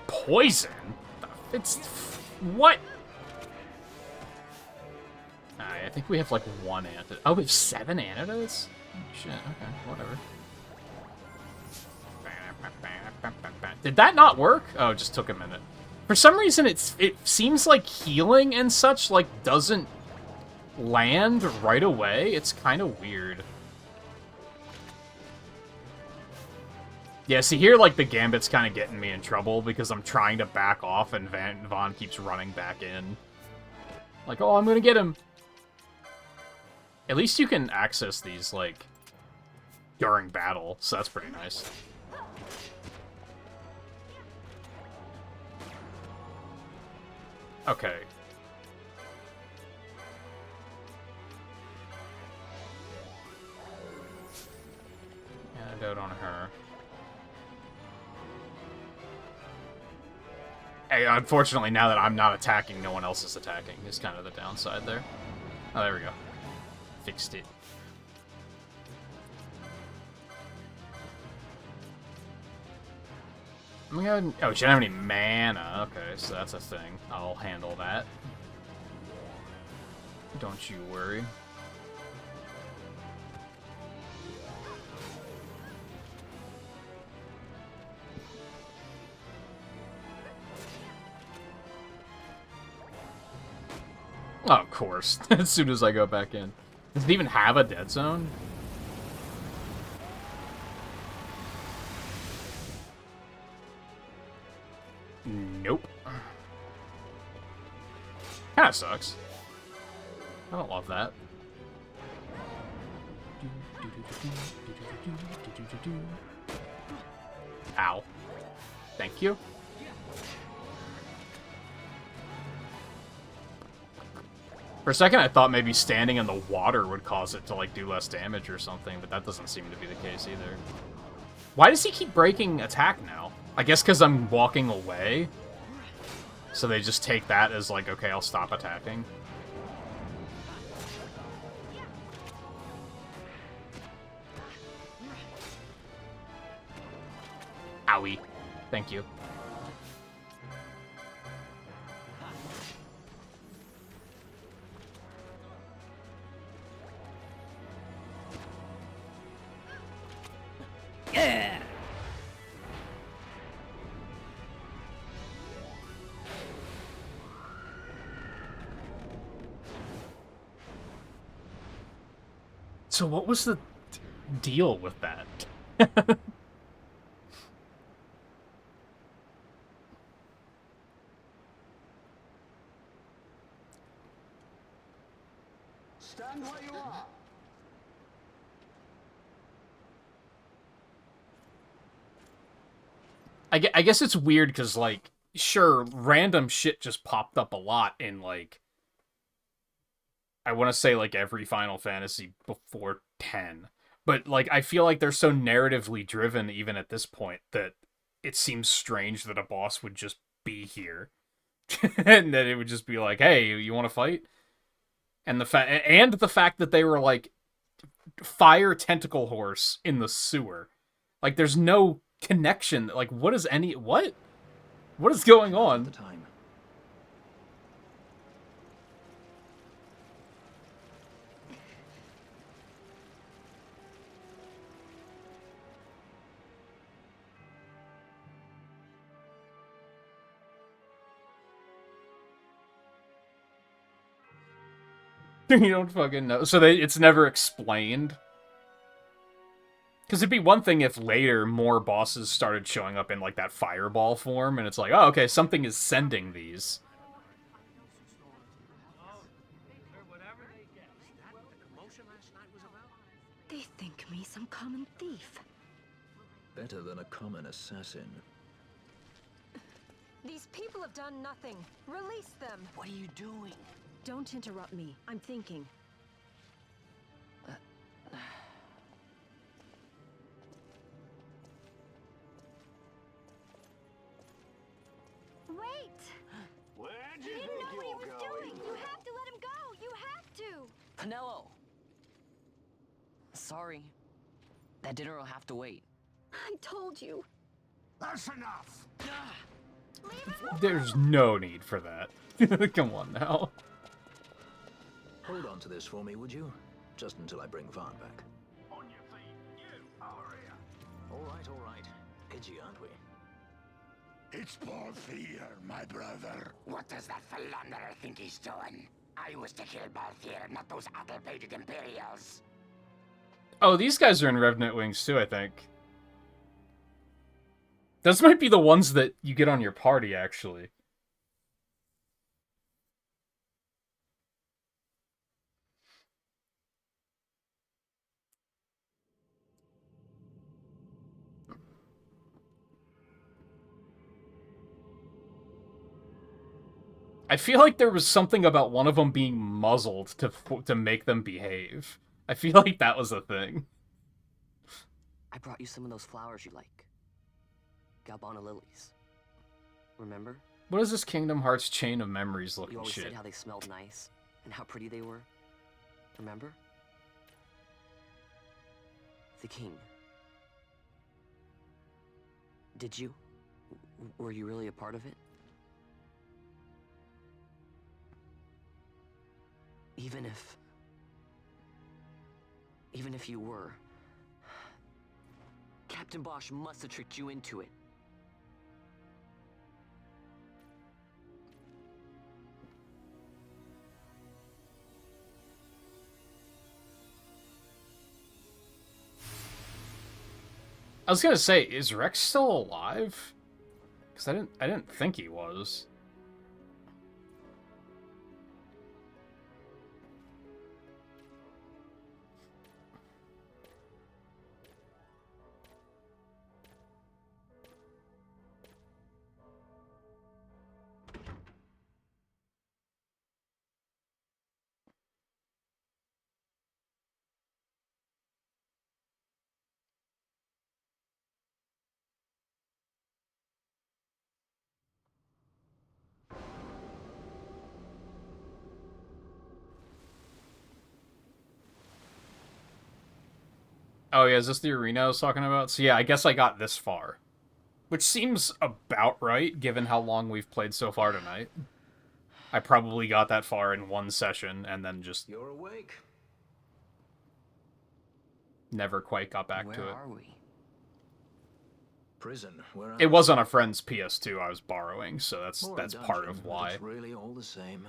Poison? It's... What? Alright, I think we have like 1 antidote. Oh, we have 7 antidotes? Oh, shit, okay, whatever. Did that not work? Oh, it just took a minute. For some reason, it seems like healing and such, like, doesn't land right away. It's kind of weird. Yeah, see, here, like, the Gambit's kind of getting me in trouble because I'm trying to back off and Vaughn keeps running back in. Like, oh, I'm gonna get him. At least you can access these, like, during battle, so that's pretty nice. Okay. Antidote on her. Hey, unfortunately, now that I'm not attacking, no one else is attacking. Is kind of the downside there. Oh, there we go. Fixed it. I'm gonna go ahead and... Oh, she doesn't have any mana. Okay, so that's a thing. I'll handle that. Don't you worry. Oh, of course. As soon as I go back in. Does it even have a dead zone? Nope. Kinda sucks. I don't love that. Ow. Thank you. For a second, I thought maybe standing in the water would cause it to, like, do less damage or something, but that doesn't seem to be the case either. Why does he keep breaking attack now? I guess because I'm walking away. So they just take that as, like, okay, I'll stop attacking. Owie. Thank you. Yeah. So what was the deal with that? Stand where you are. I guess it's weird because, like, sure, random shit just popped up a lot in, like, I want to say, like, every Final Fantasy before 10. But, like, I feel like they're so narratively driven even at this point that it seems strange that a boss would just be here. And that it would just be like, hey, you want to fight? And the fact that they were, like, fire tentacle horse in the sewer. Like, there's no connection. Like, what is going on? You don't fucking know. So it's never explained. Because it'd be one thing if later more bosses started showing up in, like, that fireball form, and it's like, oh, okay, something is sending these. They think me some common thief. Better than a common assassin. These people have done nothing. Release them. What are you doing? Don't interrupt me. I'm thinking. Wait! Where'd He you didn't think know what he you was were doing! going? You have to let him go! You have to! Penelo! Sorry. That dinner will have to wait. I told you. That's enough! There's no need for that. Come on now. Hold on to this for me, would you? Just until I bring Vaughn back. On your feet, you, over here. All right. Edgy, aren't we? It's Balthier, my brother. What does that philanderer think he's doing? I was to kill Balthier, not those addle-baited Imperials. Oh, these guys are in Revenant Wings too, I think. Those might be the ones that you get on your party, actually. I feel like there was something about one of them being muzzled to make them behave. I feel like that was a thing. I brought you some of those flowers you like. Galbana lilies. Remember? What is this Kingdom Hearts chain of memories You looking always shit? said how they smelled nice and how pretty they were. Remember? The king. Did you? Were you really a part of it? Even if you were, Captain Bosch must have tricked you into it. I was gonna say, is Rex still alive? Because I didn't think he was. Oh yeah, is this the arena I was talking about? So yeah, I guess I got this far. Which seems about right, given how long we've played so far tonight. I probably got that far in one session, and then just... You're awake. Never quite got back to it. Where are we? Prison. Where It was on a friend's PS2 I was borrowing, so that's part of why. It's really all the same.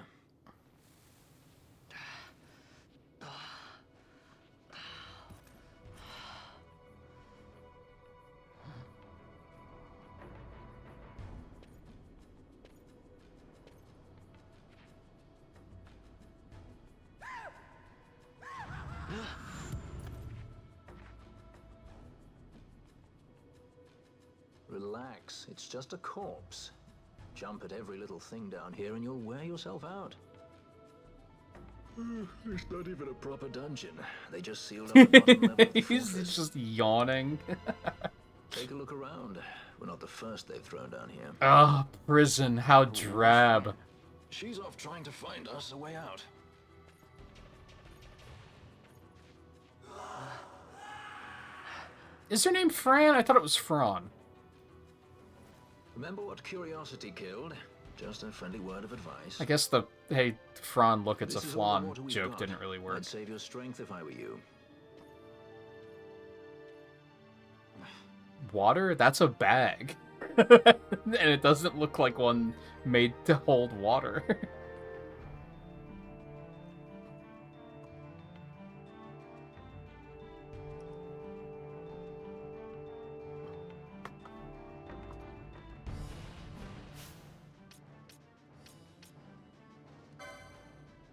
Relax, it's just a corpse. Jump at every little thing down here and you'll wear yourself out. It's not even a proper dungeon. They just sealed up the bottom level of the He's fortress. just yawning. Take a look around. We're not the first they've thrown down here. Ah, prison, how drab. She's off trying to find us a way out. Is her name Fran? I thought it was Fran. Remember what curiosity killed? Just a friendly word of advice. I guess the, hey, Fran, look, it's This a is all the flan water we've joke got. didn't really work. I'd save your strength if I were you. Water? That's a bag. And it doesn't look like one made to hold water.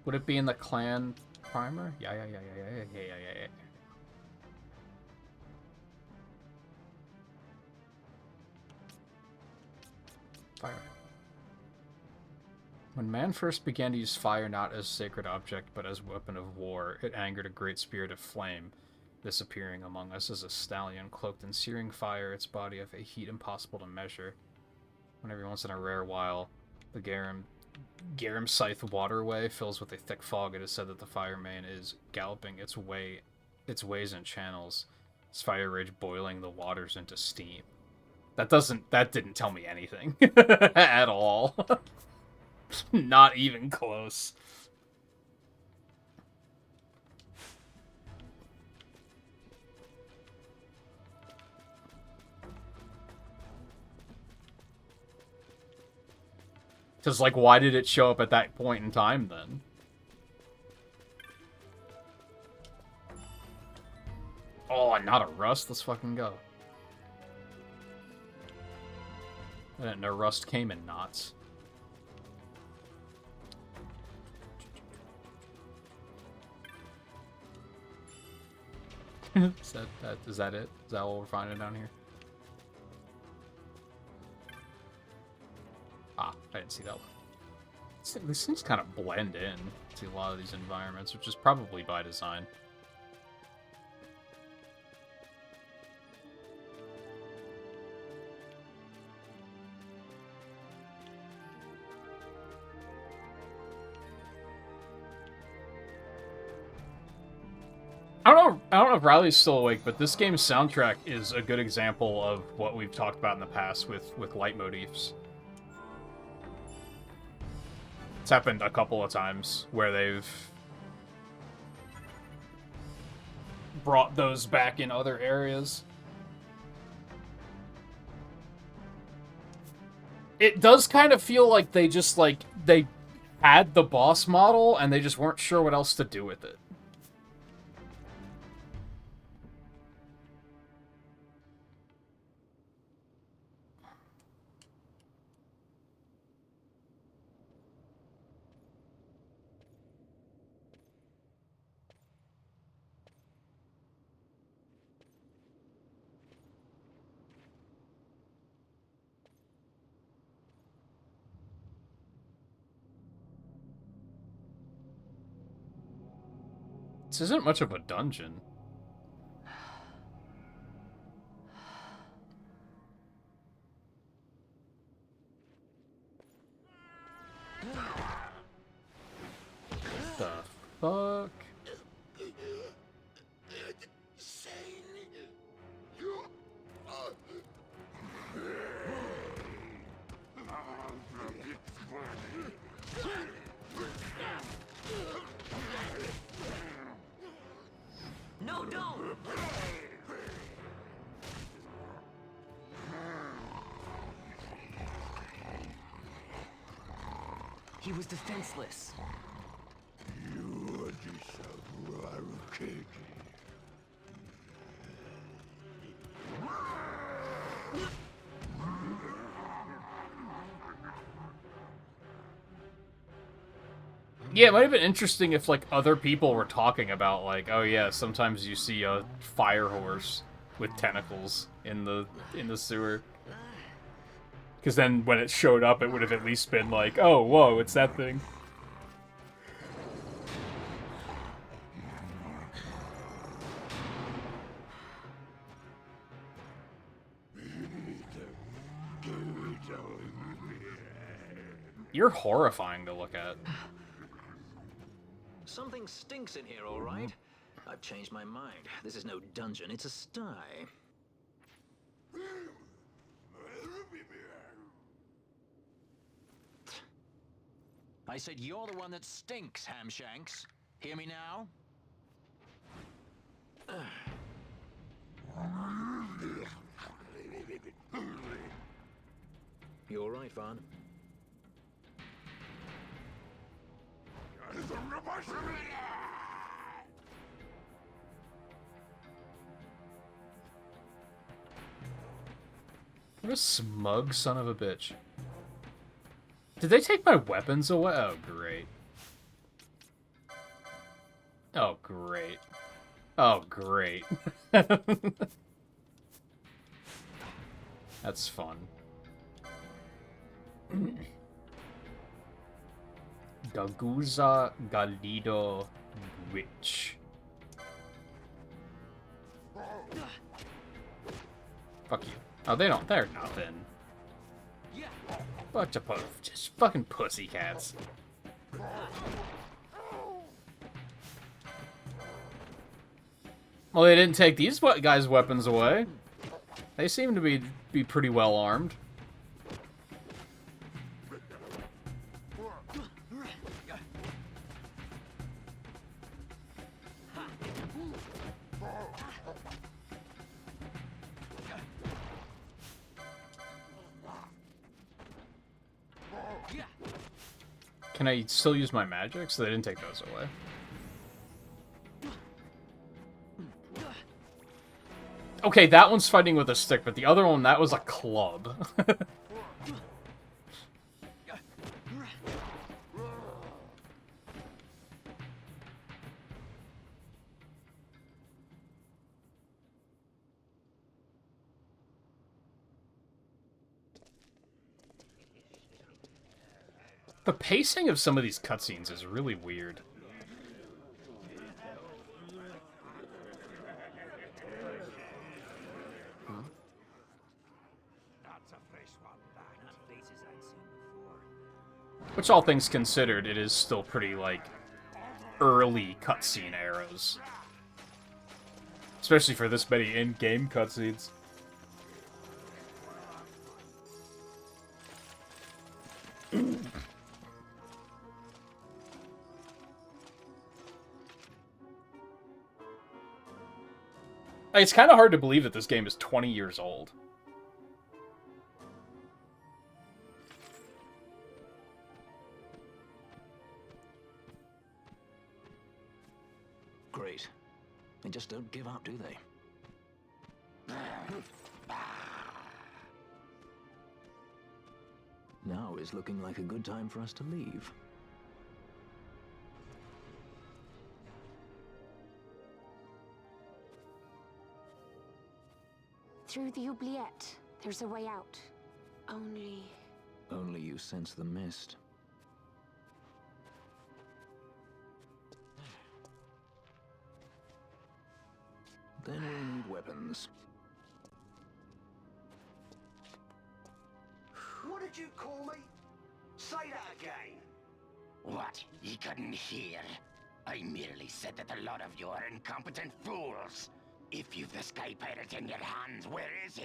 Would it be in the clan primer? Yeah. Fire. When man first began to use fire not as sacred object, but as weapon of war, it angered a great spirit of flame. This appearing among us as a stallion cloaked in searing fire, its body of a heat impossible to measure. When every once in a rare while, the Garum Scythe waterway fills with a thick fog, it is said that the fire mane is galloping its ways and channels, its fire rage boiling the waters into steam. That didn't tell me anything at all. Not even close. Because, like, why did it show up at that point in time, then? Oh, not a rust? Let's fucking go. I didn't know rust came in knots. Is that it? Is that what we're finding down here? Ah, I didn't see that one. These things kind of blend in to a lot of these environments, which is probably by design. I don't know if Riley's still awake, but this game's soundtrack is a good example of what we've talked about in the past with leitmotifs. It's happened a couple of times where they've brought those back in other areas. It does kind of feel like they just, like, they had the boss model and they just weren't sure what else to do with it. This isn't much of a dungeon. The fuck? He was defenseless. Yeah, it might have been interesting if, like, other people were talking about, like, oh yeah, sometimes you see a fire horse with tentacles in the sewer. Because then when it showed up, it would have at least been like, oh, whoa, it's that thing. You're horrifying to look at. Something stinks in here, all right? I've changed my mind. This is no dungeon, it's a sty. I said you're the one that stinks, Hamshanks. Hear me now? You all right, Vaughn? What a smug son of a bitch. Did they take my weapons away? Oh, great. Oh, great. Oh, great. That's fun. Gaguza Galido Witch. Fuck you. Oh, they're nothing. Bunch of just fucking pussycats. Well, they didn't take these guys' weapons away. They seem to be pretty well armed. Can I still use my magic? So they didn't take those away. Okay, that one's fighting with a stick, but the other one, that was a club. The pacing of some of these cutscenes is really weird. Which, all things considered, it is still pretty, like, early cutscene arrows. Especially for this many in-game cutscenes. It's kind of hard to believe that this game is 20 years old. Great. They just don't give up, do they? Now is looking like a good time for us to leave. Through the oubliette, there's a way out. Only... Only you sense the mist. Then we'll need weapons. What did you call me? Say that again. What? You couldn't hear? I merely said that a lot of you are incompetent fools. If you've the Sky Pirate in your hands, where is he?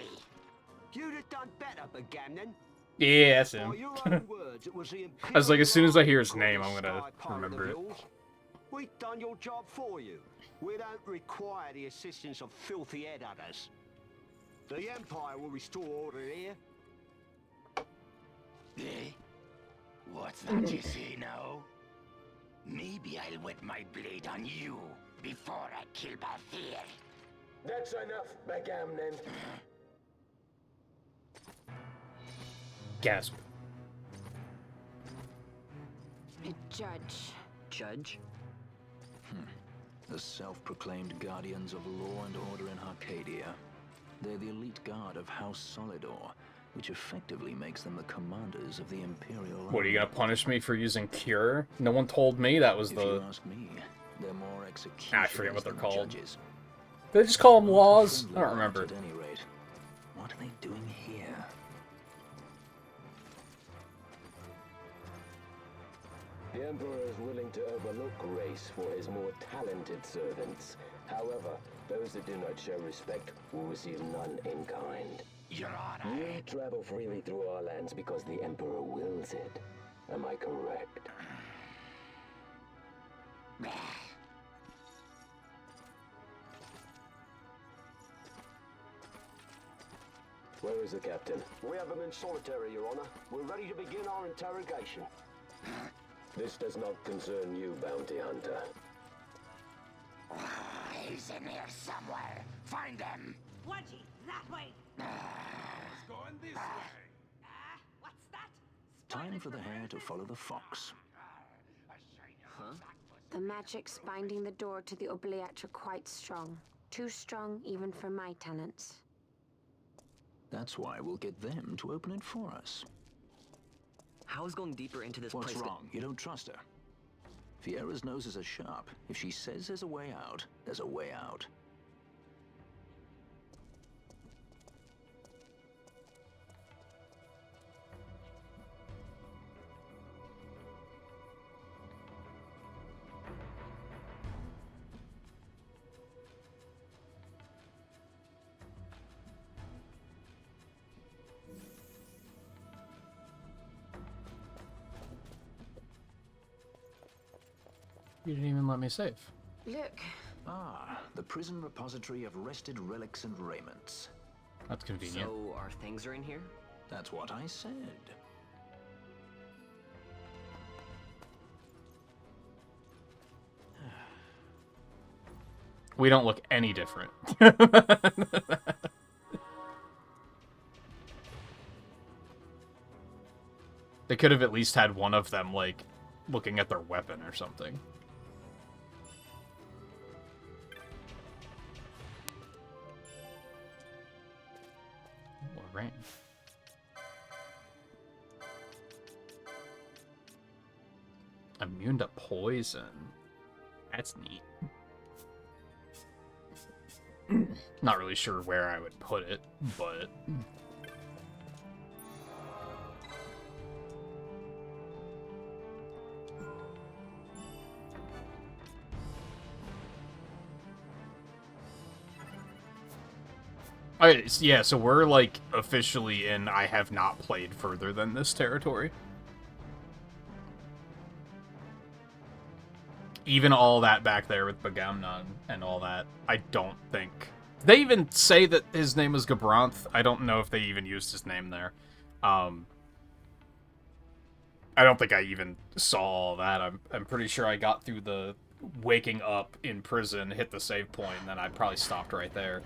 You'd have done better, Bagamnon. Yeah, that's him. By your own words, it was the I was like, as soon as I hear his Imperial name, I'm gonna Sky Pirate remember of it. yours. We've done your job for you. We don't require the assistance of filthy headhunters. The Empire will restore order here. Eh? What's that you say now? Maybe I'll wet my blade on you before I kill Balthier. That's enough, Bagamnan. Gasp. A judge. Judge? The self-proclaimed guardians of law and order in Arcadia. They're the elite guard of House Solidor, which effectively makes them the commanders of the Imperial Army. What, are you gonna punish me for using Cure? No one told me that was If the... you ask me, they're more executioners I forget what they're than called. judges. Did they just call them laws? I don't remember. At any rate, what are they doing here? The Emperor is willing to overlook race for his more talented servants. However, those that do not show respect will receive none in kind. Your Honor. You travel freely through our lands because the Emperor wills it. Am I correct? Where is the captain? We have him in solitary, Your Honor. We're ready to begin our interrogation. This does not concern you, bounty hunter. He's in here somewhere. Find him. Wedgie, that way. It's going this way. What's that? Time for the hare to follow the fox. Huh? The magics binding the door to the oubliette are quite strong. Too strong even for my talents. That's why we'll get them to open it for us. How is going deeper into this What's place? wrong? You don't trust her? Fiera's noses are sharp. If she says there's a way out, there's a way out. You didn't even let me save. Look. Ah, the prison repository of wrested relics and raiments. That's convenient. So our things are in here? That's what I said. We don't look any different. They could have at least had one of them, like, looking at their weapon or something. Lorraine. Immune to poison. That's neat. Not really sure where I would put it, but... Alright, yeah, so we're, like, officially in I have not played further than this territory. Even all that back there with Bagamnon and all that, I don't think... They even say that his name is Gabranth. I don't know if they even used his name there. I don't think I even saw all that. I'm pretty sure I got through the waking up in prison, hit the save point, and then I probably stopped right there.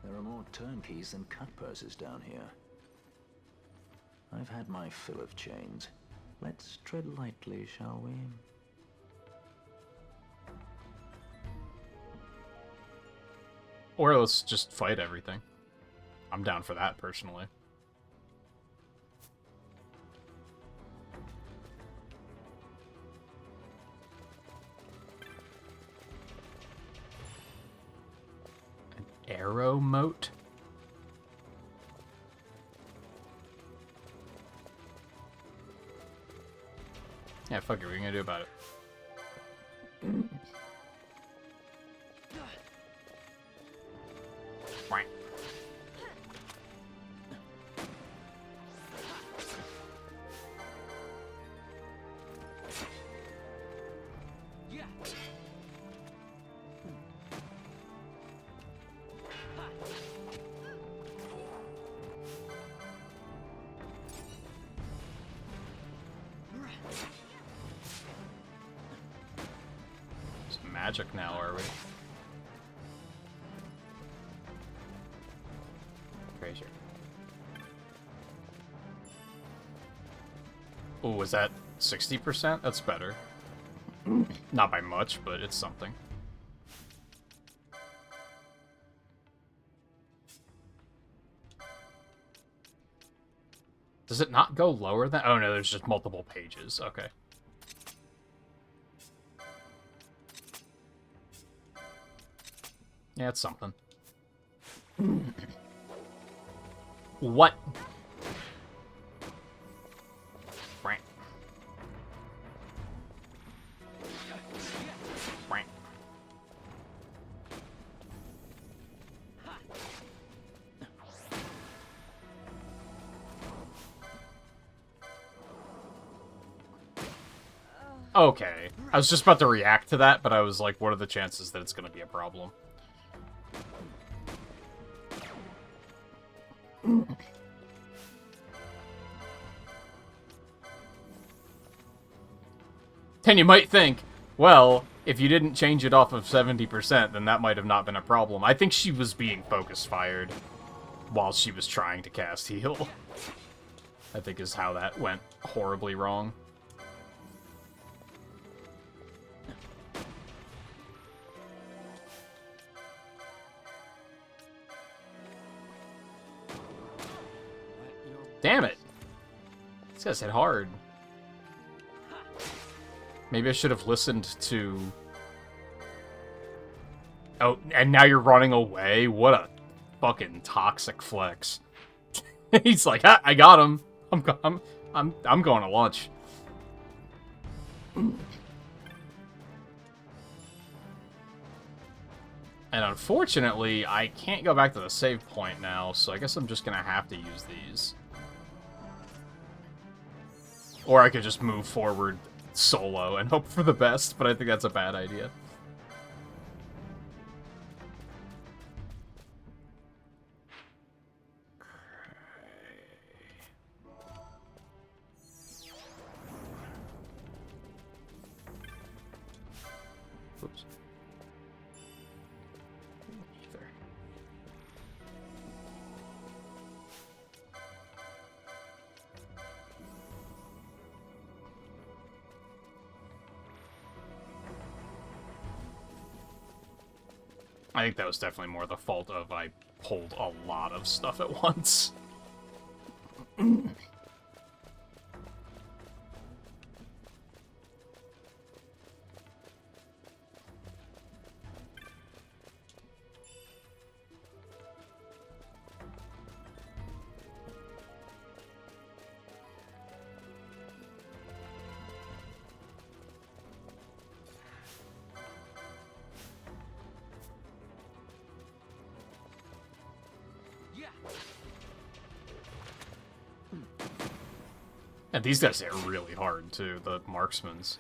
There are more turnkeys than cut purses down here. I've had my fill of chains. Let's tread lightly, shall we? Or let's just fight everything. I'm down for that, personally. An arrow moat? Yeah, fuck it, what are you gonna do about it? Right. Magic now, are we? Crazy. Oh, was that 60%? That's better. Not by much, but it's something. Does it not go lower than? Oh no, there's just multiple pages. Okay. Yeah, it's something. What? Right. Right. Okay. I was just about to react to that, but I was like, what are the chances that it's going to be a problem? And you might think, well, if you didn't change it off of 70%, then that might have not been a problem. I think she was being focus fired while she was trying to cast heal. I think is how that went horribly wrong. Damn it! This guy's hit hard. Maybe I should have listened to... Oh, and now you're running away? What a fucking toxic flex. He's like, ah, I got him. I'm going to lunch. And unfortunately, I can't go back to the save point now, so I guess I'm just gonna have to use these. Or I could just move forward solo and hope for the best, but I think that's a bad idea. Oops. Ether. I think that was definitely more the fault of I pulled a lot of stuff at once. And these guys hit really hard, too, the marksmans.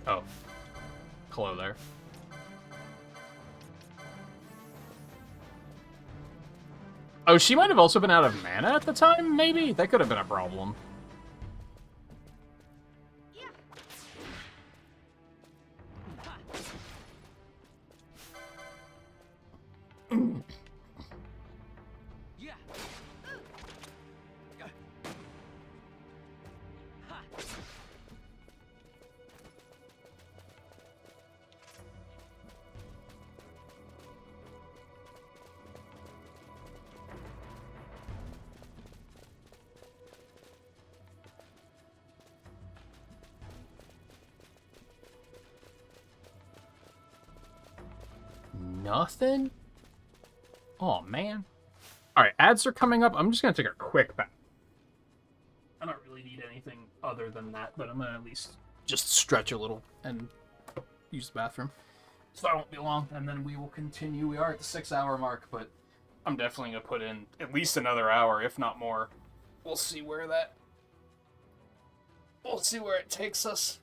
Oh. Hello there. Oh, she might have also been out of mana at the time, maybe? That could have been a problem. Nothing? Oh, man. Alright, ads are coming up. I'm just going to take a quick bath. I don't really need anything other than that, but I'm going to at least just stretch a little and use the bathroom. So I won't be long, and then we will continue. We are at the 6-hour mark, but I'm definitely going to put in at least another hour, if not more. We'll see where it takes us.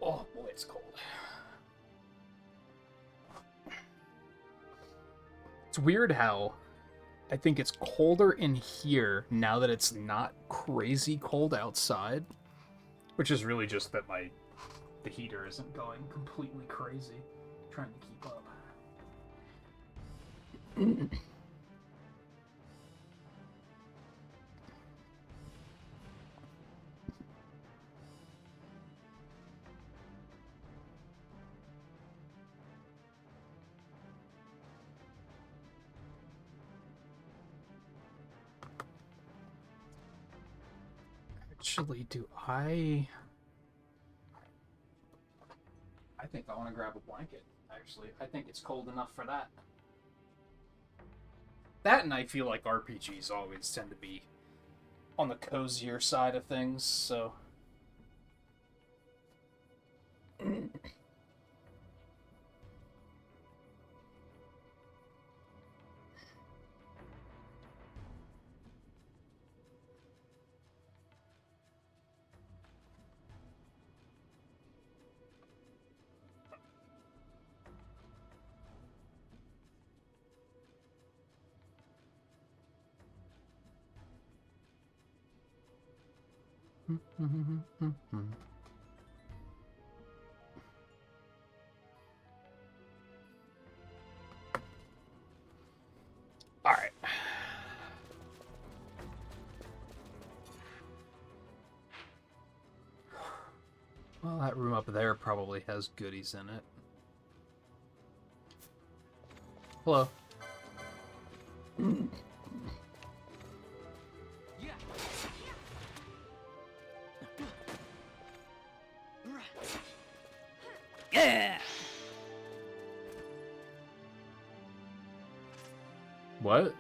Oh boy, it's cold. It's weird how I think it's colder in here now that it's not crazy cold outside, which is really just that the heater isn't going completely crazy, trying to keep up. Actually, I think I want to grab a blanket, actually. I think it's cold enough for that. That, and I feel like RPGs always tend to be on the cozier side of things, so... Alright. Well, that room up there probably has goodies in it. Hello. Yeah. What?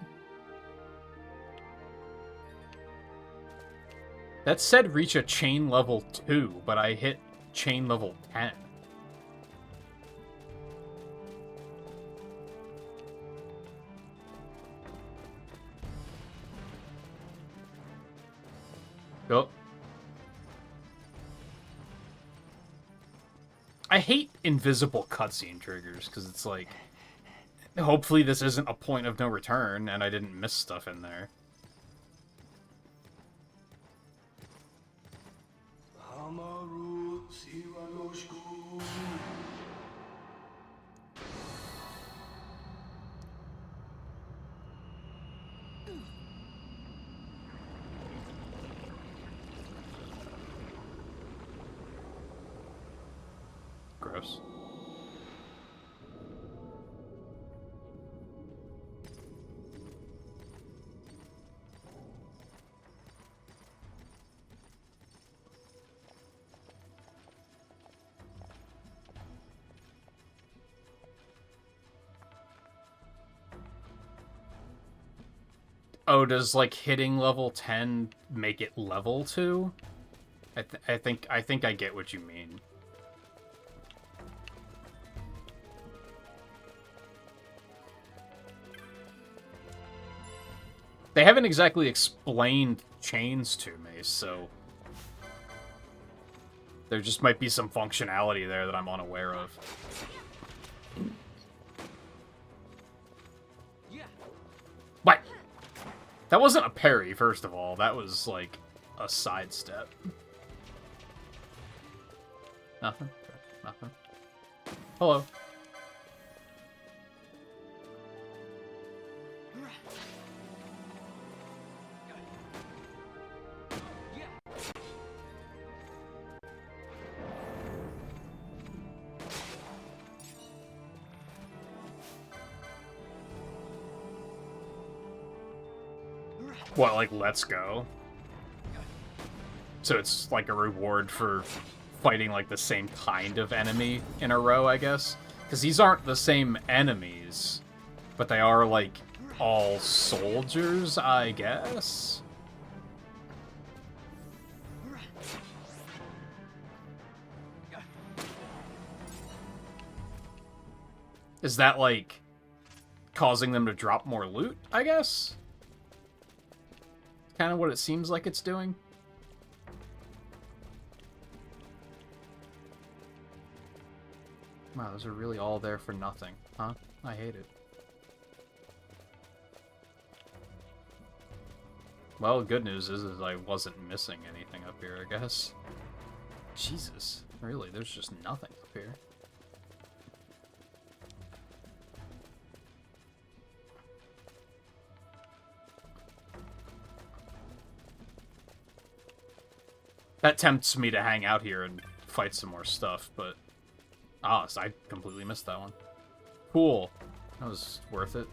That said reach a chain level 2, but I hit chain level 10. Oh. I hate invisible cutscene triggers, because it's like, hopefully this isn't a point of no return, and I didn't miss stuff in there. Gross. Oh, does like hitting level 10 make it level 2? I think I get what you mean. They haven't exactly explained chains to me, so there just might be some functionality there that I'm unaware of. What? That wasn't a parry, first of all. That was, like, a sidestep. Nothing? Nothing. Hello. What, like, let's go? So it's like a reward for fighting, like, the same kind of enemy in a row, I guess? Because these aren't the same enemies, but they are, like, all soldiers, I guess? Is that, like, causing them to drop more loot, I guess? Kind of what it seems like it's doing. Wow, those are really all there for nothing, huh? I hate it. Well, good news is I wasn't missing anything up here, I guess. Jesus, really, there's just nothing up here. That tempts me to hang out here and fight some more stuff, but... Ah, so I completely missed that one. Cool. That was worth it.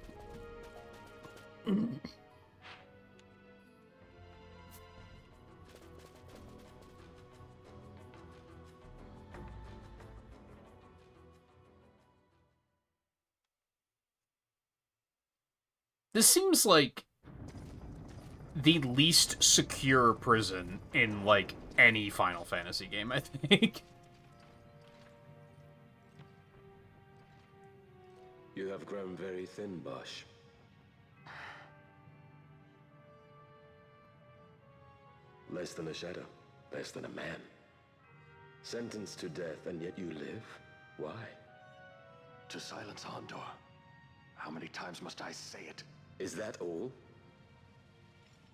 This seems like the least secure prison in, like, any Final Fantasy game, I think. You have grown very thin, Bosch. Less than a shadow, less than a man. Sentenced to death, and yet you live? Why? To silence Hondor. How many times must I say it? Is that all?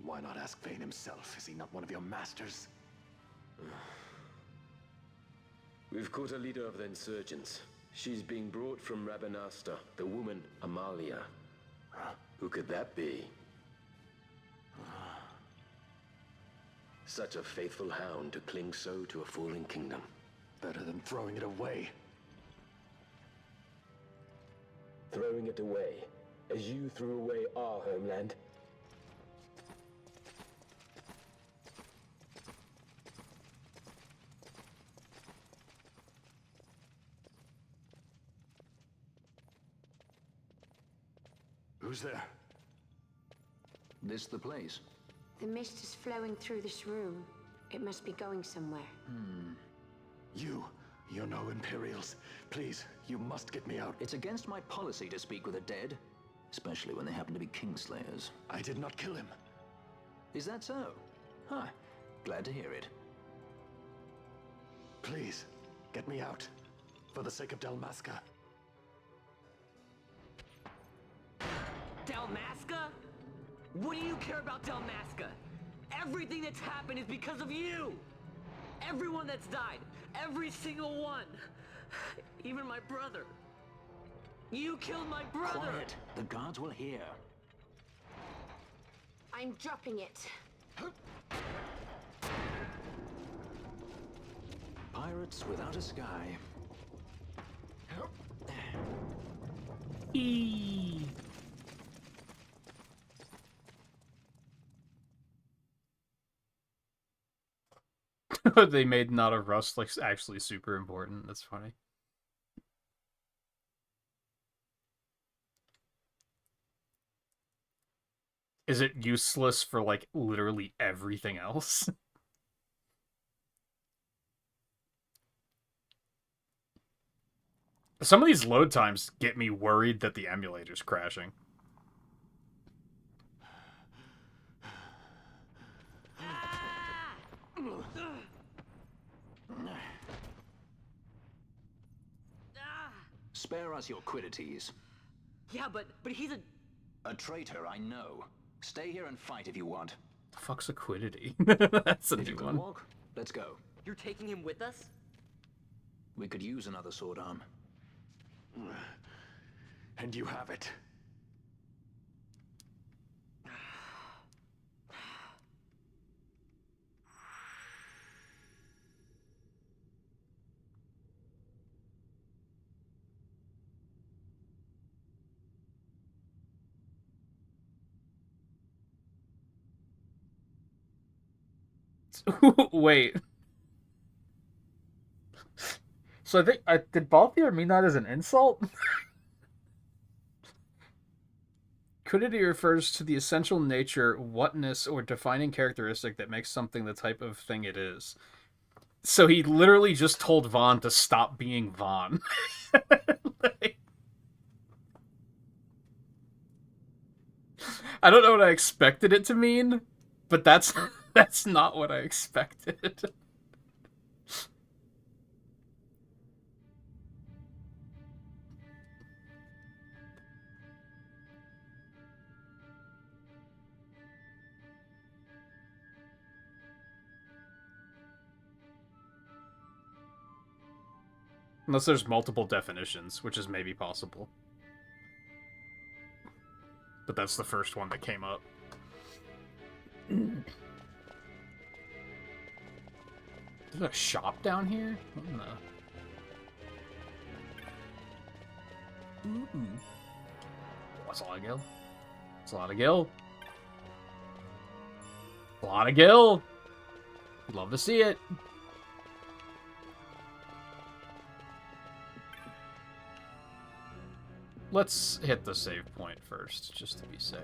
Why not ask Vayne himself? Is he not one of your masters? We've caught a leader of the insurgents. She's being brought from Rabanasta, the woman Amalia. Who could that be? Such a faithful hound to cling so to a falling kingdom. Better than throwing it away. Throwing it away, as you threw away our homeland? Who's there? This the place? The mist is flowing through this room. It must be going somewhere. You're no Imperials. Please, you must get me out. It's against my policy to speak with the dead, especially when they happen to be Kingslayers. I did not kill him. Is that so? Huh. Glad to hear it. Please, get me out. For the sake of Dalmasca. Dalmasca? What do you care about Dalmasca? Everything that's happened is because of you! Everyone that's died, every single one. Even my brother. You killed my brother! Quiet. The guards will hear. I'm dropping it. Pirates without a sky. They made not of rust like actually super important. That's funny. Is it useless for like literally everything else? Some of these load times get me worried that the emulator's crashing. Spare us your quiddities. Yeah, but he's a traitor, I know. Stay here and fight if you want. The fuck's a quiddity? That's a If new you can one. walk, let's go. You're taking him with us? We could use another sword arm. And you have it. Wait. So I think did Balthier mean that as an insult? Quiddity refers to the essential nature, whatness, or defining characteristic that makes something the type of thing it is. So he literally just told Vaughn to stop being Vaughn. I don't know what I expected it to mean, but that's not what I expected. Unless there's multiple definitions, which is maybe possible. But that's the first one that came up. There's a shop down here? What in the... That's a lot of gil. That's a lot of gil. A lot of gil. Love to see it. Let's hit the save point first, just to be safe.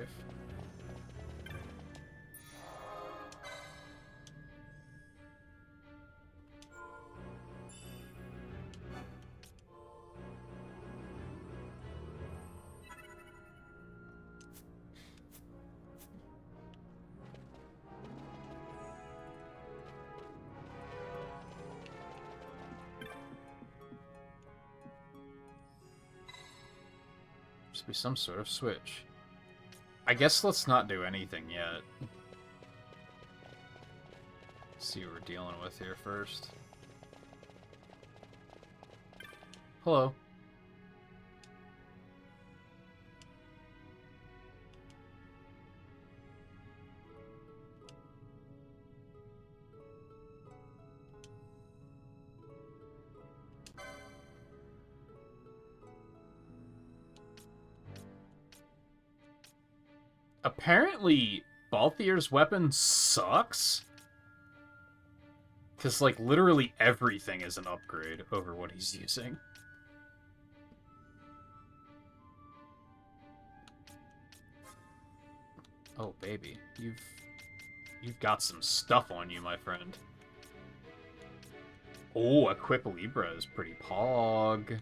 Must be some sort of switch. I guess let's not do anything yet. See what we're dealing with here first. Hello. Apparently, Balthier's weapon sucks. Because, like, literally everything is an upgrade over what he's using. Oh, baby. You've got some stuff on you, my friend. Oh, Equip Libra is pretty pog.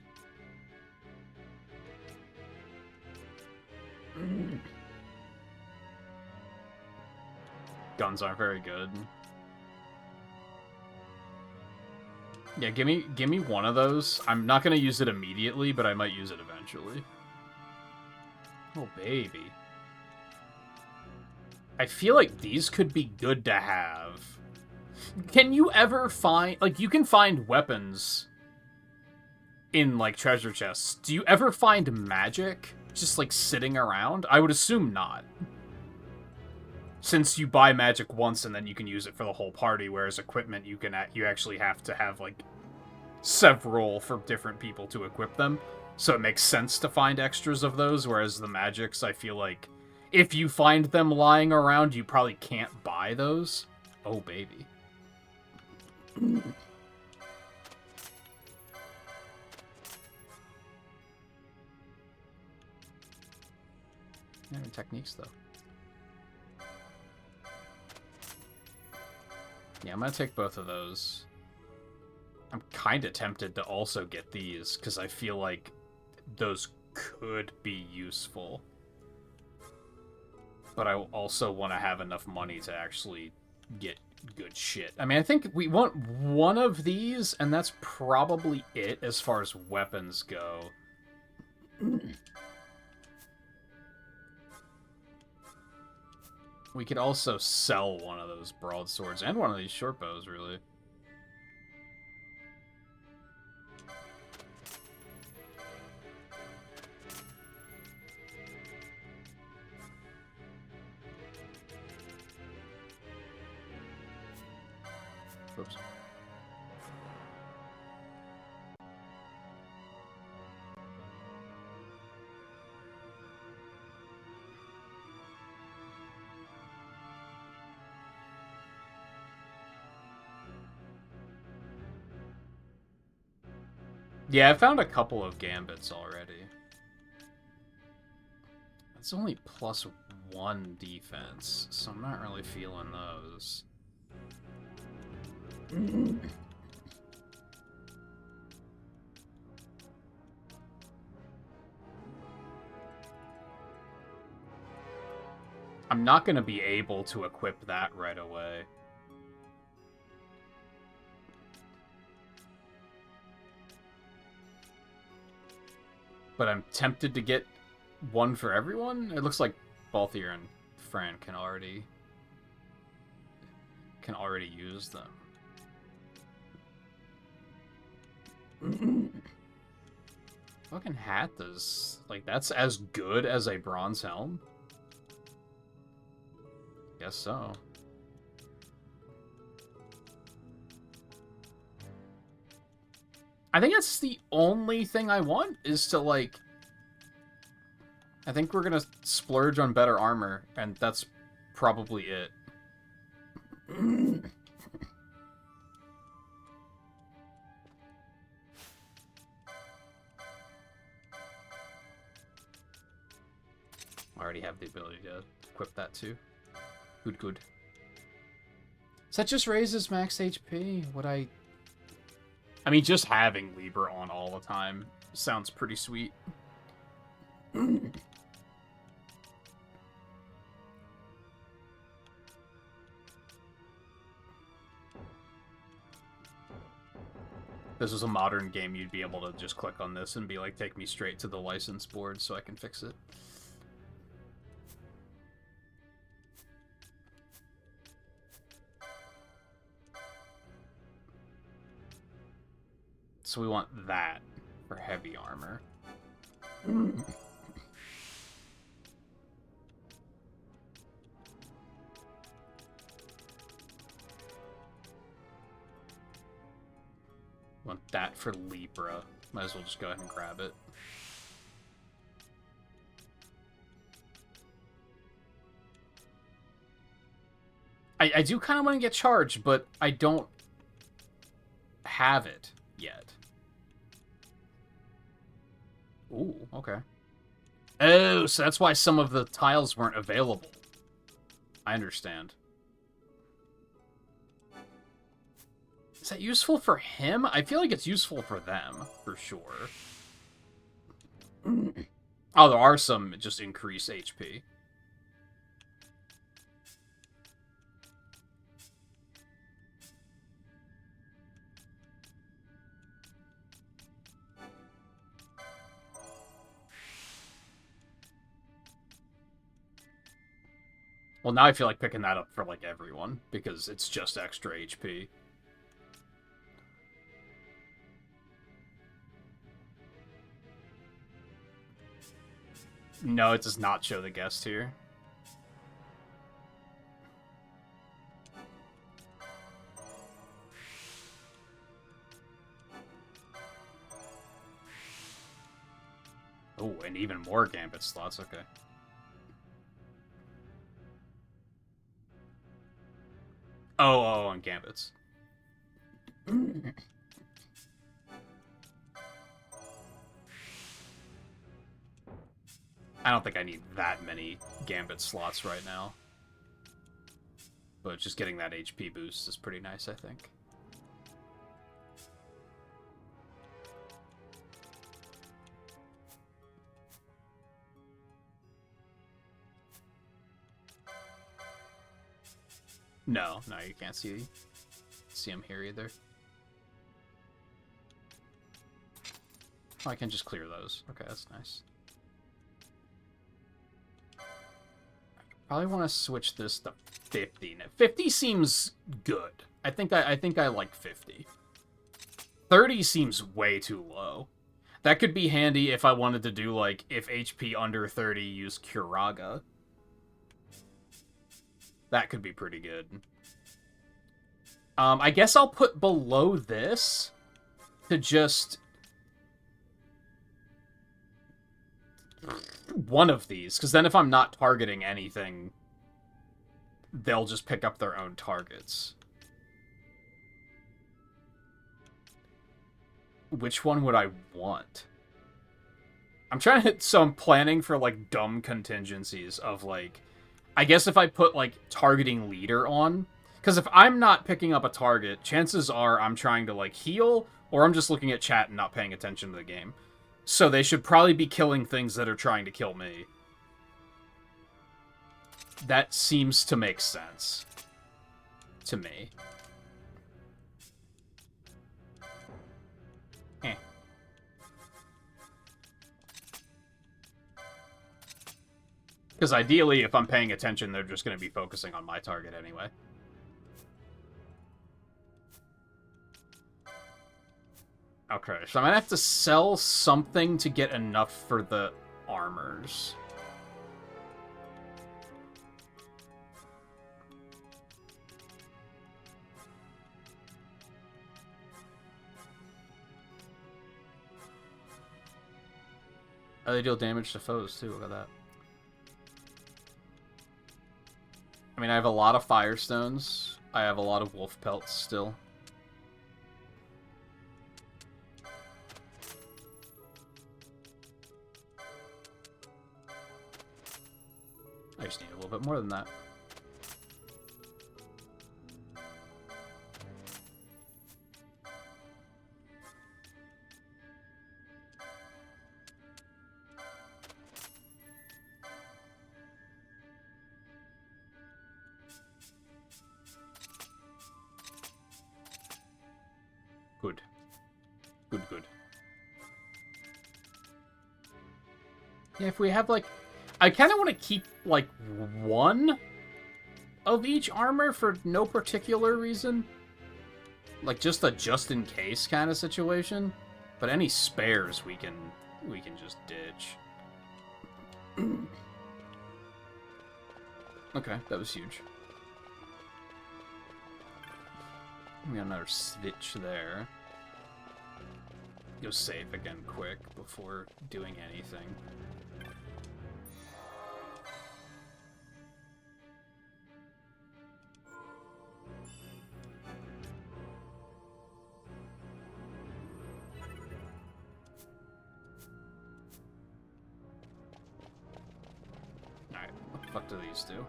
Guns aren't very good. Yeah, give me one of those. I'm not gonna use it immediately, but I might use it eventually. Oh, baby. I feel like these could be good to have. Can you ever find... Like, you can find weapons in, like, treasure chests. Do you ever find magic just, like, sitting around? I would assume not. Since you buy magic once and then you can use it for the whole party, whereas equipment you actually have to have, like, several for different people to equip them. So it makes sense to find extras of those, whereas the magics, I feel like, if you find them lying around, you probably can't buy those. Oh, baby. Yeah, techniques, though. Yeah, I'm gonna take both of those. I'm kind of tempted to also get these, because I feel like those could be useful. But I also want to have enough money to actually get good shit. I mean, I think we want one of these, and that's probably it as far as weapons go. We could also sell one of those broadswords and one of these short bows, really. Oops. Yeah, I found a couple of gambits already. It's only +1 defense, so I'm not really feeling those. I'm not going to be able to equip that right away. But I'm tempted to get one for everyone. It looks like Balthier and Fran can already use them. Fucking hat does, like, that's as good as a bronze helm? Guess so. I think that's the only thing I want, is to, like... I think we're gonna splurge on better armor, and that's probably it. I already have the ability to equip that too. Good, good. So that just raises max HP. Would I mean, just having Libra on all the time sounds pretty sweet. This was a modern game, you'd be able to just click on this and be like, take me straight to the license board so I can fix it. So we want that for heavy armor. Want that for Libra. Might as well just go ahead and grab it. I do kind of want to get charged, but I don't have it yet. Ooh, okay. Oh, so that's why some of the tiles weren't available. I understand. Is that useful for him? I feel like it's useful for them, for sure. Oh, there are some just increase HP. Well, now I feel like picking that up for, like, everyone, because it's just extra HP. No, it does not show the guest here. Oh, and even more Gambit slots, okay. Oh, and Gambits. I don't think I need that many Gambit slots right now. But just getting that HP boost is pretty nice, I think. No, you can't see him here either. Oh, I can just clear those. Okay, that's nice. Probably want to switch this to 50. Now, 50 seems good. I think I like 50. 30 seems way too low. That could be handy if I wanted to do, like, if HP under 30, use Curaga. That could be pretty good. I guess I'll put below this to just one of these, because then if I'm not targeting anything, they'll just pick up their own targets. Which one would I want? I'm trying to... So I'm planning for, like, dumb contingencies of, like... I guess if I put, like, targeting leader on... Because if I'm not picking up a target, chances are I'm trying to, like, heal, or I'm just looking at chat and not paying attention to the game. So they should probably be killing things that are trying to kill me. That seems to make sense. To me. Because ideally, if I'm paying attention, they're just going to be focusing on my target anyway. Okay, so I'm going to have to sell something to get enough for the armors. Oh, they deal damage to foes, too. Look at that. I mean, I have a lot of Firestones. I have a lot of Wolf Pelts still. I just need a little bit more than that. Good. Good. Yeah, if we have, like... I kind of want to keep, like, one of each armor for no particular reason. Like, just a just-in-case kind of situation. But any spares we can just ditch. Okay, that was huge. We got another switch there. Go save again quick before doing anything. Alright, what the fuck do these do?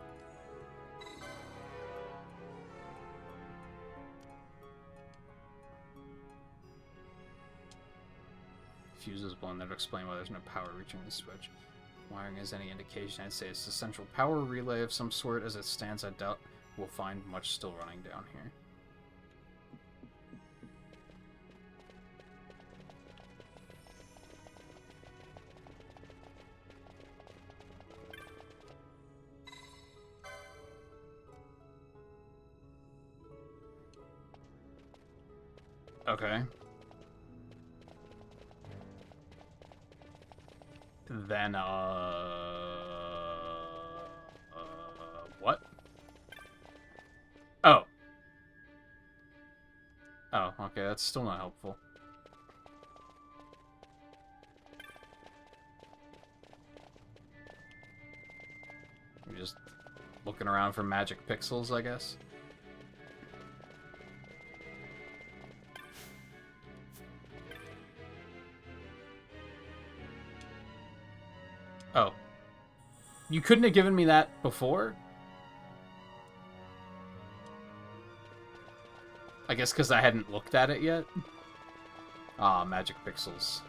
fuse is blown, that would explain why there's no power reaching the switch. Wiring is any indication, I'd say it's a central power relay of some sort. As it stands, I doubt we'll find much still running down here. Okay. Then, what? Oh. Oh, okay, that's still not helpful. We're just looking around for magic pixels, I guess. Oh. You couldn't have given me that before? I guess because I hadn't looked at it yet? Ah, magic pixels.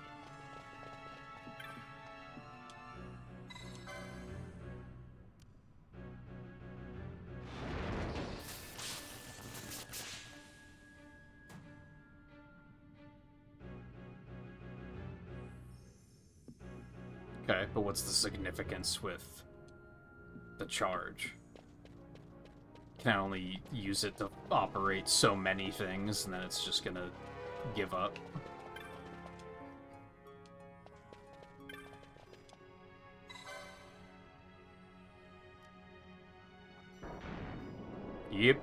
Okay, but what's the significance with the charge? Can I only use it to operate so many things, and then it's just gonna give up? Yep.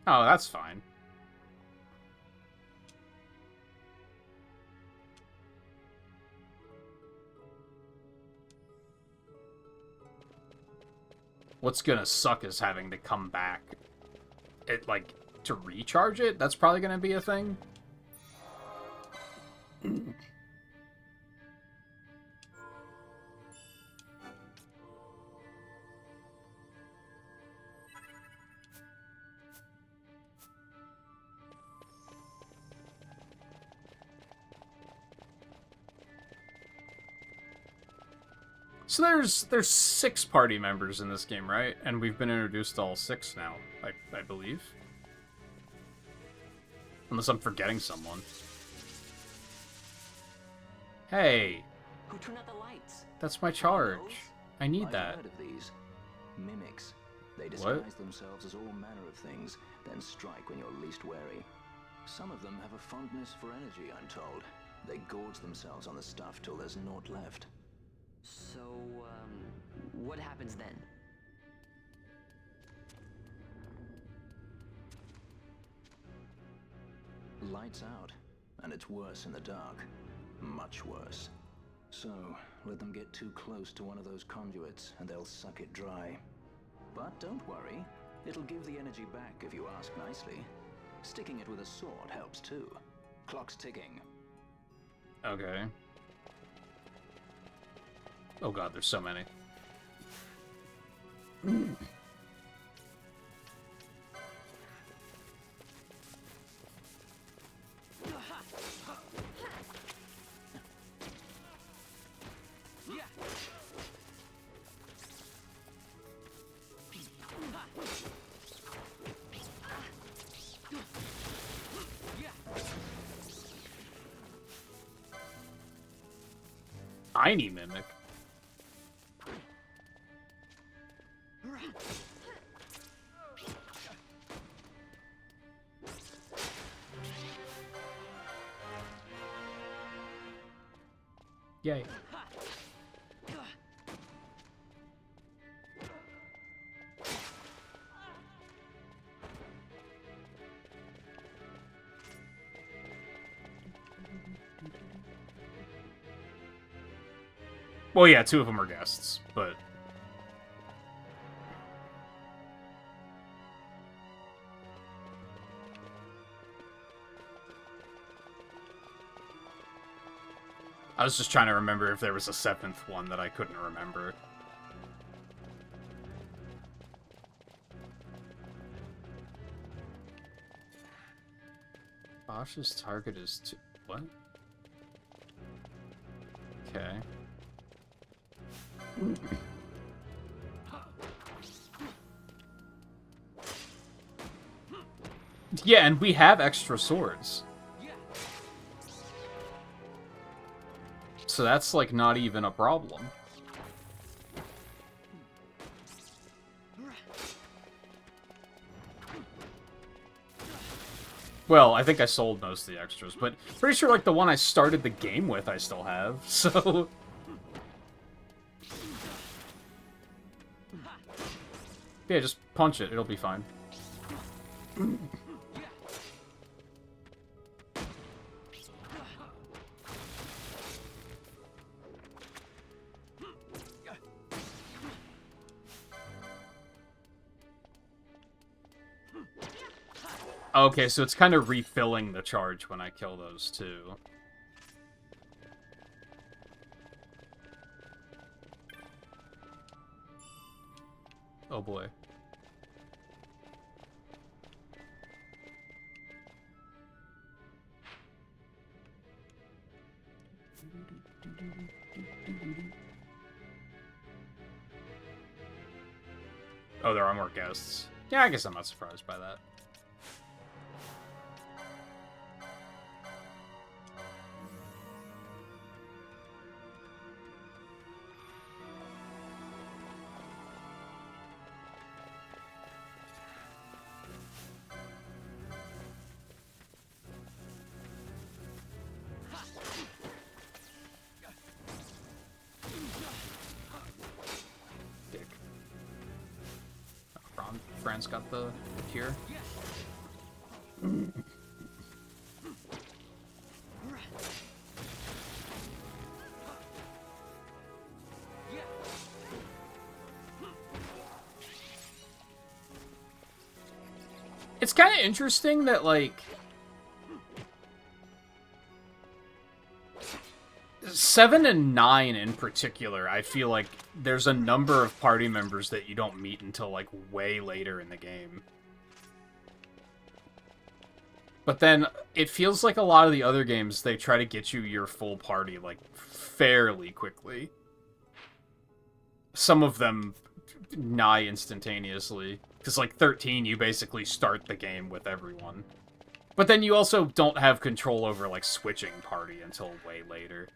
Oh, that's fine. What's gonna suck is having to come back. Like, to recharge it? That's probably gonna be a thing. So there's 6 party members in this game, right? And we've been introduced to all 6 now, I believe. Unless I'm forgetting someone. Hey! Who turned out the lights? That's my charge. I need that. I've heard of these. Mimics. They disguise themselves as all manner of things, then strike when you're least wary. Some of them have a fondness for energy, I'm told. They gorge themselves on the stuff till there's naught left. So, what happens then? Lights out, and it's worse in the dark. Much worse. So, let them get too close to one of those conduits, and they'll suck it dry. But don't worry, it'll give the energy back if you ask nicely. Sticking it with a sword helps too. Clock's ticking. Okay. Oh god, there's so many. Tiny mimic. Yay. Well, yeah, 2 of them are guests, but... I was just trying to remember if there was a 7th one that I couldn't remember. Bosch's target is to... What? Okay. Yeah, and we have extra swords. So that's, like, not even a problem. Well, I think I sold most of the extras, but pretty sure, like, the one I started the game with I still have, so... Yeah, just punch it. It'll be fine. Okay, so it's kind of refilling the charge when I kill those two. Oh boy. Oh, there are more ghosts. Yeah, I guess I'm not surprised by that. Fran's got the cure. It's kind of interesting that, like, 7 and 9 in particular, I feel like there's a number of party members that you don't meet until, like, way later in the game. But then, it feels like a lot of the other games, they try to get you your full party, like, fairly quickly. Some of them nigh instantaneously. Because, like, 13, you basically start the game with everyone. But then you also don't have control over, like, switching party until way later.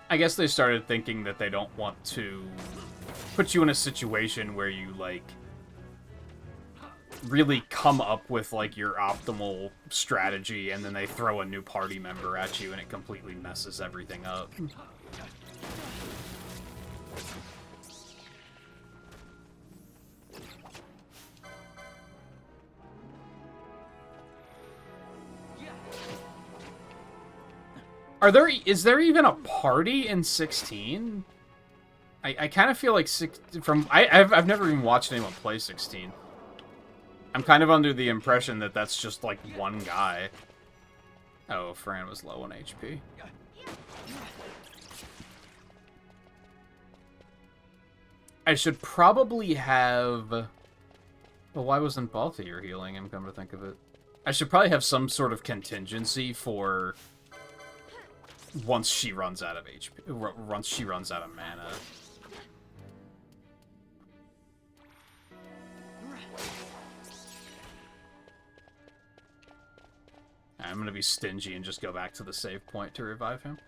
I guess they started thinking that they don't want to put you in a situation where you, like, really come up with, like, your optimal strategy, and then they throw a new party member at you, and it completely messes everything up. Is there even a party in 16? I kind of feel like I've never even watched anyone play 16. I'm kind of under the impression that that's just like one guy. Oh, Fran was low on HP. I should probably have... Well, why wasn't Balthier healing him, come to think of it? I should probably have some sort of contingency for... once she runs out of HP, once she runs out of mana. I'm gonna be stingy and just go back to the save point to revive him.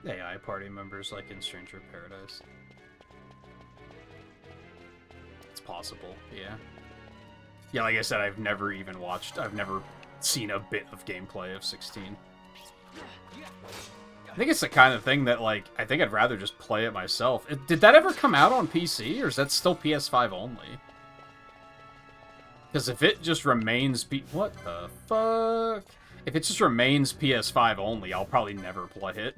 AI party members like in Stranger Paradise. It's possible, yeah. Yeah, like I said, I've never seen a bit of gameplay of 16. I think it's the kind of thing that, like, I think I'd rather just play it myself. Did that ever come out on PC, or is that still PS5 only? Because if it just remains what the fuck? If it just remains PS5 only, I'll probably never play it.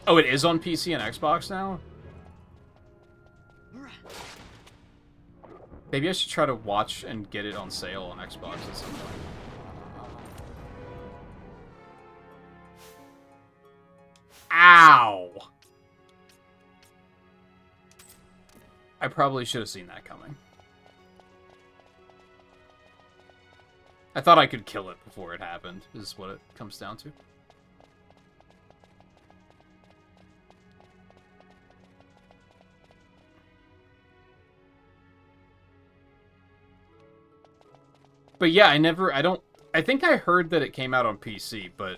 Oh, it is on PC and Xbox now? Maybe I should try to watch and get it on sale on Xbox at some point. Ow! I probably should have seen that coming. I thought I could kill it before it happened, is what it comes down to. But yeah, I think I heard that it came out on PC, but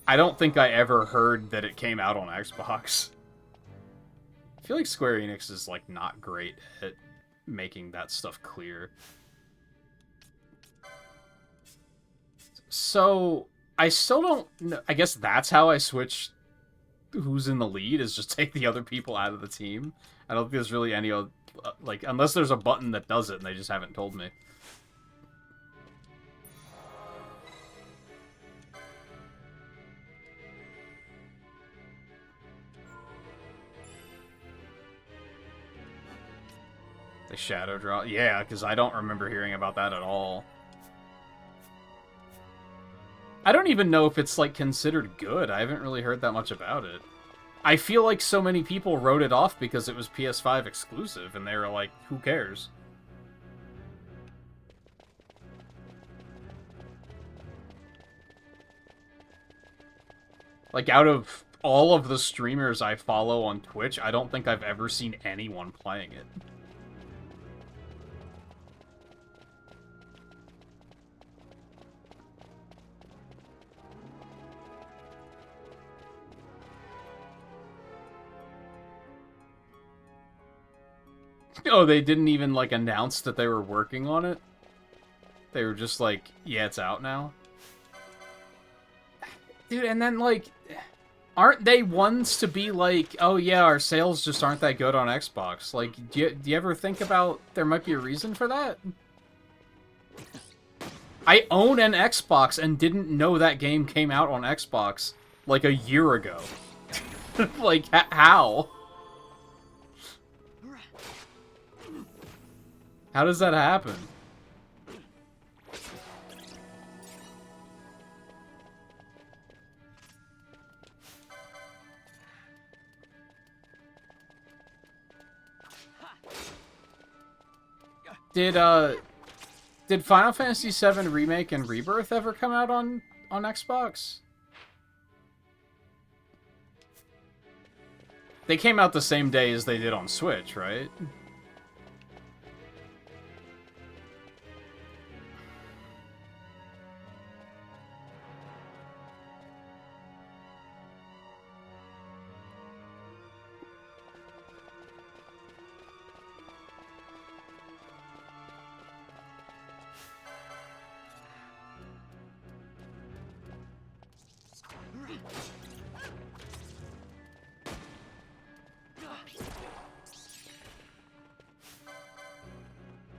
I don't think I ever heard that it came out on Xbox. I feel like Square Enix is, like, not great at making that stuff clear. So, I still don't know. I guess that's how I switch who's in the lead, is just take the other people out of the team. I don't think there's really any other... like, unless there's a button that does it, and they just haven't told me. The shadow draw? Yeah, because I don't remember hearing about that at all. I don't even know if it's, like, considered good. I haven't really heard that much about it. I feel like so many people wrote it off because it was PS5 exclusive, and they were like, who cares? Like, out of all of the streamers I follow on Twitch, I don't think I've ever seen anyone playing it. Oh, they didn't even, like, announce that they were working on it? They were just like, yeah, it's out now? Dude, and then, like, aren't they ones to be like, oh yeah, our sales just aren't that good on Xbox? Like, do you ever think about there might be a reason for that? I own an Xbox and didn't know that game came out on Xbox, like, a year ago. Like, how? How does that happen? Did Final Fantasy VII Remake and Rebirth ever come out on Xbox? They came out the same day as they did on Switch, right?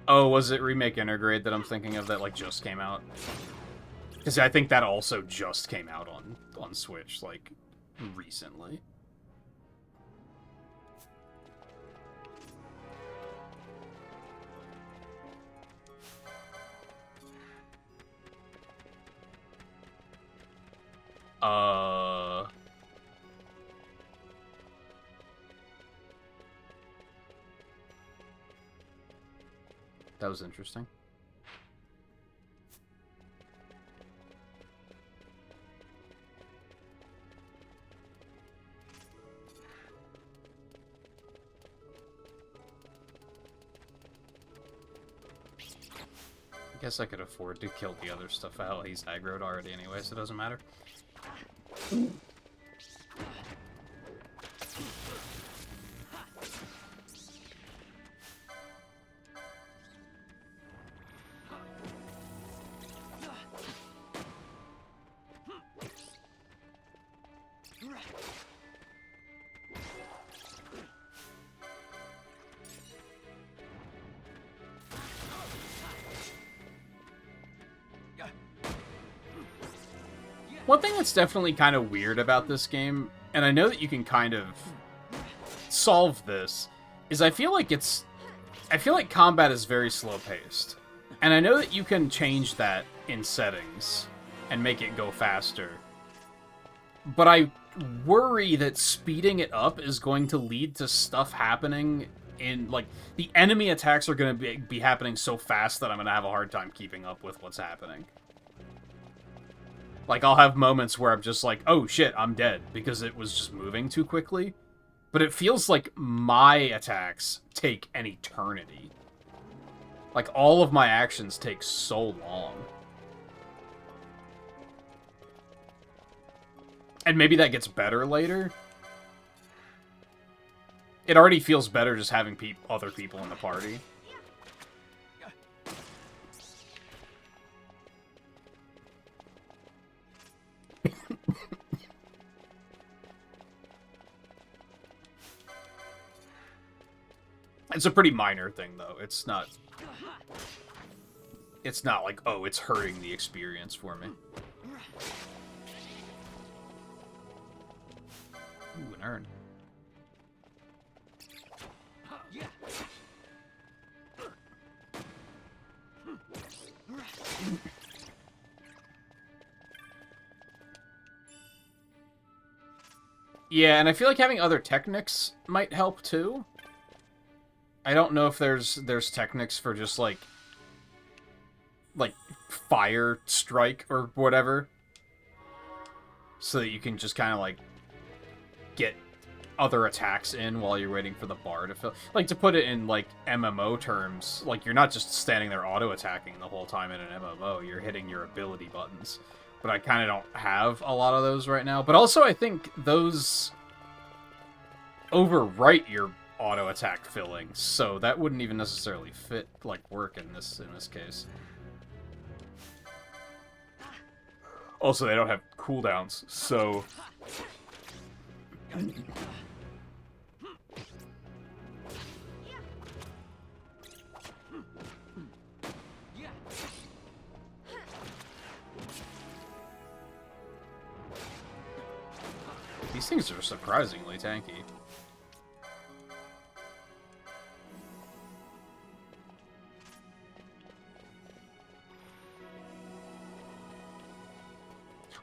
Oh, was it Remake Integrate that I'm thinking of that, like, just came out? Because I think that also just came out on Switch, like, recently. That was interesting. Guess I could afford to kill the other stuff. Hell, he's aggroed already anyway, so it doesn't matter. One thing that's definitely kind of weird about this game, and I know that you can kind of solve this, is I feel like combat is very slow-paced. And I know that you can change that in settings and make it go faster. But I worry that speeding it up is going to lead to stuff happening in, like, the enemy attacks are going to be happening so fast that I'm going to have a hard time keeping up with what's happening. Like, I'll have moments where I'm just like, oh shit, I'm dead, because it was just moving too quickly. But it feels like my attacks take an eternity. Like, all of my actions take so long. And maybe that gets better later. It already feels better just having other people in the party. It's a pretty minor thing, though. It's not like, oh, it's hurting the experience for me. Ooh, an urn. Yeah, and I feel like having other techniques might help, too. I don't know if there's techniques for just, like fire strike or whatever. So that you can just kind of, like, get other attacks in while you're waiting for the bar to fill. Like, to put it in, like, MMO terms, like, you're not just standing there auto-attacking the whole time in an MMO, you're hitting your ability buttons. But I kind of don't have a lot of those right now. But also, I think those overwrite your auto-attack filling, so that wouldn't even necessarily work in this case. Also, they don't have cooldowns, so... These things are surprisingly tanky.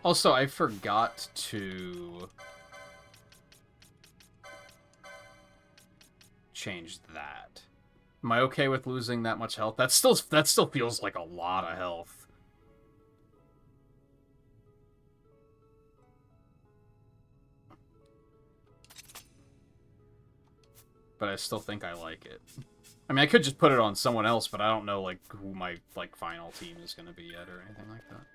Also, I forgot to change that. Am I okay with losing that much health? That still feels like a lot of health. But I still think I like it. I mean, I could just put it on someone else, but I don't know, like, who my, like, final team is going to be yet or anything like that.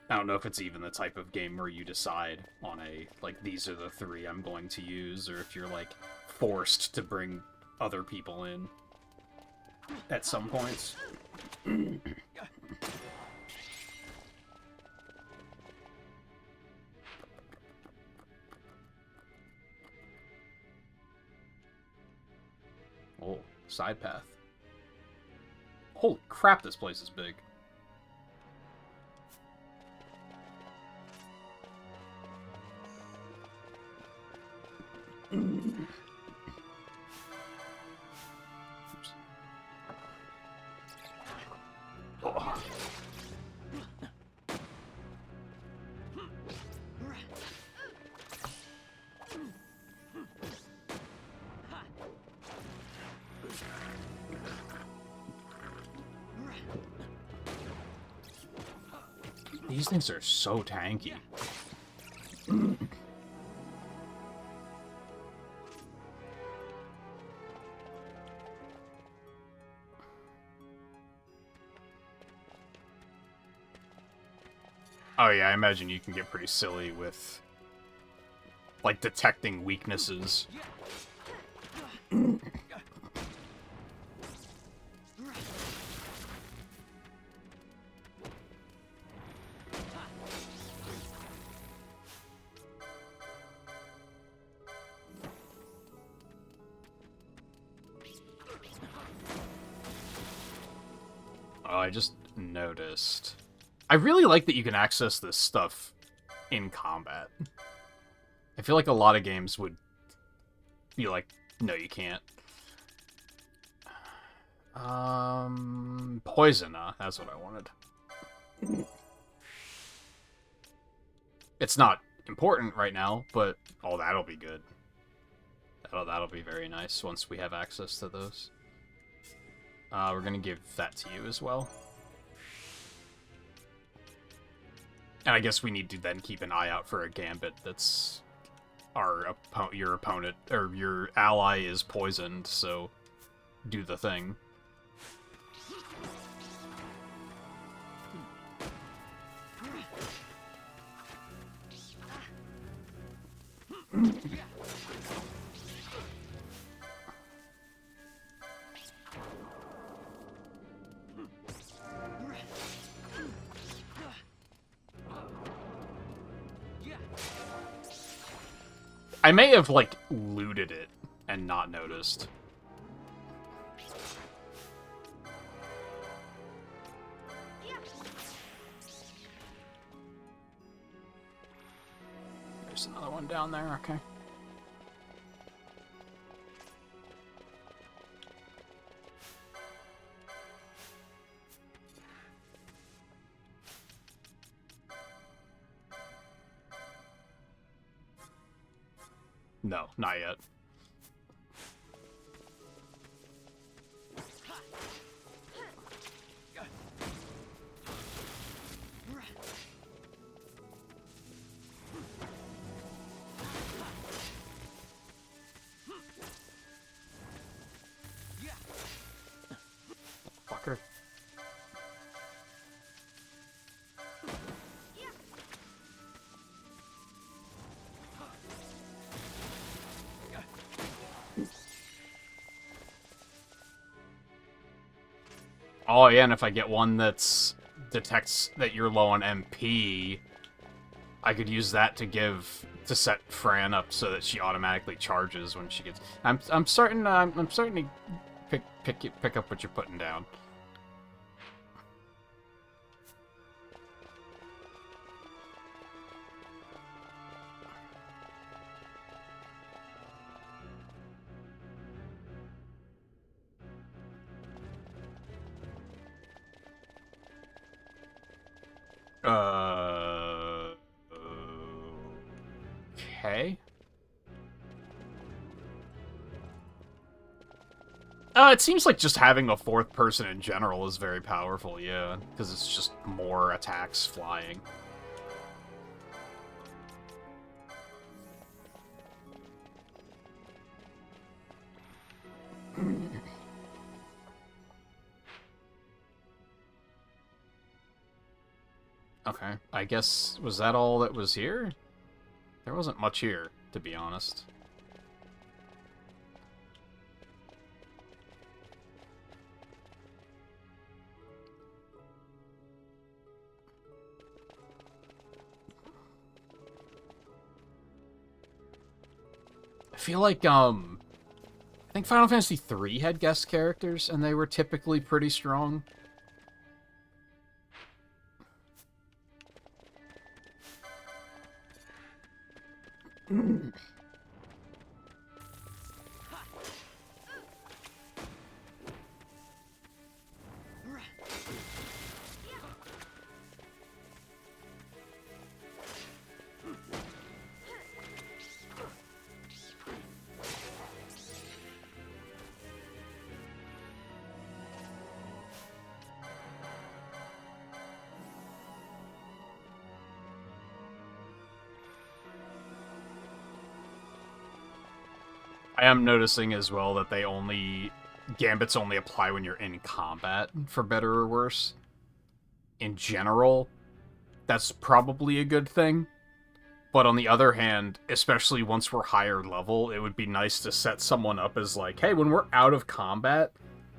I don't know if it's even the type of game where you decide on like, these are the 3 I'm going to use, or if you're, like, forced to bring other people in at some points. Oh, side path. Holy crap, this place is big. Oh. These things are so tanky. Oh yeah, I imagine you can get pretty silly with, like, detecting weaknesses. Oh, I just noticed. I really like that you can access this stuff in combat. I feel like a lot of games would be like, no, you can't. Poison, that's what I wanted. It's not important right now, but oh, that'll be good. That'll be very nice once we have access to those. We're gonna give that to you as well. And I guess we need to then keep an eye out for a gambit that's your opponent, or your ally is poisoned, so do the thing. I may have, like, looted it and not noticed. There's another one down there, okay. No, not yet. Fucker. Oh yeah, and if I get one that's detects that you're low on MP, I could use that to set Fran up so that she automatically charges when she gets. I'm starting to pick up what you're putting down. Okay. It seems like just having a fourth person in general is very powerful, yeah, because it's just more attacks flying. Okay, I guess, was that all that was here? There wasn't much here, to be honest. I feel like, I think Final Fantasy III had guest characters, and they were typically pretty strong. I am noticing as well that gambits only apply when you're in combat, for better or worse. In general, that's probably a good thing. But on the other hand, especially once we're higher level, it would be nice to set someone up as like, hey, when we're out of combat,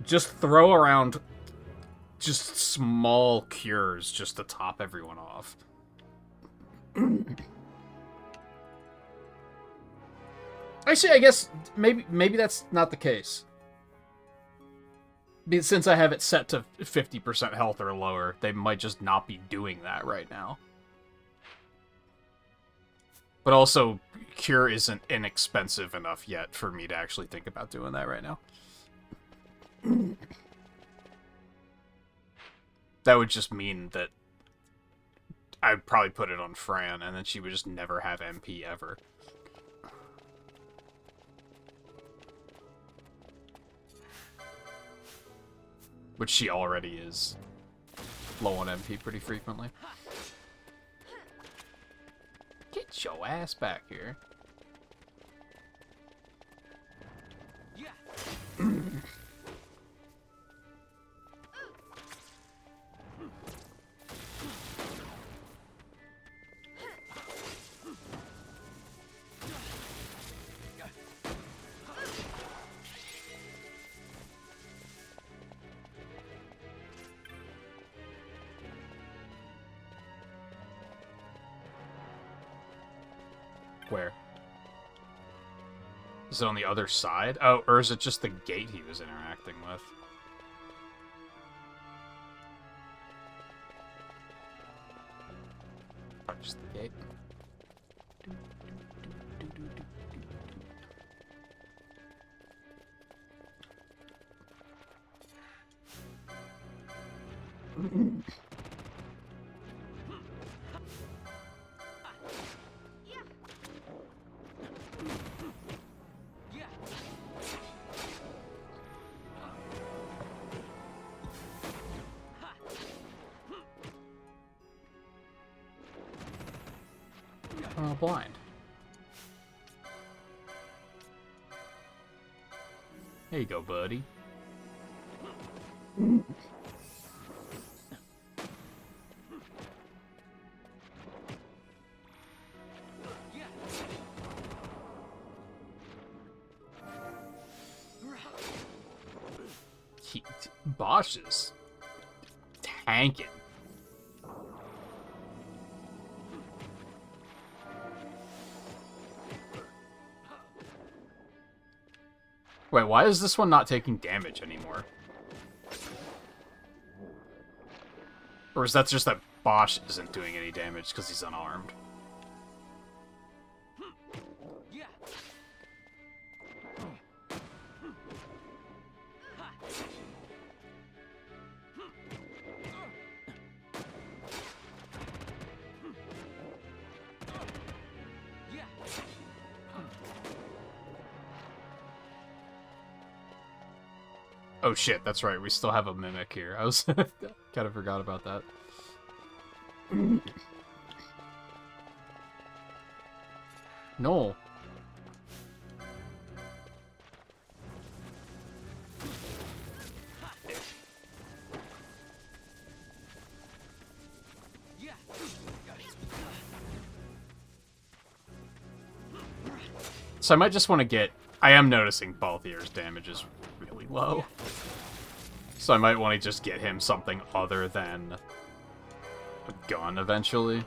just throw around just small cures just to top everyone off. Actually, I guess maybe that's not the case. Since I have it set to 50% health or lower, they might just not be doing that right now. But also, Cure isn't inexpensive enough yet for me to actually think about doing that right now. That would just mean that I'd probably put it on Fran, and then she would just never have MP ever. Which she already is low on MP pretty frequently. Get your ass back here. Where? Is it on the other side? Oh, or is it just the gate he was interacting with? Probably just the gate. Oh, blind. There you go, buddy. Bosch is tanking. Wait, why is this one not taking damage anymore? Or is that just that Bosch isn't doing any damage because he's unarmed? Oh shit, that's right, we still have a Mimic here. I was kind of forgot about that. No. So I might just want to get... I am noticing Balthier's damage is really low. So I might want to just get him something other than a gun eventually.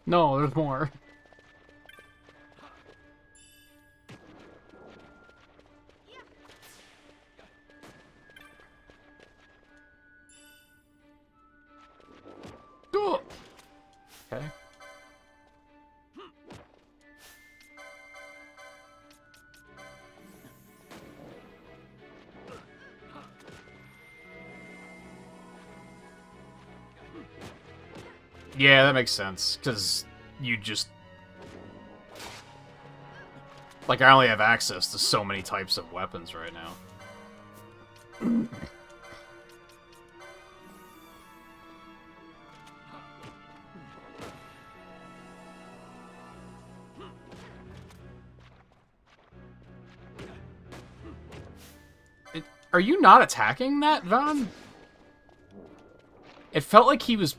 No, there's more. Okay. Yeah, that makes sense, because you just... Like, I only have access to so many types of weapons right now. Are you not attacking that, Von? It felt like he was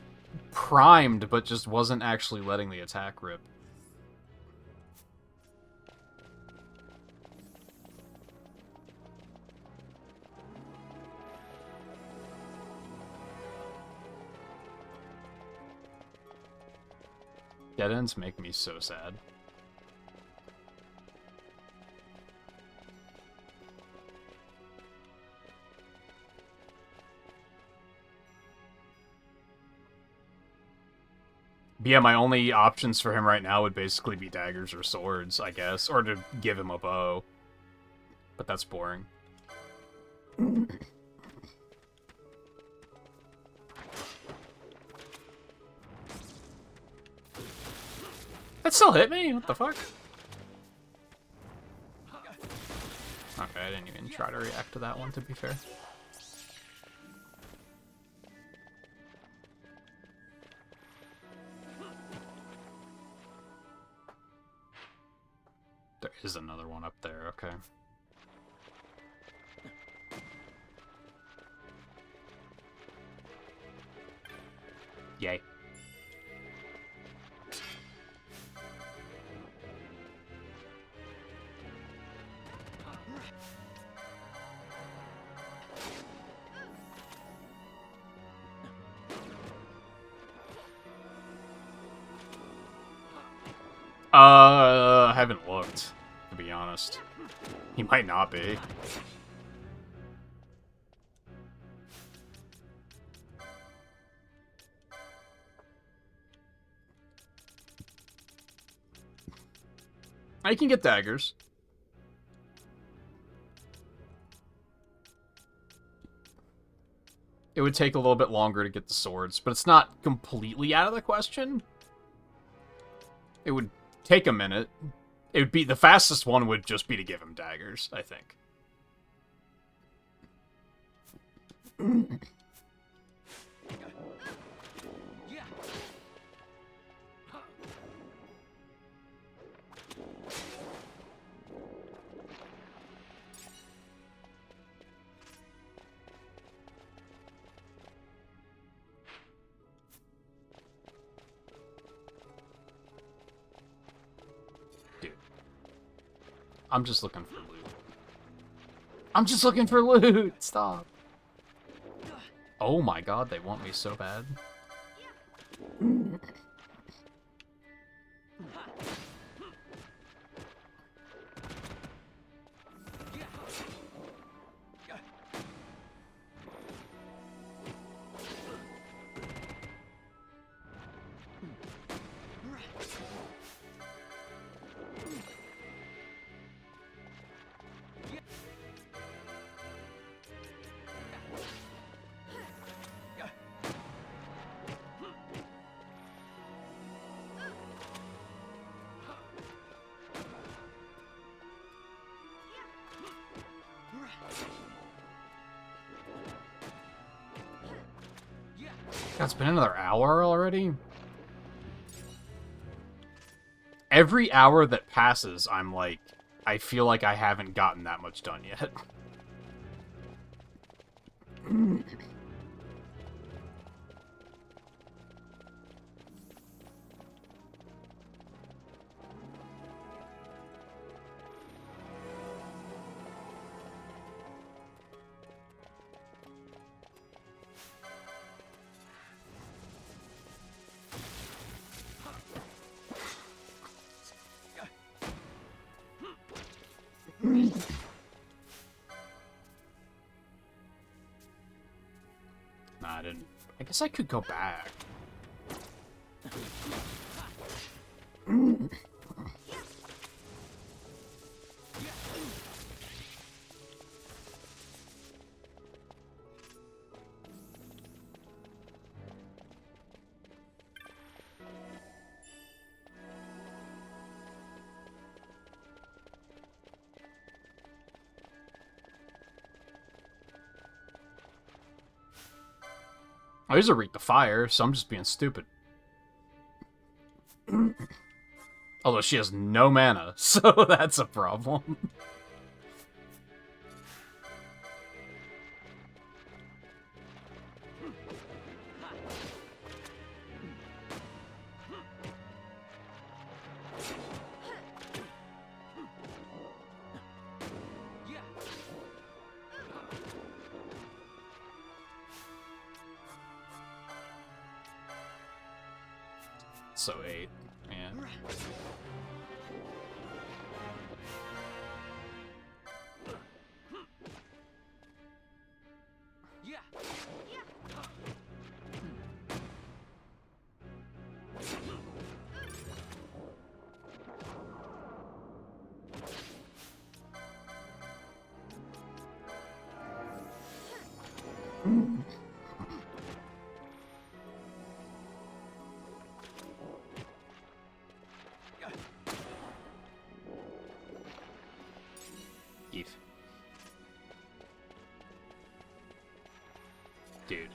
primed, but just wasn't actually letting the attack rip. Dead ends make me so sad. But yeah, my only options for him right now would basically be daggers or swords, I guess. Or to give him a bow. But that's boring. That still hit me? What the fuck? Okay, I didn't even try to react to that one, to be fair. There is another one up there, okay. Yay. I haven't looked, to be honest. He might not be. I can get daggers. It would take a little bit longer to get the swords, but it's not completely out of the question. It would take a minute. It would be the fastest one would just be to give him daggers, I think. I'm just looking for loot. I'm just looking for loot! Stop. Oh my god, they want me so bad. God, it's been another hour already? Every hour that passes, I'm like, I feel like I haven't gotten that much done yet. Nah, I didn't. I guess I could go back. I use a Reek the Fire, so I'm just being stupid. Although she has no mana, so that's a problem. So 8, yeah. Dude.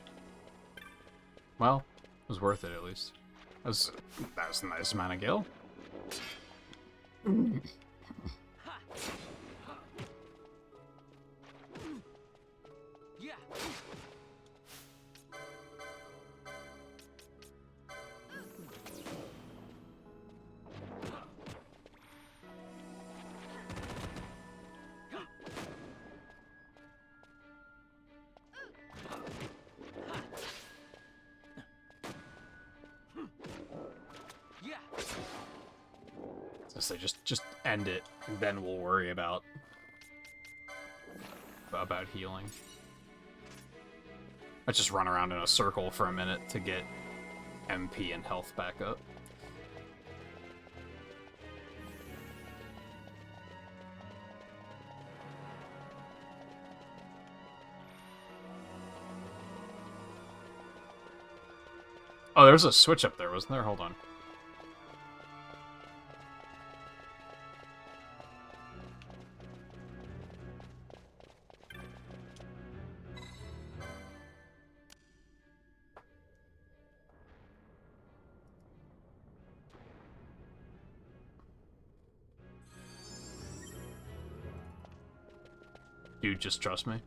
Well, it was worth it at least. That was a nice amount of gil. So just end it, and then we'll worry about healing. Let's just run around in a circle for a minute to get MP and health back up. Oh, there's a switch up there, wasn't there? Hold on. Dude, just trust me.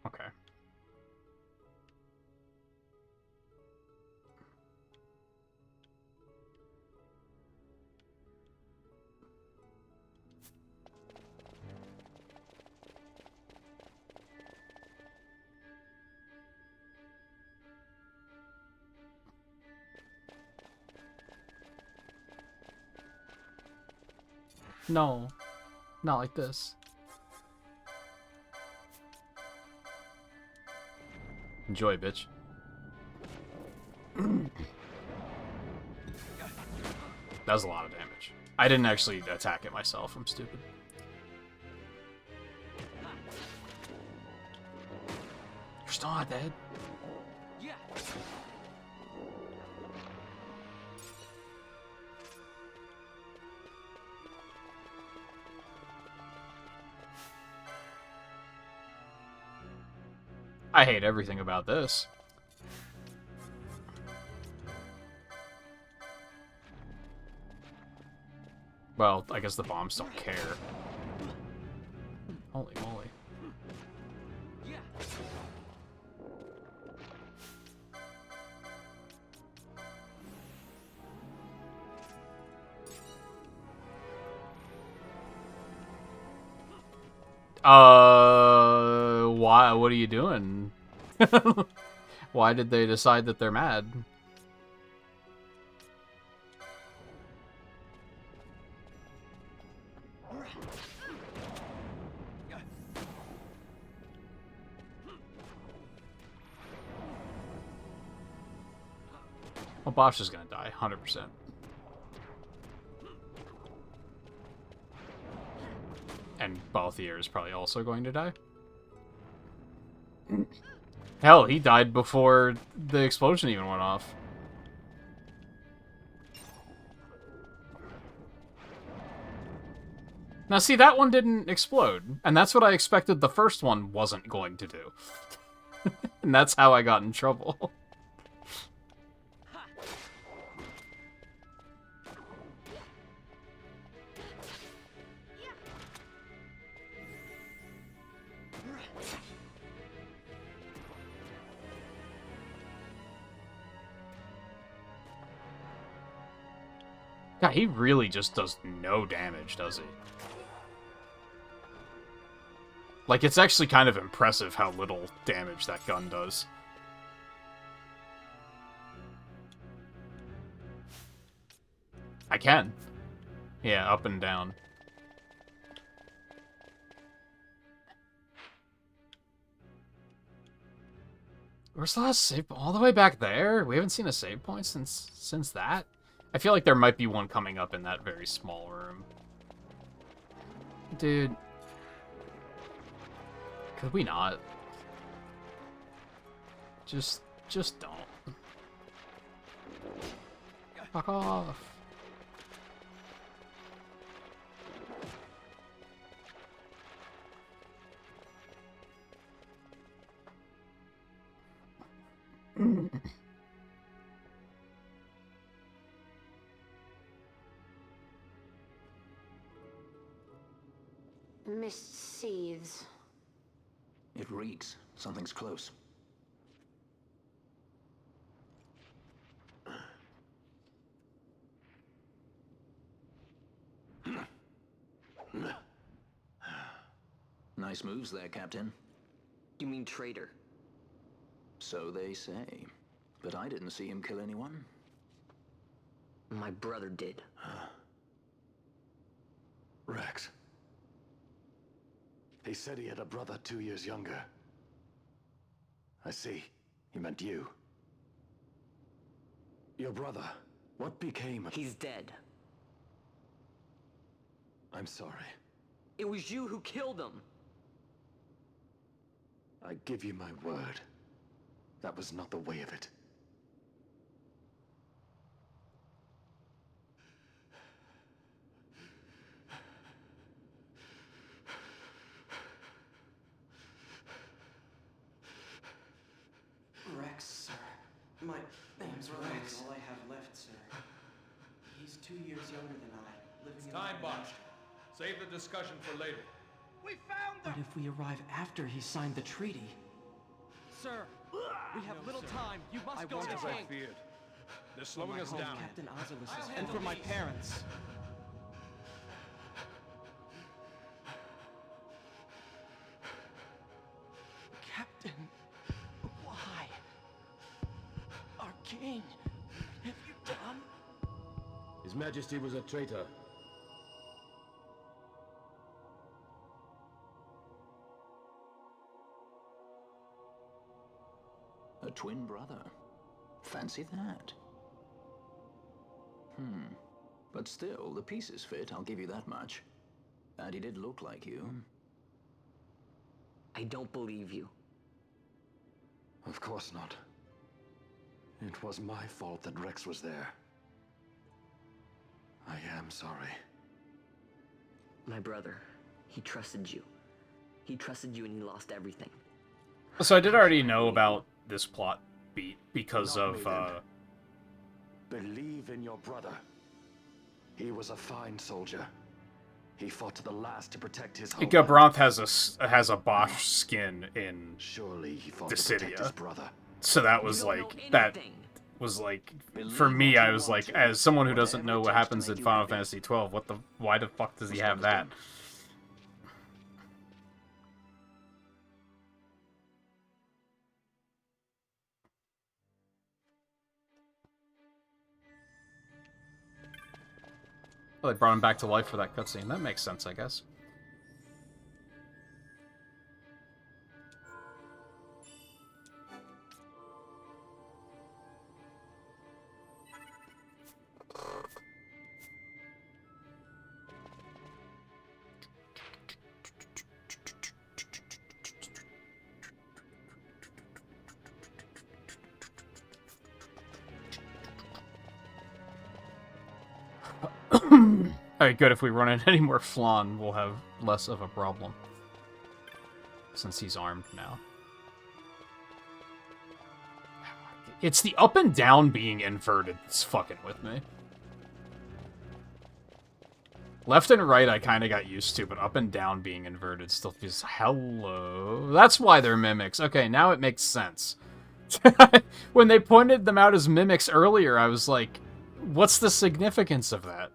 Okay. No, not like this. Enjoy, bitch. That was a lot of damage. I didn't actually attack it myself. I'm stupid. You're still not dead. I hate everything about this. Well, I guess the bombs don't care. Holy moly. Why? What are you doing? Why did they decide that they're mad? Well, Bosch is gonna die, 100%. And Balthier is probably also going to die. Hell, he died before the explosion even went off. Now see, that one didn't explode, and that's what I expected the first one wasn't going to do. And that's how I got in trouble. God, he really just does no damage, does he? Like, it's actually kind of impressive how little damage that gun does. I can. Yeah, up and down. Where's the last save? All the way back there? We haven't seen a save point since that? I feel like there might be one coming up in that very small room. Dude. Could we not? Just don't. Fuck off. Mist seethes. It reeks. Something's close. Nice moves there, Captain. You mean traitor? So they say. But I didn't see him kill anyone. My brother did. Rex. He said he had a brother 2 years younger. I see. He meant you. Your brother. What became of... He's dead. I'm sorry. It was you who killed him. I give you my word. That was not the way of it. Rex, sir. My name's Rex. All I have left, sir. He's 2 years younger than I, living in Time, Bosch. Save the discussion for later. We found them! But if we arrive after he signed the treaty... Sir, we have little time. You must go to the king. I feared. They're slowing us down. Captain Ozilus's and for my parents. Captain, why? Our king, what have you done? His Majesty was a traitor. A twin brother. Fancy that. But still, the pieces fit, I'll give you that much. And he did look like you. I don't believe you. Of course not. It was my fault that Rex was there. I am sorry. My brother, he trusted you. He trusted you and he lost everything. So I did already know about this plot beat because of, Believe in your brother. He was a fine soldier. He fought to the last to protect his home. Gabranth has a Bosch skin in Surely he fought to protect his Dissidia. brother. So that was like, for me, I was like, as someone who doesn't know what happens in Final Fantasy XII, why the fuck does he have that? Well, they brought him back to life for that cutscene. That makes sense, I guess. Alright, good. If we run into any more Flan, we'll have less of a problem. Since he's armed now. It's the up and down being inverted that's fucking with me. Left and right I kind of got used to, but up and down being inverted still feels... Hello? That's why they're mimics. Okay, now it makes sense. When they pointed them out as mimics earlier, I was like, what's the significance of that?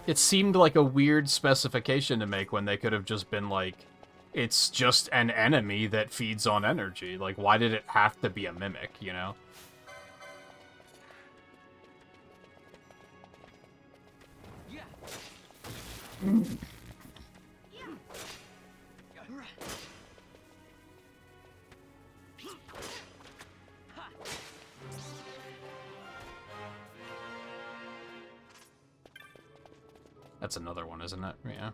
It seemed like a weird specification to make when they could have just been like, it's just an enemy that feeds on energy. Like, why did it have to be a mimic, you know? That's another one, isn't it? Yeah.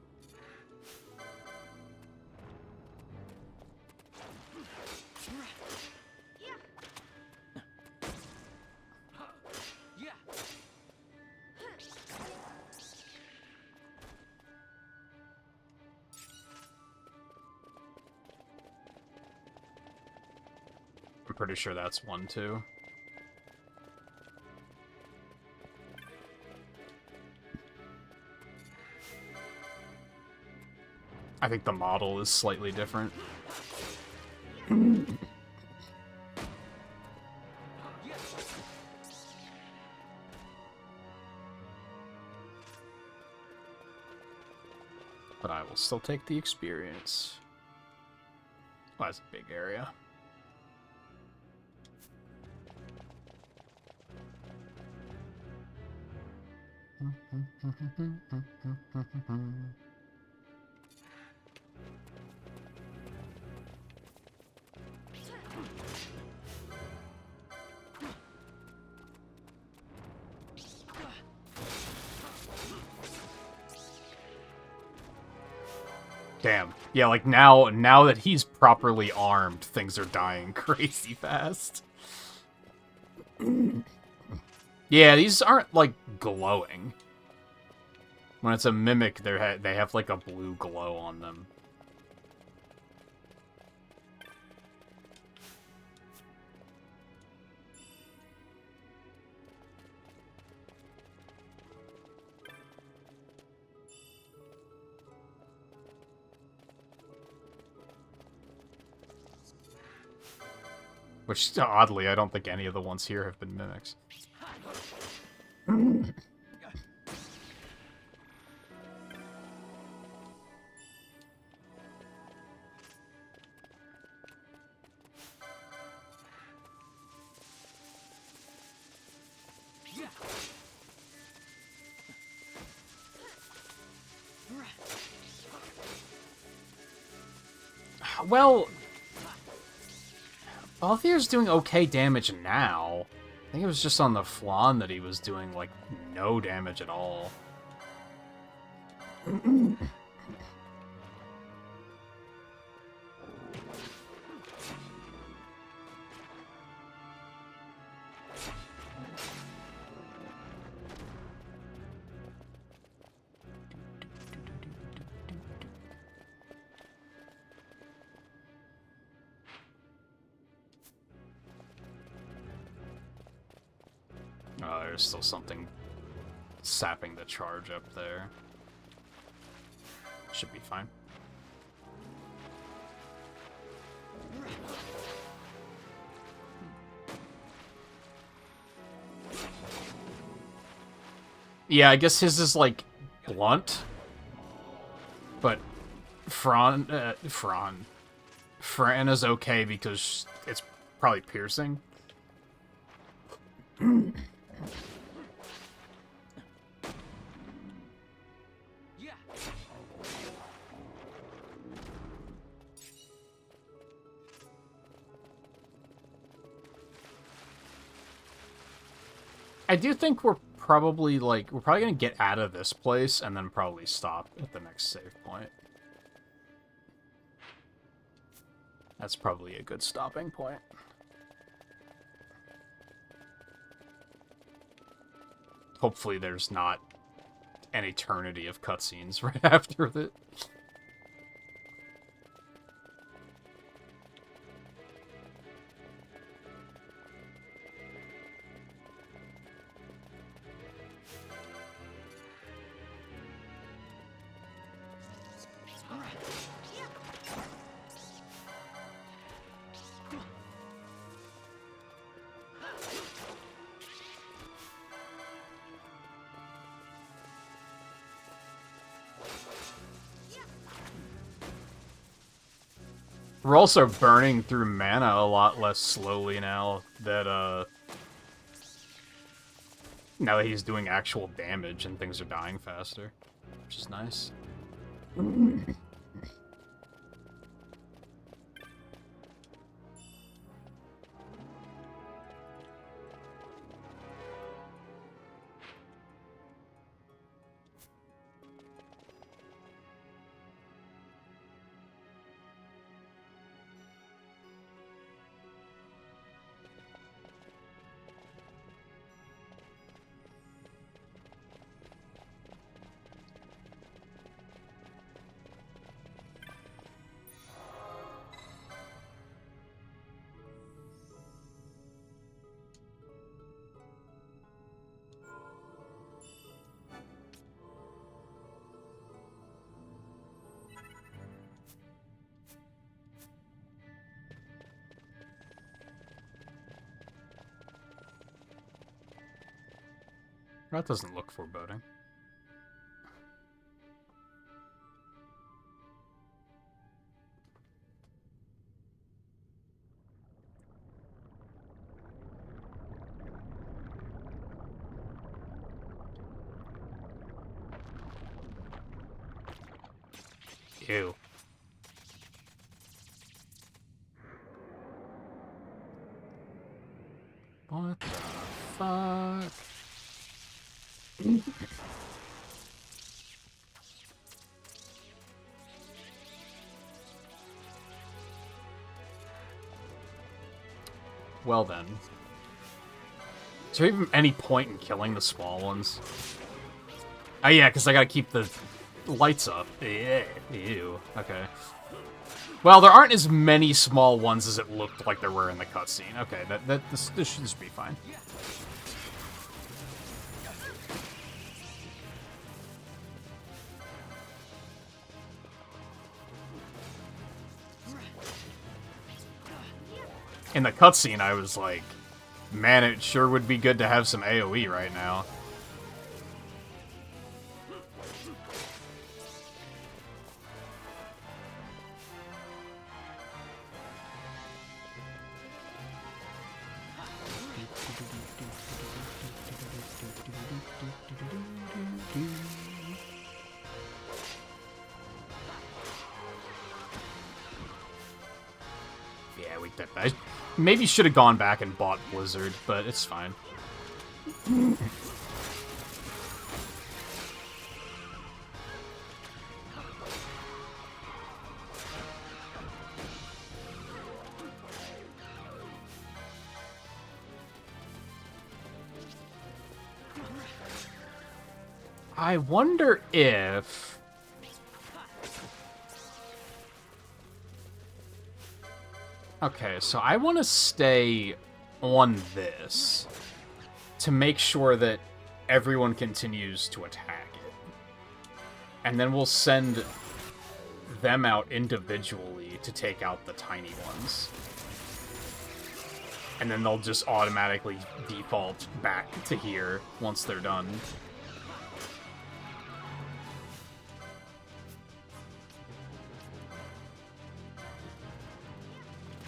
I'm pretty sure that's one, too. I think the model is slightly different. But I will still take the experience. Well, that's a big area. Damn. Yeah, like now that he's properly armed, things are dying crazy fast. Yeah, these aren't, like, glowing. When it's a mimic, they have, like, a blue glow on them. Which, oddly, I don't think any of the ones here have been mimics. Well, Balthier's doing okay damage now. I think it was just on the Flan that he was doing, like, no damage at all. Oh, there's still something sapping the charge up there. Should be fine. Yeah, I guess his is, like, blunt. But Fran is okay because it's probably piercing. I do think we're probably gonna get out of this place and then probably stop at the next save point. That's probably a good stopping point. Hopefully there's not an eternity of cutscenes right after that. We're also burning through mana a lot less slowly now that he's doing actual damage and things are dying faster, which is nice. That doesn't look foreboding. Ew. What the fuck? Well then. Is there even any point in killing the small ones? Oh yeah, because I gotta keep the lights up. Ew. Okay. Well, there aren't as many small ones as it looked like there were in the cutscene. Okay, this should just be fine. In the cutscene, I was like, man, it sure would be good to have some AoE right now. Yeah, we did that. Maybe should have gone back and bought Blizzard, but it's fine. I wonder if... Okay, so I want to stay on this to make sure that everyone continues to attack it. And then we'll send them out individually to take out the tiny ones. And then they'll just automatically default back to here once they're done.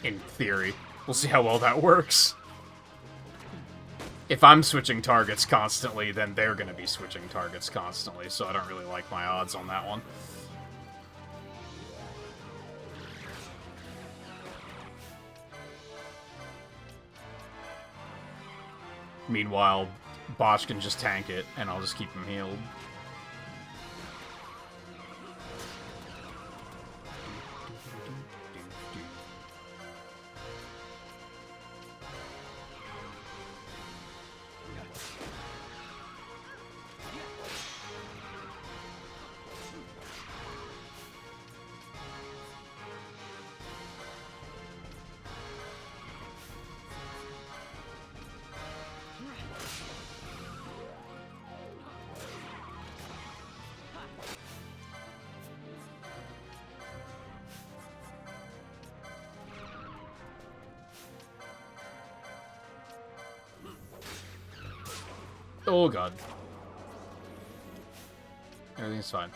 In theory. We'll see how well that works. If I'm switching targets constantly, then they're going to be switching targets constantly, so I don't really like my odds on that one. Meanwhile, Bosch can just tank it, and I'll just keep him healed. Oh god. Everything's fine.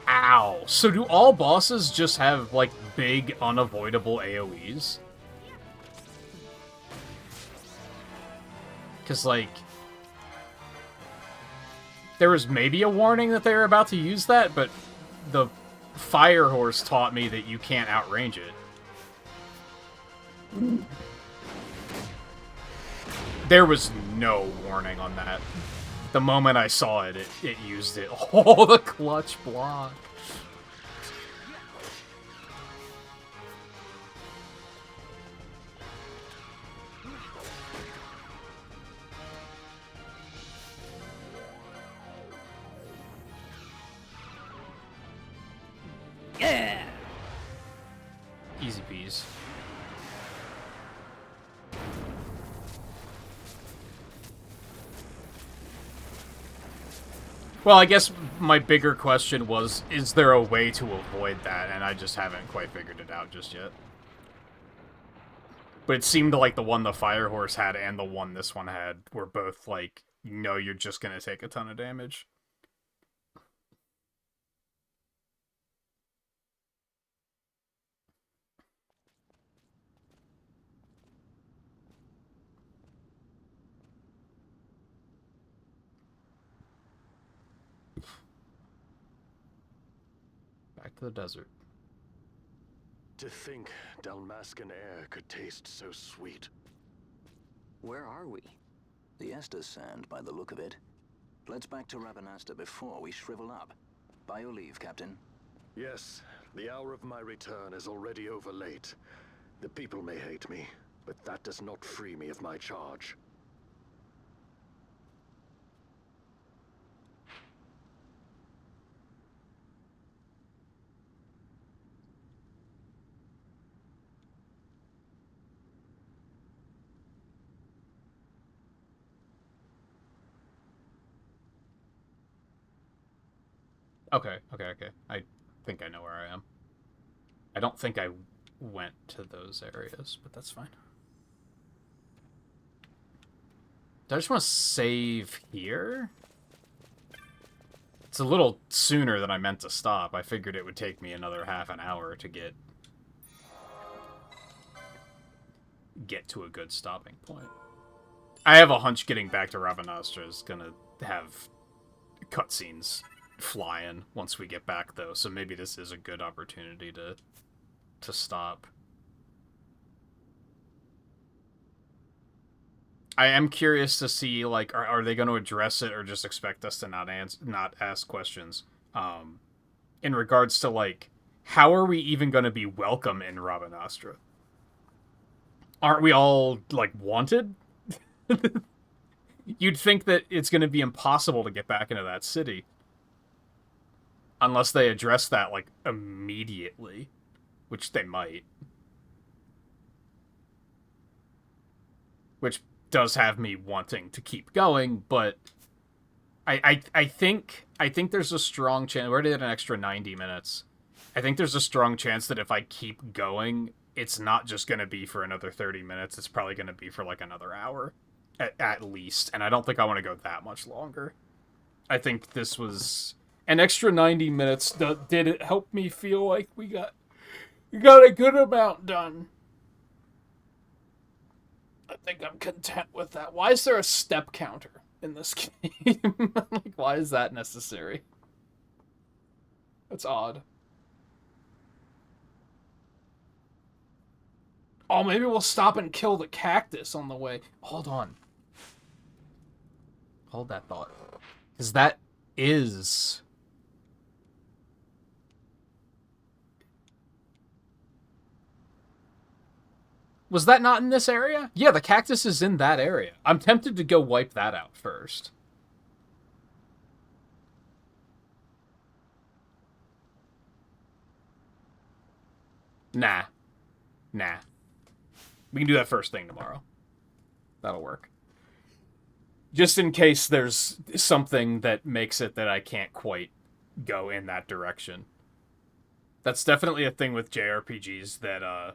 Ow. So do all bosses just have, like, big, unavoidable AoEs? Because, like, there was maybe a warning that they were about to use that, but the fire horse taught me that you can't outrange it. There was no warning on that. The moment I saw it, it used it. Oh, the clutch block. Yeah. Easy peas. Well, I guess my bigger question was, is there a way to avoid that? And I just haven't quite figured it out just yet. But it seemed like the one the Fire Horse had and the one this one had were both like, no, you're just gonna take a ton of damage. Back to the desert. To think Dalmascan air could taste so sweet. Where are we? The Estes Sand, by the look of it. Let's back to Rabanasta before we shrivel up. By your leave, Captain. Yes, the hour of my return is already over late. The people may hate me, but that does not free me of my charge. Okay. I think I know where I am. I don't think I went to those areas, but that's fine. Do I just want to save here? It's a little sooner than I meant to stop. I figured it would take me another half an hour to get to a good stopping point. I have a hunch getting back to Rabanastra is gonna have cutscenes flying once we get back, though, so maybe this is a good opportunity to stop. I am curious to see, like, are they going to address it or just expect us to not ask questions? In regards to, like, how are we even going to be welcome in Rabanastra? Aren't we all, like, wanted? You'd think that it's going to be impossible to get back into that city. Unless they address that, like, immediately. Which they might. Which does have me wanting to keep going, but I think there's a strong chance. We're already at an extra 90 minutes. I think there's a strong chance that if I keep going, it's not just going to be for another 30 minutes. It's probably going to be for, like, another hour. At least. And I don't think I want to go that much longer. I think this was an extra 90 minutes. Did it help me feel like we got a good amount done? I think I'm content with that. Why is there a step counter in this game? Like, why is that necessary? That's odd. Oh, maybe we'll stop and kill the cactus on the way. Hold on. Hold that thought. Because that is... Was that not in this area? Yeah, the cactus is in that area. I'm tempted to go wipe that out first. Nah. Nah. We can do that first thing tomorrow. That'll work. Just in case there's something that makes it that I can't quite go in that direction. That's definitely a thing with JRPGs that,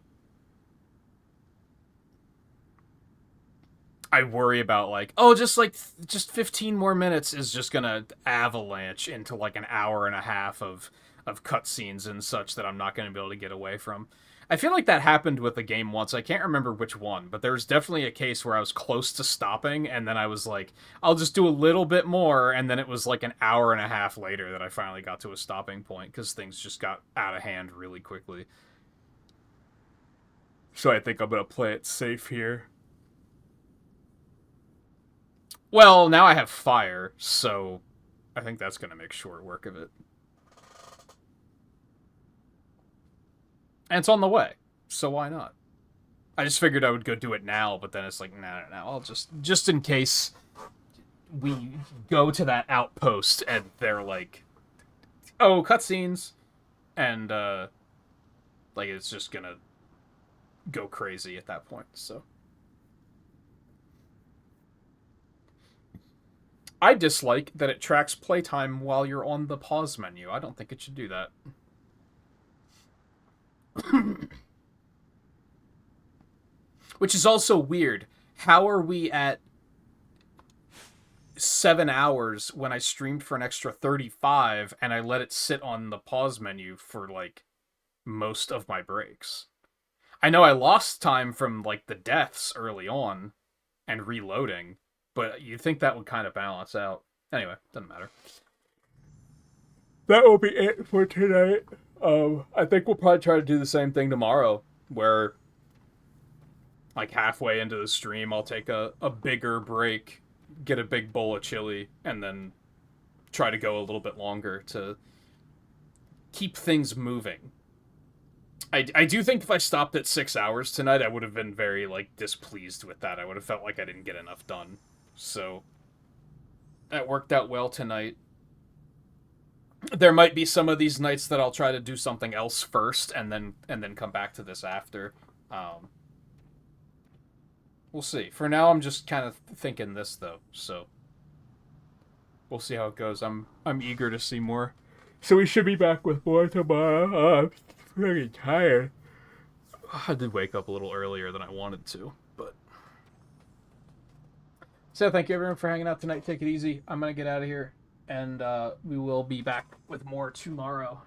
I worry about, like, oh, just 15 more minutes is just gonna avalanche into, like, an hour and a half of cutscenes and such that I'm not gonna be able to get away from. I feel like that happened with a game once. I can't remember which one, but there was definitely a case where I was close to stopping, and then I was like, I'll just do a little bit more, and then it was like an hour and a half later that I finally got to a stopping point, because things just got out of hand really quickly. So I think I'm gonna play it safe here. Well, now I have fire, so I think that's gonna make short work of it. And it's on the way, so why not? I just figured I would go do it now, but then it's like, no, I'll just in case we go to that outpost and they're like, oh, cutscenes, and, like, it's just gonna go crazy at that point, so. I dislike that it tracks playtime while you're on the pause menu. I don't think it should do that. Which is also weird. How are we at 7 hours when I streamed for an extra 35 and I let it sit on the pause menu for, like, most of my breaks? I know I lost time from, like, the deaths early on and reloading, but you'd think that would kind of balance out. Anyway, doesn't matter. That will be it for tonight. I think we'll probably try to do the same thing tomorrow, where, like, halfway into the stream, I'll take a bigger break, get a big bowl of chili, and then try to go a little bit longer to keep things moving. I do think if I stopped at 6 hours tonight, I would have been very, like, displeased with that. I would have felt like I didn't get enough done. So, that worked out well tonight. There might be some of these nights that I'll try to do something else first and then come back to this after. We'll see. For now, I'm just kind of thinking this, though, so we'll see how it goes. I'm eager to see more. So we should be back with more tomorrow. I'm pretty tired. I did wake up a little earlier than I wanted to, but... So thank you, everyone, for hanging out tonight. Take it easy. I'm going to get out of here. And we will be back with more tomorrow.